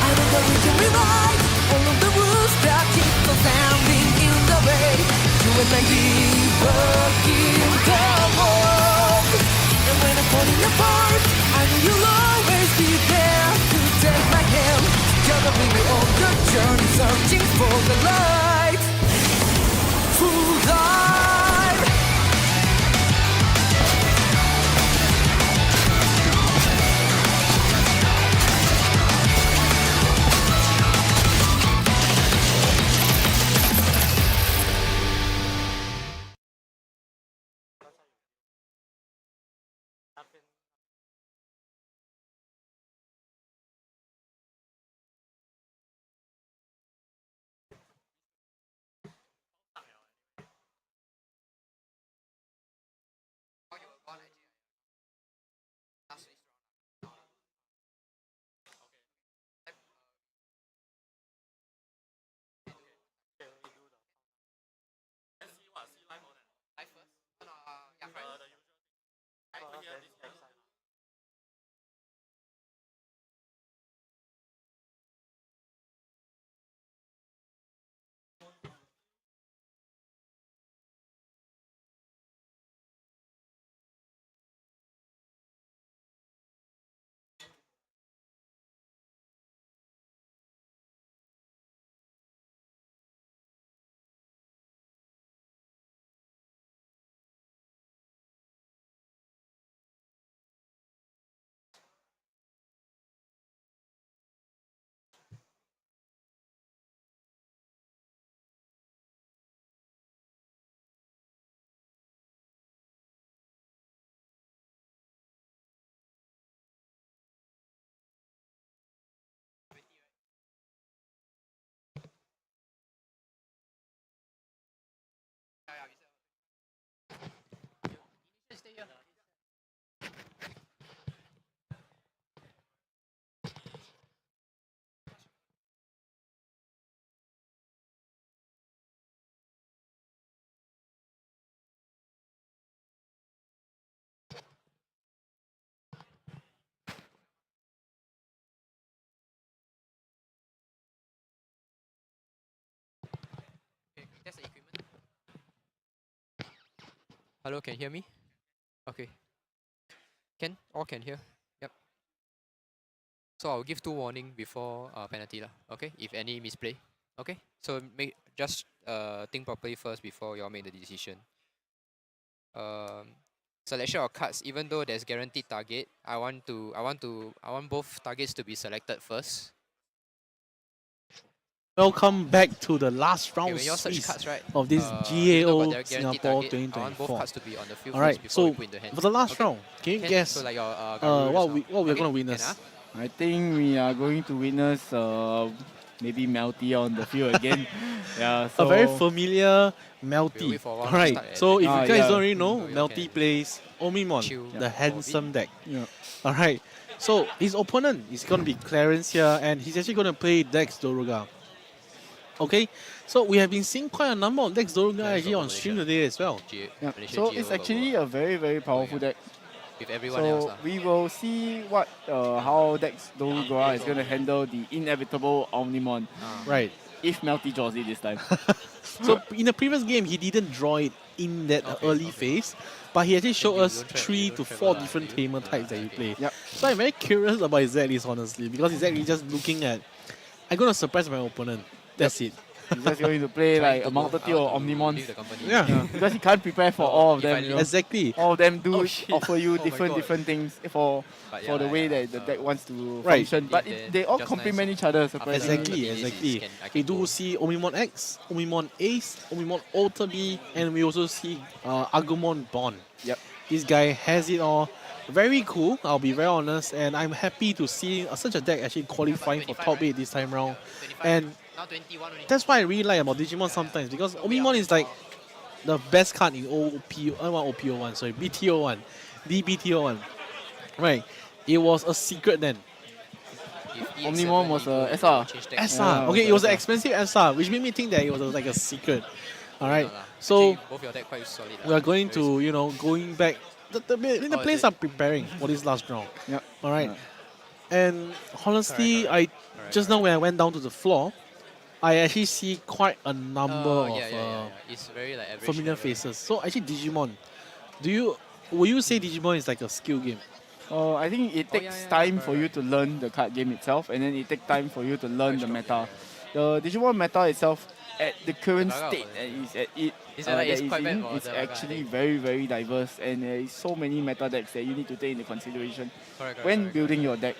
Speaker 4: I know that we can rewrite all of the rules that keep us standing in the way. You and I keep working the world. And when I'm falling apart, I know you'll always be there to take my hand. Together we will on the journey, searching for the light. Full dive.
Speaker 8: Hello, can you hear me? Okay. All can hear. Yep. So I'll give 2 warning before penalty lah. Okay, if any misplay. Okay. So just think properly first before you all make the decision. Selection of cards, even though there's guaranteed target, I want both targets to be selected first.
Speaker 2: Welcome back to the last round
Speaker 8: cards, right?
Speaker 2: of this GAO Singapore
Speaker 8: target,
Speaker 2: 2024.
Speaker 8: I want both cards to be on the field
Speaker 2: Alright,
Speaker 8: first
Speaker 2: so
Speaker 8: before we put in the hand.
Speaker 2: for the last round, can you guess
Speaker 8: so like your,
Speaker 2: what we're going to witness?
Speaker 1: I think we are going to witness maybe Melty on the field again. Yeah, so
Speaker 2: A very familiar Melty.
Speaker 8: wait for a while to
Speaker 2: Alright,
Speaker 8: start
Speaker 2: so if you guys
Speaker 1: yeah.
Speaker 2: don't already know,
Speaker 8: So you
Speaker 2: Melty
Speaker 8: can
Speaker 2: plays Omimon,
Speaker 8: chill
Speaker 2: the
Speaker 8: for a
Speaker 2: handsome deck.
Speaker 1: yeah.
Speaker 2: Alright, so his opponent is going to be Clarence here, and he's actually going to play Dex Zuga. Okay, so we have been seeing quite a number of Dex Zuga actually on stream today as well.
Speaker 1: Yeah. So it's actually a very, very powerful deck.
Speaker 8: with everyone else.
Speaker 1: So we will see what how Dex Zuga is going to handle the inevitable Omnimon
Speaker 2: Right.
Speaker 1: if Melty draws it this time.
Speaker 2: So in the previous game, he didn't draw it in that early phase, but he actually showed us 3 to 4 different tamer types that he plays.
Speaker 1: Yep.
Speaker 2: So I'm very curious about his deck list, honestly, because his deck is just looking at, I'm going to surprise my opponent. That's it.
Speaker 1: He's just going to play like a multitude of Omnimons.
Speaker 2: Yeah.
Speaker 1: Because he can't prepare for all of
Speaker 8: if I
Speaker 1: them. You know.
Speaker 2: Exactly.
Speaker 1: All of them do
Speaker 8: Oh, shit.
Speaker 1: offer you
Speaker 8: Oh my God.
Speaker 1: different things for the way that the deck wants to
Speaker 2: Right.
Speaker 1: function. But
Speaker 8: If
Speaker 1: they all
Speaker 8: just
Speaker 1: complement
Speaker 8: nice.
Speaker 1: each other surprisingly.
Speaker 2: Exactly,
Speaker 8: Easy,
Speaker 2: exactly.
Speaker 8: I
Speaker 2: We
Speaker 8: can
Speaker 2: do
Speaker 8: go.
Speaker 2: see Omimon X, Omimon Ace, Omimon Alter B, and we also see Agumon Bond.
Speaker 1: Yep.
Speaker 2: This guy has it all. Very cool, I'll be very honest, and I'm happy to see such a deck actually qualifying for top 8 this time round. And
Speaker 8: Now 21 only.
Speaker 2: that's why I really like about Digimon sometimes, because Omimon is like the best card in OPO1, sorry, BTO1, DBTO1. Right, it was a secret then.
Speaker 1: Omnimon was a SR.
Speaker 2: SR. Okay, it was an expensive SR, which made me think that it was like a secret. Alright, so
Speaker 8: both your deck quite solid.
Speaker 2: we are going to, going back. The players are preparing for this last round.
Speaker 1: Yep.
Speaker 2: Alright. And honestly, just now when I went down to the floor, I actually see quite a number of
Speaker 8: It's very like average
Speaker 2: familiar
Speaker 8: level.
Speaker 2: faces. So actually Digimon, will you say Digimon is like a skill game?
Speaker 1: I think it takes time for you to learn the card game itself, and then it takes time for you to learn the meta. The Digimon meta itself, at the current state that is in, it's actually very, very diverse, and there is so many meta decks that you need to take into consideration when building your deck.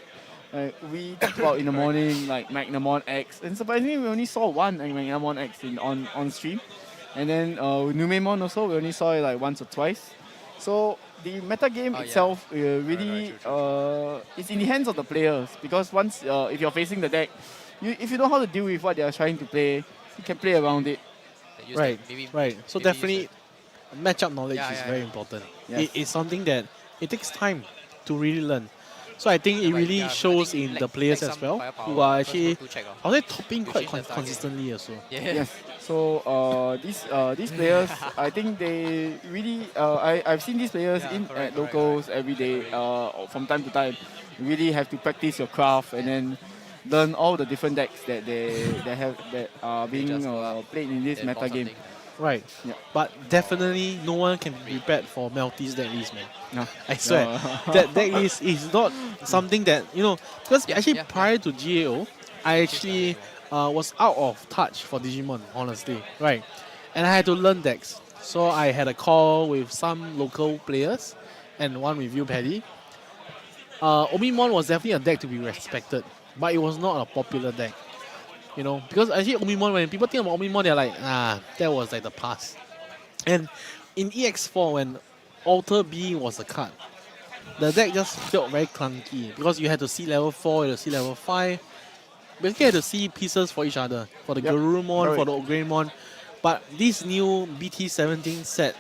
Speaker 1: We talked about in the morning like Magnamon X, and surprisingly we only saw one Magnamon X on stream, and then Numon also we only saw it like once or twice. So the meta game itself really it's in the hands of the players, because once if you're facing the deck, if you know how to deal with what they are trying to play, you can play around it.
Speaker 2: Right, right. So definitely matchup knowledge is very important.
Speaker 1: Yes.
Speaker 2: It's something that it takes time to really learn. So I think it really shows in the players as well, who are actually, I would say, topping quite consistently also.
Speaker 1: Yes. So these players, I think they really I've seen these players at locals every day. From time to time, you really have to practice your craft and then learn all the different decks that that are being played in this meta game.
Speaker 2: Right.
Speaker 1: Yeah.
Speaker 2: But definitely no one can be prepared for Melty's deck list, man.
Speaker 1: No.
Speaker 2: I swear. That deck list is not something that, because actually prior to GAO, I actually was out of touch for Digimon, honestly. Right. And I had to learn decks. So I had a call with some local players and one with you, Paddy. Omimon was definitely a deck to be respected, but it was not a popular deck. Because actually Omimon, when people think about Omimon, they're like, that was like the past. And in EX4, when Alter B was a card, the deck just felt very clunky, because you had to see level 4, you had to see level 5. Basically, you had to see pieces for each other, for the Garurumon, for the Ogreimon. But this new BT17 set,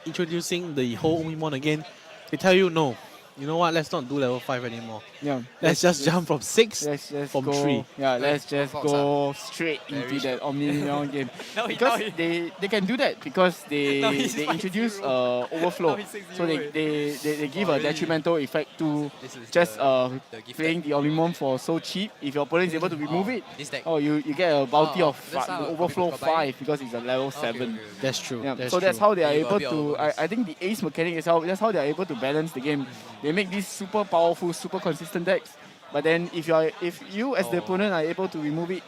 Speaker 2: introducing the whole Omimon again, they tell you, no, you know what? Let's not do level 5 anymore.
Speaker 1: Yeah.
Speaker 2: Let's just jump from 6
Speaker 1: let's just
Speaker 2: from
Speaker 1: go,
Speaker 2: 3.
Speaker 1: Yeah, let's just go straight into that Omnion game. Because they can do that because they introduce overflow. So they give a detrimental effect to just playing the Omnion for so cheap. If your opponent is able to remove it, you get a bounty of overflow 5 because it's a level 7.
Speaker 2: That's true.
Speaker 1: Yeah. So that's how they are able to. I think the ace mechanic itself. That's how they are able to balance the game. They make these super powerful, super consistent decks. But then if you as the opponent are able to remove it,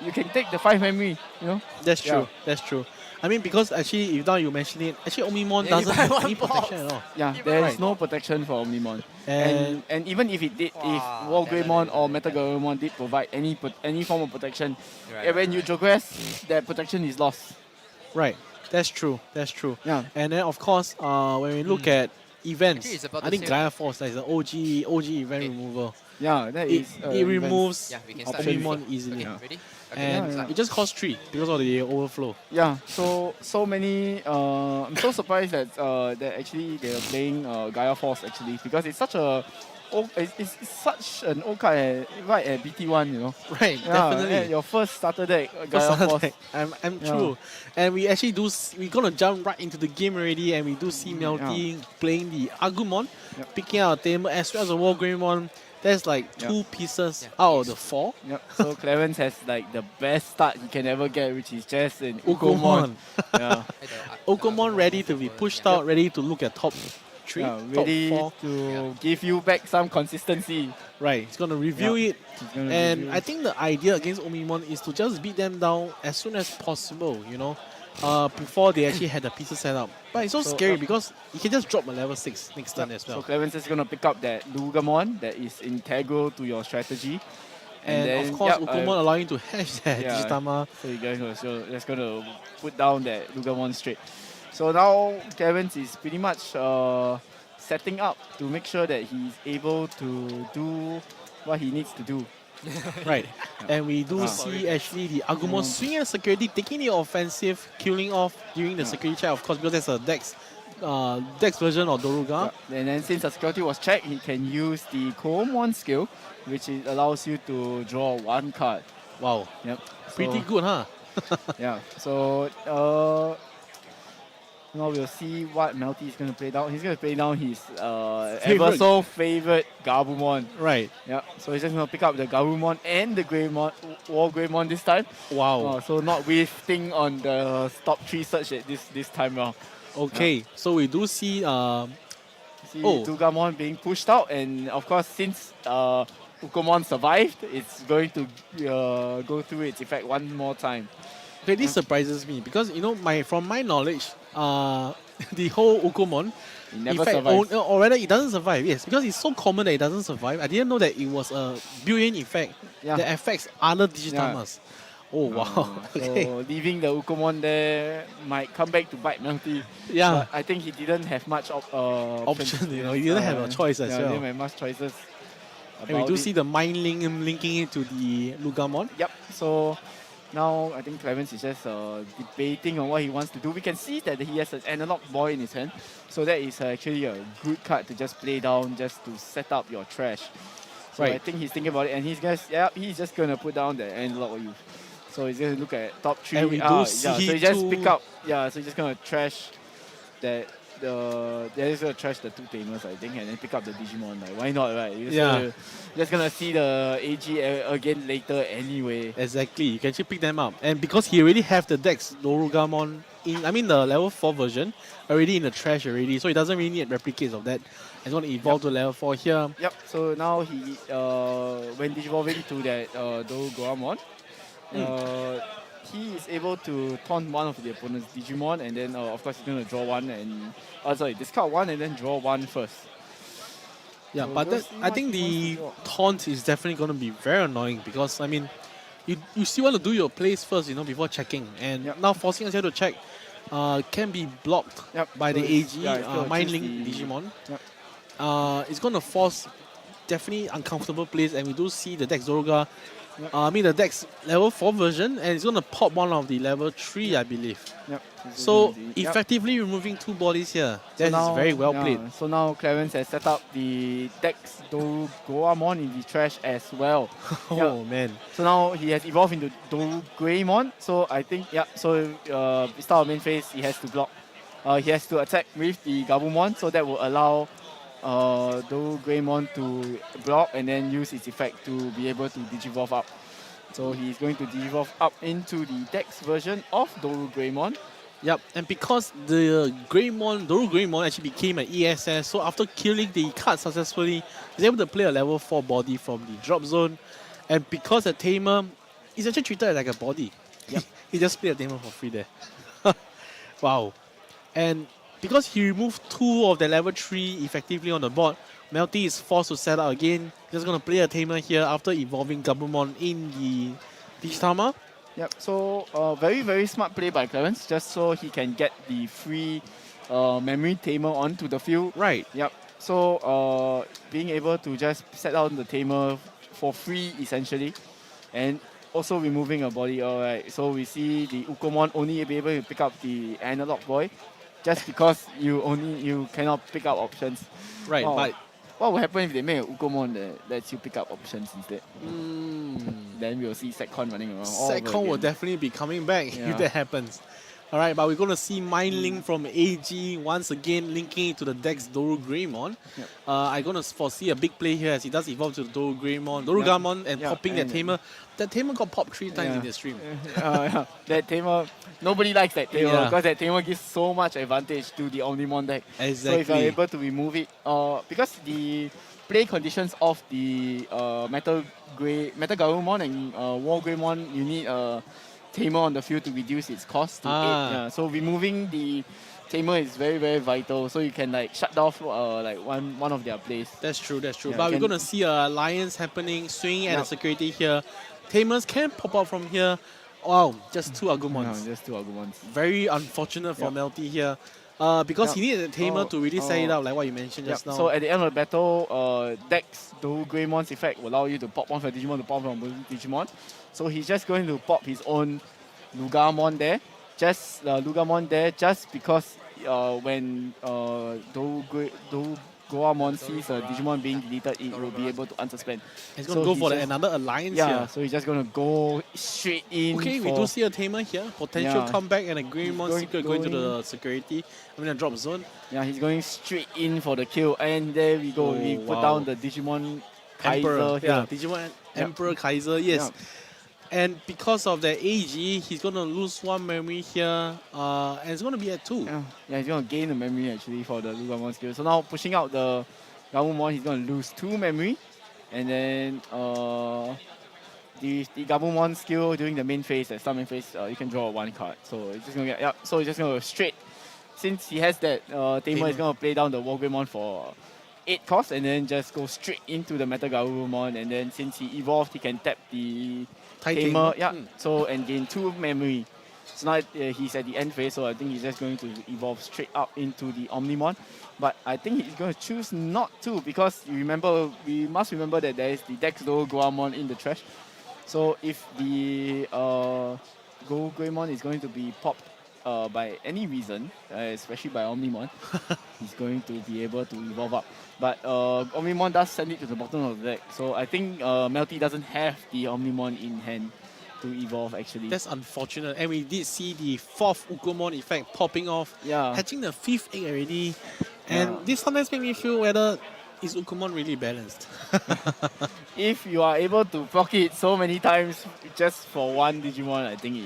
Speaker 1: you can take the 5 memory. You know.
Speaker 2: That's true. That's true. I mean, because actually, if now you mention it, actually Omimon doesn't have any protection at all.
Speaker 1: Yeah, there is no protection for Omimon. And even if it did, if Wargreymon or Metagarurumon did provide any form of protection, when you progress, that protection is lost.
Speaker 2: Right. That's true. That's true.
Speaker 1: Yeah.
Speaker 2: And then of course, when we look at events, I think Gaia Force is the OG event remover.
Speaker 1: Yeah, that is.
Speaker 2: It removes
Speaker 1: Omimon
Speaker 2: easily.
Speaker 8: Okay, ready?
Speaker 2: And it just costs 3 because of the overflow.
Speaker 1: Yeah, so many. I'm so surprised that actually they are playing Gaia Force actually because it's such a. It's such an old card right at BT1, you know.
Speaker 2: Right, definitely.
Speaker 1: Your first starter deck, Gaia Force.
Speaker 2: I'm true. And we actually we're gonna jump right into the game already, and we do see Melty playing the Agumon, picking out a Tamer as well as a Wargreymon. There's like 2 pieces out of the 4.
Speaker 1: Yep. So Clarence has like the best start he can ever get, which is just an Ukomon. Yeah.
Speaker 2: Ukomon ready to be pushed out, ready to look at top 3,
Speaker 1: ready
Speaker 2: top 4.
Speaker 1: to give you back some consistency.
Speaker 2: Right, he's going to review it. And I think the idea against Omimon is to just beat them down as soon as possible, you know, before they actually had the pieces set up. But it's so scary because you can just drop a level 6 next turn as well.
Speaker 1: So Clarence is going to pick up that Lugamon that is integral to your strategy.
Speaker 2: And then, of course, Ukomon allowing you to hash that Digitama.
Speaker 1: So you guys are just going to put down that Lugamon straight. So now Clarence is pretty much setting up to make sure that he's able to do what he needs to do.
Speaker 2: Right. And we do see actually the Agumon swinging at security, taking the offensive, killing off during the security check, of course, because there's a Dex version of Doruga.
Speaker 1: And then since the security was checked, he can use the Koomon skill, which allows you to draw 1 card.
Speaker 2: Wow.
Speaker 1: Yep.
Speaker 2: Pretty good, huh?
Speaker 1: Yeah. So now we'll see what Melty is going to play down. He's going to play down his ever so favorite Gabumon.
Speaker 2: Right.
Speaker 1: Yeah. So he's just going to pick up the Gabumon and the Wargreymon this time.
Speaker 2: Wow.
Speaker 1: So not wasting on the top 3 search at this time round.
Speaker 2: Okay. So we do see
Speaker 1: Zugamon being pushed out, and of course since Ukomon survived, it's going to go through its effect one more time.
Speaker 2: Okay, this surprises me because, you know, from my knowledge, the whole Ukomon
Speaker 1: never survives.
Speaker 2: Or rather, it doesn't survive. Yes, because it's so common that it doesn't survive. I didn't know that it was a built-in effect that affects other Digitamas. Oh wow! Okay.
Speaker 1: So leaving the Ukomon there might come back to bite Melty.
Speaker 2: Yeah,
Speaker 1: but I think he didn't have much
Speaker 2: option. You know, he didn't have a choice as well.
Speaker 1: He didn't have much choices.
Speaker 2: And we do see the mind linking it to the Lugamon.
Speaker 1: Yep. So now I think Clarence is just debating on what he wants to do. We can see that he has an analog boy in his hand, so that is actually a good card to just play down, just to set up your trash. So I think he's thinking about it, and he's just gonna put down the analog youth. So he's gonna look at top 3.
Speaker 2: And we do see
Speaker 1: so he just pick up. Yeah. So he's just gonna trash that. He's gonna trash the 2 Tamers, I think, and then pick up the Digimon. Like, why not, right? You're just gonna see the AG again later anyway.
Speaker 2: Exactly, you can actually pick them up. And because he already have the Dex Dorugamon the level 4 version already in the trash already, so he doesn't really need replicates of that. He's gonna evolve to level 4 here.
Speaker 1: Yep. So now he when digivolving to that Dorugamon, he is able to taunt one of the opponent's Digimon, and then of course he's going to draw 1 and discard 1 and then draw 1 first.
Speaker 2: Yeah, so but I think the taunt is definitely going to be very annoying because, I mean, you still want to do your plays first, you know, before checking, and now forcing us here to check can be blocked by the AG mind link Digimon. It's going to force definitely uncomfortable place, and we do see the Dex Zuga, the Dex level 4 version, and it's going to pop one of the level 3, I believe.
Speaker 1: Yep.
Speaker 2: So, effectively removing 2 bodies here. That is very well played.
Speaker 1: So now Clarence has set up the Dex Dorugamon in the trash as well.
Speaker 2: Oh, man.
Speaker 1: So now he has evolved into Dorugamon. So I think, so start of main phase, he has to block. He has to attack with the Gabumon, so that will allow Dorugamon to block and then use its effect to be able to Digivolve up. So he's going to Digivolve up into the Dex version of Dorugamon.
Speaker 2: Yep, and because the Dorugamon actually became an ESS, so after killing the card successfully, he's able to play a level 4 body from the drop zone. And because the Tamer is actually treated like a body, he just played a Tamer for free there. Wow. And because he removed 2 of the level 3 effectively on the board, Melty is forced to set out again. Just going to play a Tamer here after evolving Gabumon in the Digitama.
Speaker 1: Yep, so very, very smart play by Clarence, just so he can get the free memory Tamer onto the field.
Speaker 2: Right.
Speaker 1: Yep, so being able to just set down the Tamer for free, essentially, and also removing a body. Alright, so we see the Ukomon only be able to pick up the analog boy, just because you cannot pick up options.
Speaker 2: Right, but
Speaker 1: what will happen if they make a Ukomon that lets you pick up options instead? Then we'll see Setcon running around.
Speaker 2: Setcon will definitely be coming back if that happens. Alright, but we're going to see Mind Link from AG once again linking it to the Dex Dorugamon.
Speaker 1: Yep.
Speaker 2: I'm going to foresee a big play here as he does evolve to the Dorugamon and popping that Tamer. That Tamer got popped 3 times in the stream.
Speaker 1: That Tamer, nobody likes that Tamer because that Tamer gives so much advantage to the Omnimon deck.
Speaker 2: Exactly.
Speaker 1: So if you're able to remove it, because the play conditions of the Metal Garurumon and War Greymon, you need a Tamer on the field to reduce its cost to 8. So removing the Tamer is very, very vital. So you can like shut off like one of their plays.
Speaker 2: That's true, that's true. But we're going to see a alliance happening, swinging at the security here. Tamers can pop out from here. Wow, just 2 Agumons.
Speaker 1: Just 2 Agumons.
Speaker 2: Very unfortunate for Melty here. Because he needed a Tamer to really set it up, like what you mentioned just now.
Speaker 1: So at the end of the battle, Dex Dorugamon's effect will allow you to pop one for Digimon to pop from Digimon. So he's just going to pop his own Lugamon there. Just because when Dorugamon sees a Digimon being deleted, it will be able to unsuspend.
Speaker 2: He's going to go for another alliance here.
Speaker 1: So he's just going to go straight in.
Speaker 2: Okay, we do see a Tamer here. Potential comeback and a Greymon secret going to the security. The drop zone.
Speaker 1: Yeah, he's going straight in for the kill. And there we go. We put down the Digimon Kaiser here.
Speaker 2: Digimon Emperor Kaiser, yes. And because of the AG, he's going to lose 1 memory here. And it's going to be at 2.
Speaker 1: Yeah, he's going to gain the memory actually for the Lugamon skill. So now pushing out the Gabumon, he's going to lose 2 memory. And then the Gabumon skill during the main phase, the start main phase, you can draw 1 card. So it's just going to get, so he's just going to straight. Since he has that, Tamer is going to play down the Wargreymon for 8 cost and then just go straight into the Metal Garurumon. And then since he evolved, he can tap the Tamer, so and gain 2 memory. So now he's at the end phase, so I think he's just going to evolve straight up into the Omnimon. But I think he's going to choose not to, because we must remember that there is the Dex Dorugamon in the trash. So if the Dorugamon is going to be popped by any reason, especially by Omnimon, he's going to be able to evolve up. But Omnimon does send it to the bottom of the deck, so I think Melty doesn't have the Omnimon in hand to evolve actually.
Speaker 2: That's unfortunate, and we did see the 4th Ukomon effect popping off, hatching the 5th egg already, and this sometimes makes me feel whether is Ukomon really balanced.
Speaker 1: If you are able to block it so many times just for 1 Digimon, I think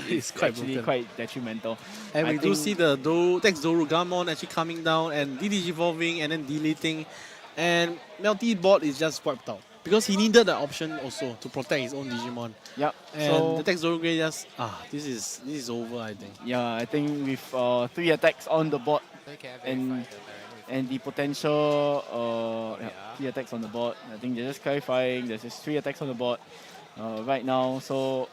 Speaker 1: it's actually quite detrimental.
Speaker 2: And we do see the Dex Dorugamon actually coming down and digivolving and then deleting, and Melty board is just wiped out because he needed the option also to protect his own Digimon.
Speaker 1: Yep.
Speaker 2: And so the Dex Dorugamon just this is over, I think.
Speaker 1: Yeah, I think with 3 attacks on the board and the potential 3 attacks on the board. I think they're just clarifying. There's just 3 attacks on the board. right now. So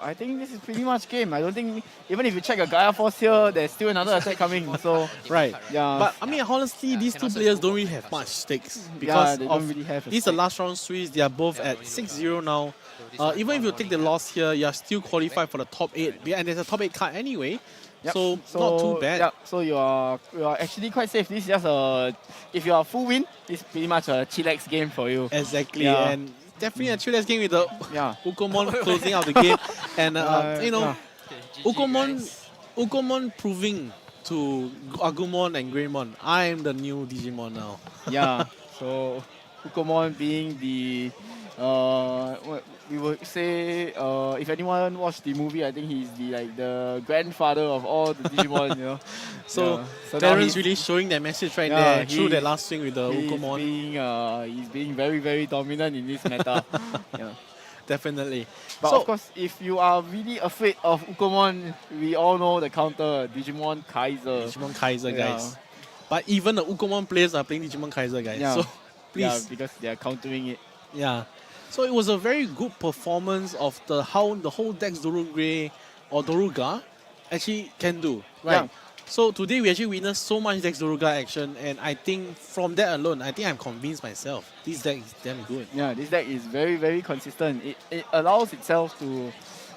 Speaker 1: I think this is pretty much game. I don't think, even if you check a Gaia Force here, there's still another attack coming. So
Speaker 2: Right.
Speaker 1: yeah.
Speaker 2: But I mean, honestly, these two players don't really have much stakes because
Speaker 1: they don't really have a
Speaker 2: this is the
Speaker 1: stake.
Speaker 2: last round Swiss. They are both at 6-0 now. Even if you take the loss here, you are still qualified for the top 8. And there's a top 8 card anyway.
Speaker 1: Yep.
Speaker 2: So not too bad.
Speaker 1: Yeah, so you are actually quite safe. This is just if you are full win, it's pretty much a chillax game for you.
Speaker 2: Exactly.
Speaker 1: Yeah.
Speaker 2: And definitely a chillax game with the
Speaker 1: Yeah.
Speaker 2: Ukomon closing out the game. And you know, Ukomon proving to Agumon and Greymon, I am the new Digimon now.
Speaker 1: Yeah. So Ukomon being the what we would say, if anyone watched the movie, I think he's the grandfather of all the Digimon, you know.
Speaker 2: So,
Speaker 1: yeah. So now
Speaker 2: Teron's really showing that message right there through that last swing with the Ukomon.
Speaker 1: He's being very, very dominant in this meta. Yeah.
Speaker 2: Definitely.
Speaker 1: But
Speaker 2: So-
Speaker 1: of course, if you are really afraid of Ukomon, we all know the counter, Digimon Kaiser.
Speaker 2: Digimon Kaiser,
Speaker 1: Yeah.
Speaker 2: guys. But even the Ukomon players are playing Digimon Kaiser, guys.
Speaker 1: Yeah.
Speaker 2: So
Speaker 1: Yeah,
Speaker 2: please,
Speaker 1: because they are countering it.
Speaker 2: yeah. So it was a very good performance of how the whole Dex Doruga or Doruga actually can do. Right.
Speaker 1: Yeah.
Speaker 2: So today we actually witnessed so much Dex Doruga action, and I think from that alone, I think I'm convinced myself this deck is damn good.
Speaker 1: Yeah, this deck is very, very consistent. It allows itself to,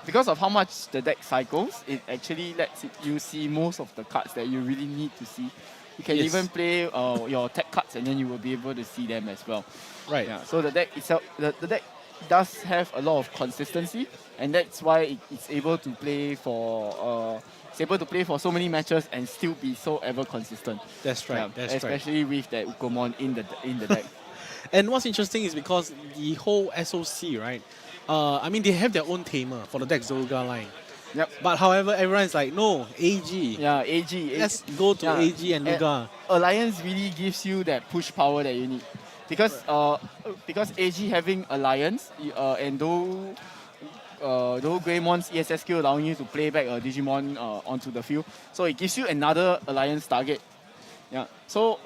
Speaker 1: because of how much the deck cycles, it actually lets you see most of the cards that you really need to see. You can
Speaker 2: Yes.
Speaker 1: even play your tech cards, and then you will be able to see them as well.
Speaker 2: Right.
Speaker 1: Yeah. So the deck itself, the deck does have a lot of consistency, and that's why it's able to play for so many matches and still be so ever consistent.
Speaker 2: That's right.
Speaker 1: Yeah,
Speaker 2: That's right.
Speaker 1: especially with that Ukomon in the deck.
Speaker 2: And what's interesting is because the whole SOC, right? I mean, they have their own tamer for the Dex Zuga line.
Speaker 1: Yep.
Speaker 2: But however, everyone's like, no, AG.
Speaker 1: Yeah, AG.
Speaker 2: Let's go to
Speaker 1: yeah.
Speaker 2: AG and Luga.
Speaker 1: Alliance really gives you that push power that you need, because AG having Alliance and though Greymon's ESS skill allowing you to play back a Digimon onto the field, so it gives you another Alliance target. Yeah. So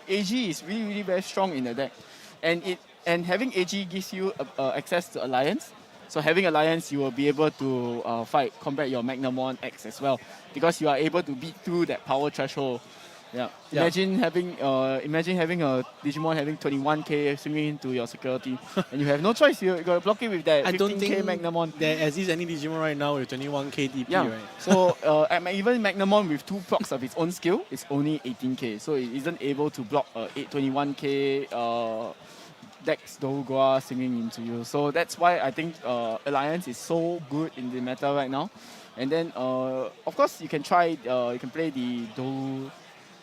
Speaker 1: AG is really, really very strong in the deck, and having AG gives you access to Alliance. So having Alliance, you will be able to combat your Magnamon X as well, because you are able to beat through that power threshold. Yeah. Imagine having a Digimon having 21k swinging into your security, and you have no choice. You got to block it with that 15k
Speaker 2: I don't think
Speaker 1: Magnamon.
Speaker 2: there exists any Digimon right now with 21k DP,
Speaker 1: Yeah.
Speaker 2: right?
Speaker 1: So even Magnamon with 2 procs of its own skill is only 18k, so it isn't able to block 821k Dex Zuga singing into you. So that's why I think Alliance is so good in the meta right now. And then of course you can try you can play the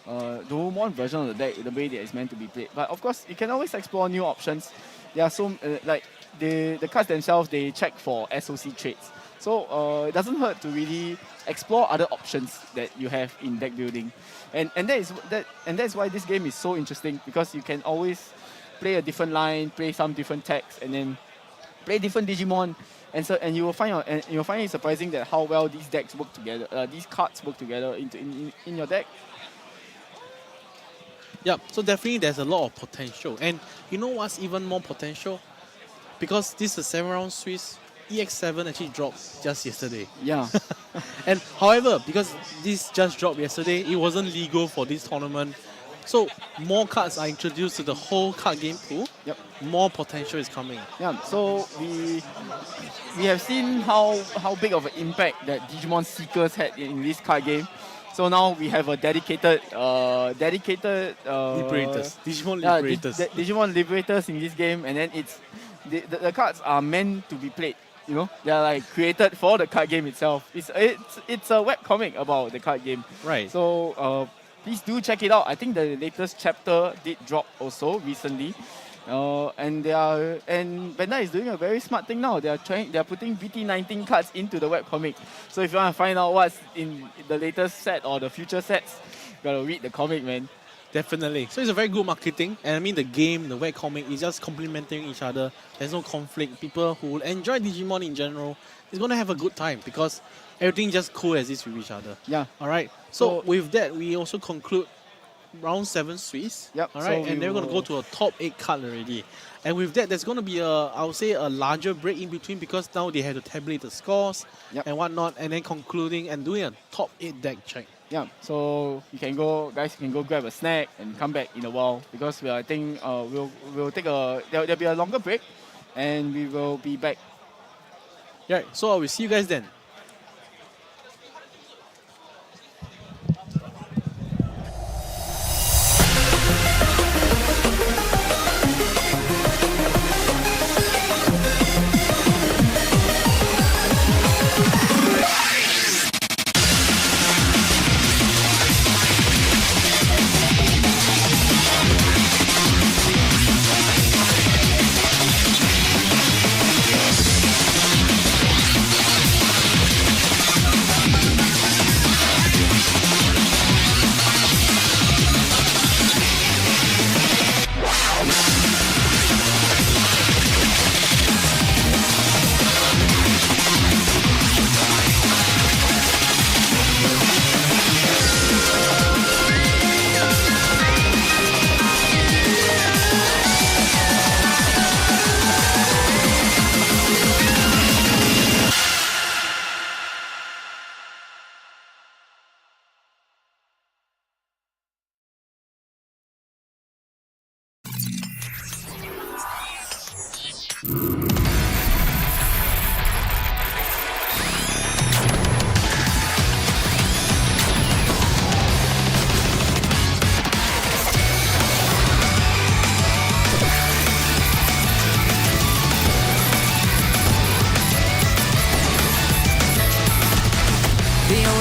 Speaker 1: Domon version of the deck the way that it's meant to be played. But of course you can always explore new options. There are so like the cards themselves, they check for SOC traits. So it doesn't hurt to really explore other options that you have in deck building. And that's why this game is so interesting, because you can always play a different line, play some different techs, and then play different Digimon, and you will find it surprising that how well these decks work together. These cards work together in your deck.
Speaker 2: Yep. So definitely there's a lot of potential, and you know what's even more potential? Because this is a 7-round Swiss, EX7 actually dropped just yesterday.
Speaker 1: Yeah.
Speaker 2: And however, because this just dropped yesterday, it wasn't legal for this tournament. So more cards are introduced to the whole card game pool.
Speaker 1: Yep.
Speaker 2: More potential is coming.
Speaker 1: Yeah. So we have seen how big of an impact that Digimon Seekers had in this card game. So now we have a dedicated
Speaker 2: Liberators. Digimon Liberators.
Speaker 1: Digimon Liberators in this game, and then the cards are meant to be played. You know, they are like created for the card game itself. It's a webcomic about the card game.
Speaker 2: Right.
Speaker 1: So please do check it out. I think the latest chapter did drop also recently. And Bandai is doing a very smart thing now. They are putting VT19 cards into the webcomic. So if you want to find out what's in the latest set or the future sets, you gotta read the comic, man.
Speaker 2: Definitely. So it's a very good marketing. And I mean, the game, the webcomic is just complementing each other. There's no conflict. People who will enjoy Digimon in general is going to have a good time, because everything just coexists with each other.
Speaker 1: Yeah.
Speaker 2: All right. So with that, we also conclude round 7 Swiss.
Speaker 1: Yep.
Speaker 2: All right,
Speaker 1: so
Speaker 2: and they're going to go to a top 8 card already. And with that, there's going to be I would say, a larger break in between because now they have to tabulate the scores and whatnot, and then concluding and doing a top 8 deck check.
Speaker 1: Yeah, so you can go, guys. You can go grab a snack and come back in a while because I think we'll take there'll be a longer break, and we will be back.
Speaker 2: Yeah. So I will see you guys then.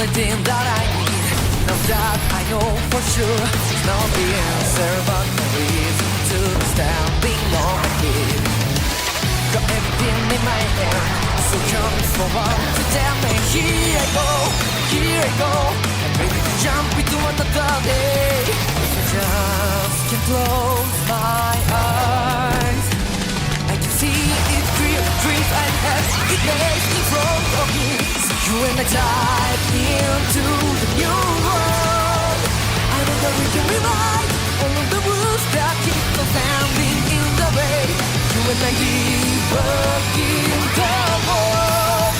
Speaker 4: Thing that I need, now that I know for sure, it's not the answer, but the reason to standing on my feet. Got everything in my hand, so coming forward to tell me here I go, I'm ready to jump into another day. If I just can close my eyes, I can see it clear, the dreams I have, it makes me from talking. You and I dive into the new world. I know that we can rewrite all of the rules that keep us standing in the way. You and I keep working the world.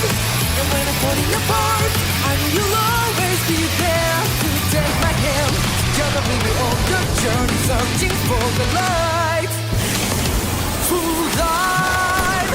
Speaker 4: And when I'm falling apart, I know you'll always be there to take my hand. Together we'll be on the journey, searching for the light. Full life.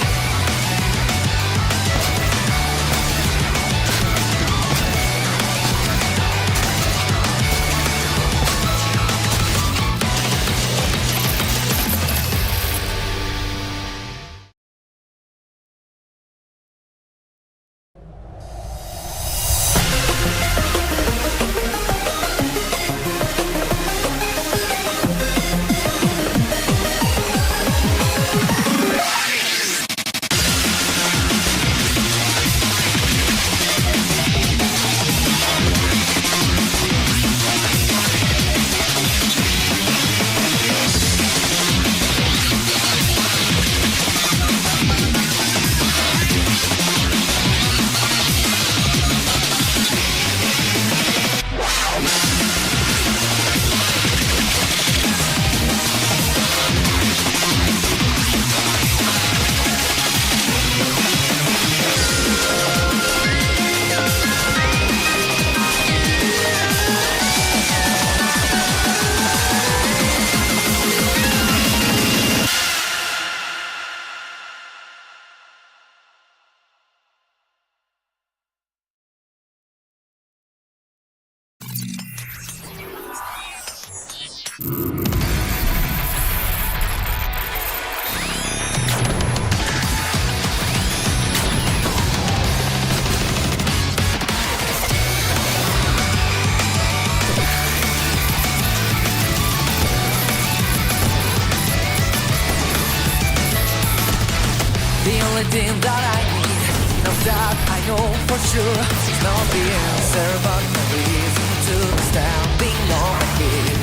Speaker 4: only thing that I need. Now that I know for sure, it's not the answer, but the reason to standing on my feet.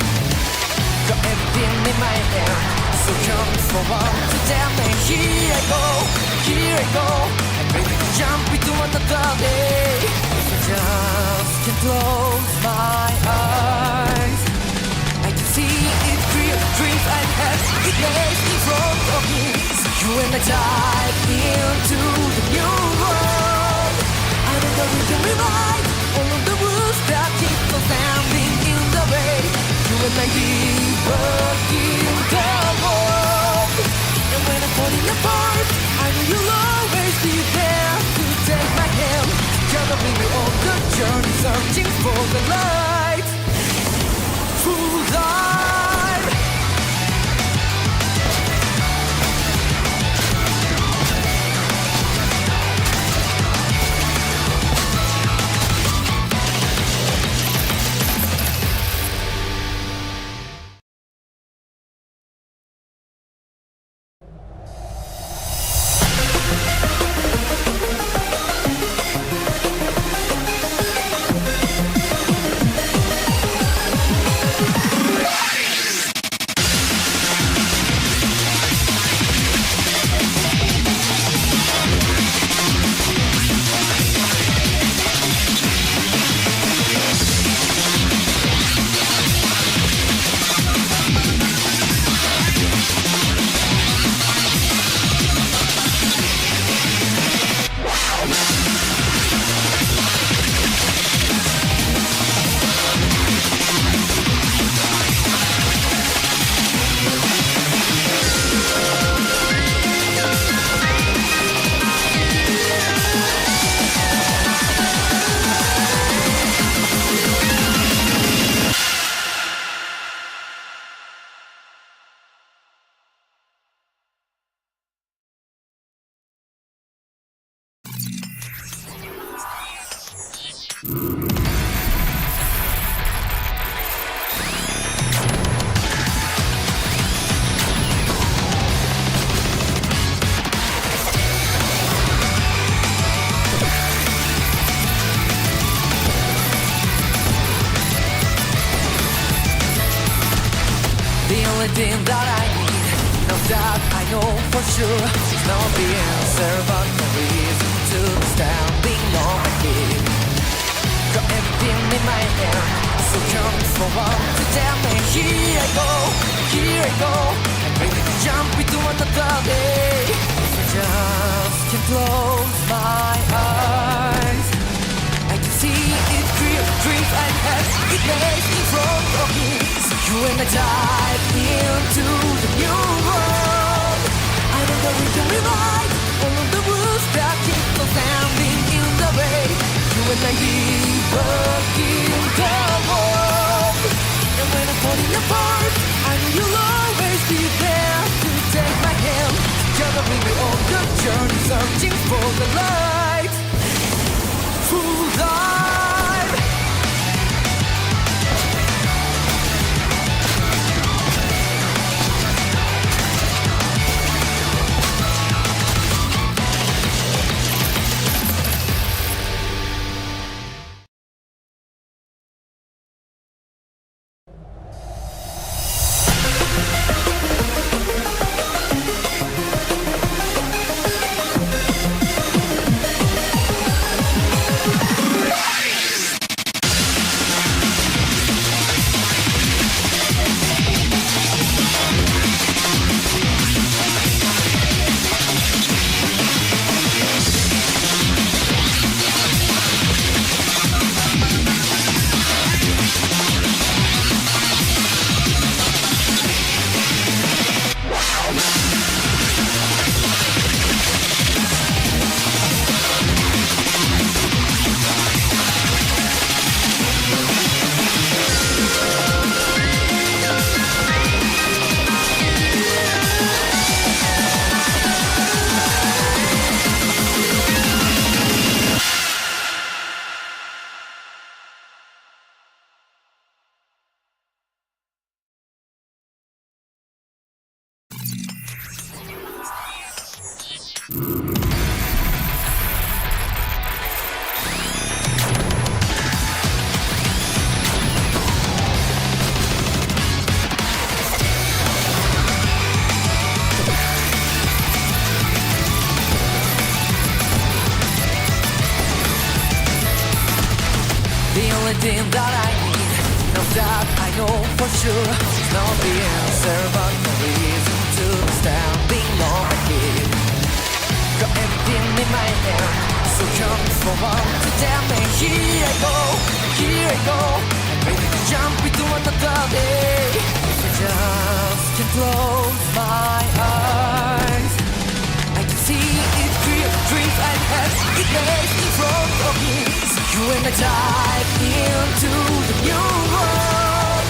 Speaker 4: Got everything in my hand, so come forward to tell me here I go, I'm ready to jump into another day. If I just can close my eyes, I when I dive into the new world. I know that we can rewrite all of the rules that keep us standing in the way. You and I keep working the world. And when I'm falling apart, I know you'll always be there to take my hand. Together with me on the journey, searching for the light. True light. only thing that I need. No doubt, I know for sure. There's not the answer, but no reason to be standing on my feet. Got everything in my hand, so come forward to tell me. Here I go. I'm ready to jump into another day. I just can't close my eyes. I can see it clear, the dreams I had, it lays in front of me. So you and I dive into the new world. I know that we can rewrite all of the rules that keep us standing in the way. You and I keep working the world. And when I'm falling apart, I know you'll always be there to take my hand. Together with me on the journey, searching for the light. True life. The only thing that I need, no doubt, I know for sure. There's not the answer, but no reason to be standing on my feet. everything in my hand. So come forward to tell me, here I go, here I go. I'm ready to jump into another day. If I just can close my eyes, I can see it clear, dreams I had, it lays in front of me. So you and I dive into the new world.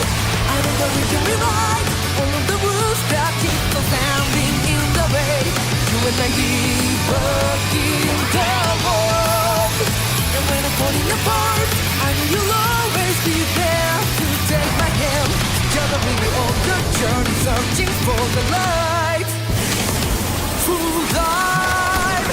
Speaker 4: I know that we can rewrite all of the rules that keep us standing in the way. You and I working the world. And when I'm falling apart, I know you'll always be there to take my hand. Together we will on the journey, searching for the light. Full life.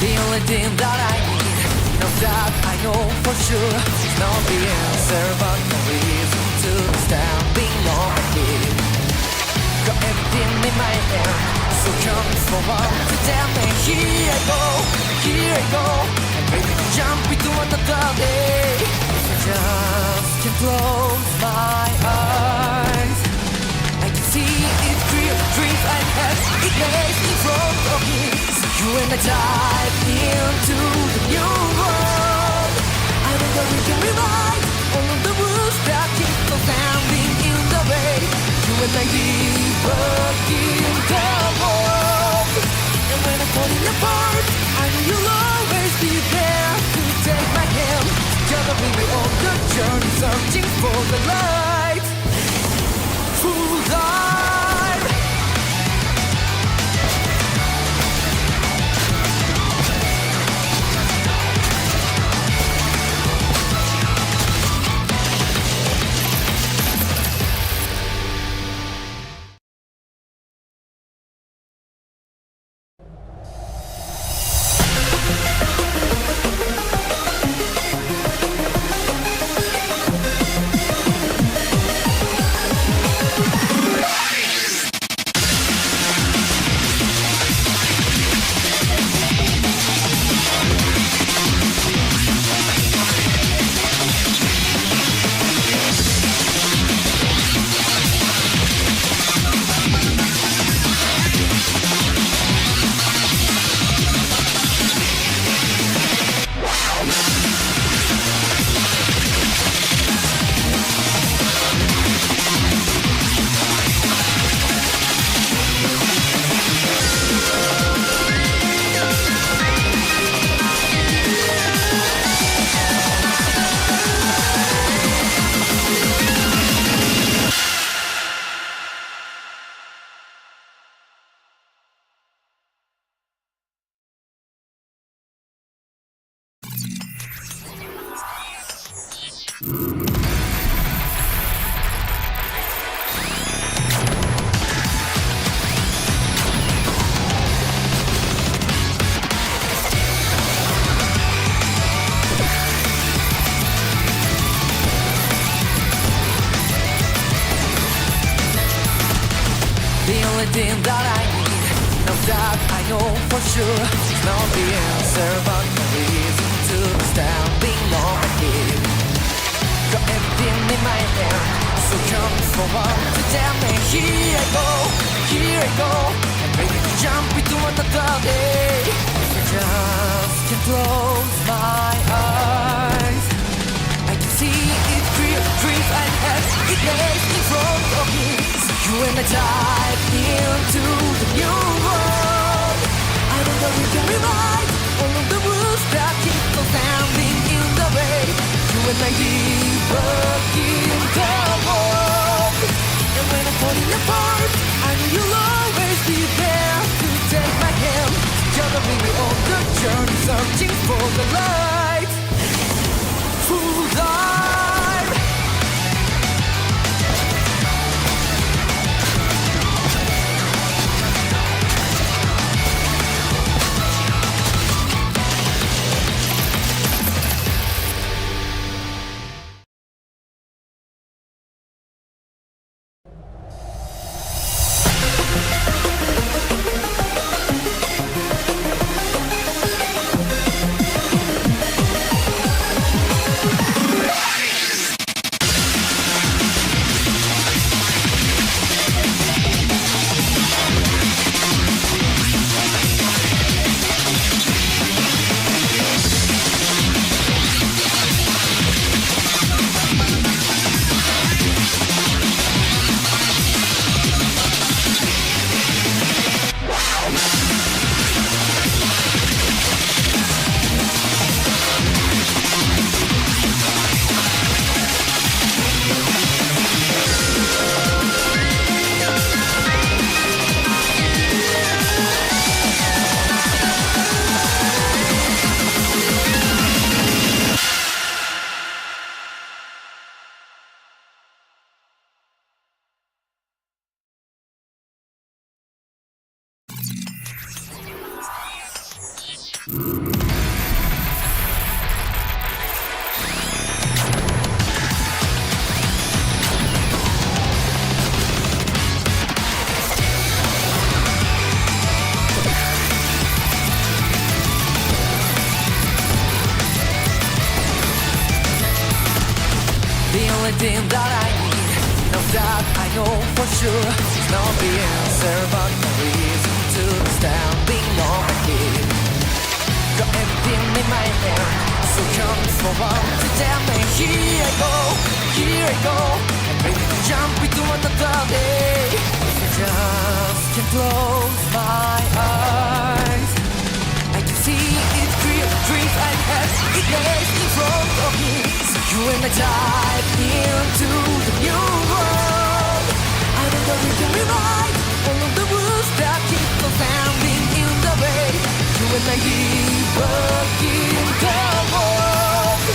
Speaker 4: The only thing that I need, no doubt I know for sure, is not the answer but no reason to standing on my feet. Got everything in my hand, so come forward to tell me, here I go, here I go. I'm ready to jump into another day. If I just can close my eyes, I can see it clear, dreams I had, it lays in front of me. You and I dive into the new world. I know that we can rewrite all of the rules that keep us standing in the way. You and I working the world. And when I'm falling apart, I know you'll always be there to take my hand. Together we will on the journey, searching for the light. Full life. The only thing that I need, now that I know for sure, is not the answer, but the reason to standing on my feet. Got everything in my hand, so come forward to tell me, here I go, I'm ready to jump into another day. If I just can close my eyes, I can see it creep and head, it lays in front of me. So you and I dive into the new world. I know that we can rewrite all of the rules that keep us standing in the way. You and I debug in the world. And when I'm falling apart, I know you'll always be there to take my hand. Gonna bring me on the journey, searching for the light. Full dive. Thing that I need, now that I know for sure, it's not the answer, but the reason to standing on my feet. Got everything in my hand, so come forward to tell me, here I go, I'm ready to jump into another day. If I just can close my eyes, I can see it creep and head, it lays in front of me. You and I dive into the new world. I know that we can rewrite all of the rules that keep us standing in the way. You and I debug in the world.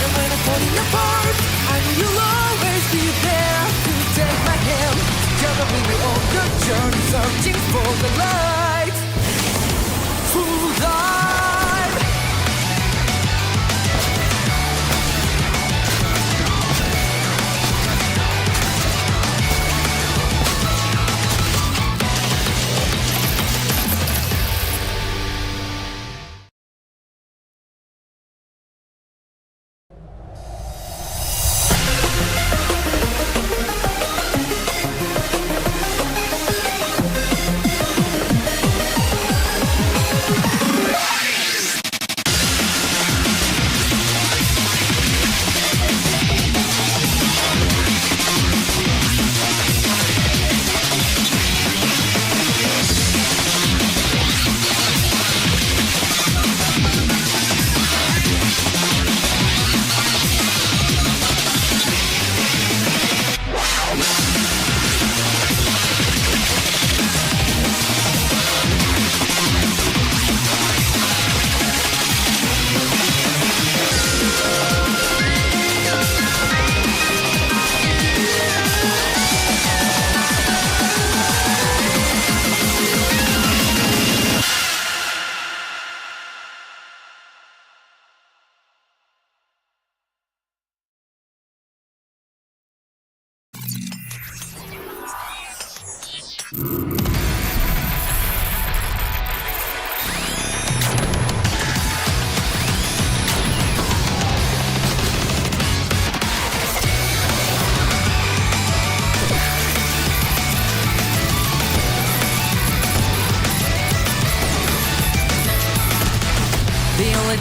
Speaker 4: And when I'm falling apart, I know you'll always be there to take my hand. Gonna bring me on the journey, searching for the light. Full dive.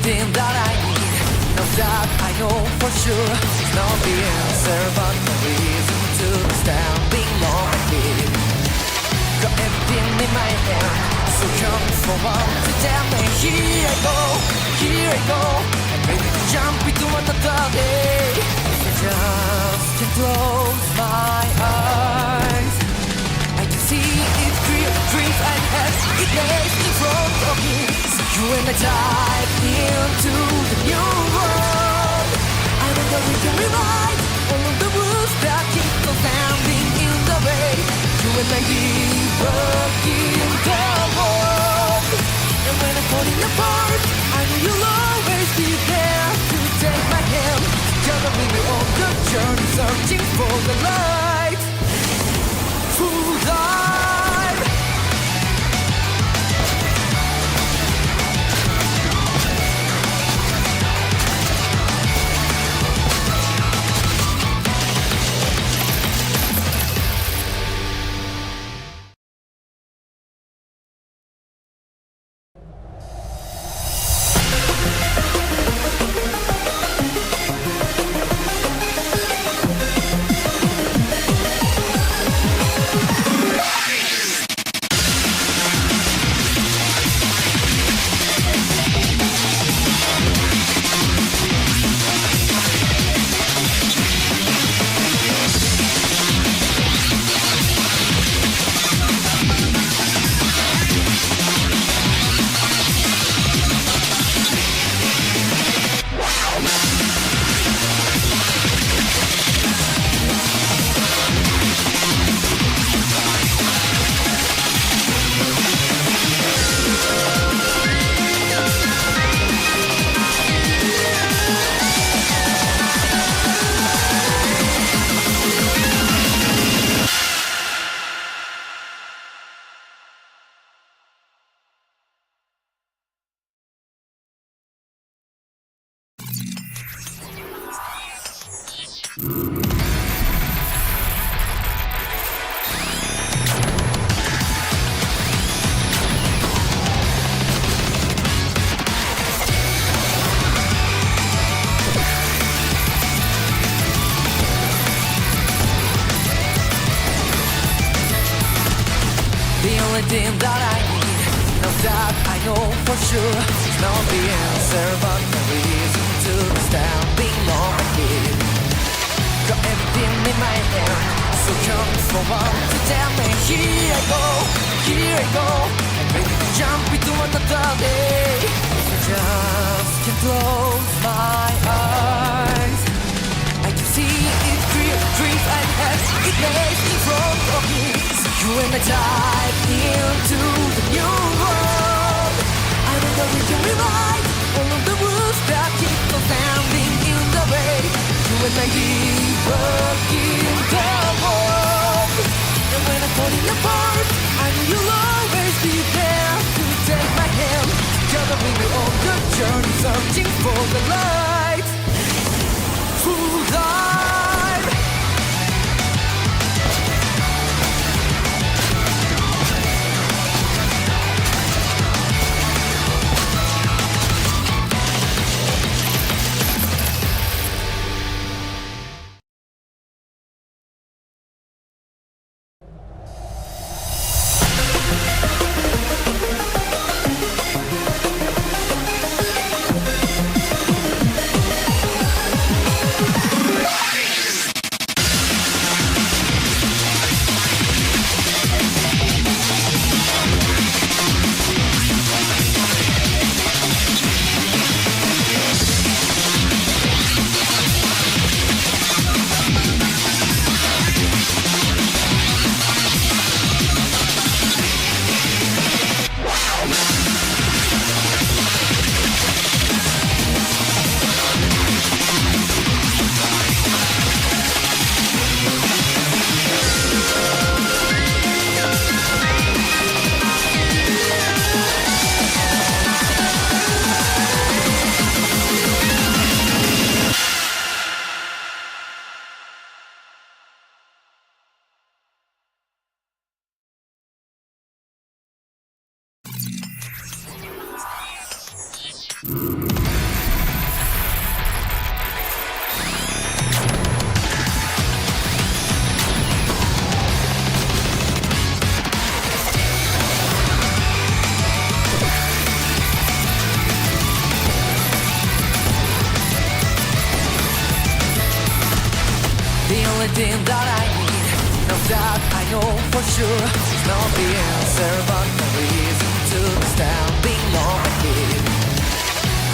Speaker 4: thing that I need. Now that I know for sure, it's not the answer, but the reason to standing on my feet. Got everything in my hand, so come forward to tell me. Here I go, I'm ready to jump into another day. I just can't close my eyes. I can see it clear, the dreams I had, it lays in front of me. So you and I dive into the new world. I know that we can rewrite all of the rules that keep us standing in the way. You and I keep working the world. And when I'm falling apart, I know you'll always be there to take my hand. Gonna be me on the journey, searching for the light. Full dive. The only thing that I need, now that I know for sure, it's not the answer, but the reason to be standing on my feet. Got everything in my hand, so come forward to tell me. Here I go, I'm ready to jump into another day. I just can't close my eyes. I can see it clear, the dreams I had, it lays in front of me. So you and I dive into the new world. I know that we can rewrite all of the rules that keep us standing in the way. You and I keep working the world. And when I'm falling apart, I know you'll always be there to take my hand. Together we will on the journey, searching for the light. Full dive. thing that I need. Now that I know for sure, it's not the answer, but the reason to standing on my feet.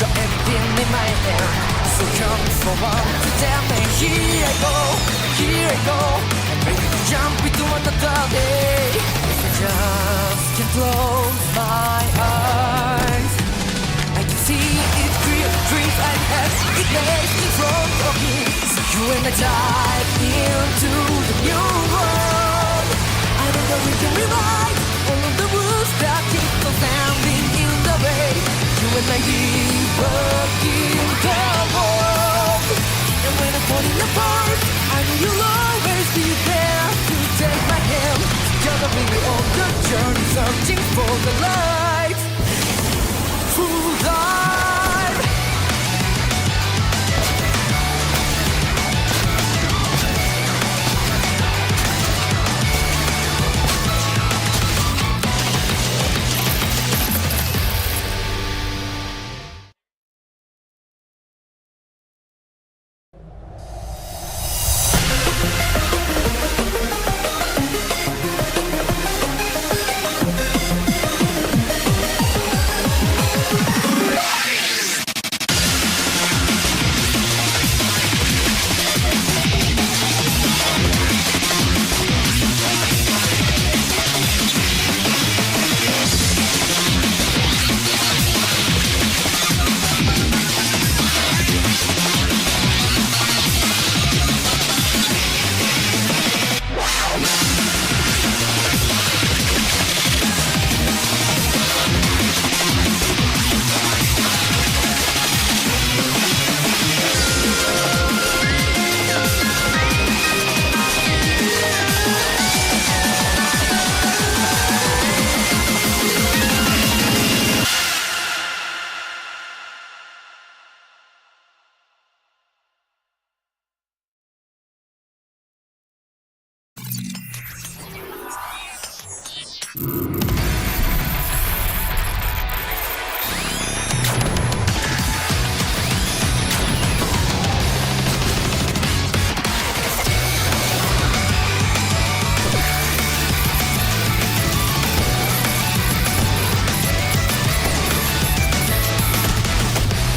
Speaker 4: Got everything in my hand, so come forward to tell me. Here I go, I'm ready to jump into another day. If I just can close my eyes, I can see it clear, the dreams I have, it lays in front of me. So you and I dive into the new world. I know that we can rewrite all of the rules that keep us standing in the way. You and I keep working the world. And when I'm falling apart, I know you'll always be there to take my hand. Together we'll be on the journey, searching for the light. Full dive.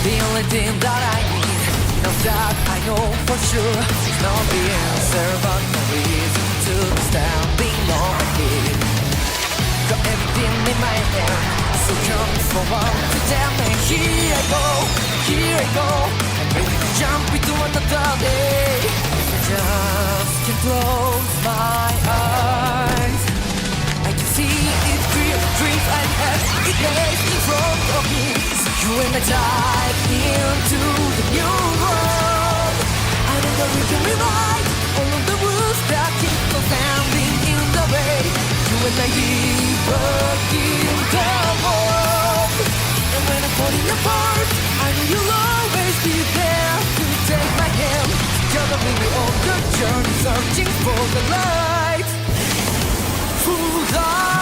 Speaker 4: The only thing that I need, now that I know for sure, it's not the answer, but the reason to standing on my feet. Got everything in my hand, so come forward to tell me. Here I go, I'm ready to jump into another day. If I just can close my eyes, I can see it clear, the dreams I have, it lays in front of me. So you and I dive into the new world. I know that we can rewrite all of the rules that keep us standing in the way. You and I keep working the world. And when I'm falling apart, I know you'll always be there to take my hand. Together we'll be on the journey, searching for the light. Full dive.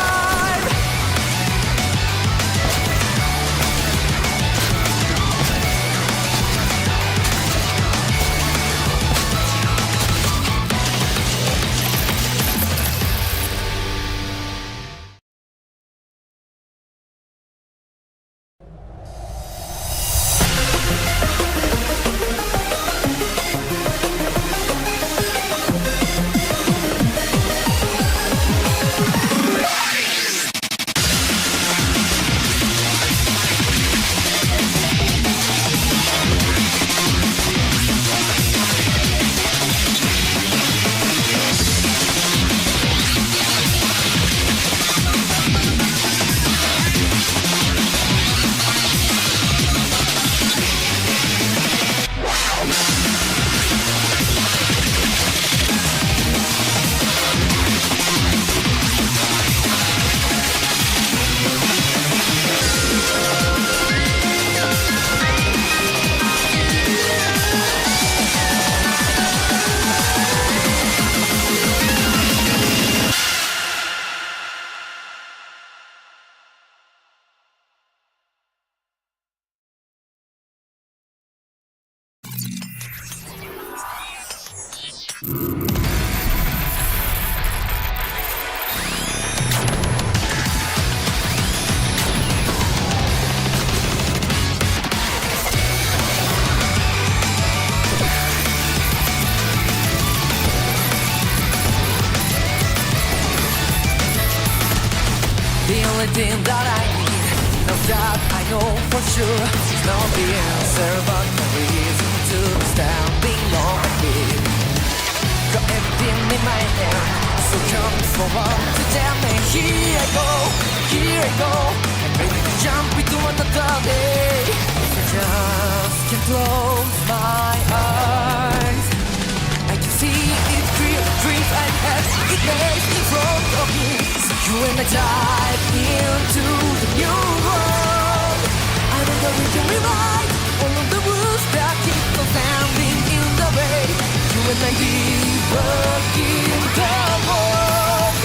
Speaker 4: only thing that I need. Now that I know for sure, it's not the answer, but the reason to stand on my feet. Got everything in my hand, so come forward to tell me. Here I go, I'm ready to jump into another day. If I just can close my eyes, I can see it clear, dreams I had, it lays in front of me. So you and I dive into the new world. I know that we can rewrite all of the rules that keep us standing in the way. You and I working the world.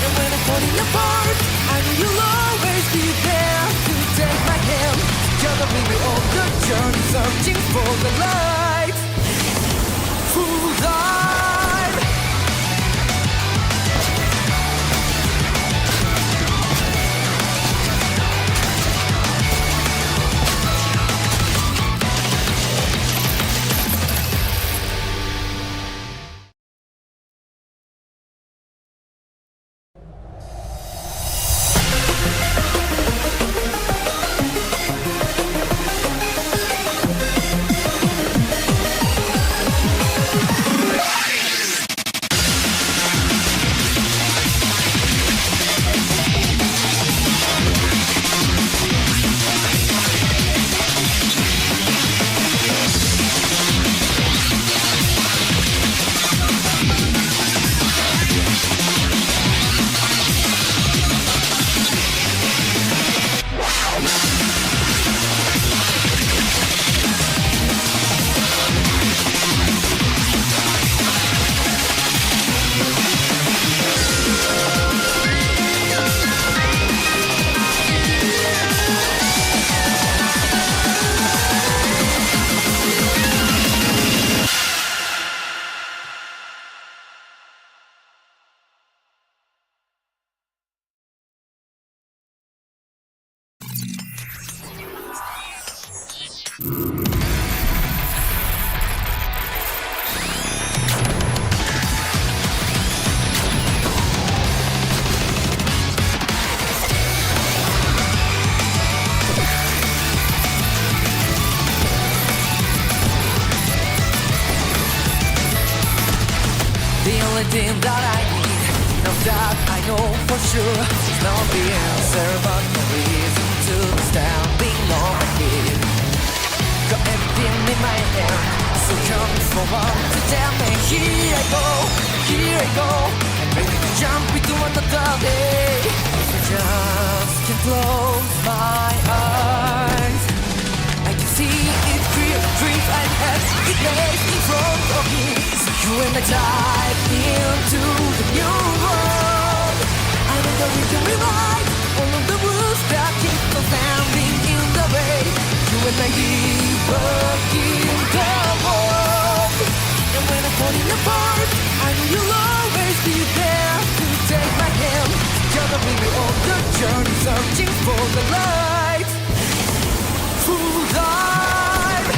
Speaker 4: And when I'm falling apart, I know you'll always be there to take my hand. Together we will on the journey, searching for the light. Full life. The only thing that I need, now that I know for sure, it's not the answer, but the reason to standing on my feet. Got everything in my hand, so come forward to tell me. Here I go, I'm ready to jump into another day. If I just can close my eyes, I can see it clear, dreams I've had, it lays in front of me. So you and I dive into the new world. I know that we can rewrite all of the rules that keep us standing in the way. You and I working the world. And when I'm falling apart, I know you'll always be there to take my hand. Together we will on the journey, searching for the light. Full life.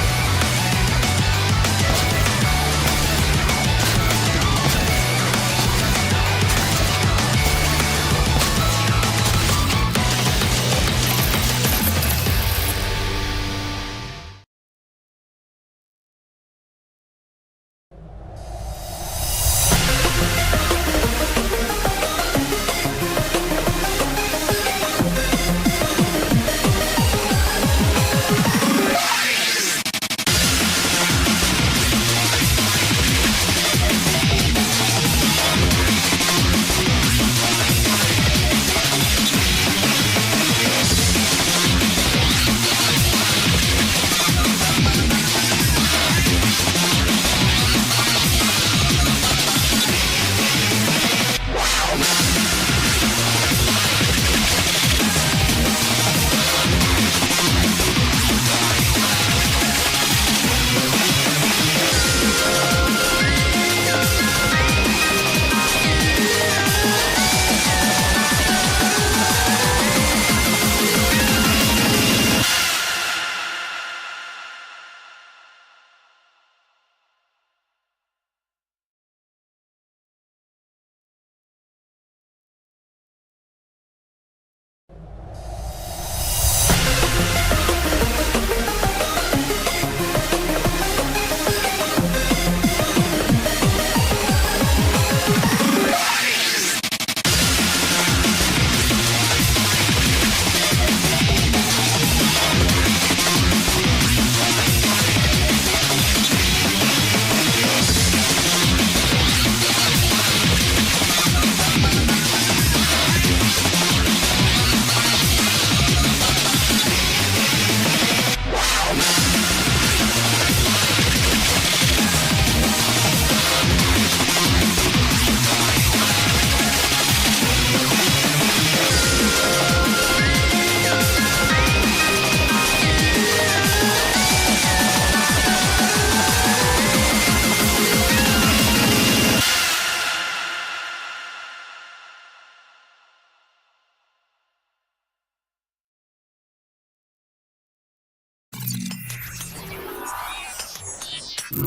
Speaker 4: The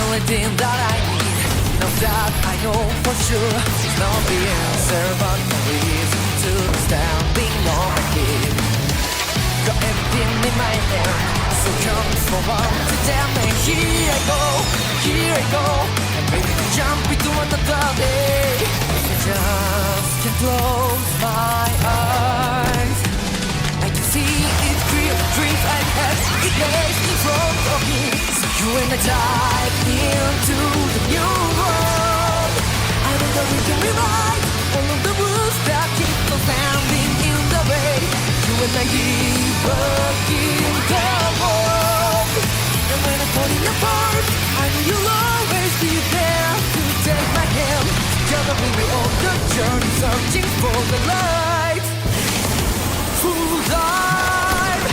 Speaker 4: only thing that I need, now that I know for sure, is not the answer but the reason to standing on my feet. Got everything in my hand, so come forward to tell me here I go, and ready to jump into another day. I just can't close my eyes. I can see it clear, dreams I had, it lays in front of me. So you and I dive into the new world. I know that we can rewrite all of the rules that keep us standing in the way. You and I keep working the world. And when I'm falling apart, I know you'll always be there to take my hand. Together we will on the journey, searching for the light. Full life.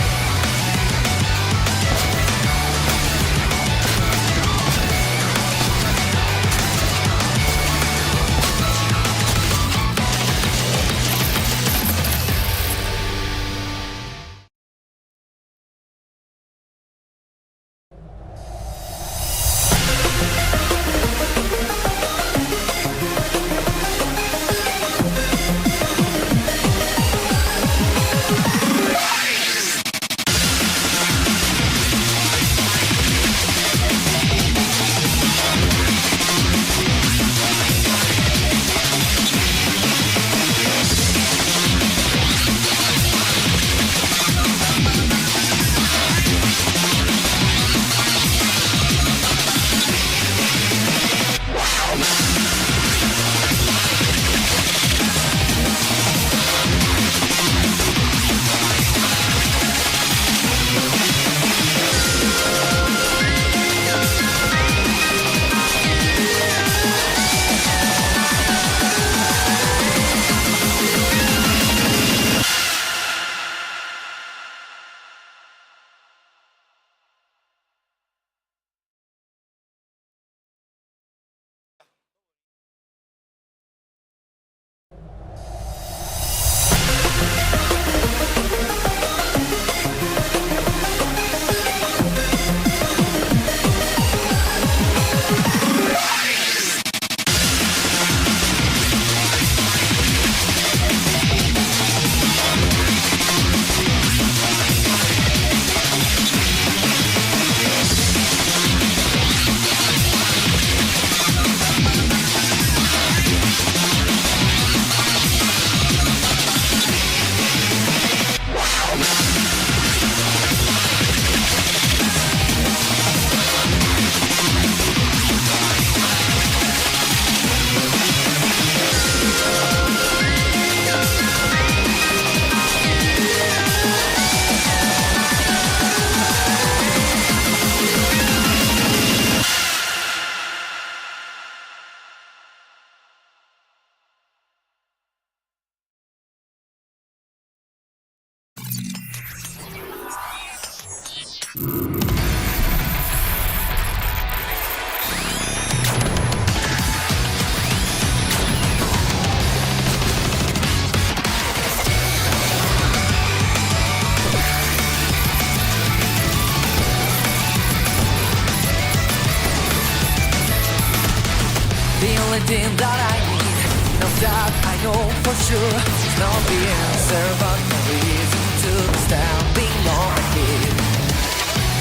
Speaker 4: Thing that I need, now that I know for sure, it's not the answer but the reason to standing on my feet.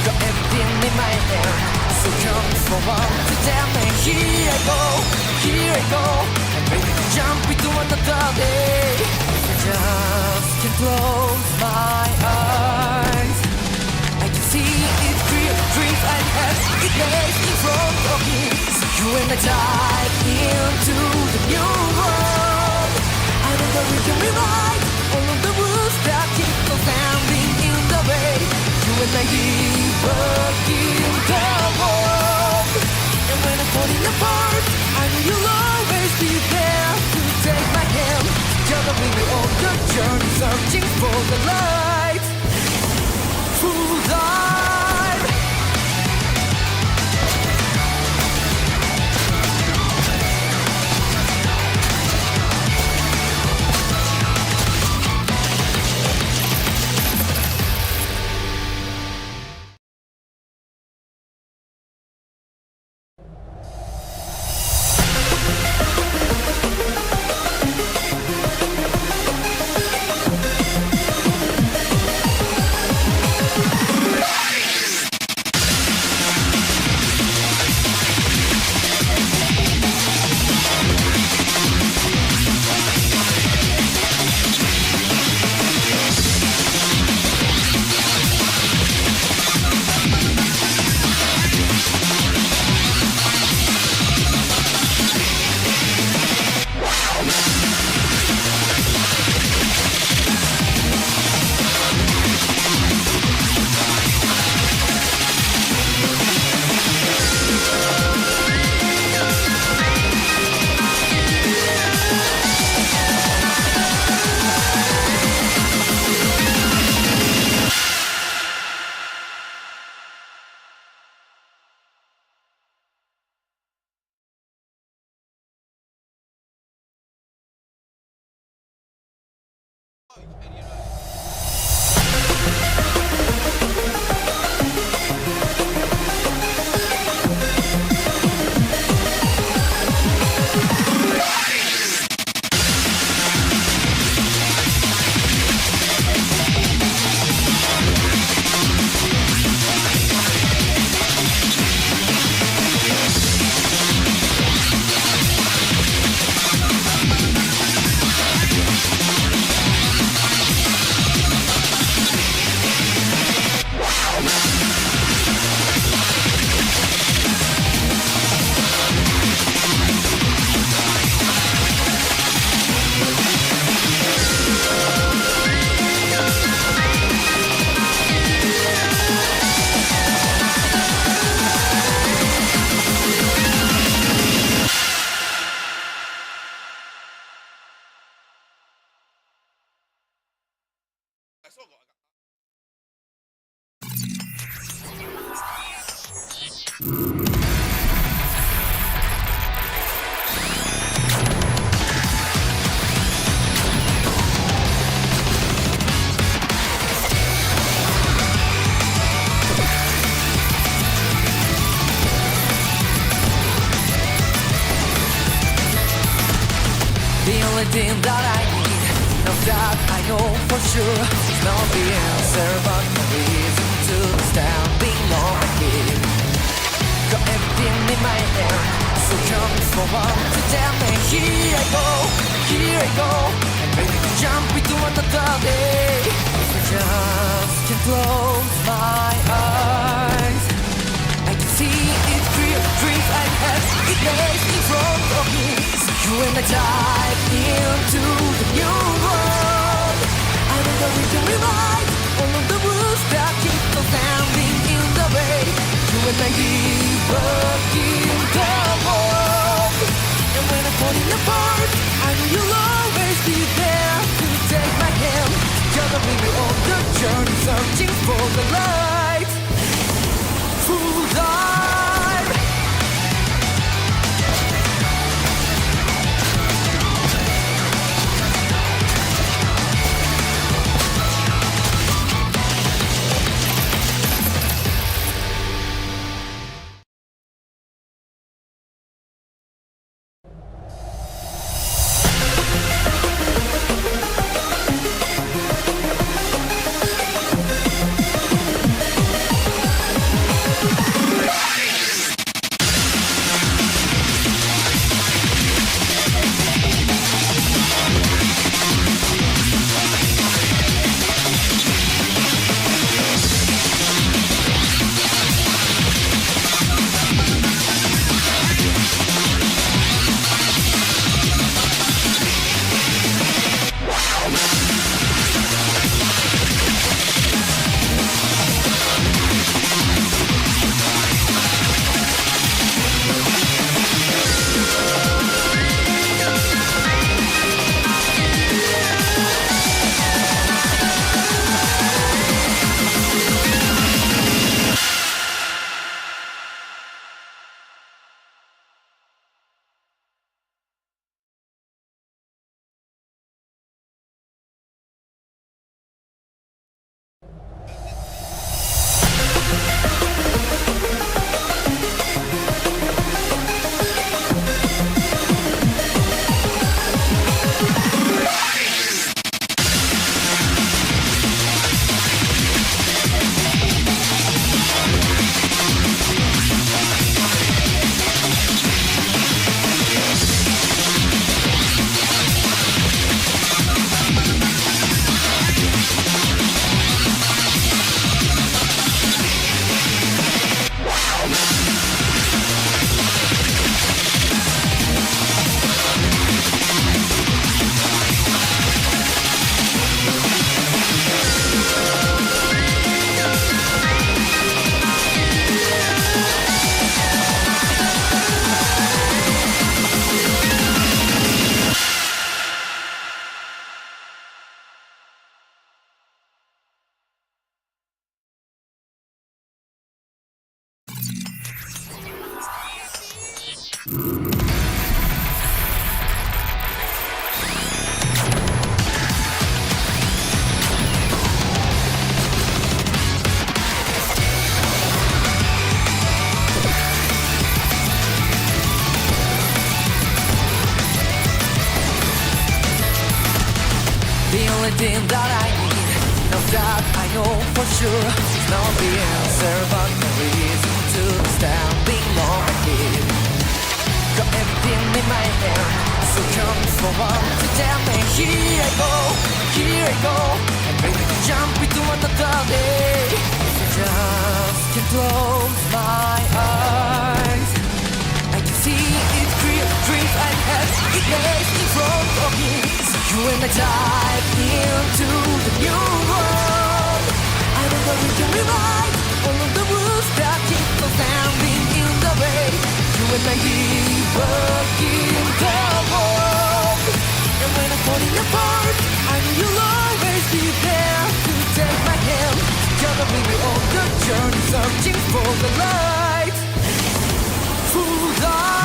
Speaker 4: Got everything in my hand, so come forward to tell me here I go, and ready to jump into another day. I just can't close my eyes. I can see it clear, dreams I had, it lays in front of me. So you and I dive into the new world. I know that we can rewrite all of the rules that keep us standing in the way. You and I keep working the world. And when I'm falling apart, I know you'll always be there to take my hand. Together we will on the journey, searching for the light. The only thing that I need, now that I know for sure, is not the answer, but the reason to stand being on my feet. Got everything in my hand, so come forward to tell me, here I go, and ready to jump into another day. If I just can close my eyes, I can see it clear, dreams I have, it lays in front of me. So you and I dive into the new world. I know that we can rewrite all of the rules that keep us standing in the way. You and I keep working the world. And when I'm falling apart, I know you'll always be there to take my hand. Together we will on the journey, searching for the light. Full dive. only thing that I need. Now that I know for sure, it's not the answer, but the reason to standing on my feet. Got everything in my hand, so come forward to tell me, here I go, I'm ready to jump into another day. If I just can close my eyes, I can see it clear, dreams I have, it lays in front of me. So you and I dive into the new world. I know that we can rewrite all of the rules that keep us standing in the way. You and I keep working the world. And when I'm falling apart, I know you'll always be there to take my hand. Together we will on the journey, searching for the light. Full dive.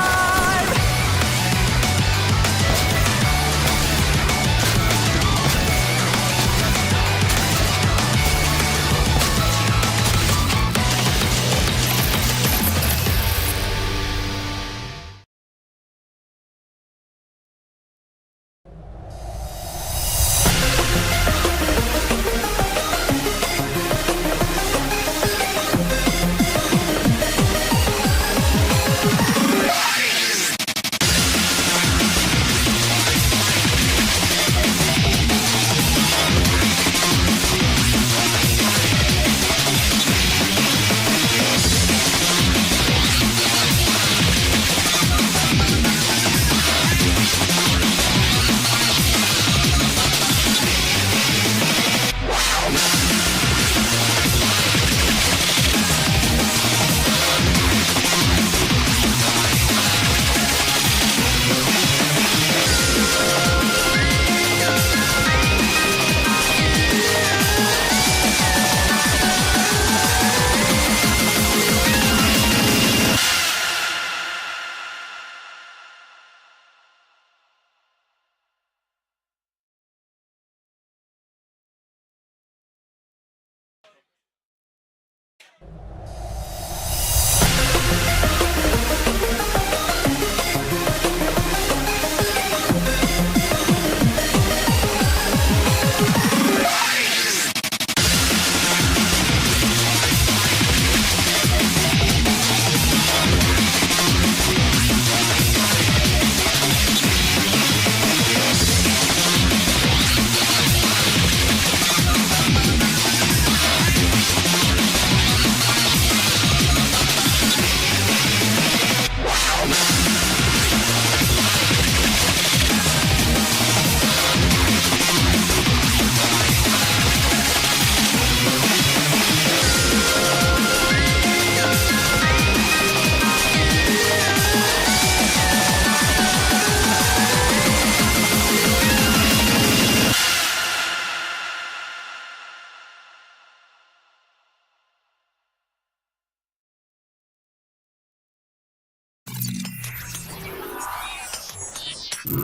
Speaker 4: The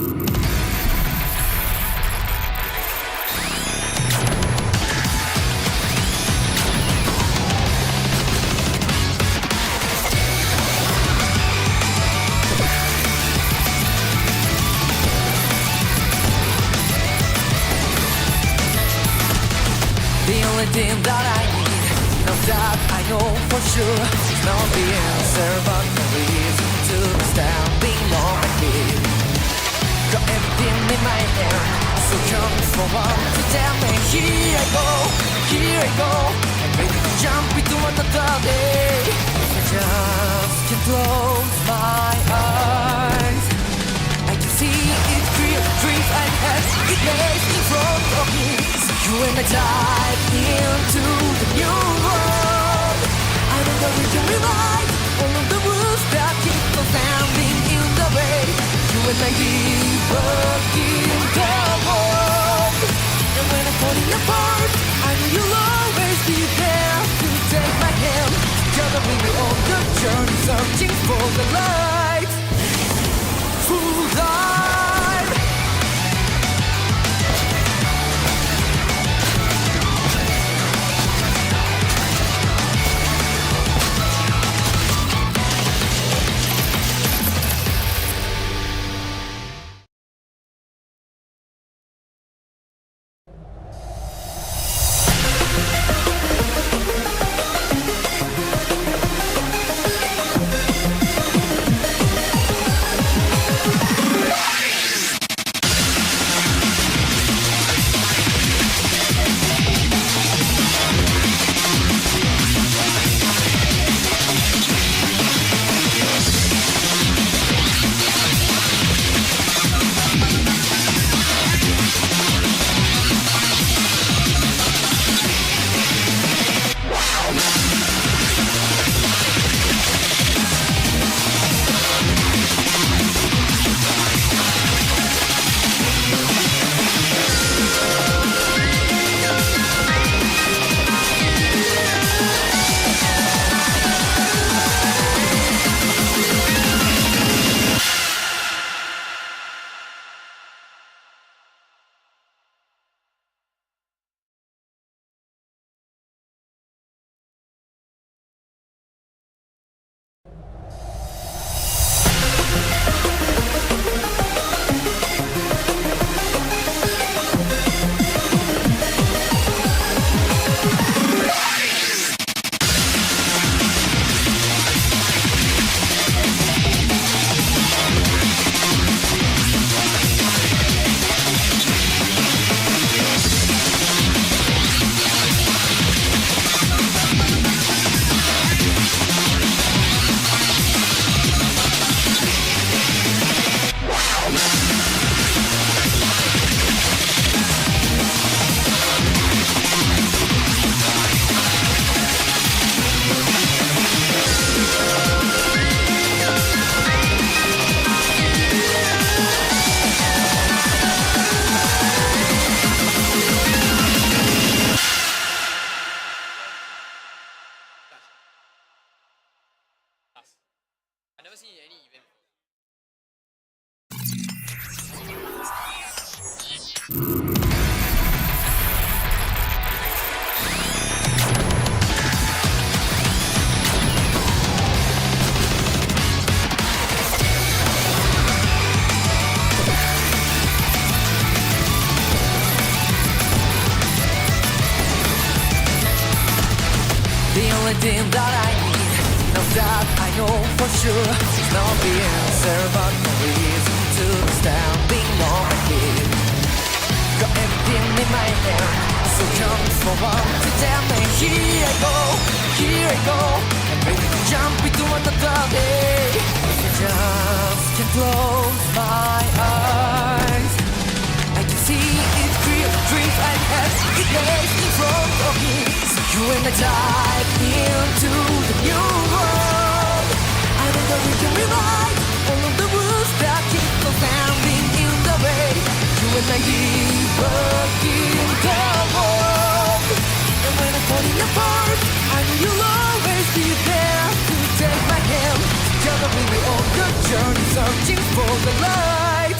Speaker 4: only thing that I need, now that I know for sure, is not the answer, but the reason to be standing on my feet. Got everything in my hand, so come forward to tell me, here I go, I'm ready to jump into another day. I just can close my eyes, I can see it clear, dreams I had, it lays in front of me. You and I dive into the new world. I know that we can rewrite all of the rules that keep us standing in the way. You and I working the world. And when I'm falling apart, I know you'll always be there to take my hand. Together we'll be on the journey, searching for the light. Full life. Everything that I need, now that I know for sure, it's not the answer, but the reason to be standing on my feet. Got everything in my hand, so come forward to tell me, here I go, I'm ready to jump into another day. I just can close my eyes, I can see it clear, dreams I had, it lays in front of me. You and I dive into the new world. I know that we can rewrite all of the rules that keep us standing in the way. You and I working the world. And when I'm falling apart, I know you'll always be there to take my hand. Together we'll be on the journey, searching for the light.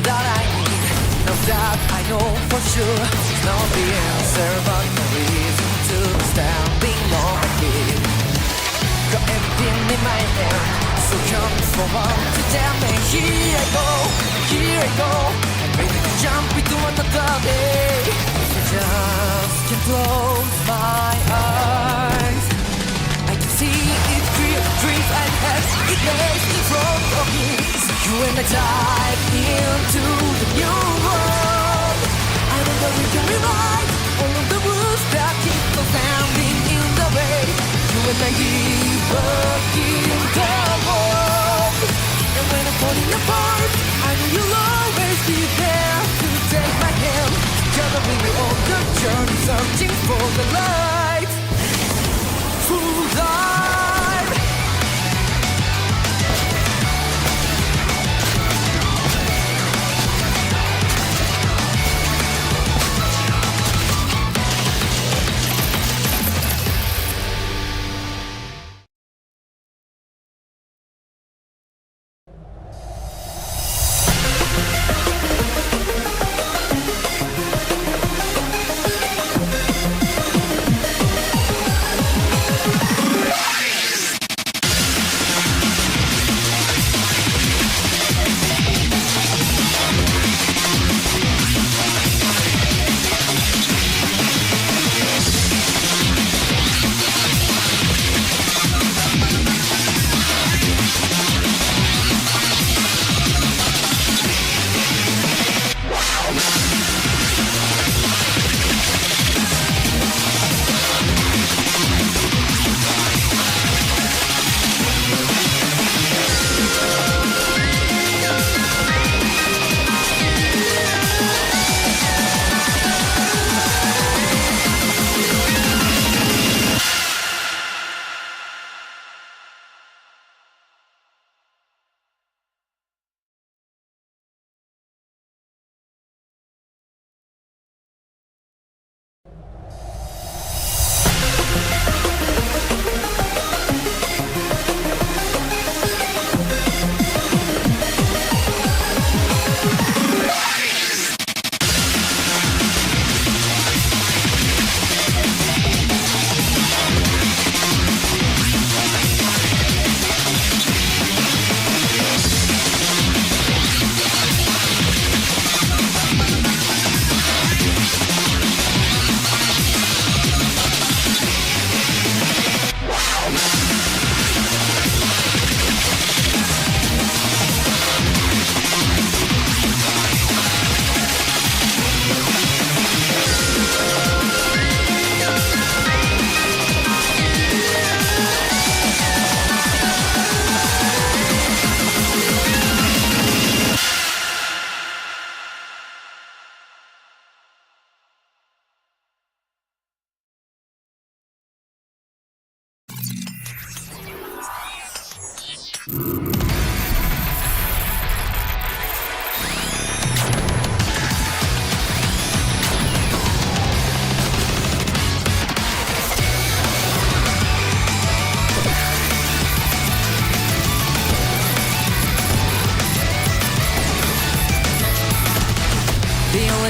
Speaker 4: that I need. Now that I know for sure, it's not the answer, but no reason to be standing on my feet. Got everything in my hand, so come forward to tell me. Here I go, I'm ready to jump into another day. I just can't close my eyes. I can see it clear, dreams I had, it lays in front of me. So you and I dive into the new world. I know that we can rewrite all of the rules that keep us standing in the way. You and I keep working the world. And when I'm falling apart, I know you'll always be there to take my hand. Together we will on the journey, searching for the light. Full life.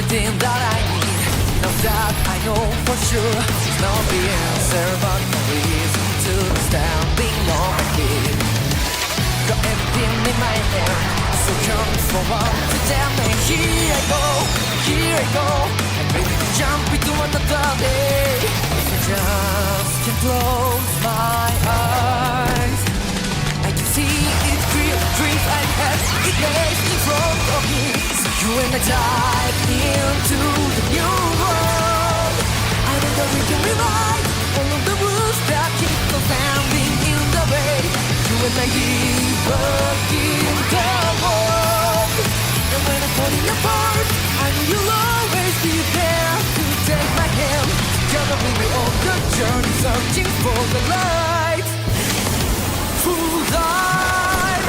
Speaker 4: Thing that I need. Now that I know for sure, it's not the answer, but no reason to be standing on my feet. Got everything in my hand, so come forward to tell me. Here I go, I'm ready to jump into another day. I just can't close my eyes. I can see it clear, dreams I had, it lays in front of me. So you and I dive into the new world. I know that we can rewrite all of the rules that keep us standing in the way. You and I keep working the world. And when I'm falling apart, I know you'll always be there to take my hand. Together we will on the journey, searching for the light. Full life.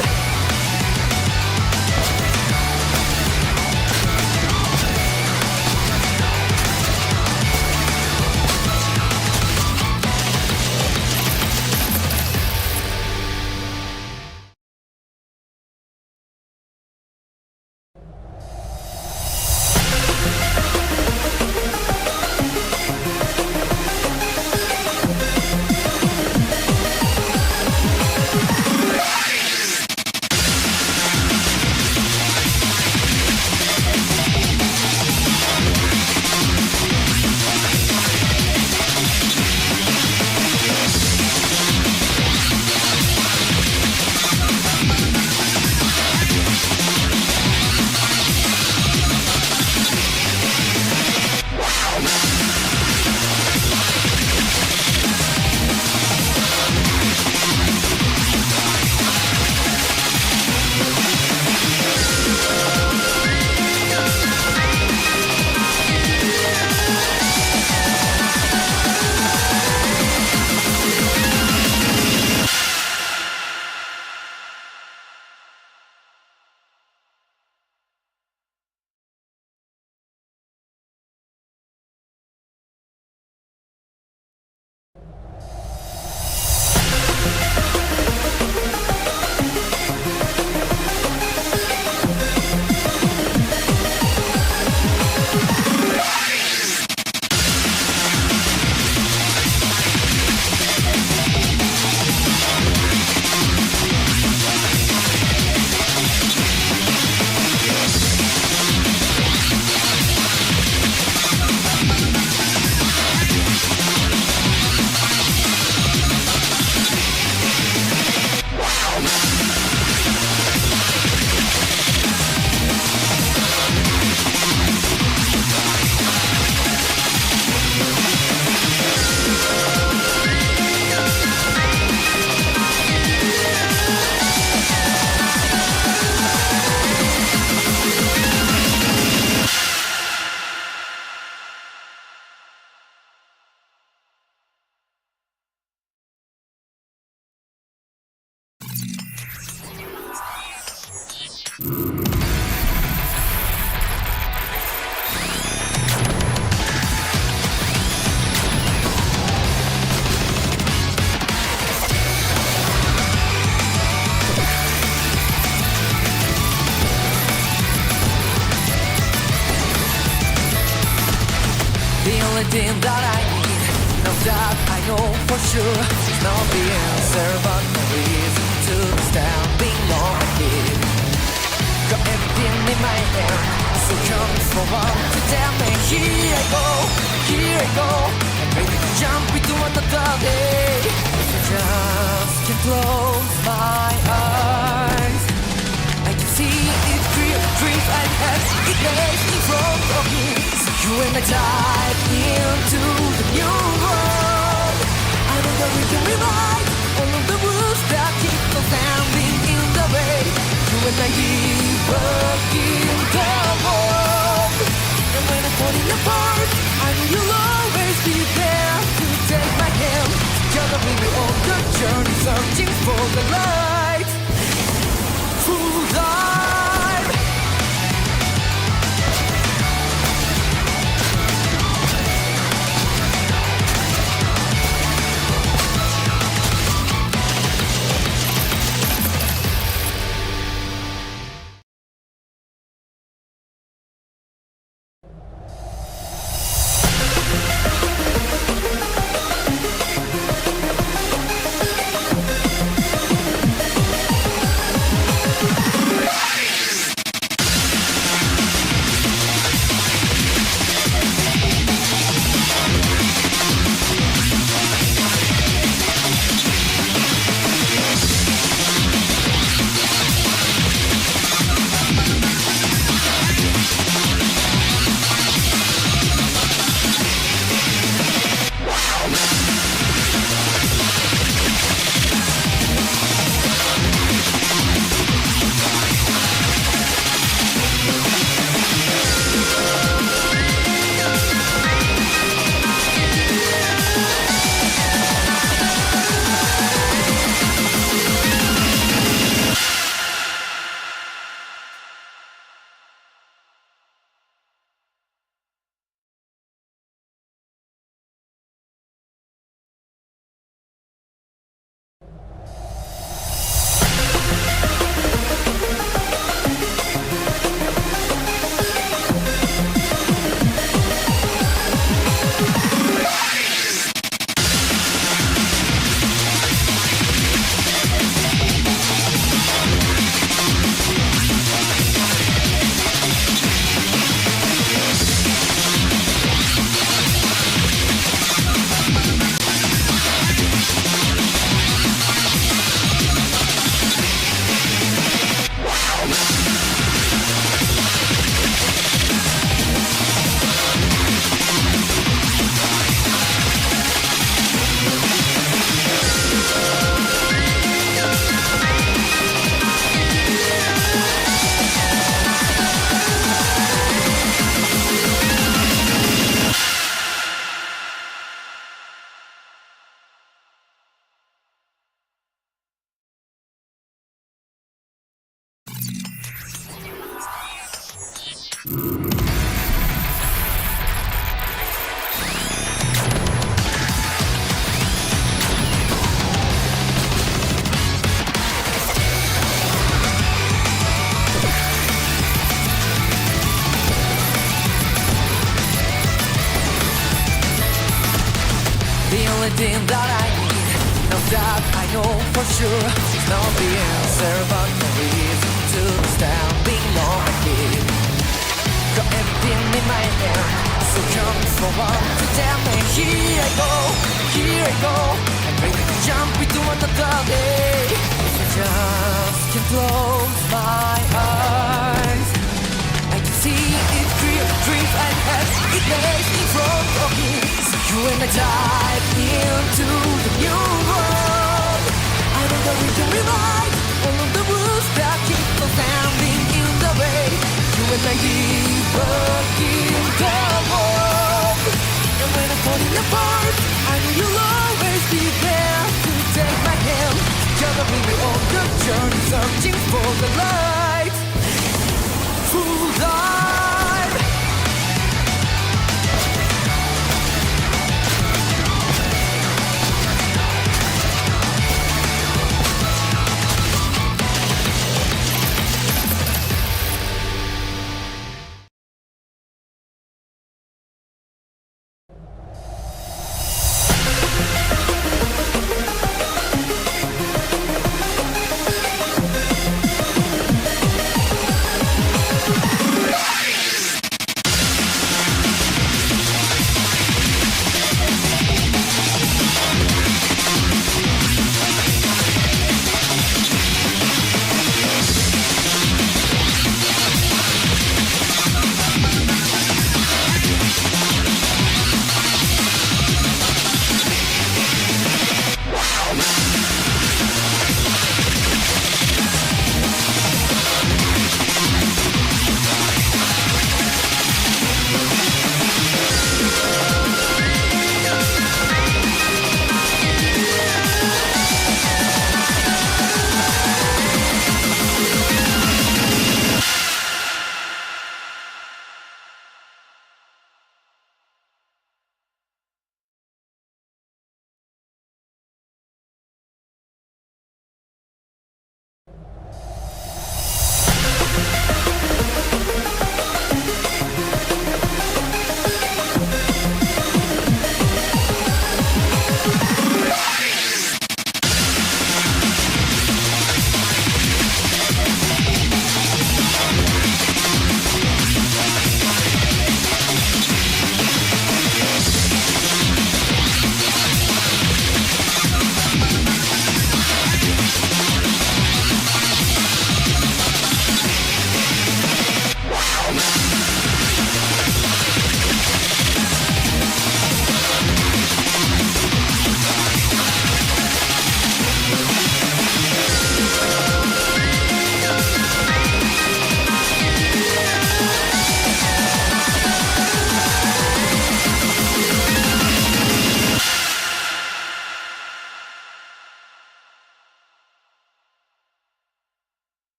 Speaker 4: only thing that I need. Now that I know for sure, it's not the answer, but no reason to standing on my feet. Got everything in my hand, so come forward to tell me. Here I go, I'm ready to jump into another day. I just can't close my eyes. I can see it clear, dreams I have, it lays in front of me. So you and I dive into the new world. I know that we can rewrite all of the rules that keep us standing in the way. You and I keep working the world. And when I'm falling apart, I know you'll always be there to take my hand. Gonna bring me on the journey, searching for the light. Full dive. Thing that I need. Now that I know for sure, it's not the answer, but no reason to standing on my feet. Got everything in my hand, so come forward to tell me. Here I go, I'm ready to jump into another day. I just can't close my eyes. I can see it clear, dreams I have, it lays in front of me. So you and I dive into the new world. I know that we can rewrite all of the rules that keep us standing in the way. You and I keep working the world. And when I'm falling apart, I know you'll always be there to take my hand. Gonna bring me on the journey, searching for the light. Full dive.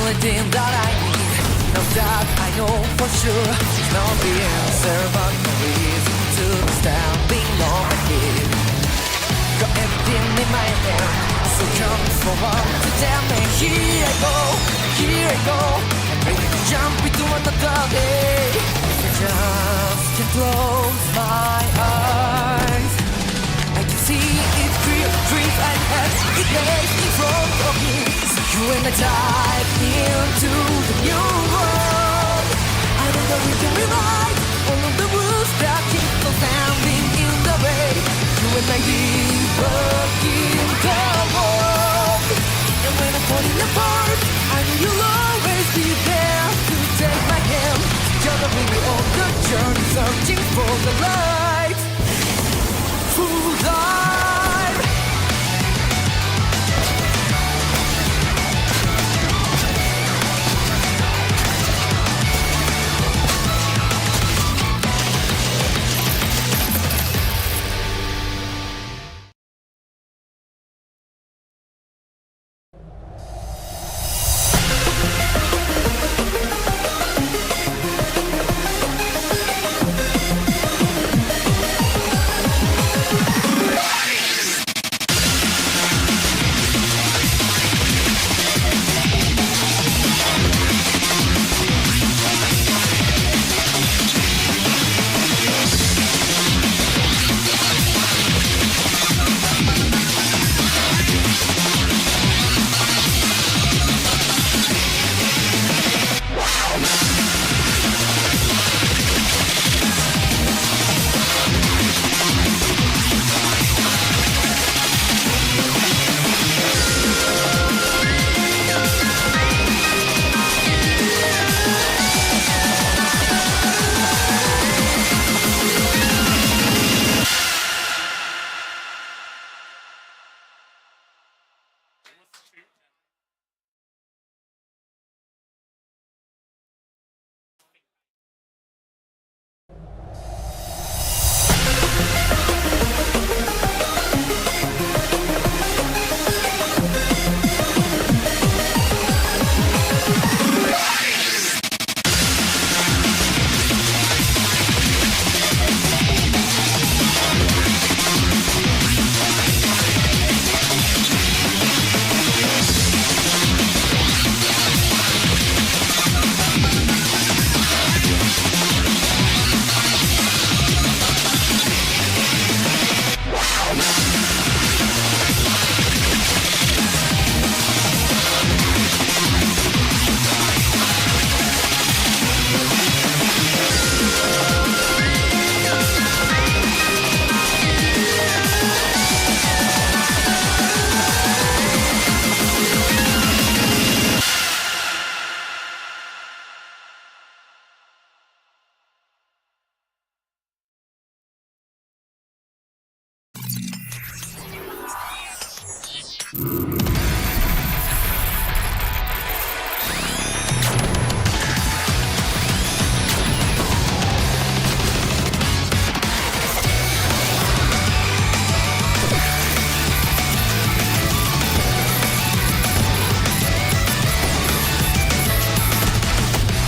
Speaker 4: only thing that I need. Now that I know for sure, it's not the answer, but no reason to stand being on my feet. Got everything in my hand, so come forward to tell me. Here I go, I'm ready to jump into another day. I just can't close my eyes. I can see it clear, dreams I have, it lays in front of me. So you and I dive into the new world. I know that we can rewrite all of the rules that keep us standing in the way. You and I working the world. And when I'm falling apart, I know you'll always be there to take my hand. Together we'll be on the journey, searching for the light. Full dive.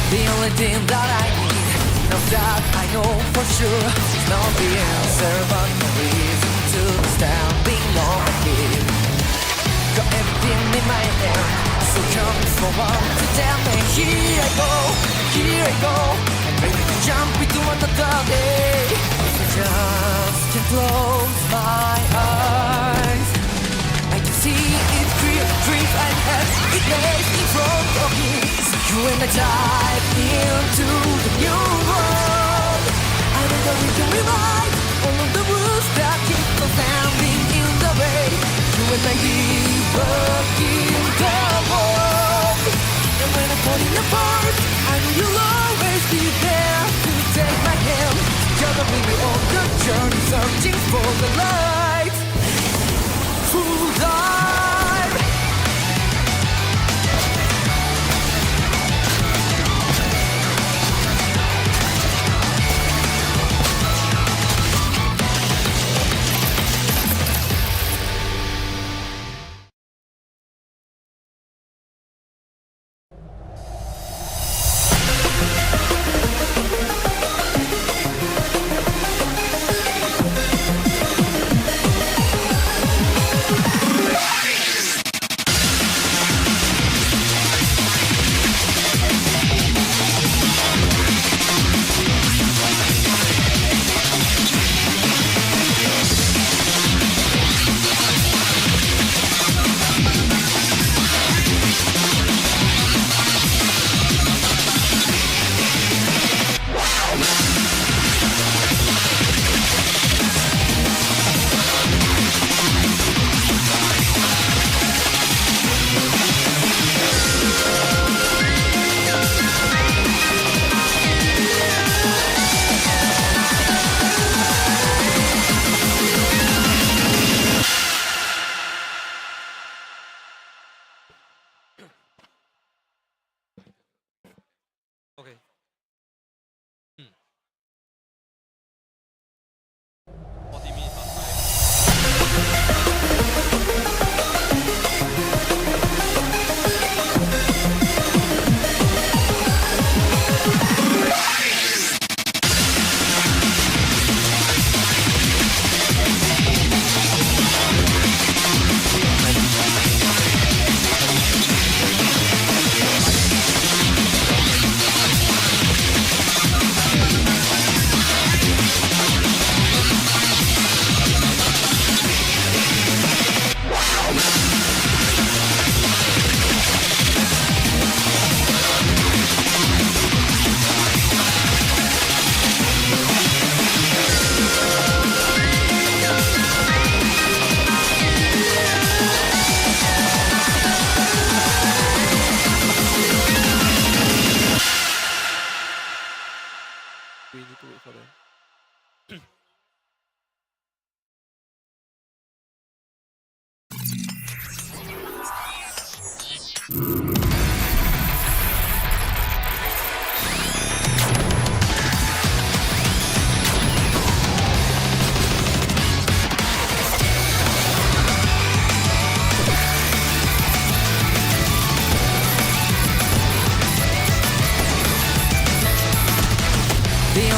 Speaker 4: The only thing that I need, now that I know for sure, it's not the answer, but no reason to stand being on my feet. Got everything in my hand, so come forward to tell me. Here I go, I'm ready to jump into another day. I just can't close my eyes. I can see it clear, dreams I have, it lays in front of me. So you and I dive into the new world. I know that we can rewrite all of the rules that keep us standing in the way. You and I working the world. And when I'm falling apart, I know you'll always be there to take my hand. Together we'll be on the journey, searching for the light. Full dive.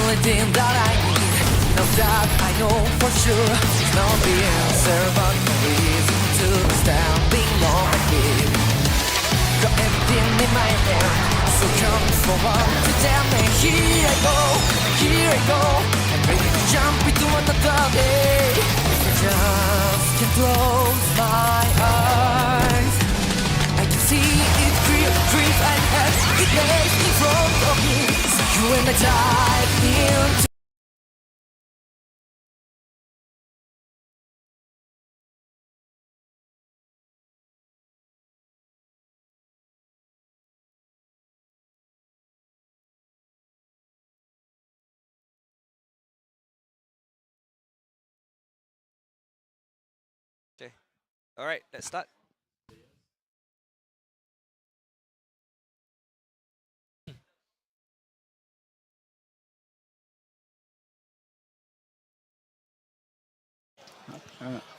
Speaker 4: only thing that I need. Now that I know for sure, it's not the answer, but no reason to be standing on my feet. Got everything in my hand, so come forward to tell me. Here I go, I'm ready to jump into another day. If I just can close my eyes, I can see it creep and as it lays in front of me. So you and I dive into.
Speaker 5: Okay. All right, let's start.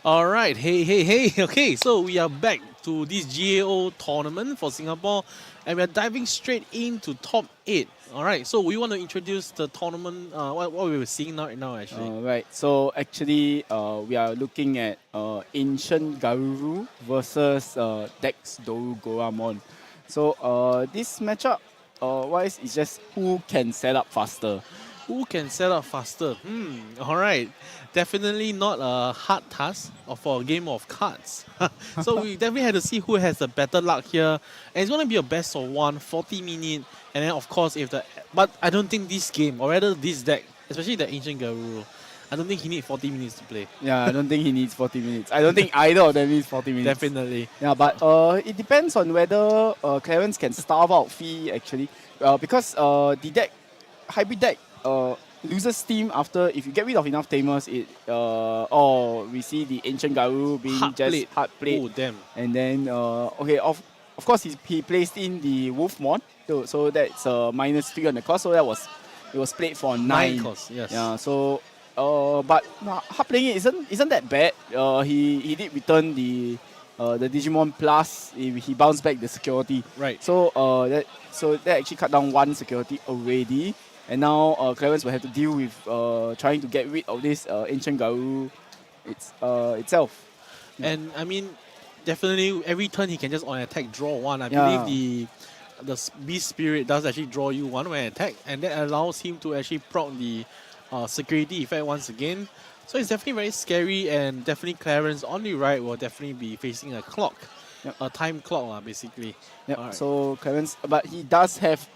Speaker 2: All right, hey. Okay, so we are back to this GAO tournament for Singapore, and we are diving straight into top 8. All right, so we want to introduce the tournament, what we were seeing right now, actually.
Speaker 1: Right, so actually we are looking at Ancient Garuru versus Dex Zuga. So this matchup wise is just who can set up faster.
Speaker 2: Who can set up faster? All right. Definitely not a hard task for a game of cards. So we definitely had to see who has the better luck here. And it's going to be a best of 1, 40 minutes. And then, of course, but I don't think this game, or rather this deck, especially the Ancient Garuru, I don't think he needs 40 minutes to play.
Speaker 1: Yeah, I don't think he needs 40 minutes. I don't think either of them needs 40 minutes.
Speaker 2: Definitely.
Speaker 1: Yeah, but it depends on whether Clarence can starve out Fee, actually. Because the deck, hybrid deck, loses steam after, if you get rid of enough tamers, we see the Ancient Garuru being hard played.
Speaker 2: Oh, damn.
Speaker 1: And then, of course, he placed in the Wolfmon, so that's -3 on the cost, so it was played for 9.
Speaker 2: Cost, yes.
Speaker 1: Yeah, so, but hard playing it isn't that bad. He did return the Digimon plus, he bounced back the security.
Speaker 2: Right.
Speaker 1: So that actually cut down 1 security already. And now Clarence will have to deal with trying to get rid of this Ancient Garuru itself.
Speaker 2: And I mean, definitely every turn he can just on attack draw 1. I believe the Beast Spirit does actually draw you 1 when attack, and that allows him to actually proc the security effect once again. So it's definitely very scary, and definitely Clarence on the right will definitely be facing a clock. Yep. A time clock, basically.
Speaker 1: Yep.
Speaker 2: Right.
Speaker 1: So Clarence, but he does have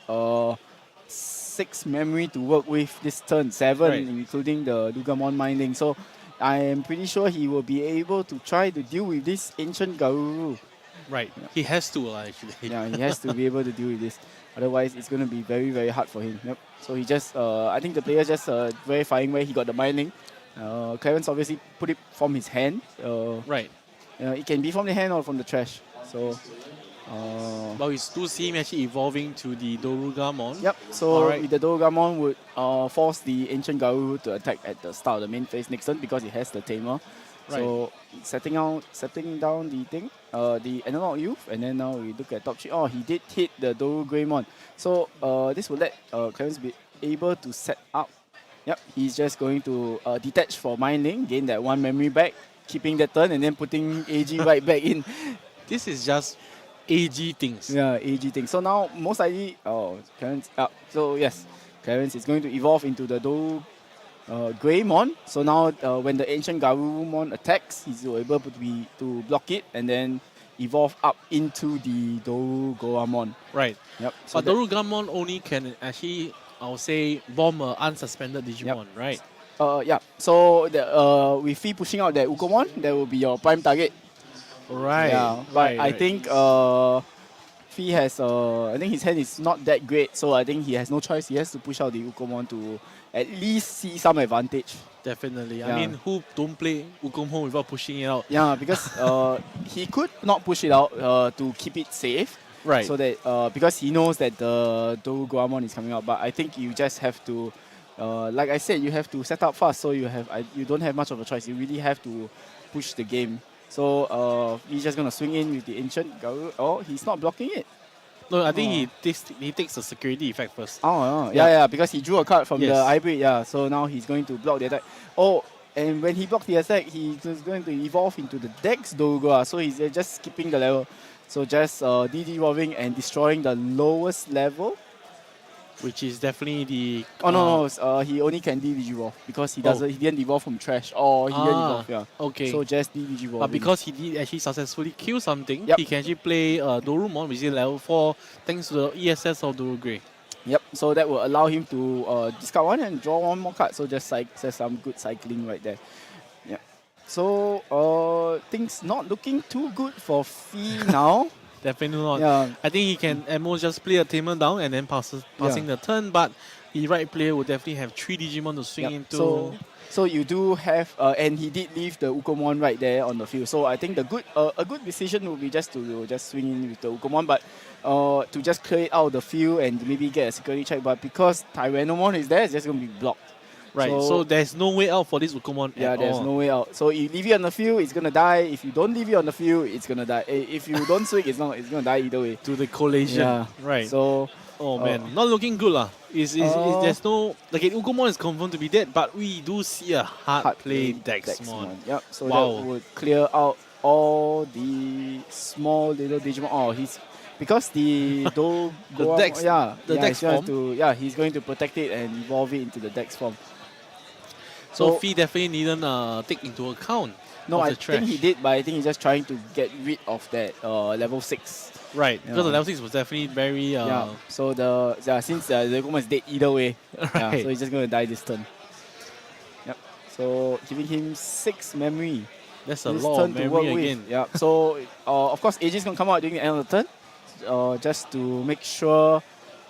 Speaker 1: 6 memory to work with this turn, 7, right, including the Lugamon mining. So I am pretty sure he will be able to try to deal with this Ancient Garuru.
Speaker 2: Right. Yeah. He has to, actually.
Speaker 1: Yeah, he has to be able to deal with this. Otherwise, it's going to be very, very hard for him. Yep. So he just, I think the player just verifying where he got the mining. Clarence obviously put it from his hand.
Speaker 2: Right.
Speaker 1: It can be from the hand or from the trash. So.
Speaker 2: But we do see him actually evolving to the Dorugamon.
Speaker 1: Yep, so the Dorugamon would force the Ancient Garuru to attack at the start of the main phase next turn because it has the tamer. Right. So setting down the thing, the Analog Youth, and then now we look at top 3. Oh, he did hit the Dorugreymon. So this will let Clarence be able to set up. Yep, he's just going to detach for mining, gain that 1 memory back, keeping that turn, and then putting AG right back in.
Speaker 2: This is just AG things.
Speaker 1: Yeah, AG things. So now, most likely, Clarence, so yes, Clarence is going to evolve into the Greymon. So now, when the Ancient Garurumon attacks, he's able to block it and then evolve up into the Dorugamon.
Speaker 2: Right.
Speaker 1: Yep.
Speaker 2: So but Dorugamon only can actually, I would say, bomb an unsuspended Digimon, yep, right?
Speaker 1: Yeah. So with Fee pushing out that Ukomon, that will be your prime target.
Speaker 2: Right.
Speaker 1: Yeah, but I think Fee has, I think his hand is not that great, so I think he has no choice. He has to push out the Ukomon to at least see some advantage.
Speaker 2: Definitely. Yeah. I mean, who don't play Ukomon without pushing it out?
Speaker 1: Yeah, because he could not push it out to keep it safe.
Speaker 2: Right.
Speaker 1: So that because he knows that the Dorugamon is coming out, but I think you just have to, like I said, you have to set up fast. So you don't have much of a choice. You really have to push the game. So he's just gonna swing in with the Ancient Garuru. Oh, he's not blocking it.
Speaker 2: No, I think he takes the security effect first.
Speaker 1: Oh, yeah, because he drew a card from the hybrid, so now he's going to block the attack. Oh, and when he blocked the attack, he's going to evolve into the Dex Zuga, so he's just skipping the level. So just de-evolving and destroying the lowest level.
Speaker 2: Which is definitely the...
Speaker 1: Oh, no, he only can de-evolve because he didn't evolve from trash. Or he didn't evolve,
Speaker 2: Okay.
Speaker 1: So just de-evolve.
Speaker 2: But because he did actually successfully kill something, he can actually play Dorumon, which is level 4, thanks to the ESS of Doru Grey.
Speaker 1: Yep, so that will allow him to discard one and draw one more card. So just some good cycling right there. Yeah. So things not looking too good for Fee now.
Speaker 2: Definitely not.
Speaker 1: Yeah.
Speaker 2: I think he can at most just play a tamer down and then passing the turn, but the right player will definitely have 3 Digimon to swing into.
Speaker 1: So you do have, and he did leave the Ukomon right there on the field. So I think a good decision would be just to swing in with the Ukomon, but to just clear it out of the field and maybe get a security check. But because Tyrannomon is there, it's just going to be blocked.
Speaker 2: Right, so there's no way out for this Ukomon
Speaker 1: at all. There's no way out. So you leave it on the field, it's going to die. If you don't leave it on the field, it's going to die. If you don't swing, it's going to die either way.
Speaker 2: To the collision. Yeah. Right.
Speaker 1: So...
Speaker 2: Oh man, not looking good lah. There's no... Like, Ukomon is confirmed to be dead, but we do see a hard play Dexmon.
Speaker 1: Yep, so that would clear out all the small little Digimon. Oh, he's... Because the
Speaker 2: Dex, the Dex form.
Speaker 1: He's going to protect it and evolve it into the Dex form.
Speaker 2: So Fee definitely didn't take into account.
Speaker 1: No, I think he did, but I think he's just trying to get rid of that level 6.
Speaker 2: Right, because the level 6 was definitely very...
Speaker 1: So since the Guman is dead either way, so he's just going to die this turn. Yep. So giving him 6 memory.
Speaker 2: That's a lot of memory again.
Speaker 1: Yeah. So of course, AJ is going to come out during the end of the turn, just to make sure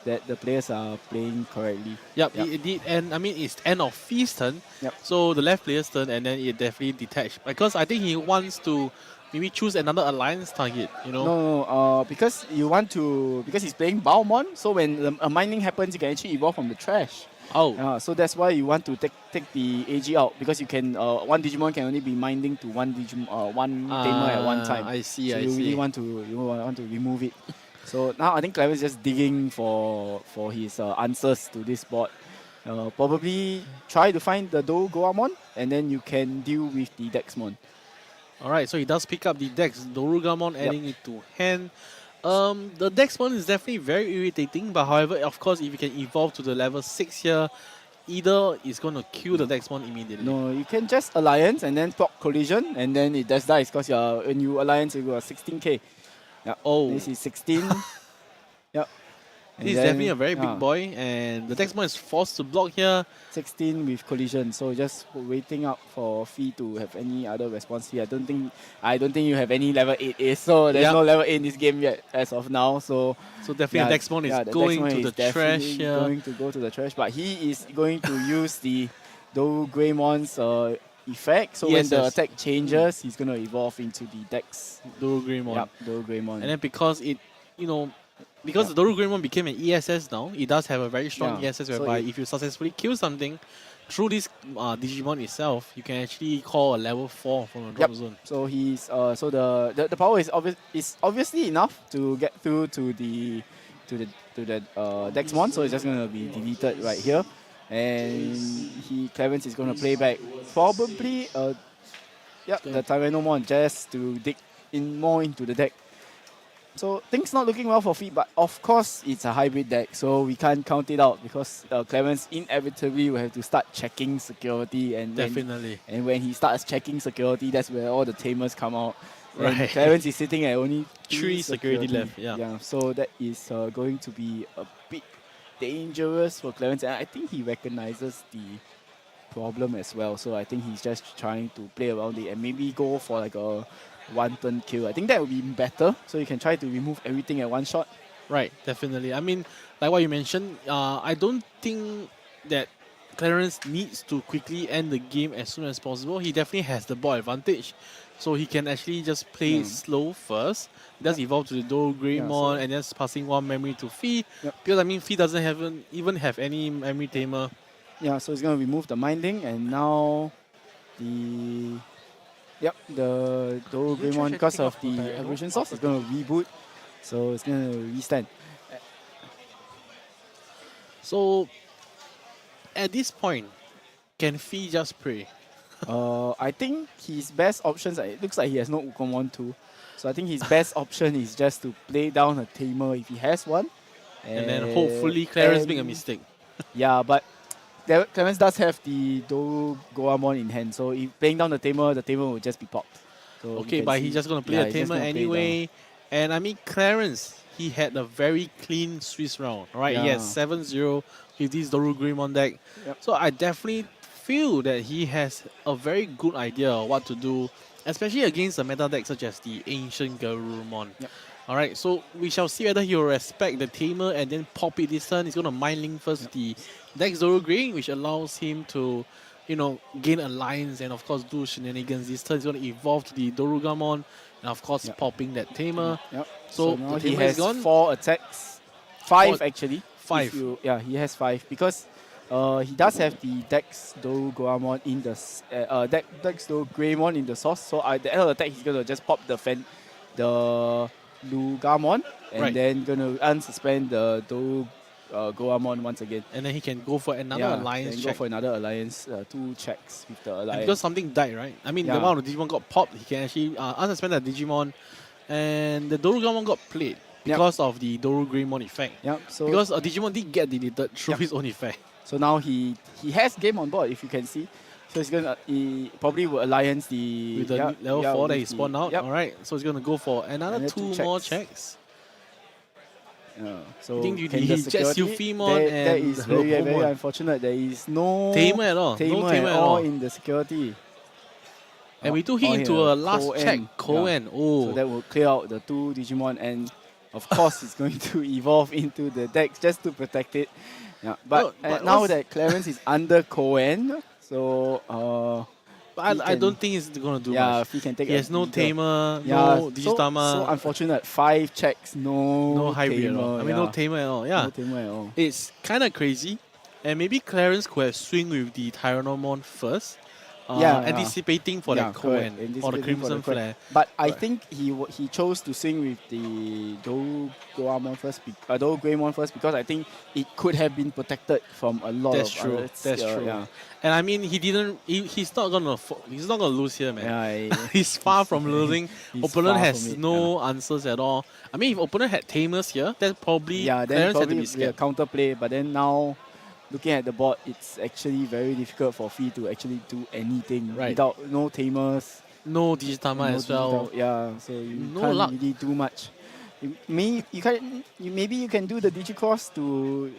Speaker 1: that the players are playing correctly.
Speaker 2: Yep, it did. And I mean, it's end of Fee's turn. Yep. So the left player's turn, and then it definitely detached. Because I think he wants to maybe choose another alliance target, you know?
Speaker 1: No, because he's playing Baomon, so when a mining happens, you can actually evolve from the trash.
Speaker 2: Oh.
Speaker 1: So that's why you want to take the AG out, because you can one Digimon can only be minding to one tamer at one time.
Speaker 2: I see,
Speaker 1: so you really want to remove it. So now I think Clever is just digging for his answers to this board. Probably try to find the Goamon, and then you can deal with the Dexmon.
Speaker 2: Alright, so he does pick up the Dex Dorugamon, adding it to hand. The Dexmon is definitely very irritating, but however, of course, if you can evolve to the level 6 here, either it's going to kill the Dexmon immediately.
Speaker 1: No, you can just Alliance and then proc Collision, and then it just dies, because when you Alliance, you got 16k. Yep.
Speaker 2: Oh.
Speaker 1: This is 16. Yep.
Speaker 2: This is definitely a very big boy, and the Dexmon is forced to block here.
Speaker 1: 16 with Collision, so just waiting up for Fee to have any other response here. I don't think you have any level 8 ace, so there's no level 8 in this game yet as of now. So
Speaker 2: definitely Dexmon is going to the trash here.
Speaker 1: Going to go to the trash, but he is going to use the Greymons effect. So when the attack changes, he's going to evolve into the Dex
Speaker 2: Greymon.
Speaker 1: Yep, Greymon.
Speaker 2: And then because it, because the Doru Greymon became an ESS now, it does have a very strong ESS whereby if you successfully kill something through this Digimon itself, you can actually call a level 4 from a drop zone.
Speaker 1: So he's so the power is obviously enough to get through to the Dexmon, so it's just gonna be deleted right here. And Clarence is gonna play back probably the Tyrannomon just to dig in more into the deck. So things not looking well for Fee, but of course it's a hybrid deck, so we can't count it out, because Clarence inevitably will have to start checking security, and when he starts checking security, that's where all the tamers come out. Right. And Clarence is sitting at only 3 security left. Yeah. So that is going to be a bit dangerous for Clarence, and I think he recognizes the problem as well. So I think he's just trying to play around it and maybe go for like a 1-turn kill. I think that would be better, so you can try to remove everything at one shot.
Speaker 2: Right, definitely. I mean, like what you mentioned, I don't think that Clarence needs to quickly end the game as soon as possible. He definitely has the ball advantage, so he can actually just play it slow first. He does evolve to the Doru Greymon and just passing one memory to Fee, because I mean Fee doesn't even have any memory tamer.
Speaker 1: Yeah, so he's going to remove the Minding, and now the Doru Greymon, because of the evolution source, is going to reboot. So it's going to restand.
Speaker 2: So at this point, can Fee just pray?
Speaker 1: I think his best options, it looks like he has no Ukomon too. So I think his best option is just to play down a Tamer if he has one.
Speaker 2: And then hopefully Clarence make a mistake.
Speaker 1: Yeah, but Clarence does have the Doru Goamon in hand. So if playing down the Tamer will just be popped. So
Speaker 2: Okay, but he's just going to play a Tamer anyway. And I mean, Clarence, he had a very clean Swiss round, right? He had 7-0 with this Doru Greymon deck.
Speaker 1: Yep.
Speaker 2: So I definitely feel that he has a very good idea of what to do, especially against a meta deck such as the Ancient Garurumon.
Speaker 1: Yep.
Speaker 2: Alright, so we shall see whether he will respect the Tamer and then pop it this turn. He's going to Mind Link first the Dex Doru Grey, which allows him to, you know, gain alliance and of course do shenanigans this turn. He's going to evolve to the Dorugamon and of course popping that Tamer.
Speaker 1: Yep.
Speaker 2: So
Speaker 1: now
Speaker 2: the
Speaker 1: he
Speaker 2: Tamer is
Speaker 1: has
Speaker 2: gone.
Speaker 1: 4 attacks. 5 actually.
Speaker 2: 5.
Speaker 1: He has 5 because he does have the Dex Doru Goamon in the Dex Doru Greymon in the source. So at the end of the attack, he's gonna just pop the Lugamon and then gonna unsuspend the Doru Goamon once again.
Speaker 2: And then he can go for another alliance check.
Speaker 1: Go for another alliance, 2 checks with the alliance.
Speaker 2: And because something died, right? I mean, the one of the Digimon got popped, he can actually unsuspend the Digimon, and the Dorugamon got played because of the Doru Greymon effect.
Speaker 1: So
Speaker 2: because a Digimon did get deleted through his own effect.
Speaker 1: So now he has game on board, if you can see. So he probably will alliance the
Speaker 2: with the level 4 that he spawned out. Alright, so he's gonna go for another 2 more checks.
Speaker 1: So
Speaker 2: I think he just Euphemonon and
Speaker 1: that is very unfortunate. There is no
Speaker 2: Tamer at all.
Speaker 1: Tamer at all in the security.
Speaker 2: And we do hit into a last check, Cohen. Oh.
Speaker 1: So that will clear out the 2 Digimon, and of course it's going to evolve into the Dex just to protect it. Yeah, but now that Clarence is under Cohen, so
Speaker 2: I don't think he's gonna do much.
Speaker 1: He can take.
Speaker 2: He has no Tamer, no Digitama.
Speaker 1: So unfortunate. 5 checks, no
Speaker 2: hybrid
Speaker 1: Tamer.
Speaker 2: at all. I mean, no Tamer at all. Yeah,
Speaker 1: no Tamer at all.
Speaker 2: It's kind of crazy, and maybe Clarence could have swing with the Tyrannomon first. Anticipating for the Cohen or the Crimson Flare.
Speaker 1: But I think he chose to swing with the Doru Greymon first because I think it could have been protected from a lot
Speaker 2: That's true. That's true. Yeah. And I mean, he's not gonna lose here, man. He's far from losing. Opponent has no answers at all. I mean, if opponent had Tamers here, then probably Clarence had to be scared.
Speaker 1: Counterplay, but then now, looking at the board, it's actually very difficult for Fee to actually do anything without no Tamers.
Speaker 2: No Digitama as well.
Speaker 1: So you can't really do much. Maybe you can do the Digicross to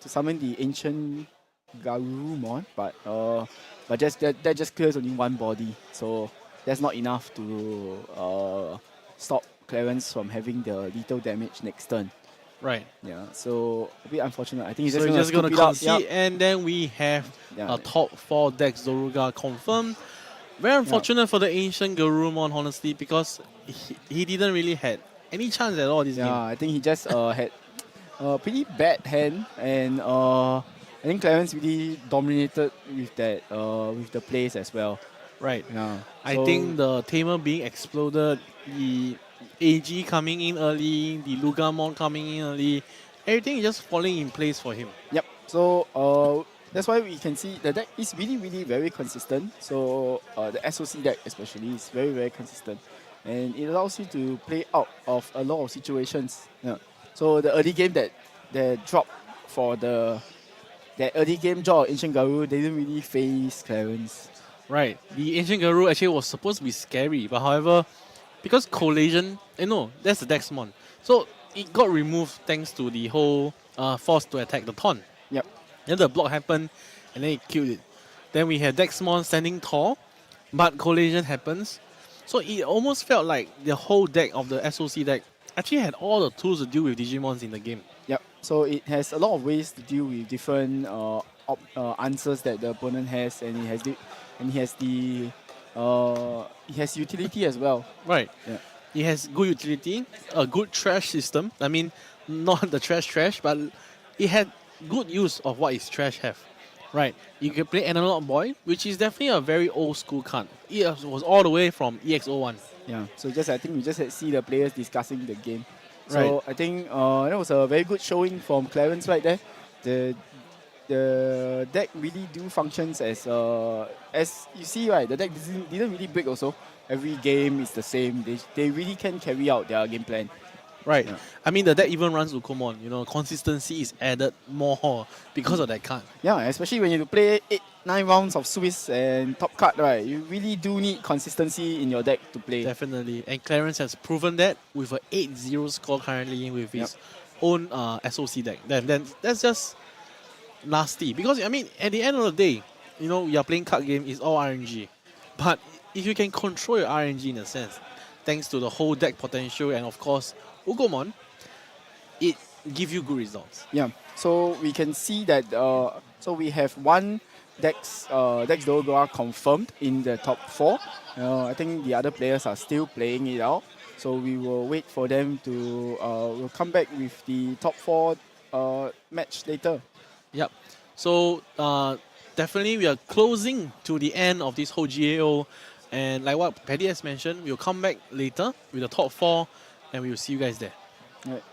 Speaker 1: summon the Ancient Garurumon, but that just clears only 1 body. So that's not enough to stop Clarence from having the lethal damage next turn.
Speaker 2: Right.
Speaker 1: Yeah, so a bit unfortunate. I think
Speaker 2: he's just going to concede, and then we have a top 4 Dex Zoruga confirmed. Very unfortunate for the Ancient Garurumon, honestly, because he didn't really had any chance at all this game.
Speaker 1: I think he just had a pretty bad hand, and I think Clarence really dominated with that with the plays as well.
Speaker 2: Right. Yeah. I think the Tamer being exploded, the AG coming in early, the Lugamon coming in early, everything is just falling in place for him.
Speaker 1: Yep. So that's why we can see the deck is really, really very consistent. So the SOC deck especially is very, very consistent. And it allows you to play out of a lot of situations. Yeah. So the early game that dropped for that early game draw, Ancient Garu, they didn't really face Clarence.
Speaker 2: Right. The Ancient Garu actually was supposed to be scary, but however, because Collision, that's the Dexmon. So it got removed thanks to the whole force to attack the Ton.
Speaker 1: Yep.
Speaker 2: Then the block happened, and then it killed it. Then we had Dexmon standing tall, but Collision happens. So it almost felt like the whole deck of the SOC deck actually had all the tools to deal with Digimons in the game.
Speaker 1: Yep. So it has a lot of ways to deal with different answers that the opponent has, and it has utility as well.
Speaker 2: Right.
Speaker 1: Yeah.
Speaker 2: It has good utility, a good trash system. I mean, not the trash, but it had good use of what its trash have. Right. You can play Analog Boy, which is definitely a very old school card. It was all the way from EX01.
Speaker 1: Yeah. So I think we just see the players discussing the game. So
Speaker 2: Right.
Speaker 1: I think that was a very good showing from Clarence right there. The deck really do functions as you see, right. The deck didn't really break also. Every game is the same. They really can carry out their game plan.
Speaker 2: Right.
Speaker 1: Yeah.
Speaker 2: I mean, the deck even runs Lugon. You know, consistency is added more because of that card.
Speaker 1: Yeah, especially when you play 8-9 rounds of Swiss and top card, right? You really do need consistency in your deck to play.
Speaker 2: Definitely. And Clarence has proven that with an 8-0 score currently with his own SOC deck. Then that's just nasty. Because, I mean, at the end of the day, you know, you're playing card game, it's all RNG. But if you can control your RNG in a sense, thanks to the whole deck potential and, of course, Ugomon, it gives you good results.
Speaker 1: Yeah, so we can see that, so we have one Dex Zuga confirmed in the top 4. I think the other players are still playing it out. So we will wait for them to, we'll come back with the top 4 match later.
Speaker 2: Yep. So definitely we are closing to the end of this whole GAO. And like what Paddy has mentioned, we'll come back later with the top 4 and we will see you guys there.
Speaker 1: Right.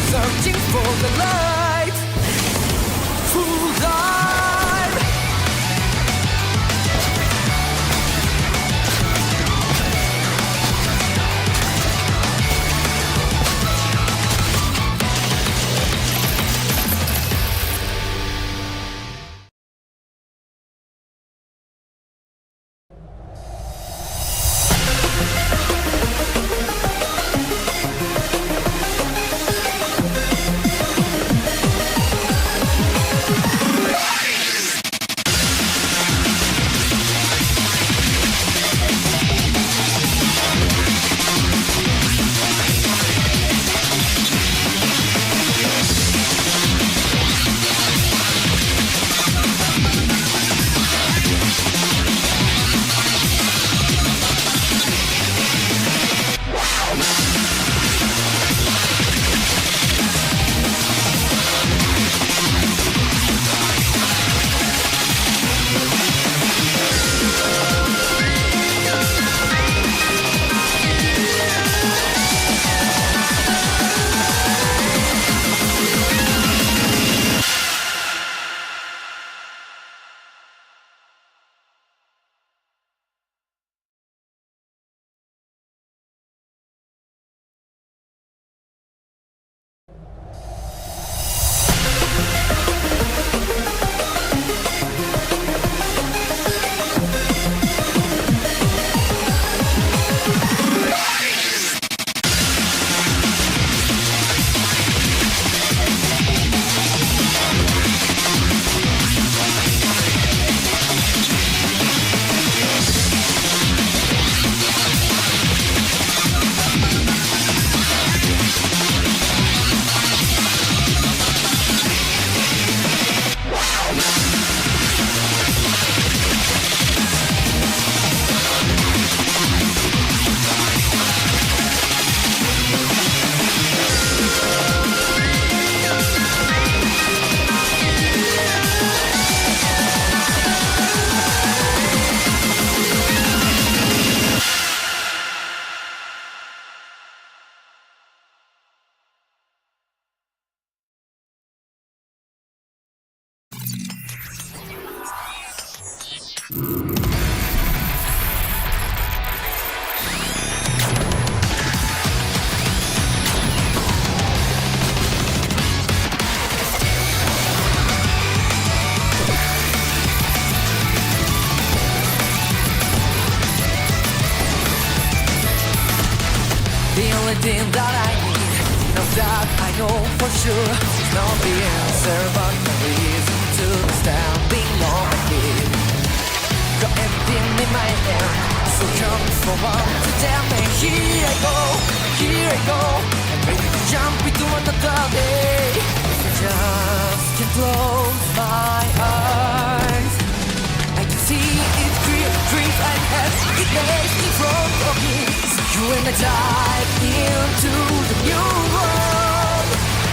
Speaker 4: Searching for the light, full life. everything that I need. Now that I know for sure, it's not the answer, but the reason to be standing on my feet. Got everything in my hand, so come forward to tell me, here I go. here I go. I'm ready to jump into another day. I just can't close my eyes. I can see it clear, dreams I have, it lays in front of me. So you and I dive into the new world.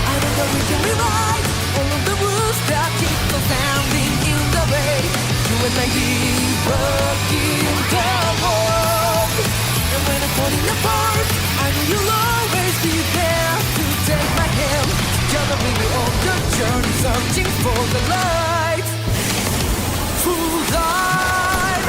Speaker 4: I know that we can rewrite all of the rules that keep us standing in the way. You and I work in the world. And when I'm falling apart, I know you'll always be there to take my hand. Together we will on the journey, searching for the light. Full dive.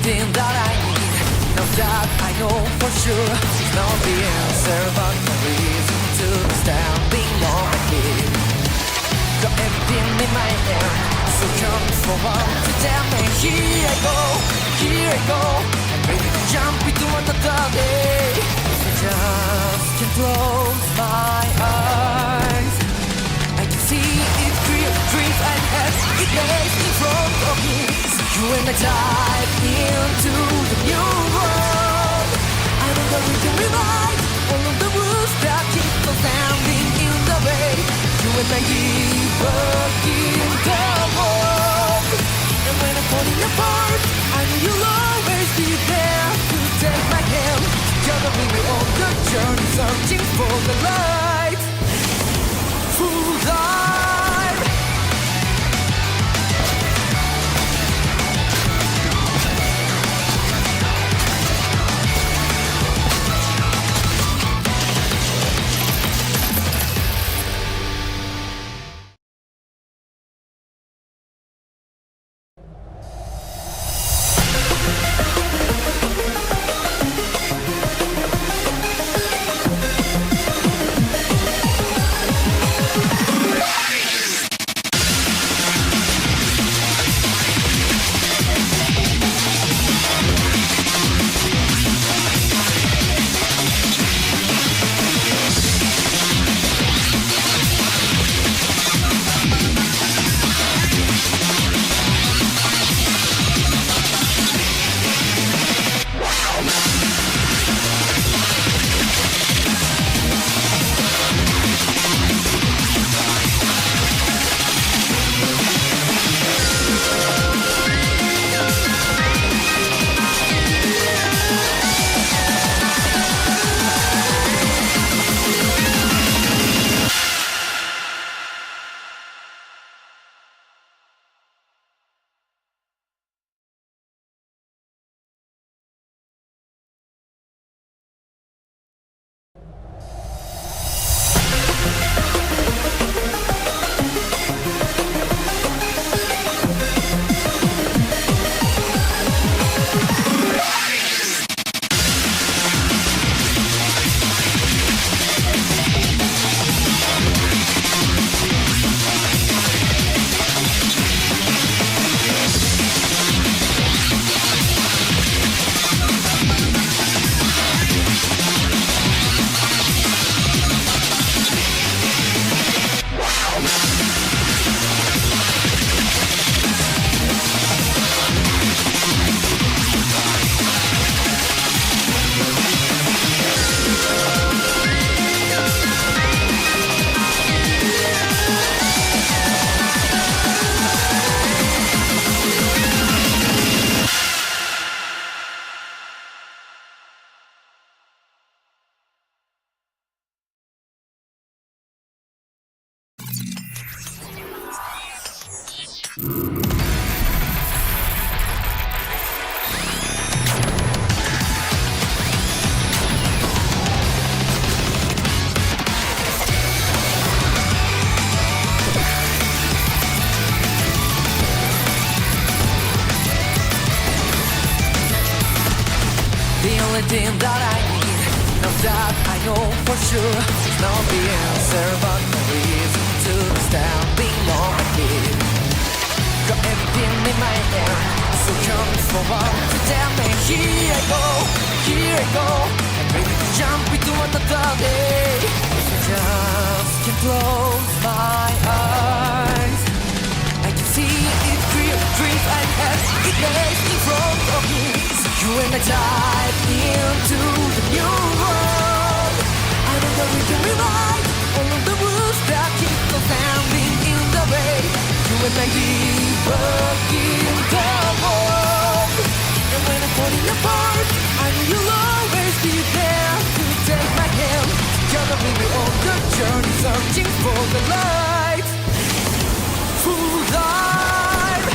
Speaker 4: Thing that I need, now that I know for sure, it's not the answer, but the reason to be standing on my feet. Got everything in my hand, so come forward to tell me, here I go, I'm ready to jump into another day. I just can't close my eyes. I can see it clear, dreams I have, it lays in front of me. You and I dive into the new world. I know that we can rewrite all of the rules that keep us standing in the way. You and I work in the world. And when I'm falling apart, I know you'll always be there to take my hand. Together we will on the journey, searching for the light. Full dive. thing that I need. Now that I know for sure, it's not the answer, but no reason to standing on my feet. Got everything in my hand, so come forward to tell me. Here I go, I'm ready to jump into another day. I just can't close my eyes. I can see it clear, the dreams I have, it lays in front of me. So you and I dive into the new world. I know that we can rewrite all of the rules that keep us standing in the way. You and I keep working the world. And when I'm falling apart, I know you'll always be there to take my hand. Gonna be me on the journey, searching for the light. Full dive.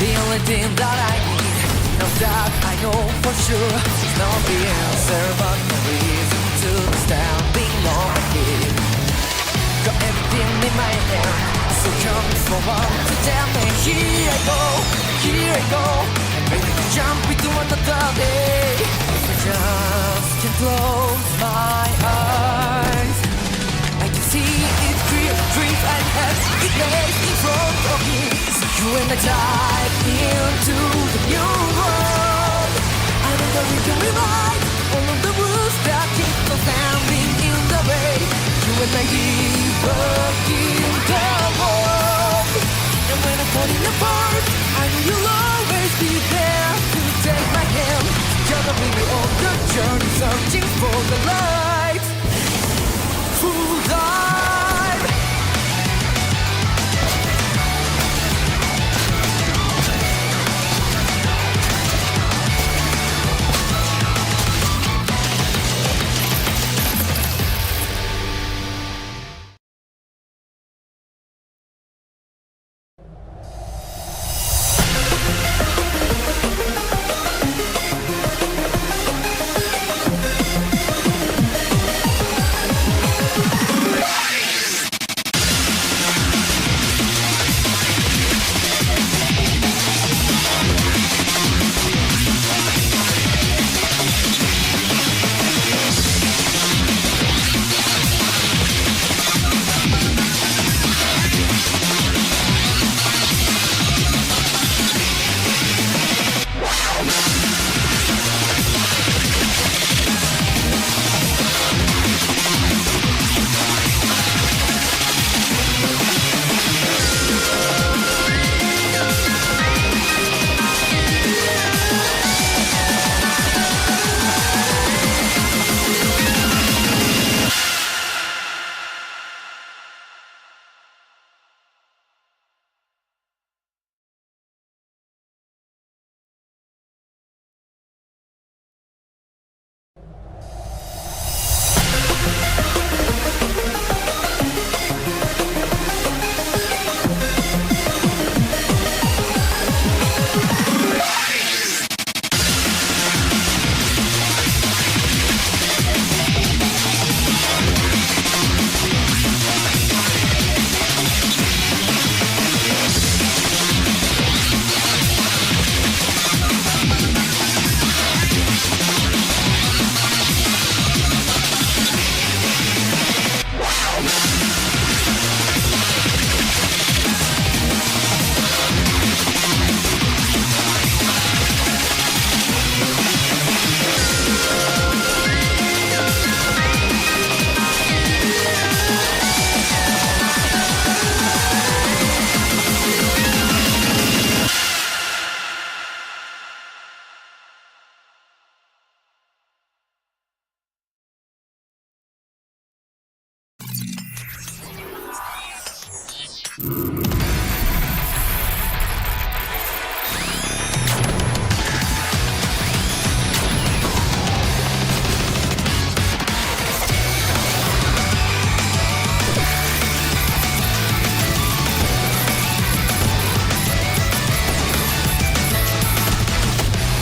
Speaker 4: The only thing that I need, now that I know for sure, it's not the answer, but no reason to standing on my feet. Got everything in my hand, so come forward to tell me. Here I go, I'm ready to jump into another day. I just can't close my eyes. I can see it clear, the dreams I have, it lays in front of me. So you and I dive into the new world. I know that we can rewrite all of the rules that keep us standing in the way. You and I keep working the world. And when I'm falling apart, I know you'll always be there to take my hand. Gonna be me on the journey, searching for the light. Full dive.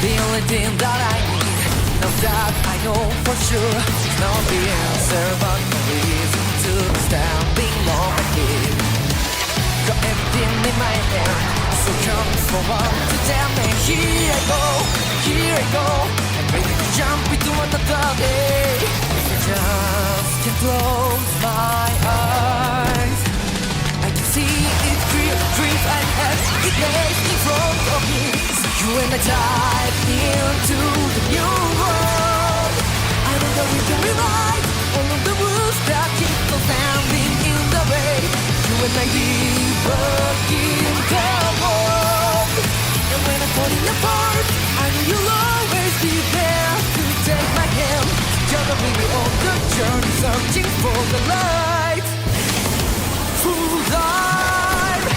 Speaker 4: The only thing that I need, now that I know for sure, is not the answer, but no reason to standing on my head. Got everything in my hand, so come forward to tell me, here I go, I'm ready to jump into another day. If I just can close my eyes, I can see it clear, dreams I have, it lays in front of me. So you and I dive into the new world. I know that we can rewrite all of the rules that keep us standing in the way. You and I working the world. And when I'm falling apart, I know you'll always be there to take my hand. Together we'll be on the journey, searching for the light. Full life.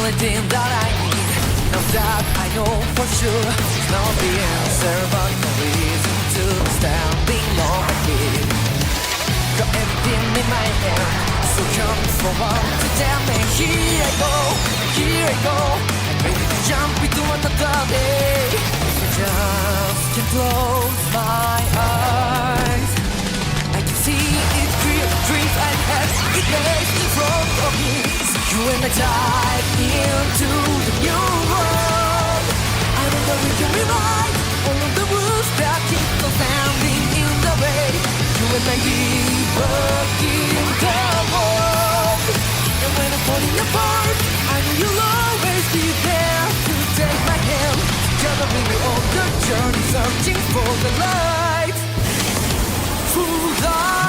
Speaker 4: only thing that I need. Now that I know for sure, it's not the answer, but no reason to standing on my head. Got everything in my hand, so come forward to tell me, here I go, I'm ready to jump into another day. If I just can close my eyes, I can see it clear, dreams I have, it lays in front of me. So you and I dive into the new world. I know that we can rewrite all of the rules that keep us standing in the way. You and I working the world. And when I'm falling apart, I know you'll always be there to take my hand. Together we'll be on the journey, searching for the light. Full life.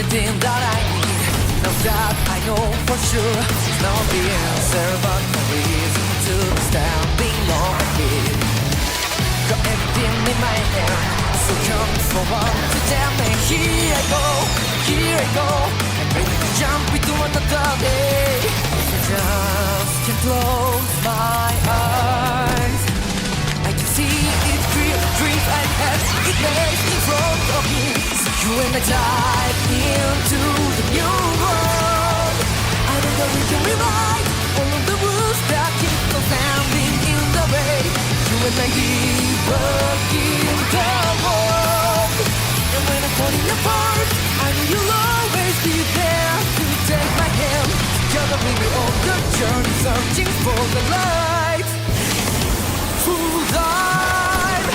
Speaker 4: only thing that I need. Now that I know for sure, it's not the answer, but the reason to standing on my feet. Got everything in my hand, so come forward to tell me. Here I go, I'm ready to jump into another day. I just can't close my eyes. I can see it clear, dreams I had, it makes me front of me. So you and I dive into the new world. I know that we can rewrite all of the rules that keep us standing in the way. You and I keep working the world. And when I'm falling apart, I know you'll always be there to take my hand. Together we will on the journey, searching for the light. Full life.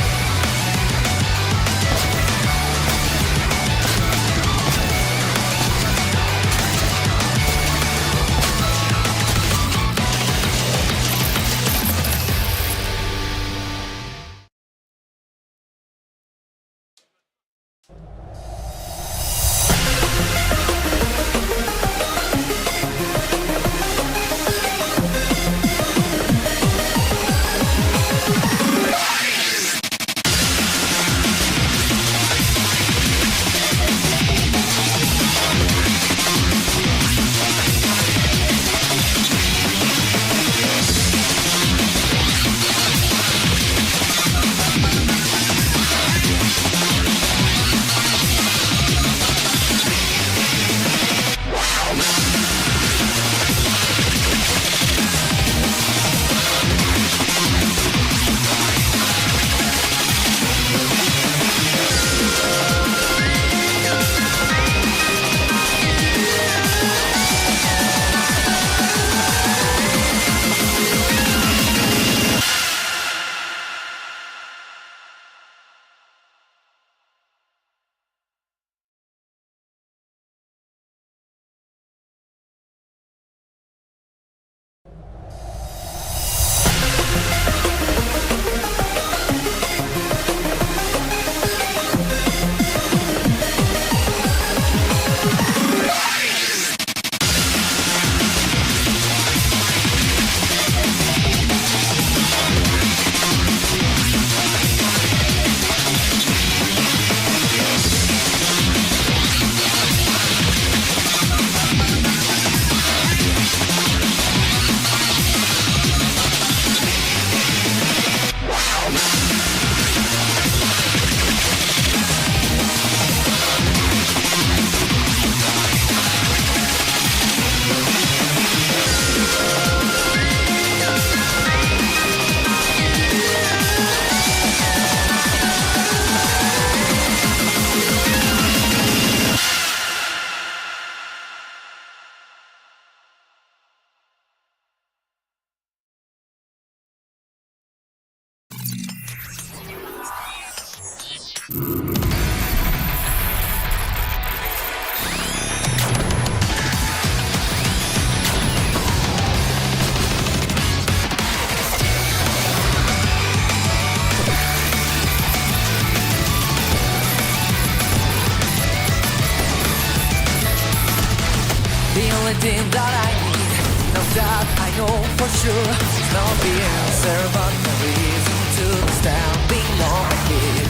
Speaker 4: only thing that I need. Now that I know for sure, it's not the answer, but the reason to standing on my feet.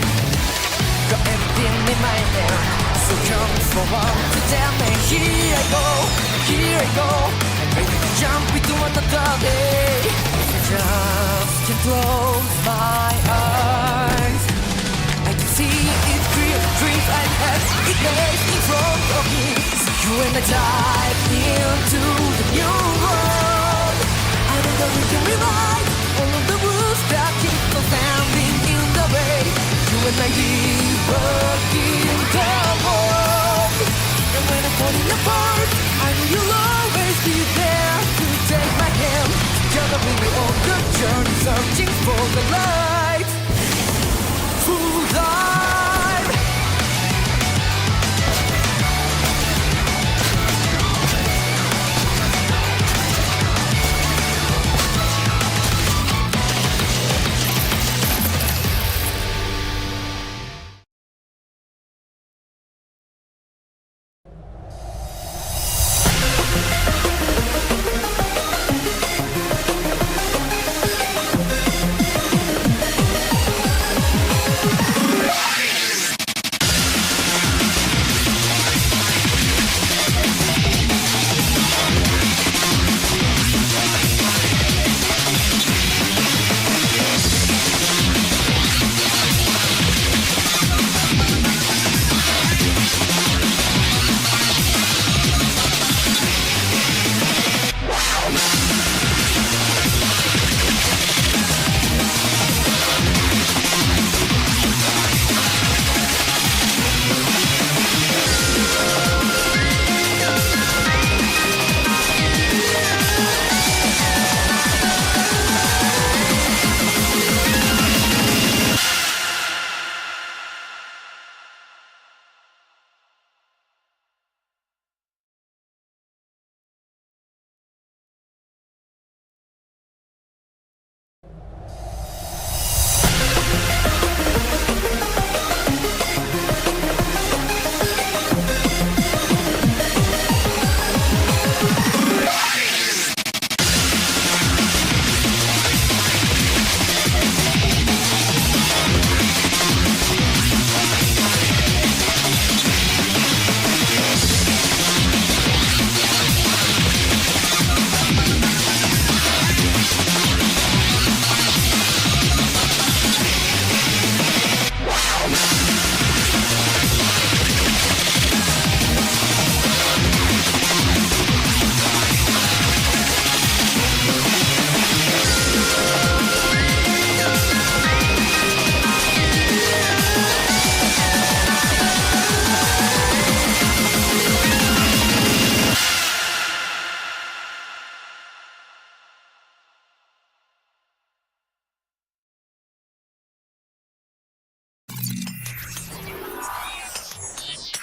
Speaker 4: Got everything in my hand, so come forward to tell me. Here I go, I'm ready to jump into another day. I just can't close my eyes. I can see it clear, dreams I had, it makes in front of me. So you and I dive into the new world. I know that we can rewrite all of the rules that keep us standing in the way. You and I keep working the world. And when I'm falling apart, I know you'll always be there to take my hand. Together we'll be on the journey, searching for the light. Full life.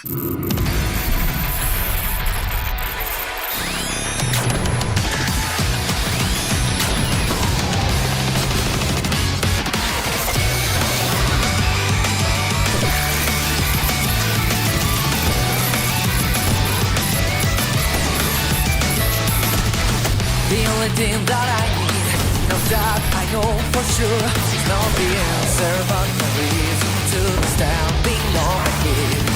Speaker 4: The only thing that I need, now that I know for sure, is not the answer but the reason to standing on my feet.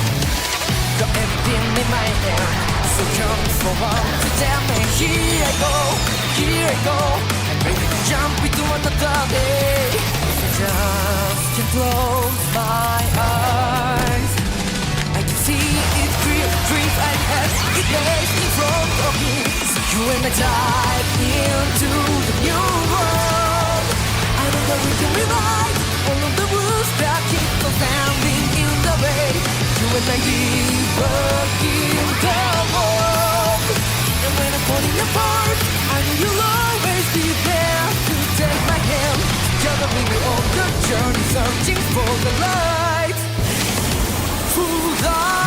Speaker 4: Got everything in my hand, so come forward to tell me here I go, I'm ready to jump into another day. If I just can close my eyes, I can see it clear, dreams I had, it lays in front of me. So you and I dive into the new world. I know that we can rewrite all of the rules that keep us standing in the way. You and I live in the world. And when I'm falling apart, I know you'll always be there to take my hand. Together we will on the journey, searching for the light. Full dive.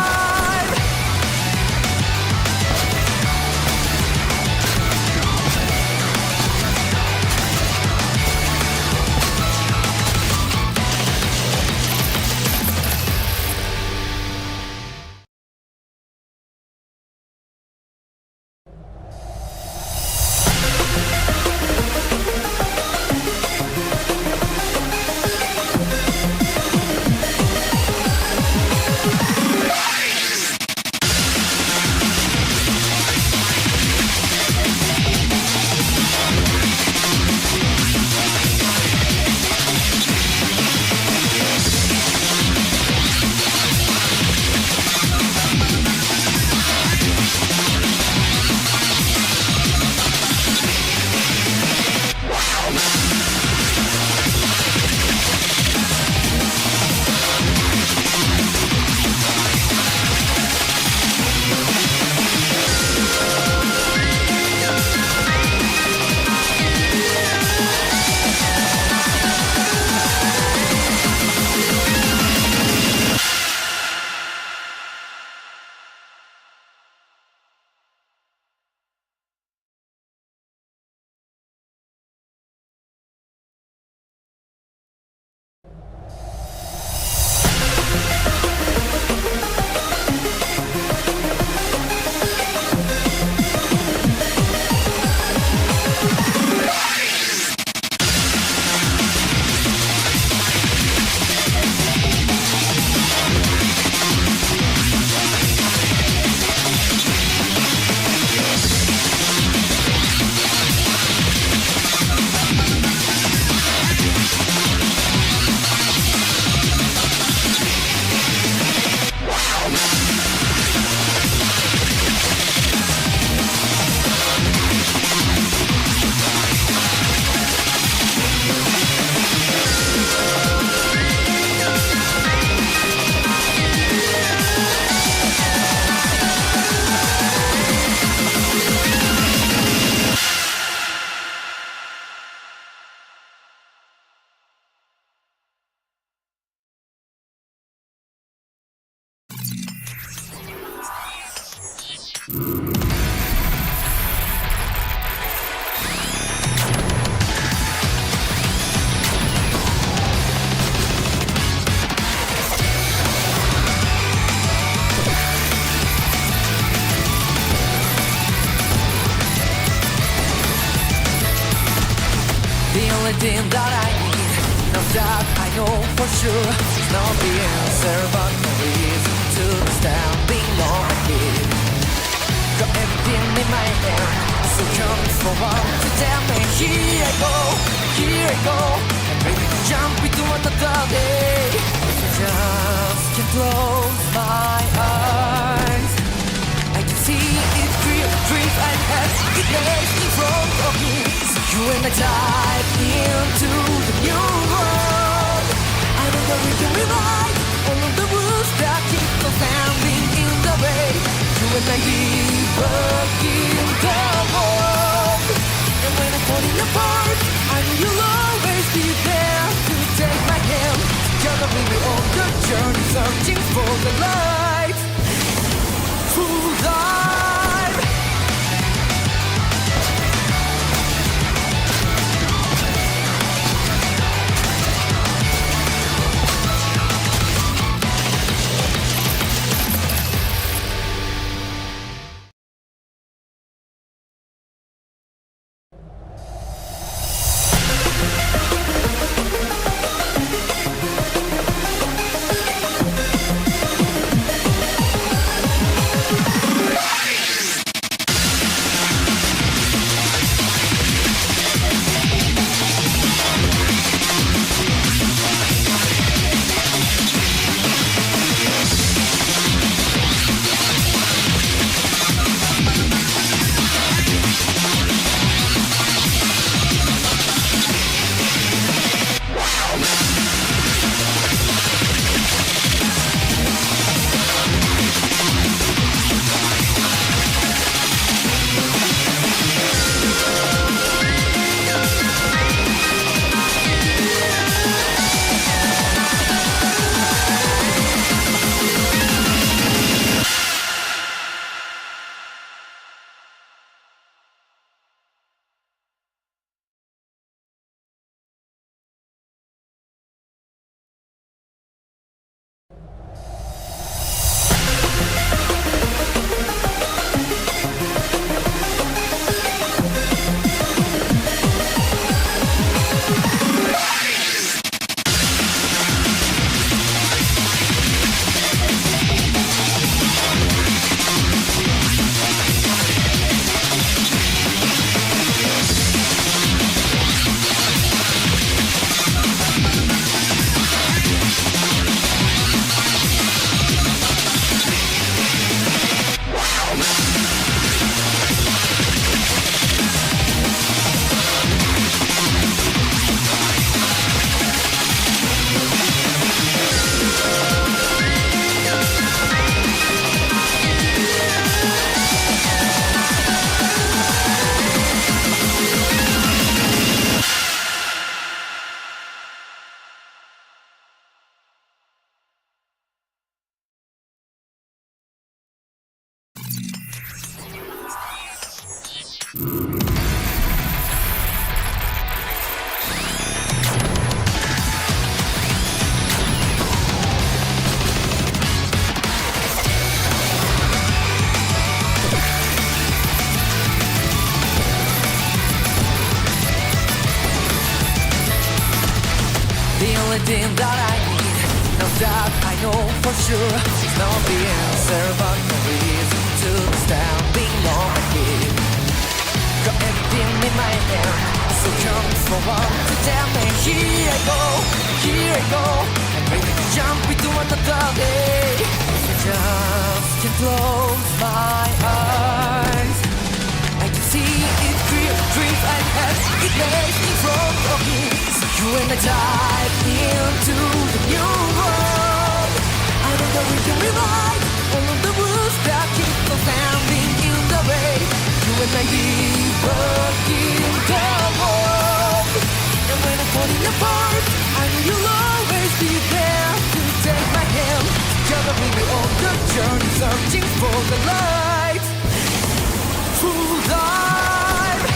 Speaker 4: Thing that I need, now that I know for sure, it's not the answer but the reason to standing on my feet. Got everything in my hand, so come forward to tell me here I go, I'm ready to jump into another day. If I just can close my eyes, I can see it clear, dreams I had, it lays in front of me. You and I dive into the new world. I know that we can rewrite all of the rules that keep us standing in the way. You and I live in the world. And when I'm falling apart, I know you'll always be there to take my hand. Together we will on the journey, searching for the light. that I need. Now that I know for sure, it's not the answer, but no reason to be standing on my feet. Got everything in my hand, so come forward to tell me, here I go, I'm ready to jump into another day. I just can't close my eyes. I can see it clear, dreams I have, it lays in front of me. So you and I dive into the new world. I know that we can rewrite all of the rules that keep us standing in the way. You and I working the world. And when I'm falling apart, I know you'll always be there to take my hand. Gonna bring me on the journey, searching for the light. True life.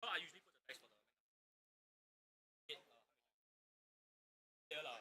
Speaker 3: I usually put the text for the here lah.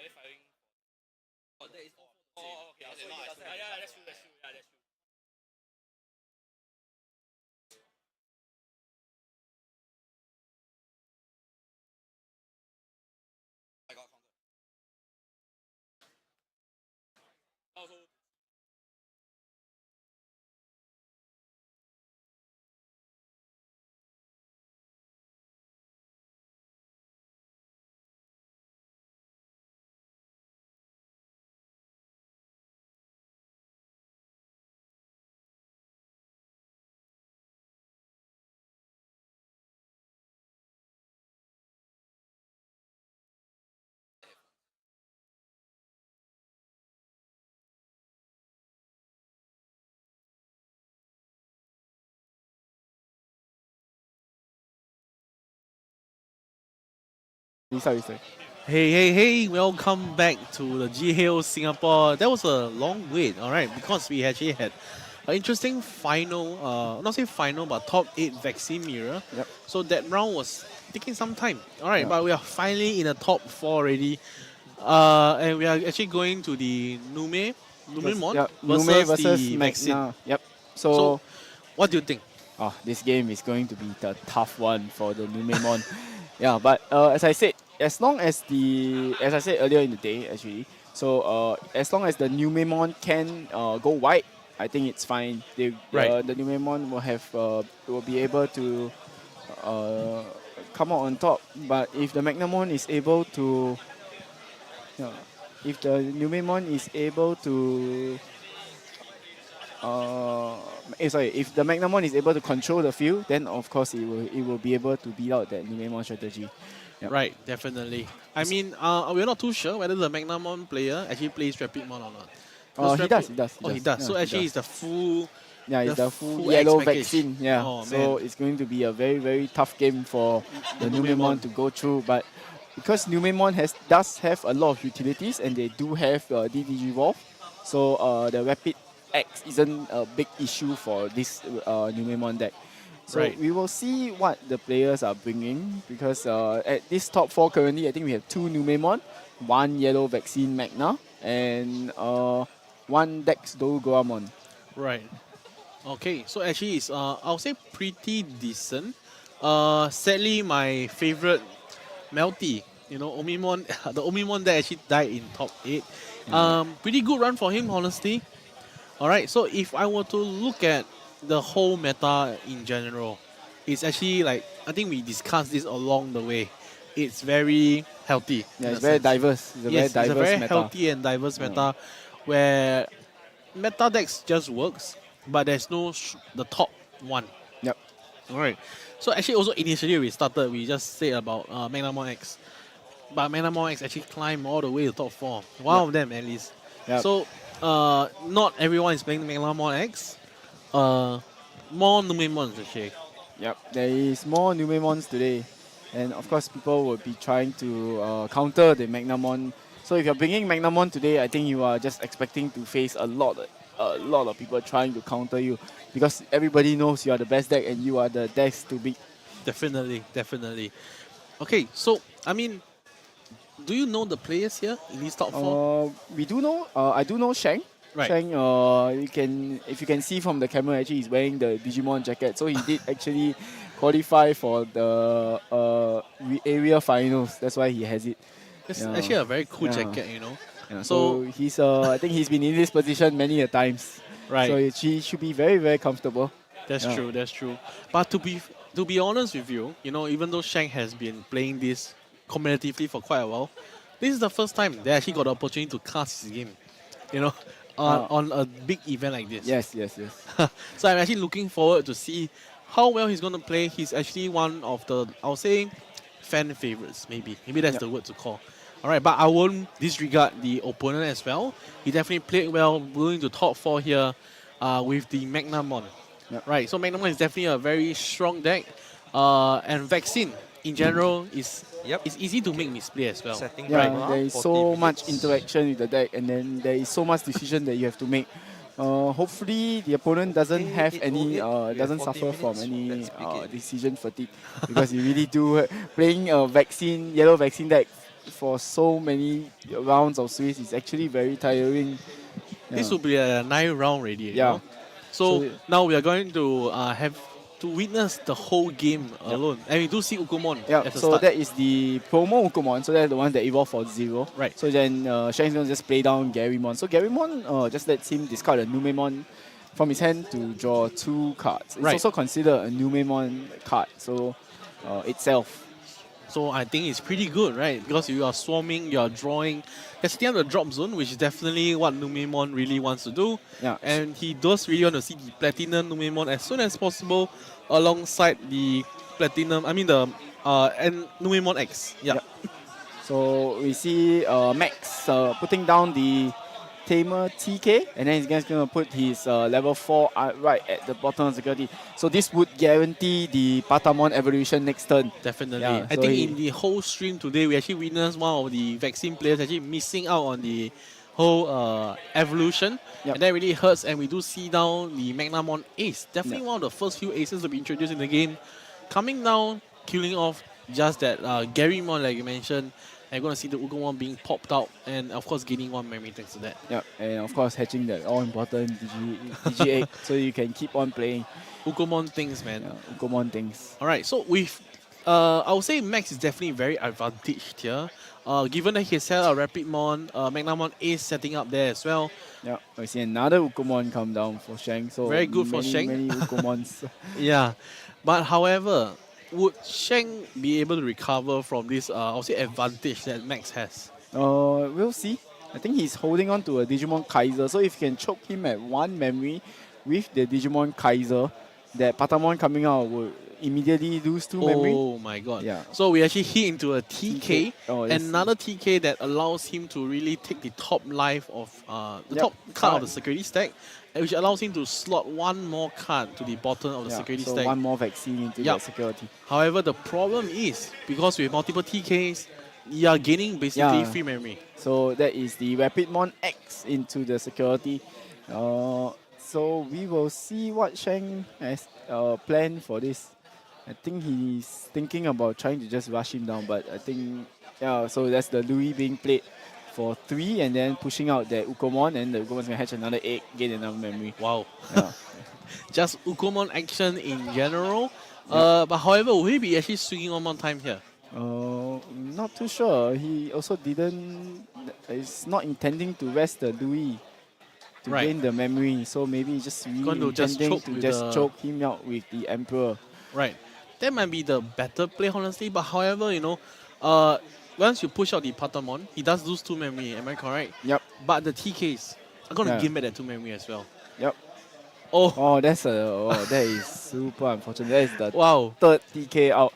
Speaker 3: Firing. Oh, that is all. Oh, okay. So yeah, that's true. Yeah, that's true. I got counter. Also,
Speaker 2: Hey, welcome back to the GHL Singapore. That was a long wait, alright, because we actually had an interesting final, not say final, but top 8 vaccine mirror.
Speaker 1: Yep.
Speaker 2: So that round was taking some time. Alright, but we are finally in the top 4 already. And we are actually going to the Numon versus the vaccine.
Speaker 1: Yep.
Speaker 2: So, what do you think?
Speaker 1: This game is going to be the tough one for the Numon. Yeah, but as I said earlier in the day, actually, so as long as the Numon can go wide, I think it's fine. The Numon will be able to come out on top. But if the Magnamon is able to, if the Numon is able to, if the Magnamon is able to control the field, then of course it will be able to beat out that Numon strategy. Yep.
Speaker 2: Right, definitely. I mean, we're not too sure whether the Magnamon player actually plays Rapidmon or not.
Speaker 1: He does.
Speaker 2: Oh, he does. So actually, it's the full.
Speaker 1: Yeah, it's the full
Speaker 2: X
Speaker 1: yellow
Speaker 2: package.
Speaker 1: vaccine. Yeah.
Speaker 2: Oh,
Speaker 1: so it's going to be a very, very tough game for the Numon to go through. But because Numon does have a lot of utilities and they do have Digivolve, so the Rapid X isn't a big issue for this Numon deck. So we will see what the players are bringing, because at this top 4 currently, I think we have 2 Numon, 1 yellow vaccine Magna, and 1 Dex Zuga.
Speaker 2: Right. Okay, so actually it's I'll say pretty decent. Sadly, my favorite Melty, Omon, the Omon that actually died in top 8. Pretty good run for him, honestly. Alright, so if I were to look at the whole meta in general, it's actually like, I think we discussed this along the way. It's very healthy.
Speaker 1: Yeah, it's very diverse.
Speaker 2: It's a very healthy and diverse meta where meta decks just works, but there's no the top one.
Speaker 1: Yep.
Speaker 2: Alright. So actually also initially we just said about Magnamon X. But Magnamon X actually climbed all the way to top 4. One of them at least.
Speaker 1: Yep.
Speaker 2: So not everyone is playing Magnamon X. More Numemons actually.
Speaker 1: Yep, there is more Numemons today. And of course people will be trying to counter the Magnamon. So if you're bringing Magnamon today, I think you are just expecting to face a lot of people trying to counter you, because everybody knows you are the best deck and you are the decks to beat.
Speaker 2: Definitely. Okay, so I mean, do you know the players here in these top 4?
Speaker 1: We do know. I do know Shang.
Speaker 2: Right.
Speaker 1: Shang, if you can see from the camera, actually he's wearing the Digimon jacket. So he did actually qualify for the area finals. That's why he has it.
Speaker 2: It's actually a very cool jacket,
Speaker 1: Yeah, so he's I think he's been in this position many a times.
Speaker 2: Right.
Speaker 1: So he should be very, very comfortable.
Speaker 2: That's true. But to be honest with you, even though Shang has been playing this competitively for quite a while, this is the first time they actually got the opportunity to cast his game. On a big event like this.
Speaker 1: Yes.
Speaker 2: So I'm actually looking forward to see how well he's going to play. He's actually one of the, I'll say, fan favorites, maybe. Maybe that's the word to call. Alright, but I won't disregard the opponent as well. He definitely played well, going to top 4 here with the Magnamon.
Speaker 1: Yep.
Speaker 2: Right, so Magnamon is definitely a very strong deck. And Vaccine, in general, it's easy to make misplay as well.
Speaker 1: There is so much interaction with the deck, and then there is so much decision that you have to make. Hopefully the opponent doesn't have any doesn't suffer from any decision fatigue, because you really do playing a yellow vaccine deck for so many rounds of Swiss is actually very tiring.
Speaker 2: This will be a 9th round already.
Speaker 1: Yeah.
Speaker 2: So now we are going to have to witness the whole game alone. And we do see Ukumon.
Speaker 1: Yeah, so that is the promo Ukumon. So that's the one that evolved for 0.
Speaker 2: Right.
Speaker 1: So then Shang's going to just play down Garrymon. So Garrymon just lets him discard a Numemon from his hand to draw 2 cards. It's also considered a Numemon card, so itself.
Speaker 2: So I think it's pretty good, right? Because you are swarming, you are drawing. You're sitting on the drop zone, which is definitely what Numemon really wants to do.
Speaker 1: Yeah.
Speaker 2: And he does really want to see the Platinum Numemon as soon as possible alongside the Platinum, and Numemon X. Yeah.
Speaker 1: So we see Max putting down the Tamer TK, and then he's just going to put his level 4 right at the bottom of security. So this would guarantee the Patamon evolution next turn.
Speaker 2: Definitely.
Speaker 1: Yeah,
Speaker 2: I think in the whole stream today, we actually witnessed one of the vaccine players actually missing out on the whole evolution.
Speaker 1: Yep.
Speaker 2: And that really hurts. And we do see down the Magnamon ace. Definitely one of the first few aces to be introduced in the game. Coming down, killing off just that Gammon, like you mentioned. And you're going to see the Ugumon being popped out. And of course, gaining 1 memory thanks to that.
Speaker 1: Yeah, and of course, hatching that all-important Digi-Egg so you can keep on playing.
Speaker 2: Ugumon things, man.
Speaker 1: Yeah, Ugumon things.
Speaker 2: Alright, so with I would say Max is definitely very advantaged here. Given that he has set a Rapidmon, Magnamon is setting up there as well.
Speaker 1: Yeah, we see another Ugumon come down for Sheng. So
Speaker 2: very good for Sheng.
Speaker 1: Many Ugumons.
Speaker 2: Yeah, but however, would Sheng be able to recover from this I would say advantage that Max has?
Speaker 1: We'll see. I think he's holding on to a Digimon Kaiser. So if you can choke him at 1 memory with the Digimon Kaiser, that Patamon coming out would immediately lose 2 memory.
Speaker 2: Oh my god.
Speaker 1: Yeah.
Speaker 2: So we actually hit into a TK.
Speaker 1: Oh,
Speaker 2: another TK that allows him to really take the top life of the top card of the security stack, which allows him to slot 1 more card to the bottom of the security stack.
Speaker 1: 1 more vaccine into that security.
Speaker 2: However, the problem is because with multiple TKs, you are gaining basically free memory.
Speaker 1: So that is the Rapidmon X into the security. So we will see what Sheng has planned for this. I think he's thinking about trying to just rush him down, but I think, so that's the Louis being played for 3 and then pushing out the Ukomon, and the Ukomon's going to hatch another egg, gain another memory.
Speaker 2: Wow.
Speaker 1: Yeah.
Speaker 2: Just Ukomon action in general. But however, will he be actually swinging 1 more time here?
Speaker 1: Not too sure. He also is not intending to rest the Louis to gain the memory, so maybe he's just really intending to just choke him out with the Emperor.
Speaker 2: Right. That might be the better play, honestly. But however, you know, once you push out the Patamon, he does lose 2 memory. Am I correct?
Speaker 1: Yep.
Speaker 2: But the TKs are going to give me that 2 memory as well.
Speaker 1: Yep.
Speaker 2: Oh,
Speaker 1: that is super unfortunate. That is the 3rd TK out.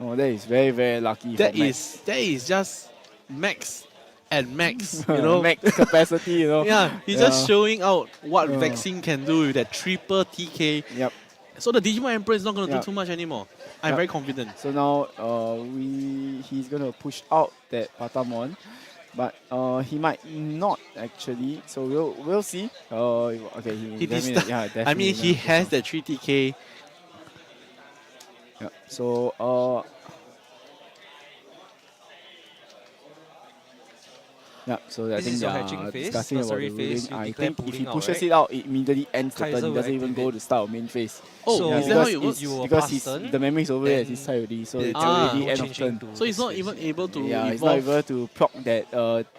Speaker 1: Oh, that is very, very lucky.
Speaker 2: That is just Max and Max, you know.
Speaker 1: Max capacity, you know.
Speaker 2: Yeah, he's just showing out what vaccine can do with that triple TK.
Speaker 1: Yep.
Speaker 2: So the Digimon Emperor is not going to do too much anymore. I'm very confident.
Speaker 1: So now he's going to push out that Patamon, but he might not actually. So we'll see. Okay,
Speaker 2: I mean, he has that 3 TK.
Speaker 1: Yeah. So yeah, so I think they are discussing about the ruling. I think if he pushes it out, it immediately ends the turn. He doesn't even go to start main phase.
Speaker 2: Oh, is that how it works?
Speaker 1: Because the memory is over at his side already, so it's already end of turn.
Speaker 2: So he's not even able to
Speaker 1: he's not able to proc that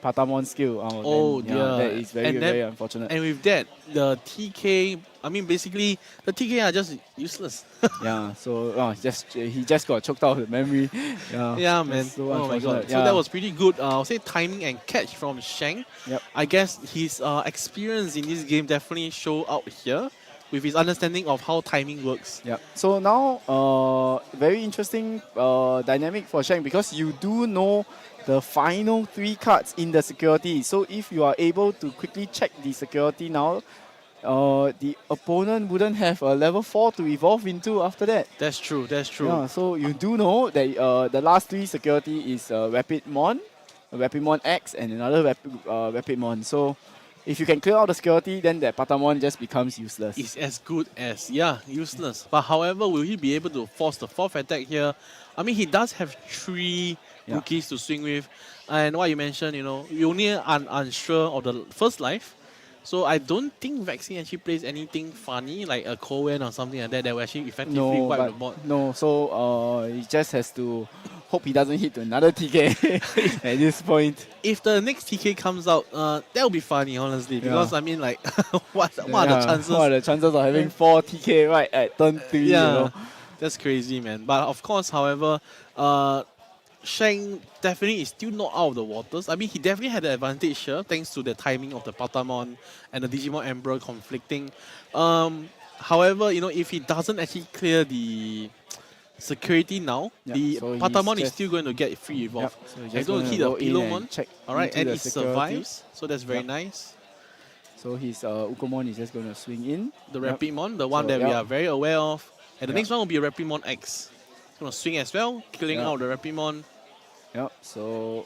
Speaker 1: Patamon skill.
Speaker 2: Oh dear.
Speaker 1: That is very, very unfortunate.
Speaker 2: And with that, the TK, I mean, basically, the TK are just useless.
Speaker 1: Yeah, so he just got choked out of the memory.
Speaker 2: Yeah, man.
Speaker 1: So
Speaker 2: oh my god. So that was pretty good, I'll say, timing and catch from Sheng.
Speaker 1: Yep.
Speaker 2: I guess his experience in this game definitely show out here with his understanding of how timing works.
Speaker 1: Yeah. So now, very interesting dynamic for Sheng, because you do know the final 3 cards in the security. So if you are able to quickly check the security now, the opponent wouldn't have a level 4 to evolve into after that.
Speaker 2: That's true, that's true.
Speaker 1: Yeah, so you do know that the last 3 security is Rapidmon, Rapidmon X, and another Rapidmon. So if you can clear out the security, then that Patamon just becomes useless.
Speaker 2: It's as good as, useless. But however, will he be able to force the 4th attack here? I mean, he does have 3 rookies to swing with. And what you mentioned, you know, you only are unsure of the first life. So I don't think Vaccine actually plays anything funny, like a Cohen or something like that, that will actually effectively wipe the board.
Speaker 1: No, so he just has to hope he doesn't hit another TK at this point.
Speaker 2: If the next TK comes out, that will be funny, honestly, because I mean, like, what are the chances?
Speaker 1: What are the chances of having 4 TK right at turn 3?
Speaker 2: Yeah,
Speaker 1: you know?
Speaker 2: That's crazy, man. But of course, however, Sheng definitely is still not out of the waters. I mean, he definitely had the advantage here thanks to the timing of the Patamon and the Digimon Emperor conflicting. However, you know, if he doesn't actually clear the security now, the
Speaker 1: so
Speaker 2: Patamon is still going to get free evolve.
Speaker 1: So
Speaker 2: he's going to hit the Pilomon.
Speaker 1: Check
Speaker 2: alright, and it
Speaker 1: security.
Speaker 2: survives. So that's very nice.
Speaker 1: So his Ukomon is just going to swing in.
Speaker 2: The Rapidmon, the one that we are very aware of. And the next one will be a Rapidmon X. It's going to swing as well, killing out the Rapidmon.
Speaker 1: Yep, so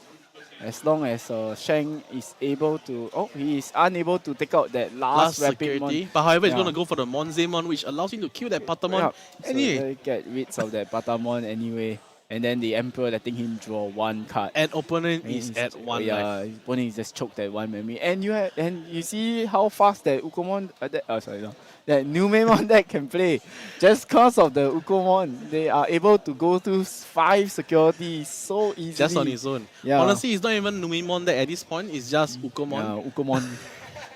Speaker 1: as long as Shang is able to... Oh, he is unable to take out that last Rapidmon.
Speaker 2: But however, he's going to go for the Monzemon, which allows him to kill that Patamon.
Speaker 1: Anyway. So they get rid of that Patamon anyway. And then the Emperor letting him draw one card.
Speaker 2: And opponent is at 1 life.
Speaker 1: Yeah, opponent is just choked at 1 memory. And you see how fast that Ukomon... that Numon deck can play. Just because of the Ukomon, they are able to go through 5 security so easily.
Speaker 2: Just on his own. Yeah. Honestly, it's not even Numon deck at this point. It's just Ukomon.
Speaker 1: Yeah, Ukomon.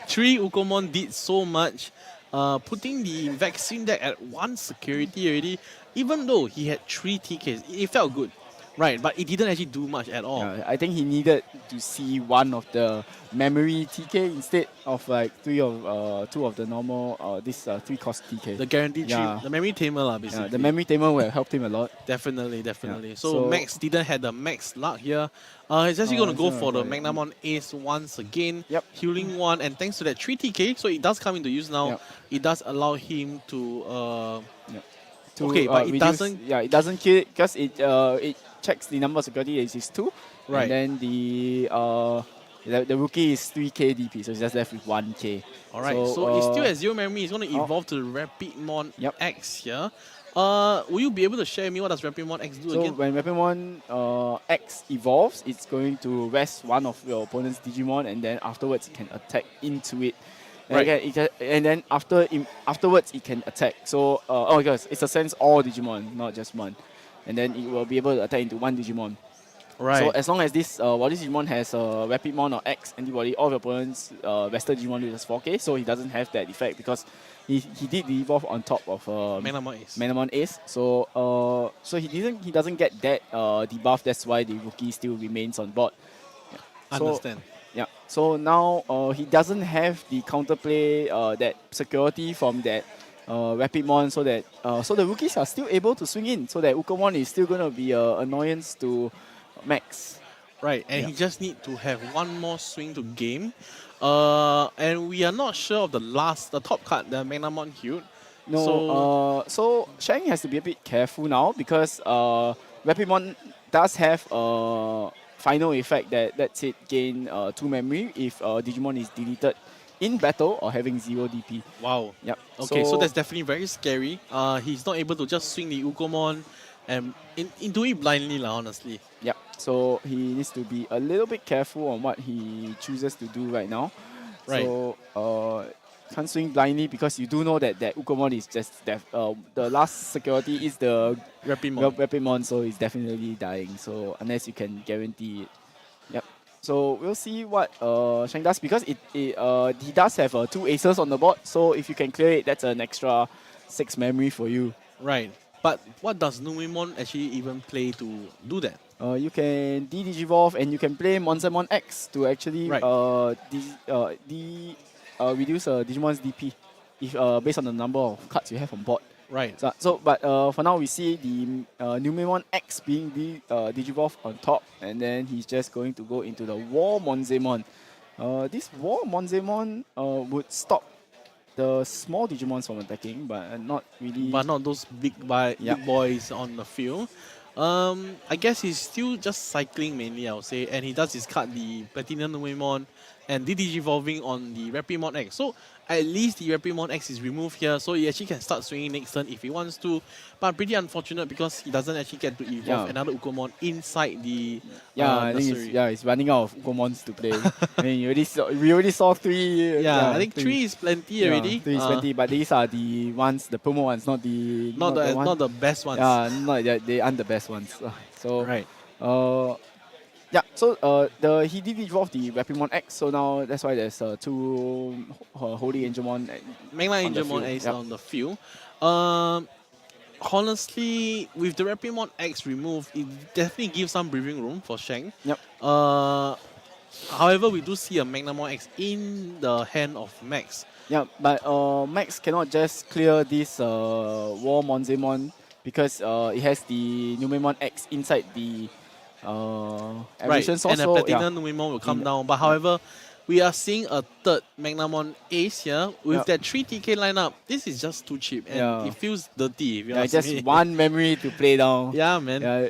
Speaker 2: 3 Ukomon did so much. Putting the vaccine deck at 1 security already. Even though he had 3 TKs, it felt good. Right, but it didn't actually do much at all.
Speaker 1: Yeah, I think he needed to see one of the memory TK instead of like 2 of the normal 3 cost TK.
Speaker 2: The guaranteed 3, the memory tamer basically.
Speaker 1: Yeah, the memory tamer will help him a lot.
Speaker 2: Definitely. Yeah. So Max didn't have the max luck here. He's actually going to go for the Magnamon Ace once again.
Speaker 1: Yep.
Speaker 2: Healing 1, and thanks to that 3 TK, so it does come into use now. Yep. It does allow him to... okay, but it doesn't...
Speaker 1: Yeah, it doesn't kill it because it checks the number of security is 2.
Speaker 2: Right.
Speaker 1: And then the rookie is 3k DP, so it's just left with 1k.
Speaker 2: Alright, so it's still at 0 memory. It's going to evolve to the Rapidmon X here. Will you be able to share with me what does Rapidmon X do again?
Speaker 1: So when Rapidmon X evolves, it's going to rest one of your opponent's Digimon, and then afterwards it can attack into it. And, and then afterwards it can attack. So because it's a sense all Digimon, not just one. And then it will be able to attack into 1 Digimon.
Speaker 2: Right.
Speaker 1: So as long as this while this Digimon has Rapidmon or X antibody, all of your opponents vested Digimon loses 4k, so he doesn't have that effect because he did evolve on top of Magnamon Ace. So he doesn't get that debuff. That's why the rookie still remains on board. Yeah.
Speaker 2: Understand.
Speaker 1: Yeah. So now he doesn't have the counterplay that security from that Rapidmon, so that so the rookies are still able to swing in, so that Ukomon is still going to be an annoyance to Max.
Speaker 2: Right, and he just need to have 1 more swing to game. And we are not sure of the top card, the Magnamon Hute.
Speaker 1: No, so Shang has to be a bit careful now because Rapidmon does have final effect that lets it gain 2 memory if Digimon is deleted in battle or having 0 DP.
Speaker 2: Wow.
Speaker 1: Yep.
Speaker 2: Okay, so that's definitely very scary. He's not able to just swing the Ukomon and do it blindly, honestly.
Speaker 1: Yep. So he needs to be a little bit careful on what he chooses to do right now.
Speaker 2: Right.
Speaker 1: So can't swing blindly because you do know that Ukomon is just the last security is the Rapidmon, so he's definitely dying. So unless you can guarantee it. Yep. So we'll see what Shang does because he does have 2 aces on the board. So if you can clear it, that's an extra 6 memory for you.
Speaker 2: Right. But what does Numon actually even play to do that?
Speaker 1: You can de-digivolve and you can play Monzemon X to actually reduce Digimon's DP if based on the number of cards you have on board.
Speaker 2: Right.
Speaker 1: But for now we see the Numon X being digivolve on top, and then he's just going to go into the War Monzemon. This War Monzemon would stop the small Digimons from attacking, but not really.
Speaker 2: But not those big boys on the field. I guess he's still just cycling mainly, I would say, and he does discard the Platinum Numon and de-digivolving on the Rapidmon X. So at least the Rapidmon X is removed here, so he actually can start swinging next turn if he wants to. But pretty unfortunate because he doesn't actually get to evolve another Ukomon inside the nursery.
Speaker 1: He's running out of Ukomons to play. I mean, we already saw 3.
Speaker 2: I think 3 is plenty already.
Speaker 1: 3 is plenty, but these are the ones, the promo ones, not
Speaker 2: the best ones.
Speaker 1: They aren't the best ones. So
Speaker 2: right.
Speaker 1: He did evolve the Rapidmon X, so now that's why there's 2 Holy Angelmon.
Speaker 2: Magnamon Angelmon Ace on the field. Honestly, with the Rapidmon X removed, it definitely gives some breathing room for Shang.
Speaker 1: Yep.
Speaker 2: However, we do see a Magnamon X in the hand of Max.
Speaker 1: Yeah, but Max cannot just clear this War Monzemon because it has the Numemon X inside the
Speaker 2: right,
Speaker 1: source,
Speaker 2: and the Platinum Numemon will come down. But however, we are seeing a third Magnamon Ace here with that 3 TK lineup. This is just too cheap and it feels dirty. If you ask
Speaker 1: just
Speaker 2: me.
Speaker 1: one memory to play down.
Speaker 2: Yeah, man.
Speaker 1: Yeah,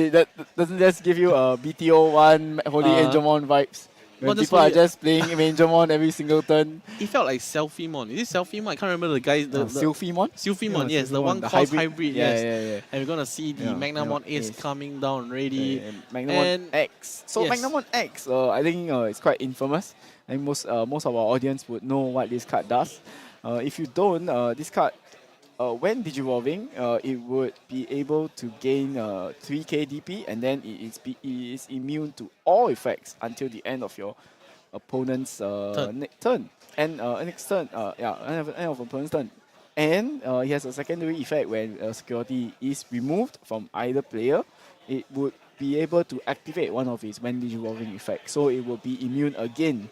Speaker 1: that doesn't just give you a BTO one Holy Angelmon vibes. When people are just playing Angelmon every single turn.
Speaker 2: It felt like Selfie-mon. Is it Selfie-mon? I can't remember the guys.
Speaker 1: Sylphimon?
Speaker 2: Sylphimon, yes. The one called hybrid, yes. And we're going to see the Magnamon Ace coming down ready.
Speaker 1: Magnamon X. So Magnamon X, I think it's quite infamous. I think most of our audience would know what this card does. If you don't, this card, when Digivolving, it would be able to gain 3k DP, and then it is immune to all effects until the end of your opponent's turn. And next turn, end of opponent's turn. And he has a secondary effect when security is removed from either player. It would be able to activate one of his when Digivolving effects, so it will be immune again.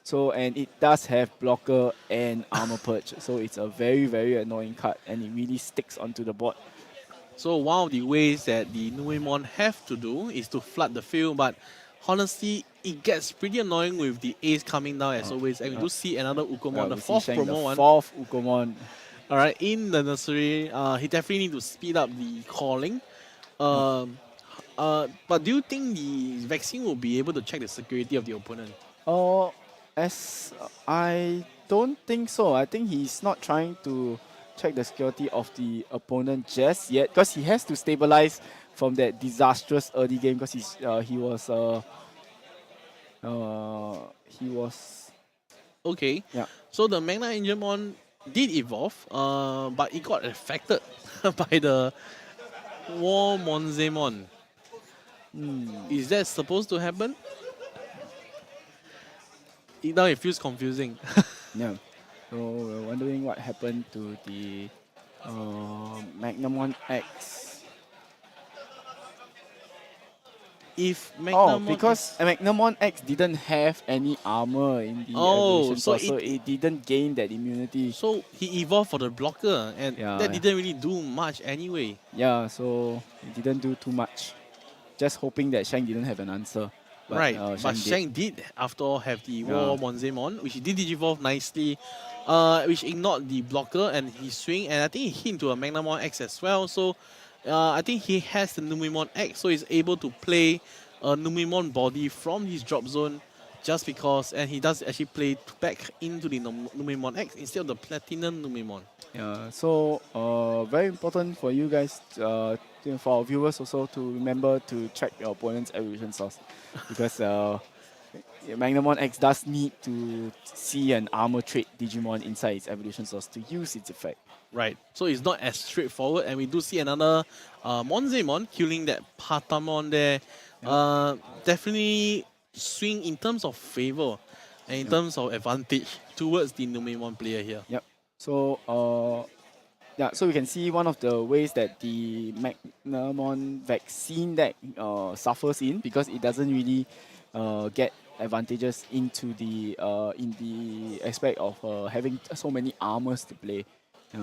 Speaker 1: So, and it does have blocker and armor purge. So it's a very, very annoying card, and it really sticks onto the board.
Speaker 2: So one of the ways that the Numon have to do is to flood the field, but honestly, it gets pretty annoying with the Ace coming down as always. And we do see another Ukomon, the fourth promo one.
Speaker 1: Fourth Ukomon.
Speaker 2: Alright, in the nursery, he definitely need to speed up the calling. But do you think the vaccine will be able to check the security of the opponent?
Speaker 1: As I don't think so. I think he's not trying to check the security of the opponent just yet, because he has to stabilize from that disastrous early game, because he was
Speaker 2: okay.
Speaker 1: Yeah.
Speaker 2: So the Magna Angelmon did evolve, but it got affected by the War Monzemon. Is that supposed to happen? Now it feels confusing.
Speaker 1: Yeah. So we're wondering what happened to the Magnamon X.
Speaker 2: If Magnamon
Speaker 1: because Magnamon X didn't have any armor in the evolution, so it didn't gain that immunity.
Speaker 2: So he evolved for the blocker, and that didn't really do much anyway.
Speaker 1: Yeah, so it didn't do too much. Just hoping that Shang didn't have an answer.
Speaker 2: But, but Shang did, after all, have the War Monzemon, which he did digivolve nicely, which ignored the blocker and his swing, and I think he hit into a Magnamon X as well. So I think he has the Numemon X, so he's able to play a Numemon body from his drop zone just because, and he does actually play back into the Numemon X instead of the Platinum Numemon.
Speaker 1: Yeah, so very important for you guys, for our viewers also, to remember to check your opponent's evolution source, because Magnamon X does need to see an armor trait Digimon inside its evolution source to use its effect.
Speaker 2: Right, so it's not as straightforward, and we do see another Monzemon killing that Patamon there. Definitely swing in terms of favor and in terms of advantage towards the Numemon player here.
Speaker 1: Yep. So so we can see one of the ways that the Magnamon vaccine deck suffers because it doesn't really get advantages into the in the aspect of having so many armors to play.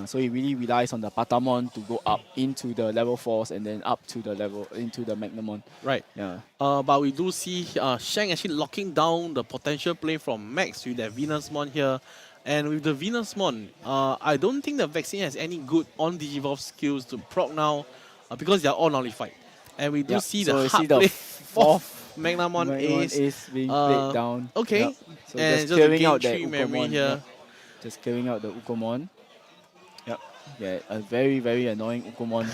Speaker 1: So it really relies on the Patamon to go up into the level 4s and then up to the level into the Magnamon.
Speaker 2: Right.
Speaker 1: Yeah.
Speaker 2: But we do see Shang actually locking down the potential play from Max with that Venusmon here. And with the Venusmon, I don't think the vaccine has any good on Digivolve skills to proc now because they are all nullified. And we do see the hard play fourth Magnamon Ace
Speaker 1: being played down.
Speaker 2: Okay.
Speaker 1: Yep. So
Speaker 2: and
Speaker 1: just clearing out that
Speaker 2: memory here.
Speaker 1: Yep. Just clearing out the Ukomon. Yep. Yeah, a very, very annoying Ukomon.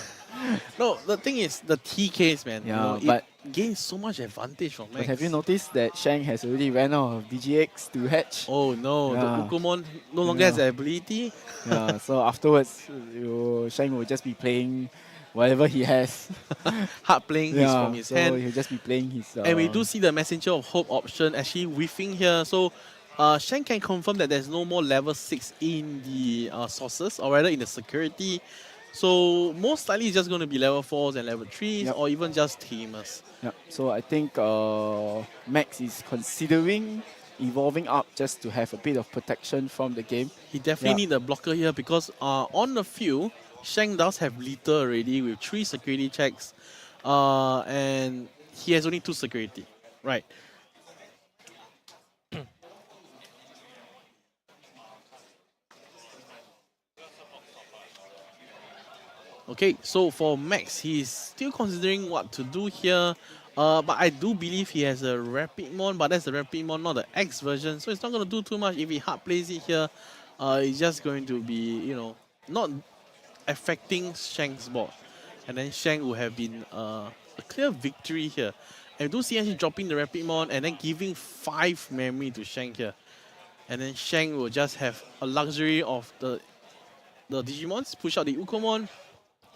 Speaker 2: No, the thing is the TKs, man.
Speaker 1: Yeah,
Speaker 2: you know,
Speaker 1: but
Speaker 2: it gains so much advantage from Max.
Speaker 1: But have you noticed that Shang has already ran out of DGX to hatch?
Speaker 2: Oh no, the Ukomon no longer has the ability.
Speaker 1: Yeah, so afterwards, Shang will just be playing whatever he has.
Speaker 2: Hard playing his from his hand.
Speaker 1: He'll just be playing his...
Speaker 2: and we do see the Messenger of Hope option actually whiffing here. So Shang can confirm that there's no more level 6 in the sources, or rather in the security. So most likely it's just going to be level 4s and level 3s, or even just Tamers.
Speaker 1: Yep. So I think Max is considering evolving up just to have a bit of protection from the game.
Speaker 2: He definitely need a blocker here because on the field, Shang does have lethal already with 3 security checks, and he has only 2 security. Right. Okay, so for Max, he's still considering what to do here. But I do believe he has a Rapidmon, but that's the Rapidmon, not the X version. So it's not going to do too much if he hard plays it here. It's just going to be, you know, not affecting Shank's board. And then Shank will have been a clear victory here. And we do see actually dropping the Rapidmon and then giving 5 memory to Shank here. And then Shank will just have a luxury of the Digimons, push out the Ukomon.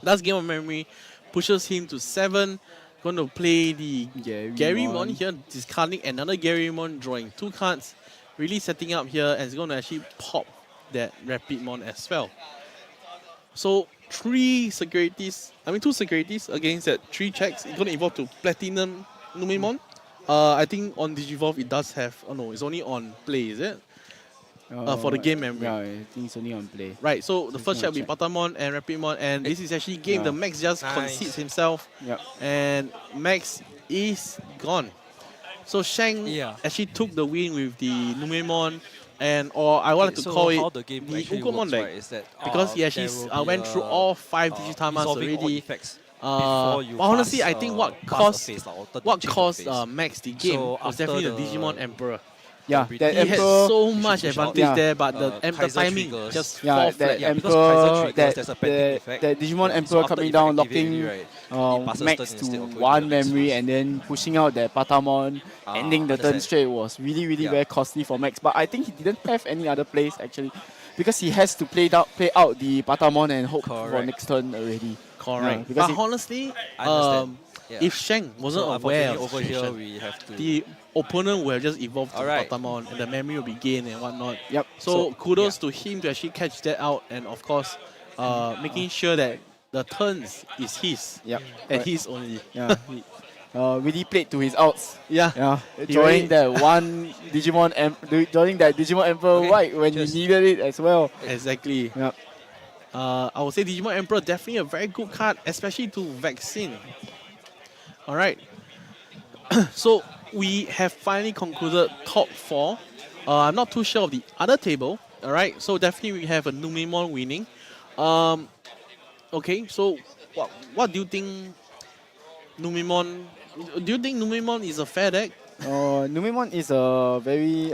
Speaker 2: Last game of memory pushes him to 7. Going to play the Garymon here, discarding another Garymon, drawing 2 cards. Really setting up here, and it's going to actually pop that Rapidmon as well. So 2 securities against that 3 checks. It's going to evolve to Platinum Numemon. I think on Digivolve it does have, oh no, it's only on play, is it? For the game memory.
Speaker 1: Yeah, I think it's only on play.
Speaker 2: Right, so the first check will be Patamon and Rapidmon, and this is actually game. The Max just concedes himself, and Max is gone. So Shang actually took the win with the Numemon, or I wanted to call it the Ukomon deck,
Speaker 7: is that,
Speaker 2: because he actually went through all 5 Digitamas already. But honestly, I think what caused Max the game was definitely the Digimon Emperor.
Speaker 1: Yeah, that
Speaker 2: he had so much advantage there, but the timing just fall flat.
Speaker 1: That Emperor, that Digimon Emperor coming down, locking Max to 1 memory and then pushing out that Patamon, ending the turn straight was really very costly for Max. But I think he didn't have any other plays actually, because he has to play out the Patamon and hope for next turn already.
Speaker 2: Correct. But honestly, if Shang wasn't aware of over here, the opponent will have just evolved to Patamon and the memory will be gained and whatnot.
Speaker 1: Yep.
Speaker 2: So kudos to him to actually catch that out, and of course making sure that the turns is his.
Speaker 1: Yep.
Speaker 2: And his only.
Speaker 1: Yeah. Really played to his outs.
Speaker 2: Yeah.
Speaker 1: Drawing that Digimon Emperor right when you needed it as well.
Speaker 2: Exactly.
Speaker 1: Yeah.
Speaker 2: I would say Digimon Emperor definitely a very good card, especially to Vaccine. Alright. So we have finally concluded top 4. I'm not too sure of the other table. Alright, so definitely we have a Numemon winning. Okay, so what do you think Numemon... Do you think Numemon is a fair deck?
Speaker 1: Numemon is a very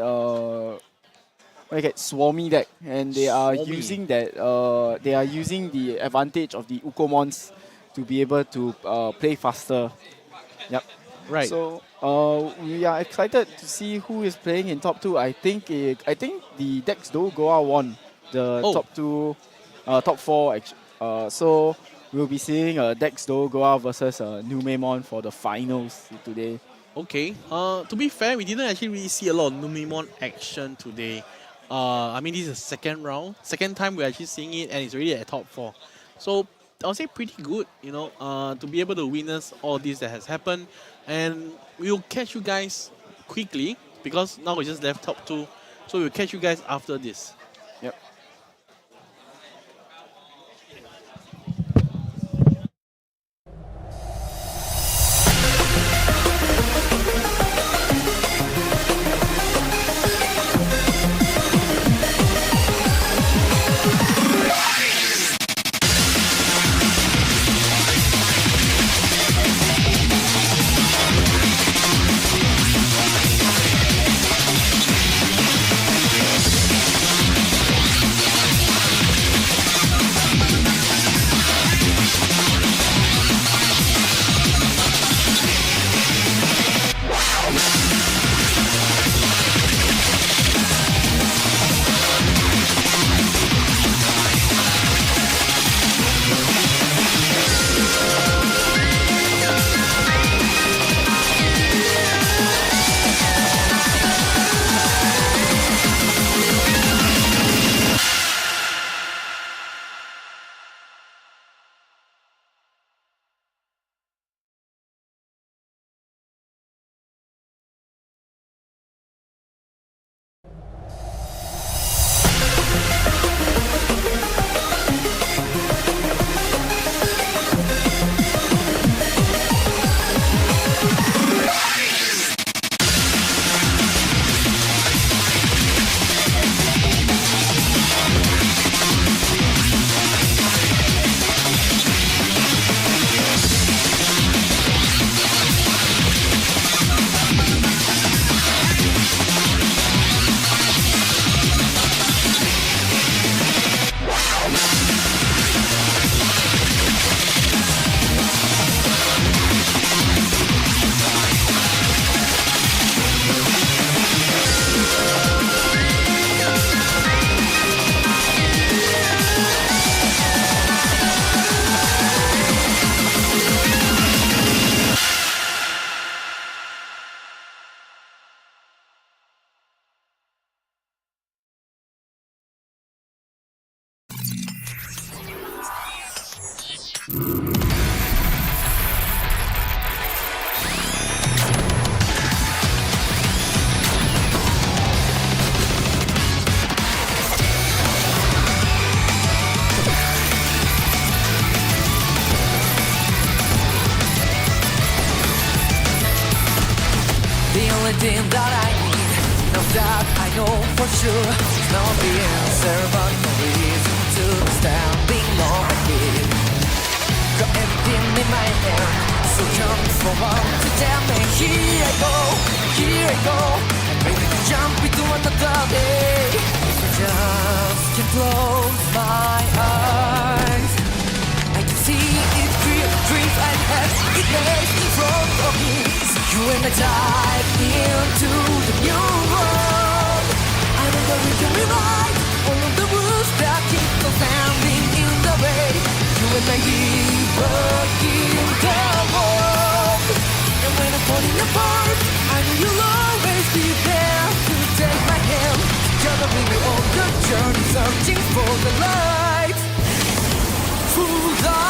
Speaker 1: swarmy deck, and they are using that the advantage of the Ukomons to be able to play faster. Yep.
Speaker 2: Right.
Speaker 1: So we are excited to see who is playing in top 2. I think the Dex Zuga won the top 4 actually. So we'll be seeing Dex Zuga versus Numemon for the finals today.
Speaker 2: Okay. To be fair, we didn't actually really see a lot of Numemon action today. I mean, this is the second time we're actually seeing it, and it's already at top 4. So I'll say pretty good, you know, to be able to witness all this that has happened. And we'll catch you guys quickly, because now we just left top 2. So we'll catch you guys after this.
Speaker 1: Yep.
Speaker 4: thing that I need. Now that I know for sure, it's not the answer, but no reason to be standing on my feet. Got everything in my hand, so come forward to tell me. Here I go, I'm ready to jump into another day. If I just can close my eyes, I can see it clear, dreams I have, it lays in front of me. So you and I dive into the new world. I know that we can rewrite all of the rules that keep us standing in the way. You and I keep working the world. And when I'm falling apart, I know you'll always be there to take my hand. Together we'll be on the journey, searching for the light. Full life.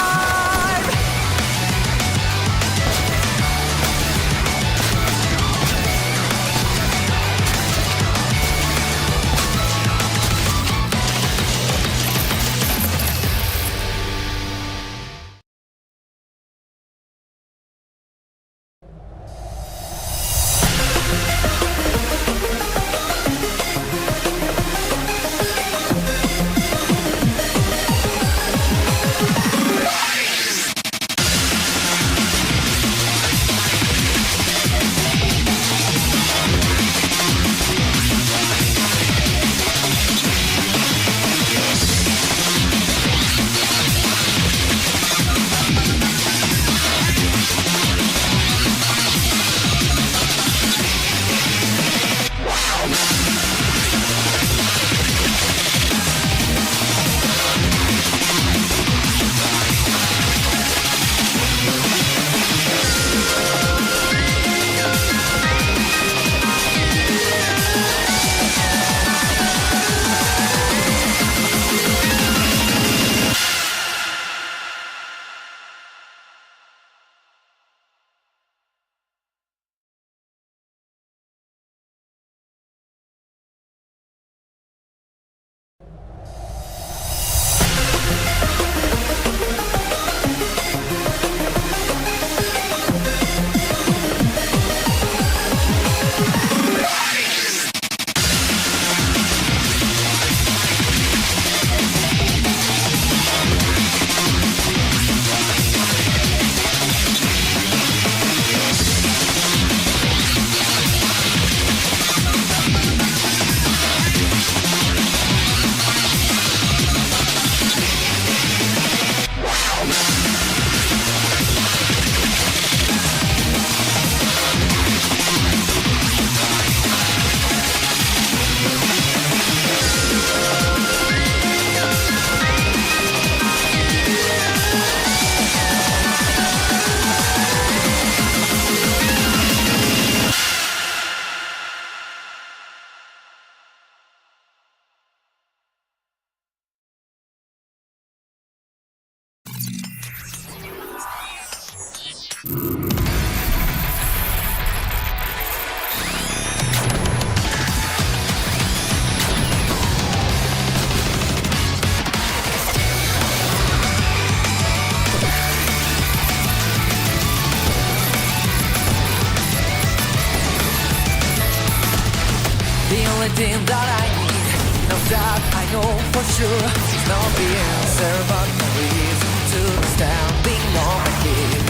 Speaker 4: Thing that I need. Now that I know for sure, it's not the answer, but no reason to be standing on my feet.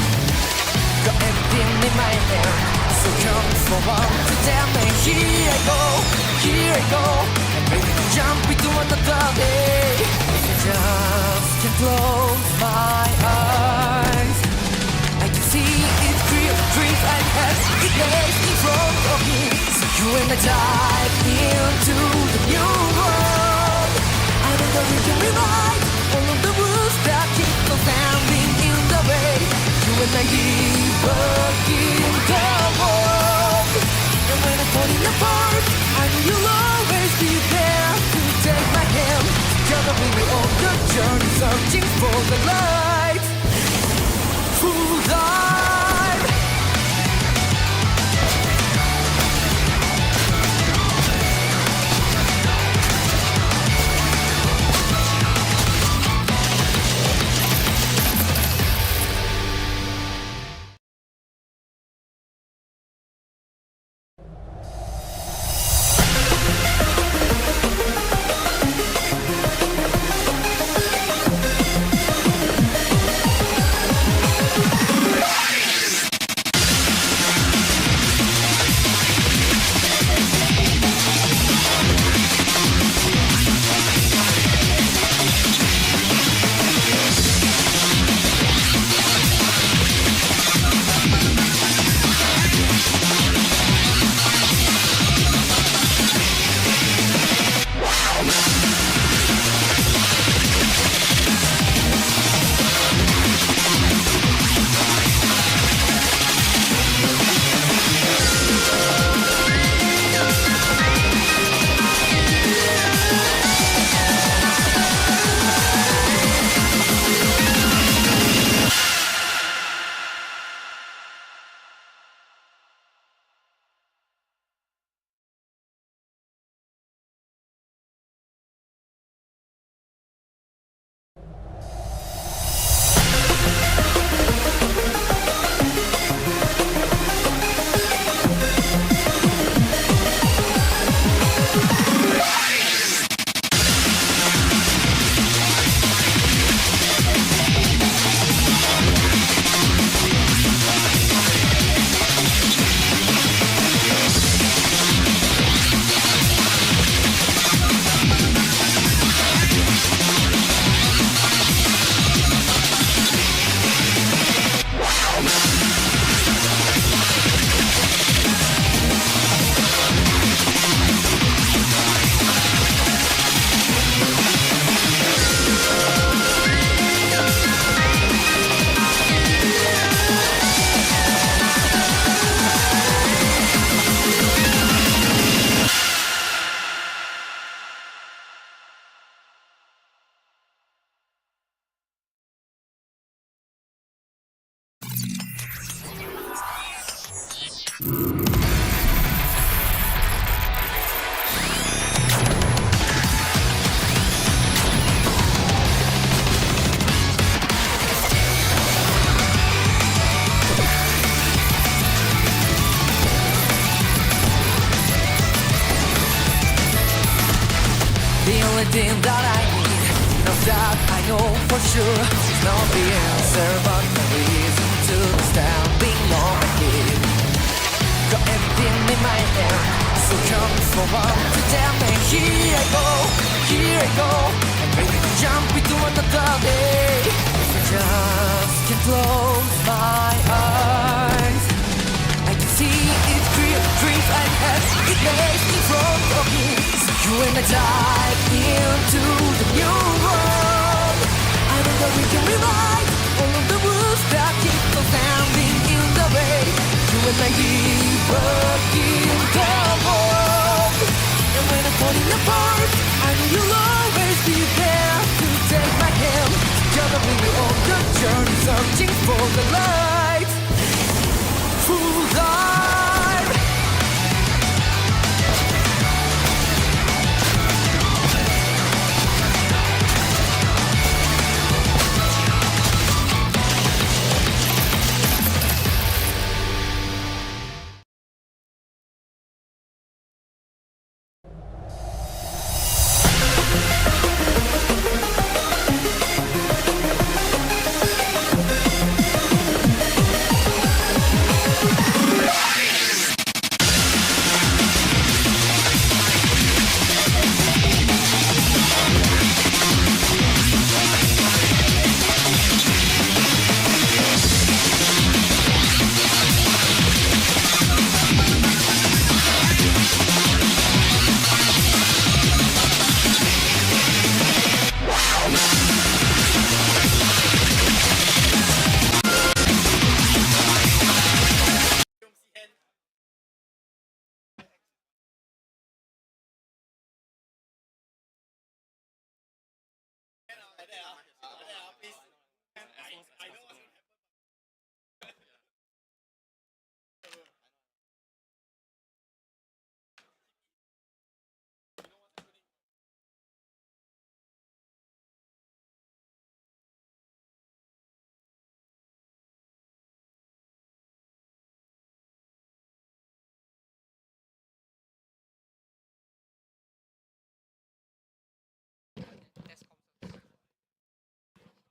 Speaker 4: Got everything in my hand, so come forward to tell me. Here I go, I'm ready to jump into another day. If I just can close my eyes, I can see it clear, dreams I have, it lays in front of me. So you and I dive into the new world. I know that we can rewrite all of the rules that keep us standing in the way. You and I keep working the world. And when I'm falling apart, I know you'll always be there to take my hand. Together we'll be on the journey, searching for the light. Full life. everything that I need. Now that I know for sure, it's not the answer, but the reason to standing on my feet. Got everything in my hand, so come forward to tell me. Here I go, I'm ready to jump into another day. If I just can close my eyes, I can see it clear, dreams I had, it lays in front of me. So you and I dive into the new world. I know that we can rewrite all of the rules that keep us standing in the way. You and I working the world. And when I'm falling apart, I know you'll always be there to take my hand. Together we will on the journey, searching for the light. Full life.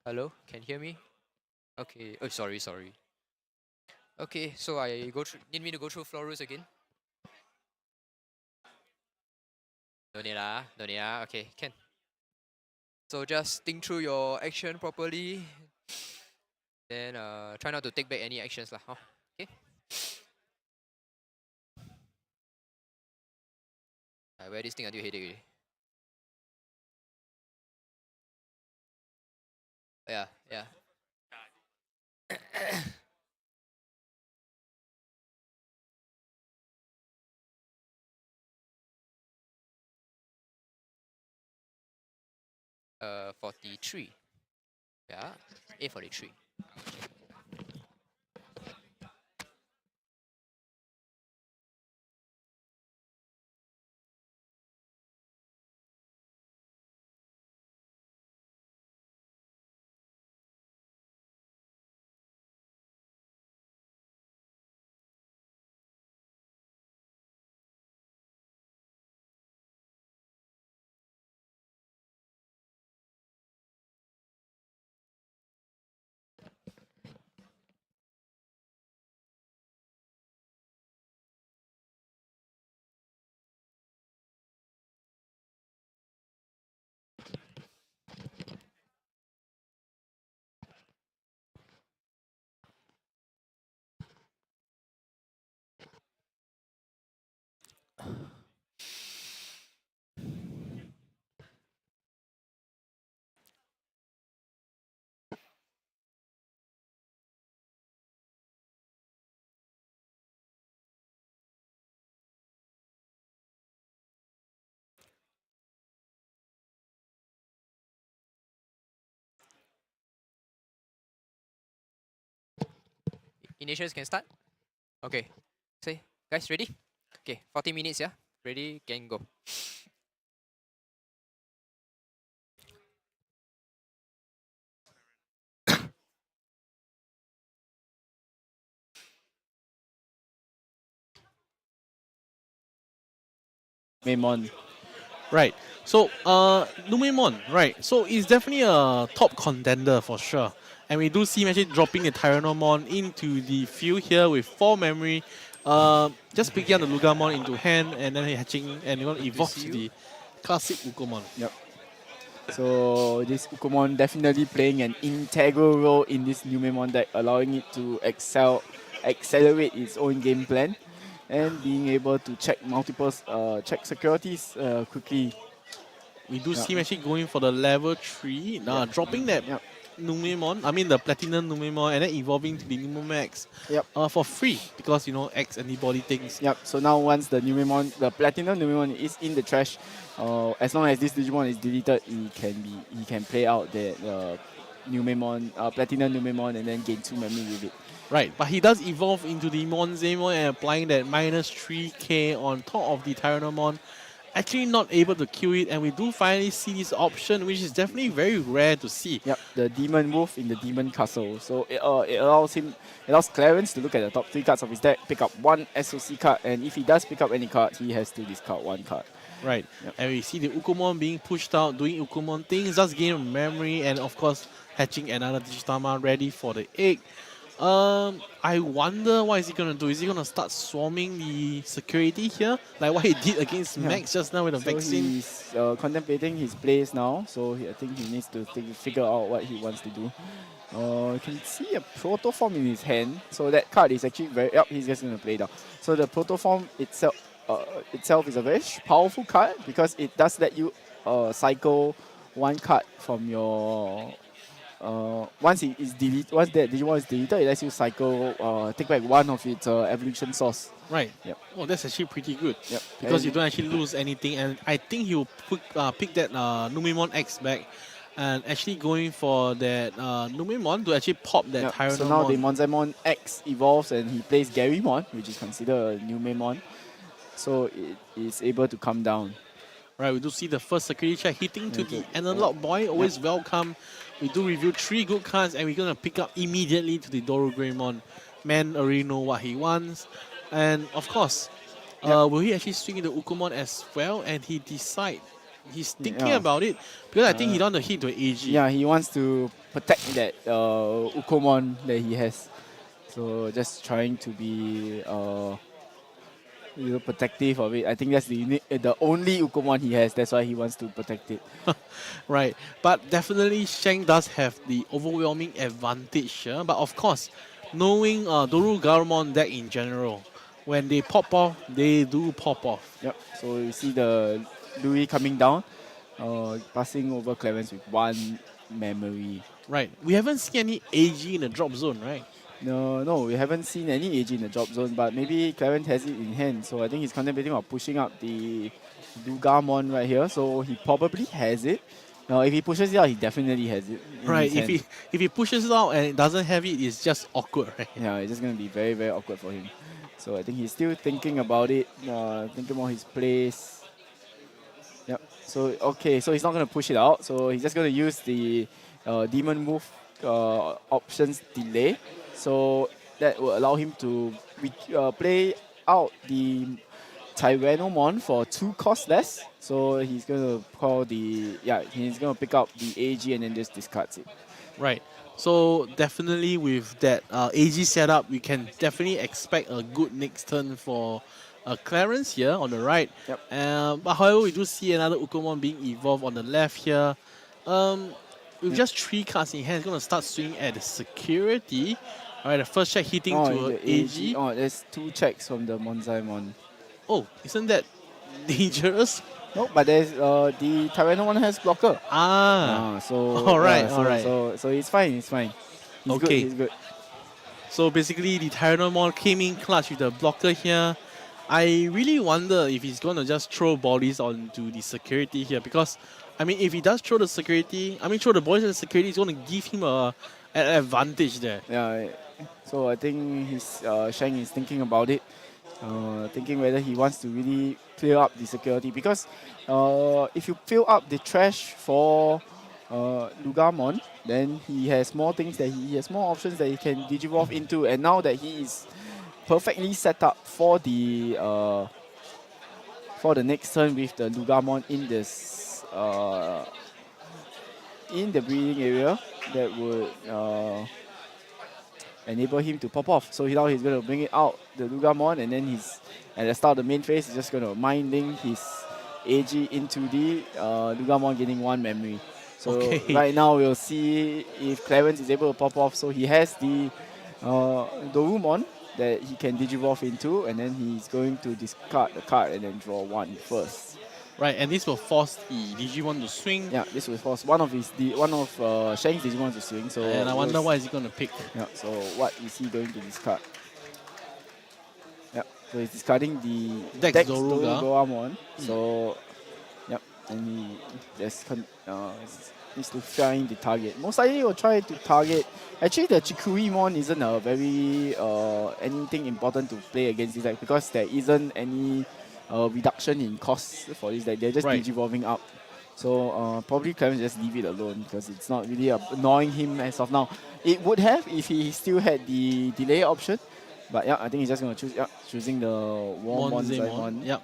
Speaker 8: Hello, can you hear me? Okay. Oh, sorry. Okay, so I need me to go through floor rules again? No need lah. Okay, can. So just think through your action properly. Then try not to take back any actions lah. Huh? Okay. I wear this thing until headache already. Yeah. 43. Yeah, 843. Initials can start. Okay. Say, guys, ready? Okay, 40 minutes, yeah? Ready, can go.
Speaker 1: Magnamon.
Speaker 2: Right. So, Numon, right. So, it's definitely a top contender for sure. And we do see him actually dropping the Tyrannomon into the field here with 4 memory. Just picking up the Lugamon into hand and then hatching and going to evolve to the classic Ukomon.
Speaker 1: Yep. So this Ukomon definitely playing an integral role in this Numemon deck, allowing it to accelerate its own game plan, and being able to check multiple securities quickly.
Speaker 2: We do see him actually going for the level 3, dropping that Numemon, I mean the Platinum Numemon, and then evolving to the Numomax for free because, you know, X antibody things.
Speaker 1: Yep, so now once the Numemon, the Platinum Numemon is in the trash, as long as this Digimon is deleted, he can play out the Numemon, Platinum Numemon, and then gain 2 memory with it.
Speaker 2: Right, but he does evolve into the Monzemon and applying that minus 3k on top of the Tyrannomon. Actually not able to kill it, and we do finally see this option, which is definitely very rare to see.
Speaker 1: Yep, the Demon Wolf in the Demon Castle. So it allows Clarence to look at the top 3 cards of his deck, pick up 1 SOC card, and if he does pick up any card, he has to discard 1 card.
Speaker 2: Right, and we see the Ukomon being pushed out, doing Ukomon things, just gain memory, and of course hatching another Digitama ready for the egg. I wonder what is he gonna do. Is he gonna start swarming the security here, like what he did against Max just now with the vaccine?
Speaker 1: He's contemplating his plays now, so I think he needs to figure out what he wants to do. You can see a Protoform in his hand, so that card is actually very. Yep, he's just gonna play down. So the Protoform itself is a very powerful card because it does let you cycle 1 card from your. Once that Digimon is deleted, it lets you cycle, take back 1 of its evolution source.
Speaker 2: Right.
Speaker 1: Yep.
Speaker 2: Well, that's actually pretty good.
Speaker 1: Yep.
Speaker 2: Because
Speaker 1: and
Speaker 2: you don't actually lose anything, and I think he'll pick that Numemon X back, and actually going for that Numemon to actually pop that Tyrannomon.
Speaker 1: So now the Monzemon X evolves, and he plays Garymon, which is considered a Numemon. So it is able to come down.
Speaker 2: Right, we do see the first security check hitting to the analog boy, always welcome. We do review 3 good cards, and we're going to pick up immediately to the Dorogreymon. Man already know what he wants. And of course, will he actually swing into Ukomon as well? And he decide, he's thinking about it, because I think he don't want to hit to an AG.
Speaker 1: Yeah, he wants to protect that Ukomon that he has. So just trying to be protective of it. I think that's the only Ukomon he has. That's why he wants to protect it.
Speaker 2: Right, but definitely Shang does have the overwhelming advantage here. But of course, knowing Doru Garmon deck in general, when they pop off, they do pop off.
Speaker 1: Yep. So you see the Louis coming down, passing over Clarence with 1 memory.
Speaker 2: Right. We haven't seen any AG in the drop zone, right?
Speaker 1: No, we haven't seen any AG in the drop zone, but maybe Clarence has it in hand. So I think he's contemplating on pushing up the Lugamon right here. So he probably has it. Now, if he pushes it out, he definitely has it.
Speaker 2: Right. If he pushes it out and it doesn't have it, it's just awkward, right?
Speaker 1: Yeah, it's just gonna be very, very awkward for him. So I think he's still thinking about it, thinking about his plays. Yep. So okay, so he's not gonna push it out. So he's just gonna use the Demon Move options delay. So that will allow him to play out the Tyrannomon for 2 cost less. So he's going to call he's going to pick up the AG and then just discards it.
Speaker 2: Right. So definitely with that AG setup, we can definitely expect a good next turn for Clarence here on the right.
Speaker 1: Yep.
Speaker 2: But however, we do see another Ukomon being evolved on the left here. With just 3 cards in hand, it's going to start swinging at the security. Alright, the first check hitting to AG.
Speaker 1: Oh, there's 2 checks from the Monzaimon.
Speaker 2: Oh, isn't that dangerous?
Speaker 1: No, but there's the Tyrannomon has blocker. So
Speaker 2: alright.
Speaker 1: So it's fine. He's good. He's good.
Speaker 2: So basically, the Tyrannomon came in clutch with the blocker here. I really wonder if he's gonna just throw bodies onto the security here, because I mean, if he does throw the bodies at the security, it's gonna give him an advantage there.
Speaker 1: Yeah. So I think Shang is thinking about it, thinking whether he wants to really clear up the security, because if you fill up the trash for Lugamon, then he has more options that he can digivolve into, and now that he is perfectly set up for the for the next turn with the Lugamon in this in the breeding area that would enable him to pop off. So now he's going to bring it out, the Lugamon, and then he's at the start of the main phase, he's just going to mind link his AG into the Lugamon, getting 1 memory. So right now we'll see if Clarence is able to pop off. So he has the Dorumon that he can Digivolve into, and then he's going to discard the card and then draw 1 first.
Speaker 2: Right, and this will force the Digimon to swing.
Speaker 1: Yeah, this will force one of Shang's Digimon to swing. So
Speaker 2: and I wonder what is he going to pick.
Speaker 1: Yeah, so what is he going to discard? Yeah, so he's discarding the Dex Zuga. So, yep, and he just needs to find the target. Most likely he'll try to target. Actually, the Chikurimon isn't a very anything important to play against this deck because there isn't any reduction in costs for this deck. They're just Digivolving up. So probably Clarence just leave it alone because it's not really annoying him as of now. It would have if he still had the delay option. But yeah, I think he's just going to choosing the Monzemon.
Speaker 2: Yep.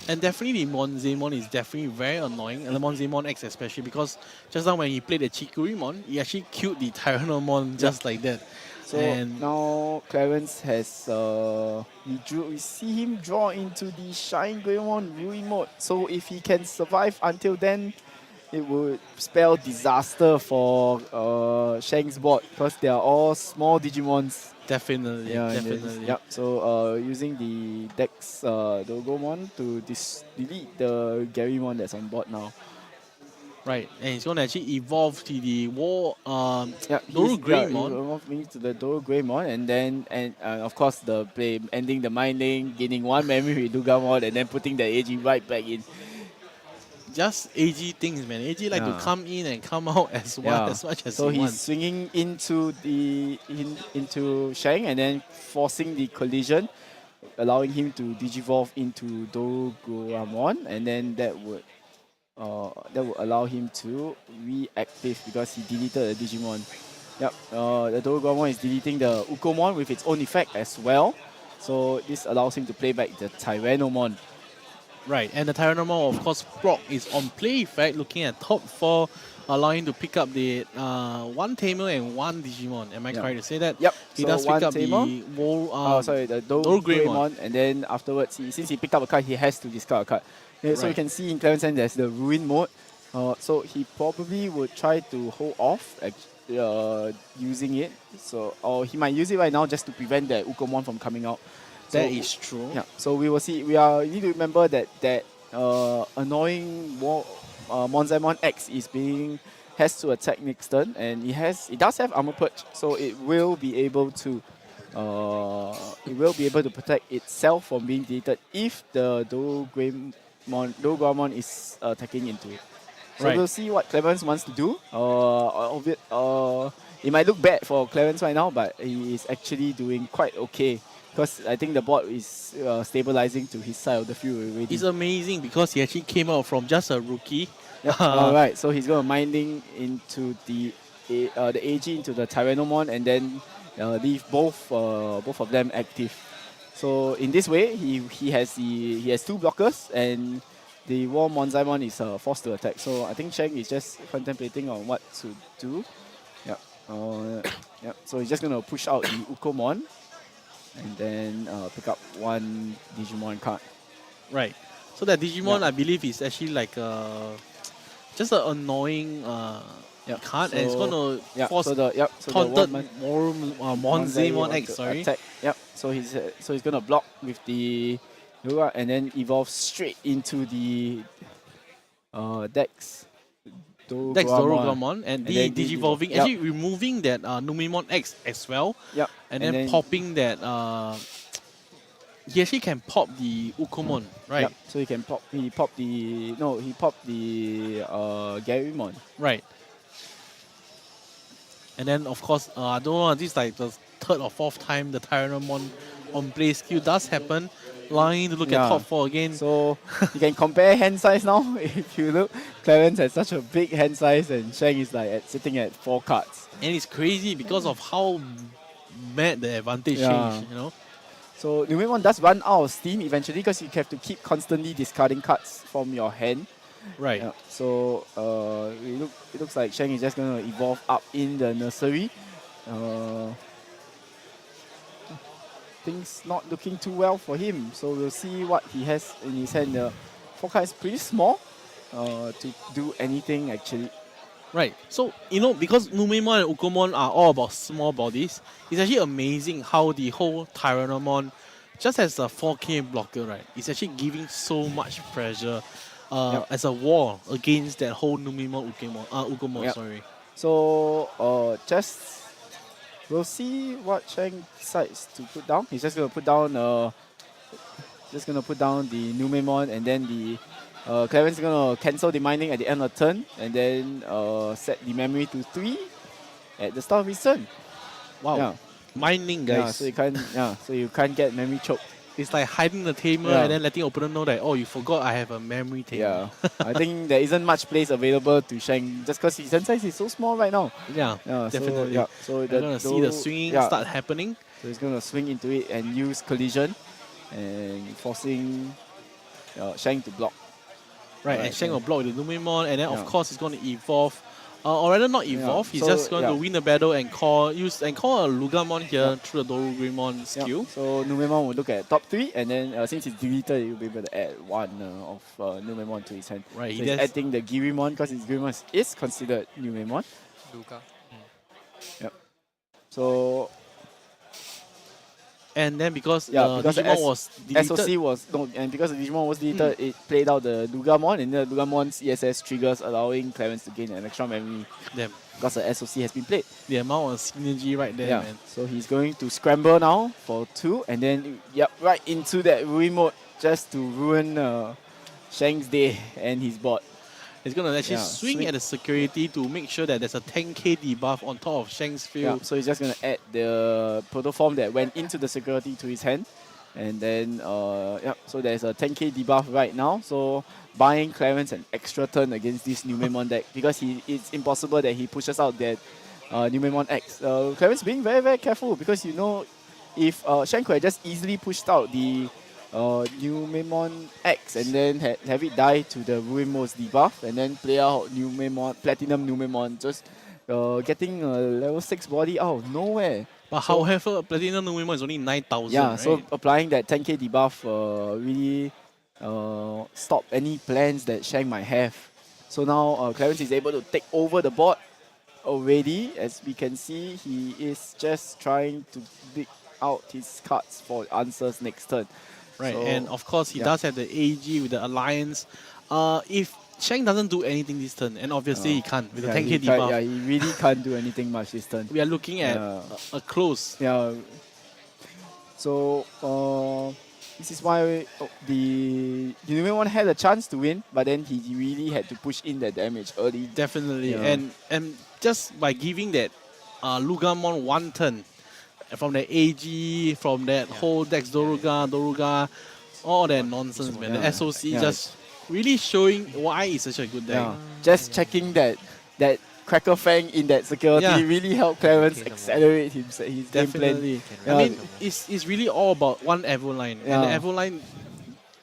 Speaker 2: And definitely the Monzemon is definitely very annoying. And the Monzemon X especially because just now when he played the Chikurimon, he actually killed the Tyrannomon just like that.
Speaker 1: So now Clarence has we see him draw into the Shine Greymon viewing mode. So if he can survive until then, it would spell disaster for Shang's board because they are all small Digimons.
Speaker 2: Definitely, definitely.
Speaker 1: Yep. So using the Dex Dogomon to delete the Garymon that's on board now.
Speaker 2: Right, and he's going to actually evolve to the Doru Greymon.
Speaker 1: Evolving to the Doru Greymon, and then of course the play ending the mind link, gaining 1 memory with Lugamon, and then putting the AG right back in.
Speaker 2: Just AG things, man. AG like to come in and come out as much as
Speaker 1: so
Speaker 2: he
Speaker 1: he's
Speaker 2: wants.
Speaker 1: swinging into into Shang and then forcing the collision, allowing him to Digivolve into Dorugamon, and then that would allow him to reactive because he deleted the Digimon. Yep, the Dorugamon is deleting the Ukomon with its own effect as well. So this allows him to play back the Tyrannomon.
Speaker 2: Right, and the Tyrannomon, of course, proc is on play effect, looking at top 4, allowing him to pick up the 1 Tamer and 1 Digimon. Am I correct to say that?
Speaker 1: Yep.
Speaker 2: He does pick up
Speaker 1: Tamer, the Doru Greymon, and then afterwards, since he picked up a card, he has to discard a card. Yeah, so you can see in Clarence there's the Ruin mode. So he probably would try to hold off using it. So or he might use it right now just to prevent the Ukomon from coming out.
Speaker 2: That is true.
Speaker 1: Yeah. So we will see. We need to remember that annoying Monzemon X has to attack next turn, and it does have armor purge, so it will be able to protect itself from being deleted if the Dorugamon is attacking into it. So we'll see what Clarence wants to do. It might look bad for Clarence right now, but he is actually doing quite okay. Because I think the board is stabilizing to his side of the field already.
Speaker 2: It's amazing because he actually came out from just a rookie.
Speaker 1: Alright, so he's going to minding into the AG into the Tyrannomon and then leave both of them active. So in this way, he has 2 blockers and the War Monzaimon is forced to attack. So I think Shang is just contemplating on what to do. So he's just going to push out the Ukomon and then pick up 1 Digimon card. Right.
Speaker 2: So that Digimon, I believe, is actually like just an annoying card, and it's going to force taunted Monzemon X. Sorry.
Speaker 1: Attack. Yep. So he's going to block with the Yuga and then evolve straight into the Dex
Speaker 2: Dorugamon and Digivolving, actually removing that Numon X as well.
Speaker 1: Yep.
Speaker 2: And then popping that. He actually can pop the Ukomon, right?
Speaker 1: Yep. So he popped the Garymon.
Speaker 2: Right. And then of course, I don't know, this is like the 3rd or 4th time the Tyrannomon on play skill does happen. Line to look at top 4 again.
Speaker 1: So you can compare hand size now. If you look, Clarence has such a big hand size and Shang is like sitting at 4 cards.
Speaker 2: And it's crazy because of how mad the advantage changed, you know.
Speaker 1: So Numon does run out of steam eventually because you have to keep constantly discarding cards from your hand.
Speaker 2: Right.
Speaker 1: Yeah. So it looks like Sheng is just going to evolve up in the nursery. Things not looking too well for him. So we'll see what he has in his hand. The 4 card is pretty small to do anything actually.
Speaker 2: Right. So, because Numemon and Ukomon are all about small bodies, it's actually amazing how the whole Tyrannomon, just as a 4K blocker, right, it's actually giving so much pressure as a wall against that whole Numemon Ukomon, sorry.
Speaker 1: So, we'll see what Sheng decides to put down. He's just going to put down the Numemon, and then the Clarence is going to cancel the mining at the end of the turn, and then set the memory to 3 at the start of his turn.
Speaker 2: Wow.
Speaker 1: Yeah.
Speaker 2: Mining, guys.
Speaker 1: So you can't get memory choke.
Speaker 2: It's like hiding the tamer and then letting opponent know that, oh, you forgot I have a memory tamer.
Speaker 1: Yeah. I think there isn't much place available to Sheng just because his hand size is so small right now.
Speaker 2: Yeah, definitely.
Speaker 1: So
Speaker 2: you're going to see the swinging start happening.
Speaker 1: So he's going to swing into it and use collision and forcing Sheng to block.
Speaker 2: Right, and Sheng will block the Numemon, and then of course he's going to evolve. Or rather not evolve, he's just going to win the battle and call a Lugamon here through the Dorugrimon skill.
Speaker 1: So Numemon will look at top 3, and then since it's deleted, you'll be able to add 1 of Numemon to his hand.
Speaker 2: Right,
Speaker 1: so he's adding the Girimon because his Girimon is considered Numemon.
Speaker 8: Luga.
Speaker 1: Yep. So.
Speaker 2: And then because Digimon was deleted,
Speaker 1: and because the Digimon was deleted, it played out the Lugamon, and the Lugamon's ESS triggers, allowing Clarence to gain an extra memory.
Speaker 2: Damn.
Speaker 1: Because the SOC has been played.
Speaker 2: The amount of synergy right there, man.
Speaker 1: So he's going to scramble now for 2, and then right into that ruin mode just to ruin Sheng's day and his board.
Speaker 2: He's going to actually swing at the security to make sure that there's a 10k debuff on top of Sheng's field.
Speaker 1: Yeah, so he's just going to add the protoform that went into the security to his hand. And then, so there's a 10k debuff right now. So buying Clarence an extra turn against this Numemon deck because it's impossible that he pushes out that Numemon X. Clarence being very, very careful because if Sheng could have just easily pushed out the Numemon X and then have it die to the Ruin Mode's debuff and then play out Platinum Numemon, just getting a level 6 body out of nowhere.
Speaker 2: But however, Platinum Numemon is only 9,000.
Speaker 1: Yeah,
Speaker 2: right?
Speaker 1: so applying that 10k debuff really stop any plans that Sheng might have. So now Clarence is able to take over the board already. As we can see, he is just trying to dig out his cards for answers next turn.
Speaker 2: Right,
Speaker 1: so,
Speaker 2: and of course he does have the AG with the Alliance. If Sheng doesn't do anything this turn, and obviously he can't with the 10k debuff.
Speaker 1: Yeah, he really can't do anything much this turn.
Speaker 2: We are looking at a close.
Speaker 1: Yeah. So this is why the Numemon had a chance to win, but then he really had to push in that damage early.
Speaker 2: Definitely, and just by giving that Lugamon 1 turn, from the AG, from that whole Dex Zuga, all that nonsense, man. The SOC just really showing why it's such a good deck.
Speaker 1: Yeah. Just checking that Cracker Fang in that security really helped Clarence accelerate his game plan.
Speaker 2: I mean, it's really all about one Evoline, and the Evoline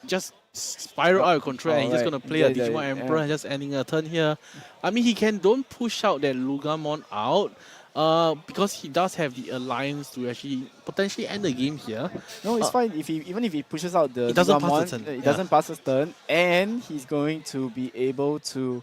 Speaker 2: just spiral out of control, and he's just going to play a Digimon Emperor and just ending a turn here. I mean, don't push out that Lugamon out. Because he does have the Alliance to actually potentially end the game here.
Speaker 1: No, it's fine. Even if he pushes out the
Speaker 2: doesn't
Speaker 1: Guman,
Speaker 2: pass the turn.
Speaker 1: It doesn't pass his turn, and he's going to be able to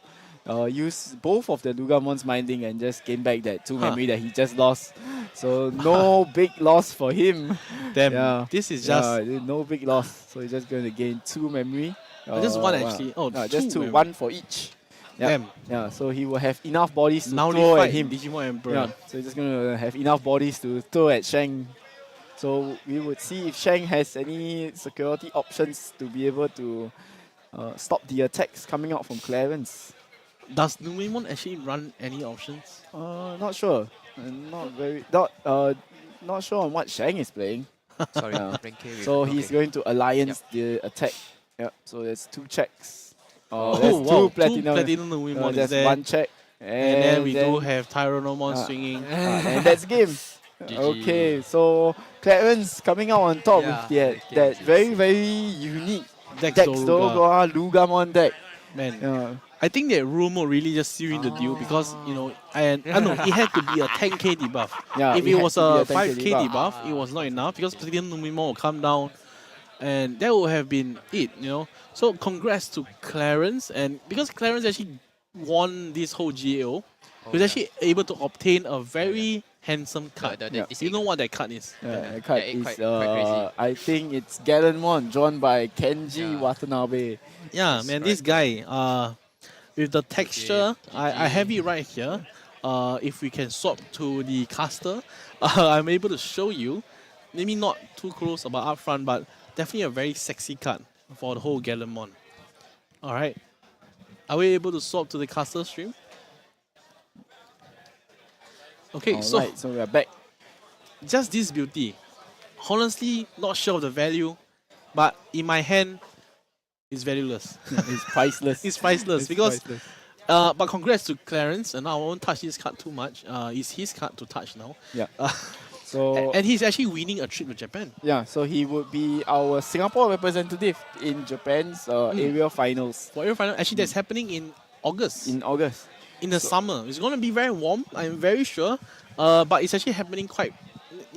Speaker 1: use both of the Lugamon's minding and just gain back that 2 memory that he just lost. So no big loss for him.
Speaker 2: Damn, this is just
Speaker 1: no big loss. So he's just going to gain 2 memory.
Speaker 2: Just 1 actually.
Speaker 1: Just 2, 1 for each.
Speaker 2: Damn.
Speaker 1: Yeah, so he will have enough bodies to
Speaker 2: now
Speaker 1: throw at him.
Speaker 2: Digimon Emperor.
Speaker 1: Yeah, so he's just going to have enough bodies to throw at Sheng. So we would see if Sheng has any security options to be able to stop the attacks coming out from Clarence.
Speaker 2: Does Numemon actually run any options?
Speaker 1: Not sure. Not sure on what Sheng is playing.
Speaker 8: Sorry,
Speaker 1: so he's going to Alliance the attack. Yeah, so there's 2 checks.
Speaker 2: There's 2 Platinum Numemon
Speaker 1: there's
Speaker 2: there.
Speaker 1: 1 check.
Speaker 2: And then we do have Tyrannomon swinging.
Speaker 1: And that's game. Okay, so Clarence coming out on top
Speaker 9: Yeah,
Speaker 1: with that very unique
Speaker 2: Dex
Speaker 1: Dex
Speaker 2: Zuga.
Speaker 1: Zuga Lugamon deck.
Speaker 2: Man,
Speaker 1: Yeah.
Speaker 2: I think that rumor really just sealed the deal because, you know, and I know it had to be a 10k debuff.
Speaker 1: Yeah,
Speaker 2: If it was a
Speaker 1: 10K
Speaker 2: 5k debuff, it was not enough because Platinum Numon will come down and that would have been it, you know. So congrats to Clarence, and because Clarence actually won this whole GAO, he was actually able to obtain a very handsome card. You know what that card is?
Speaker 1: The card is
Speaker 8: quite crazy.
Speaker 1: I think it's Gammon drawn by Kenji Watanabe.
Speaker 2: Yeah, man, this guy, with the texture, I have it right here. If we can swap to the caster, I'm able to show you. Maybe not too close about up front, but definitely a very sexy card for the whole Gammon. All right, are we able to swap to the caster stream? Okay, so
Speaker 1: we are back.
Speaker 2: just this beauty. Honestly, not sure of the value, but in my hand, it's valueless.
Speaker 1: It's priceless.
Speaker 2: It's priceless because.
Speaker 1: priceless.
Speaker 2: But congrats to Clarence, and I won't touch this card too much. It's his card to touch now.
Speaker 1: Yeah. So
Speaker 2: And he's actually winning a trip to Japan.
Speaker 1: yeah, so he would be our Singapore representative in Japan's area finals
Speaker 2: For your final, actually, that's happening in August.
Speaker 1: in August.
Speaker 2: In the summer. It's going to be very warm, I'm very sure. But it's actually happening quite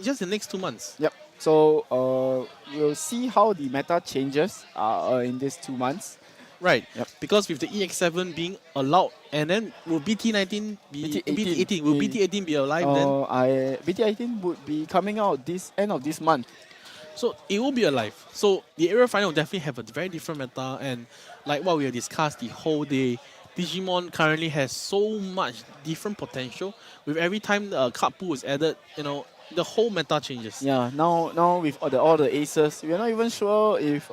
Speaker 2: just the next 2 months.
Speaker 1: Yep. So we'll see how the meta changes in these 2 months.
Speaker 2: Right.
Speaker 1: Yep.
Speaker 2: Because with the EX7 being allowed, and then will BT19 be
Speaker 1: BT18
Speaker 2: Will BT18 be alive then?
Speaker 1: BT18 would be coming out this end of this month.
Speaker 2: So it will be alive. So the area final will definitely have a very different meta, and like what we have discussed the whole day, Digimon currently has so much different potential. With every time the card pool is added, you know, the whole meta changes.
Speaker 1: Yeah. Now with all the aces, we're not even sure if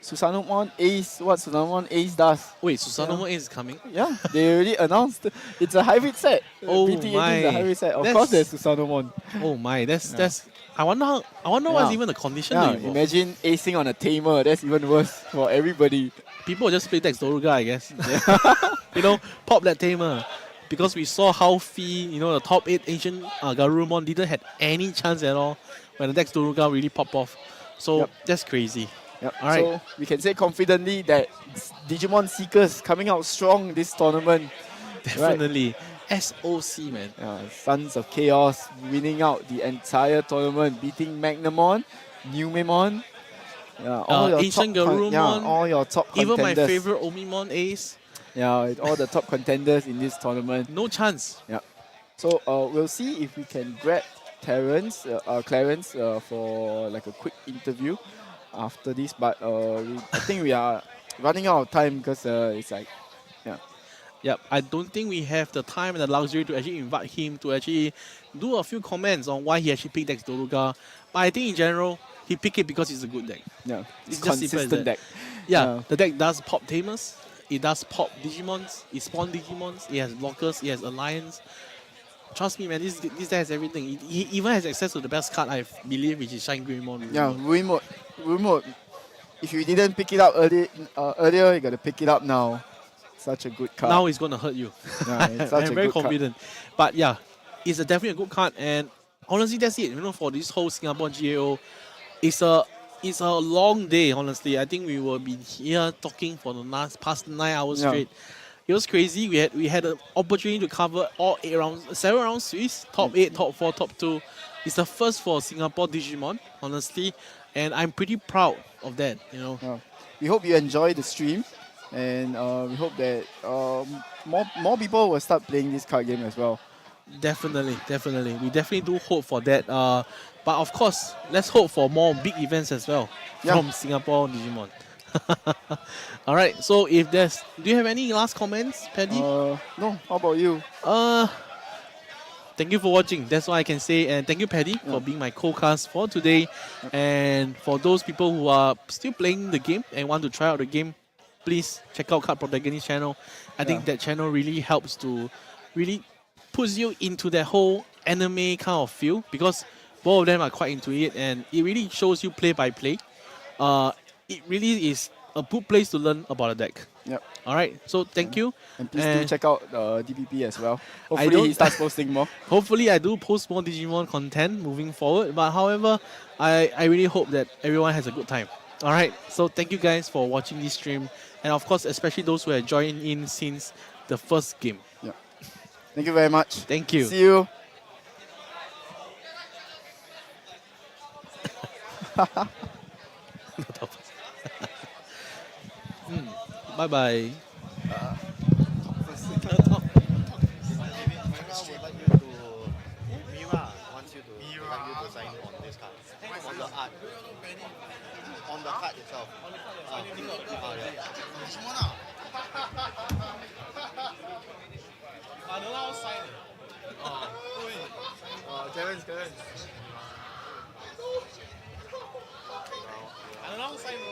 Speaker 1: Susanoo Ace what Susanoo Ace does.
Speaker 2: Wait, Susanoo is coming?
Speaker 1: Yeah, they already announced it's a hybrid set.
Speaker 2: Oh
Speaker 1: BT18
Speaker 2: my.
Speaker 1: is a hybrid set. Of
Speaker 2: That's-
Speaker 1: course, there's Susanoo.
Speaker 2: Oh my, that's. I wonder what's even the condition.
Speaker 1: Yeah,
Speaker 2: to involve.
Speaker 1: imagine acing on a tamer. That's even worse for everybody.
Speaker 2: People will just play Dex Zuga, I guess. You know, pop that tamer. Because we saw how the top 8 Asian Garurumon didn't have any chance at all when the Dex Zuga really popped off. So that's crazy.
Speaker 1: Yep.
Speaker 2: All right.
Speaker 1: So we can say confidently that Digimon Seekers coming out strong this tournament.
Speaker 2: Definitely. SOC, man.
Speaker 1: Sons of Chaos winning out the entire tournament, beating Magnamon, Numon, all your
Speaker 2: Ancient
Speaker 1: top
Speaker 2: Garurumon,
Speaker 1: all your top contenders.
Speaker 2: Even my favorite Omimon Ace.
Speaker 1: Yeah, all the top contenders in this tournament.
Speaker 2: No chance.
Speaker 1: Yeah. So we'll see if we can grab Clarence for like a quick interview after this. But I think we are running out of time because it's like,
Speaker 2: Yep, I don't think we have the time and the luxury to actually invite him to actually do a few comments on why he actually picked Dex Zuga. But I think in general, he picked it because it's a good deck.
Speaker 1: yeah,
Speaker 2: It's
Speaker 1: it's
Speaker 2: just simple as
Speaker 1: consistent
Speaker 2: that.
Speaker 1: deck.
Speaker 2: Yeah, the deck does pop tamers, it does pop Digimons, it spawns Digimons, it has blockers, it has alliance. Trust me, man, this deck has everything. He even has access to the best card, I believe, which is Shine Greymon.
Speaker 1: Yeah, Ruin if you didn't pick it up earlier, you got to pick it up now. Such a good card.
Speaker 2: Now it's going to hurt you.
Speaker 1: Yeah, it's such
Speaker 2: I'm
Speaker 1: a
Speaker 2: very
Speaker 1: good card.
Speaker 2: confident. But yeah, it's definitely a good card. And honestly, that's it. You know, for this whole Singapore GAO, it's a long day, honestly. I think we will be here talking for the past 9 hours straight. It was crazy. We had an opportunity to cover all 8 rounds, 7 rounds Swiss, top 8, top 4, top 2. It's the first for Singapore Digimon, honestly. And I'm pretty proud of that, you know.
Speaker 1: Yeah. We hope you enjoy the stream. And we hope that more people will start playing this card game as well.
Speaker 2: Definitely. We definitely do hope for that. But of course, let's hope for more big events as well from Singapore Digimon. All right. So do you have any last comments, Paddy?
Speaker 1: No. How about you?
Speaker 2: Thank you for watching. That's all I can say. And thank you, Paddy, for being my co-cast for today. And for those people who are still playing the game and want to try out the game, please check out Card Protagonist channel. I think that channel really helps to really push you into that whole anime kind of feel, because both of them are quite into it, and it really shows you play by play. It really is a good place to learn about a deck.
Speaker 1: Yep.
Speaker 2: All right. So thank you.
Speaker 1: And please do check out DPP as well.
Speaker 2: I
Speaker 1: Hopefully
Speaker 2: don't-
Speaker 1: he starts posting more.
Speaker 2: Hopefully I do post more Digimon content moving forward. But however, I really hope that everyone has a good time. All right. So thank you guys for watching this stream, and of course, especially those who have joined in since the first game.
Speaker 1: Yep. Thank you very much.
Speaker 2: Thank you.
Speaker 1: See you.
Speaker 2: Bye bye.
Speaker 9: Mira wants you to like you to sign on this card. On the art. On the card itself.
Speaker 10: Terence. I don't know how to sign, bro.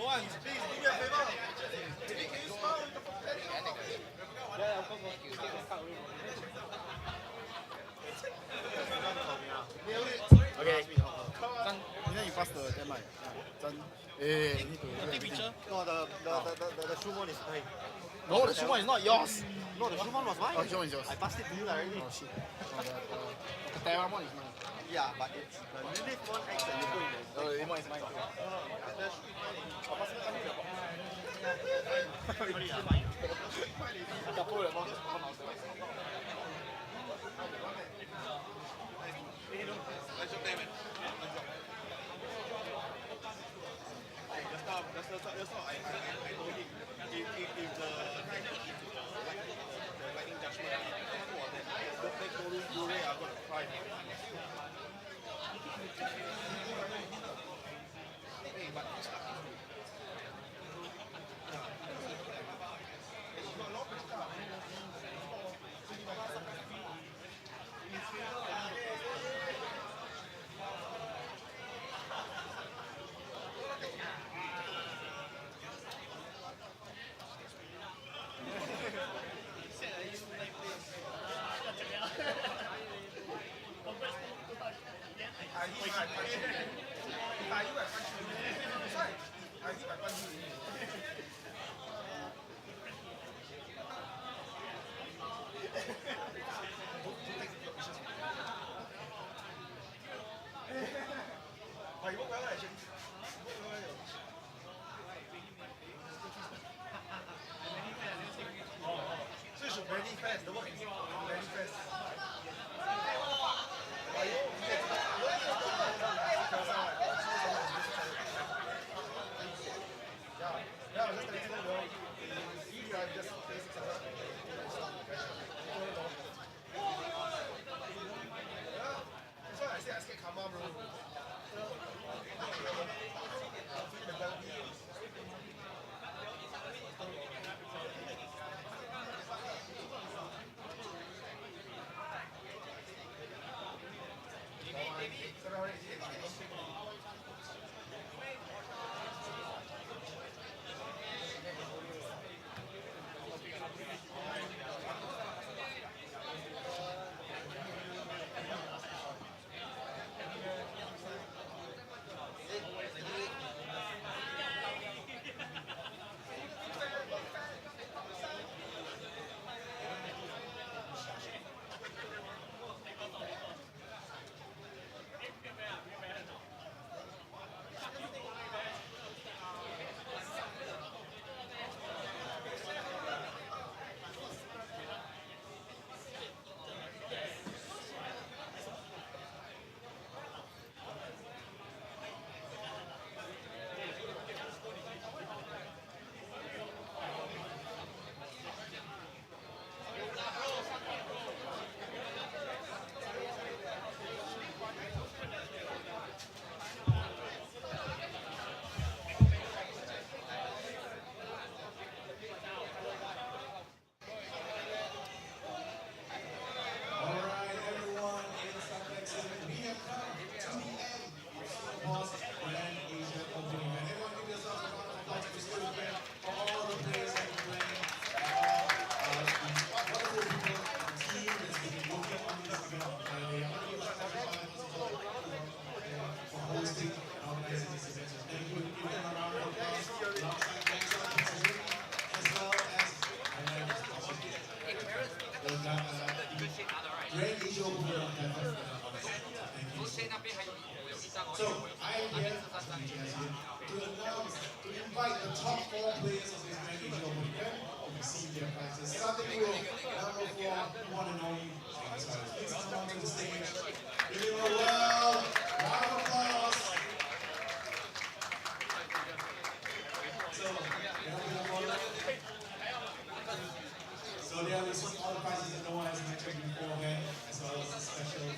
Speaker 10: Please, do me a favor. Can you smile with the yeah, of course. Okay. You pass the damn mic. Hey, you need to take picture.
Speaker 9: No, the Shumon is mine.
Speaker 10: No, the Shumon is not yours.
Speaker 9: No, the Shumon was mine.
Speaker 10: Oh, Shumon is yours.
Speaker 9: I passed it to you already.
Speaker 10: Oh shit. The Teron is mine.
Speaker 9: Yeah, but it's the Lilith one X that you put in the...
Speaker 10: Oh, the Lilith one is mine.
Speaker 11: Grand Asia Open will have So I am here to announce, to invite the top 4 players of this Grand Asia Open event to receive their prizes. Starting with number 4, one and only. Please come onto the stage. Give him a round of applause. So there are some other prizes that no one has mentioned beforehand, as well as a special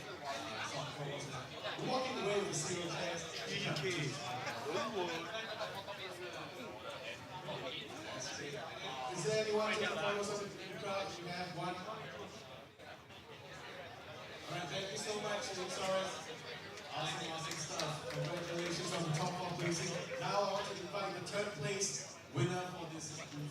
Speaker 11: soft photos. We're walking away with a single test. Is there anyone taking photos of the crowd? We have one. Alright, thank you so much, Soros.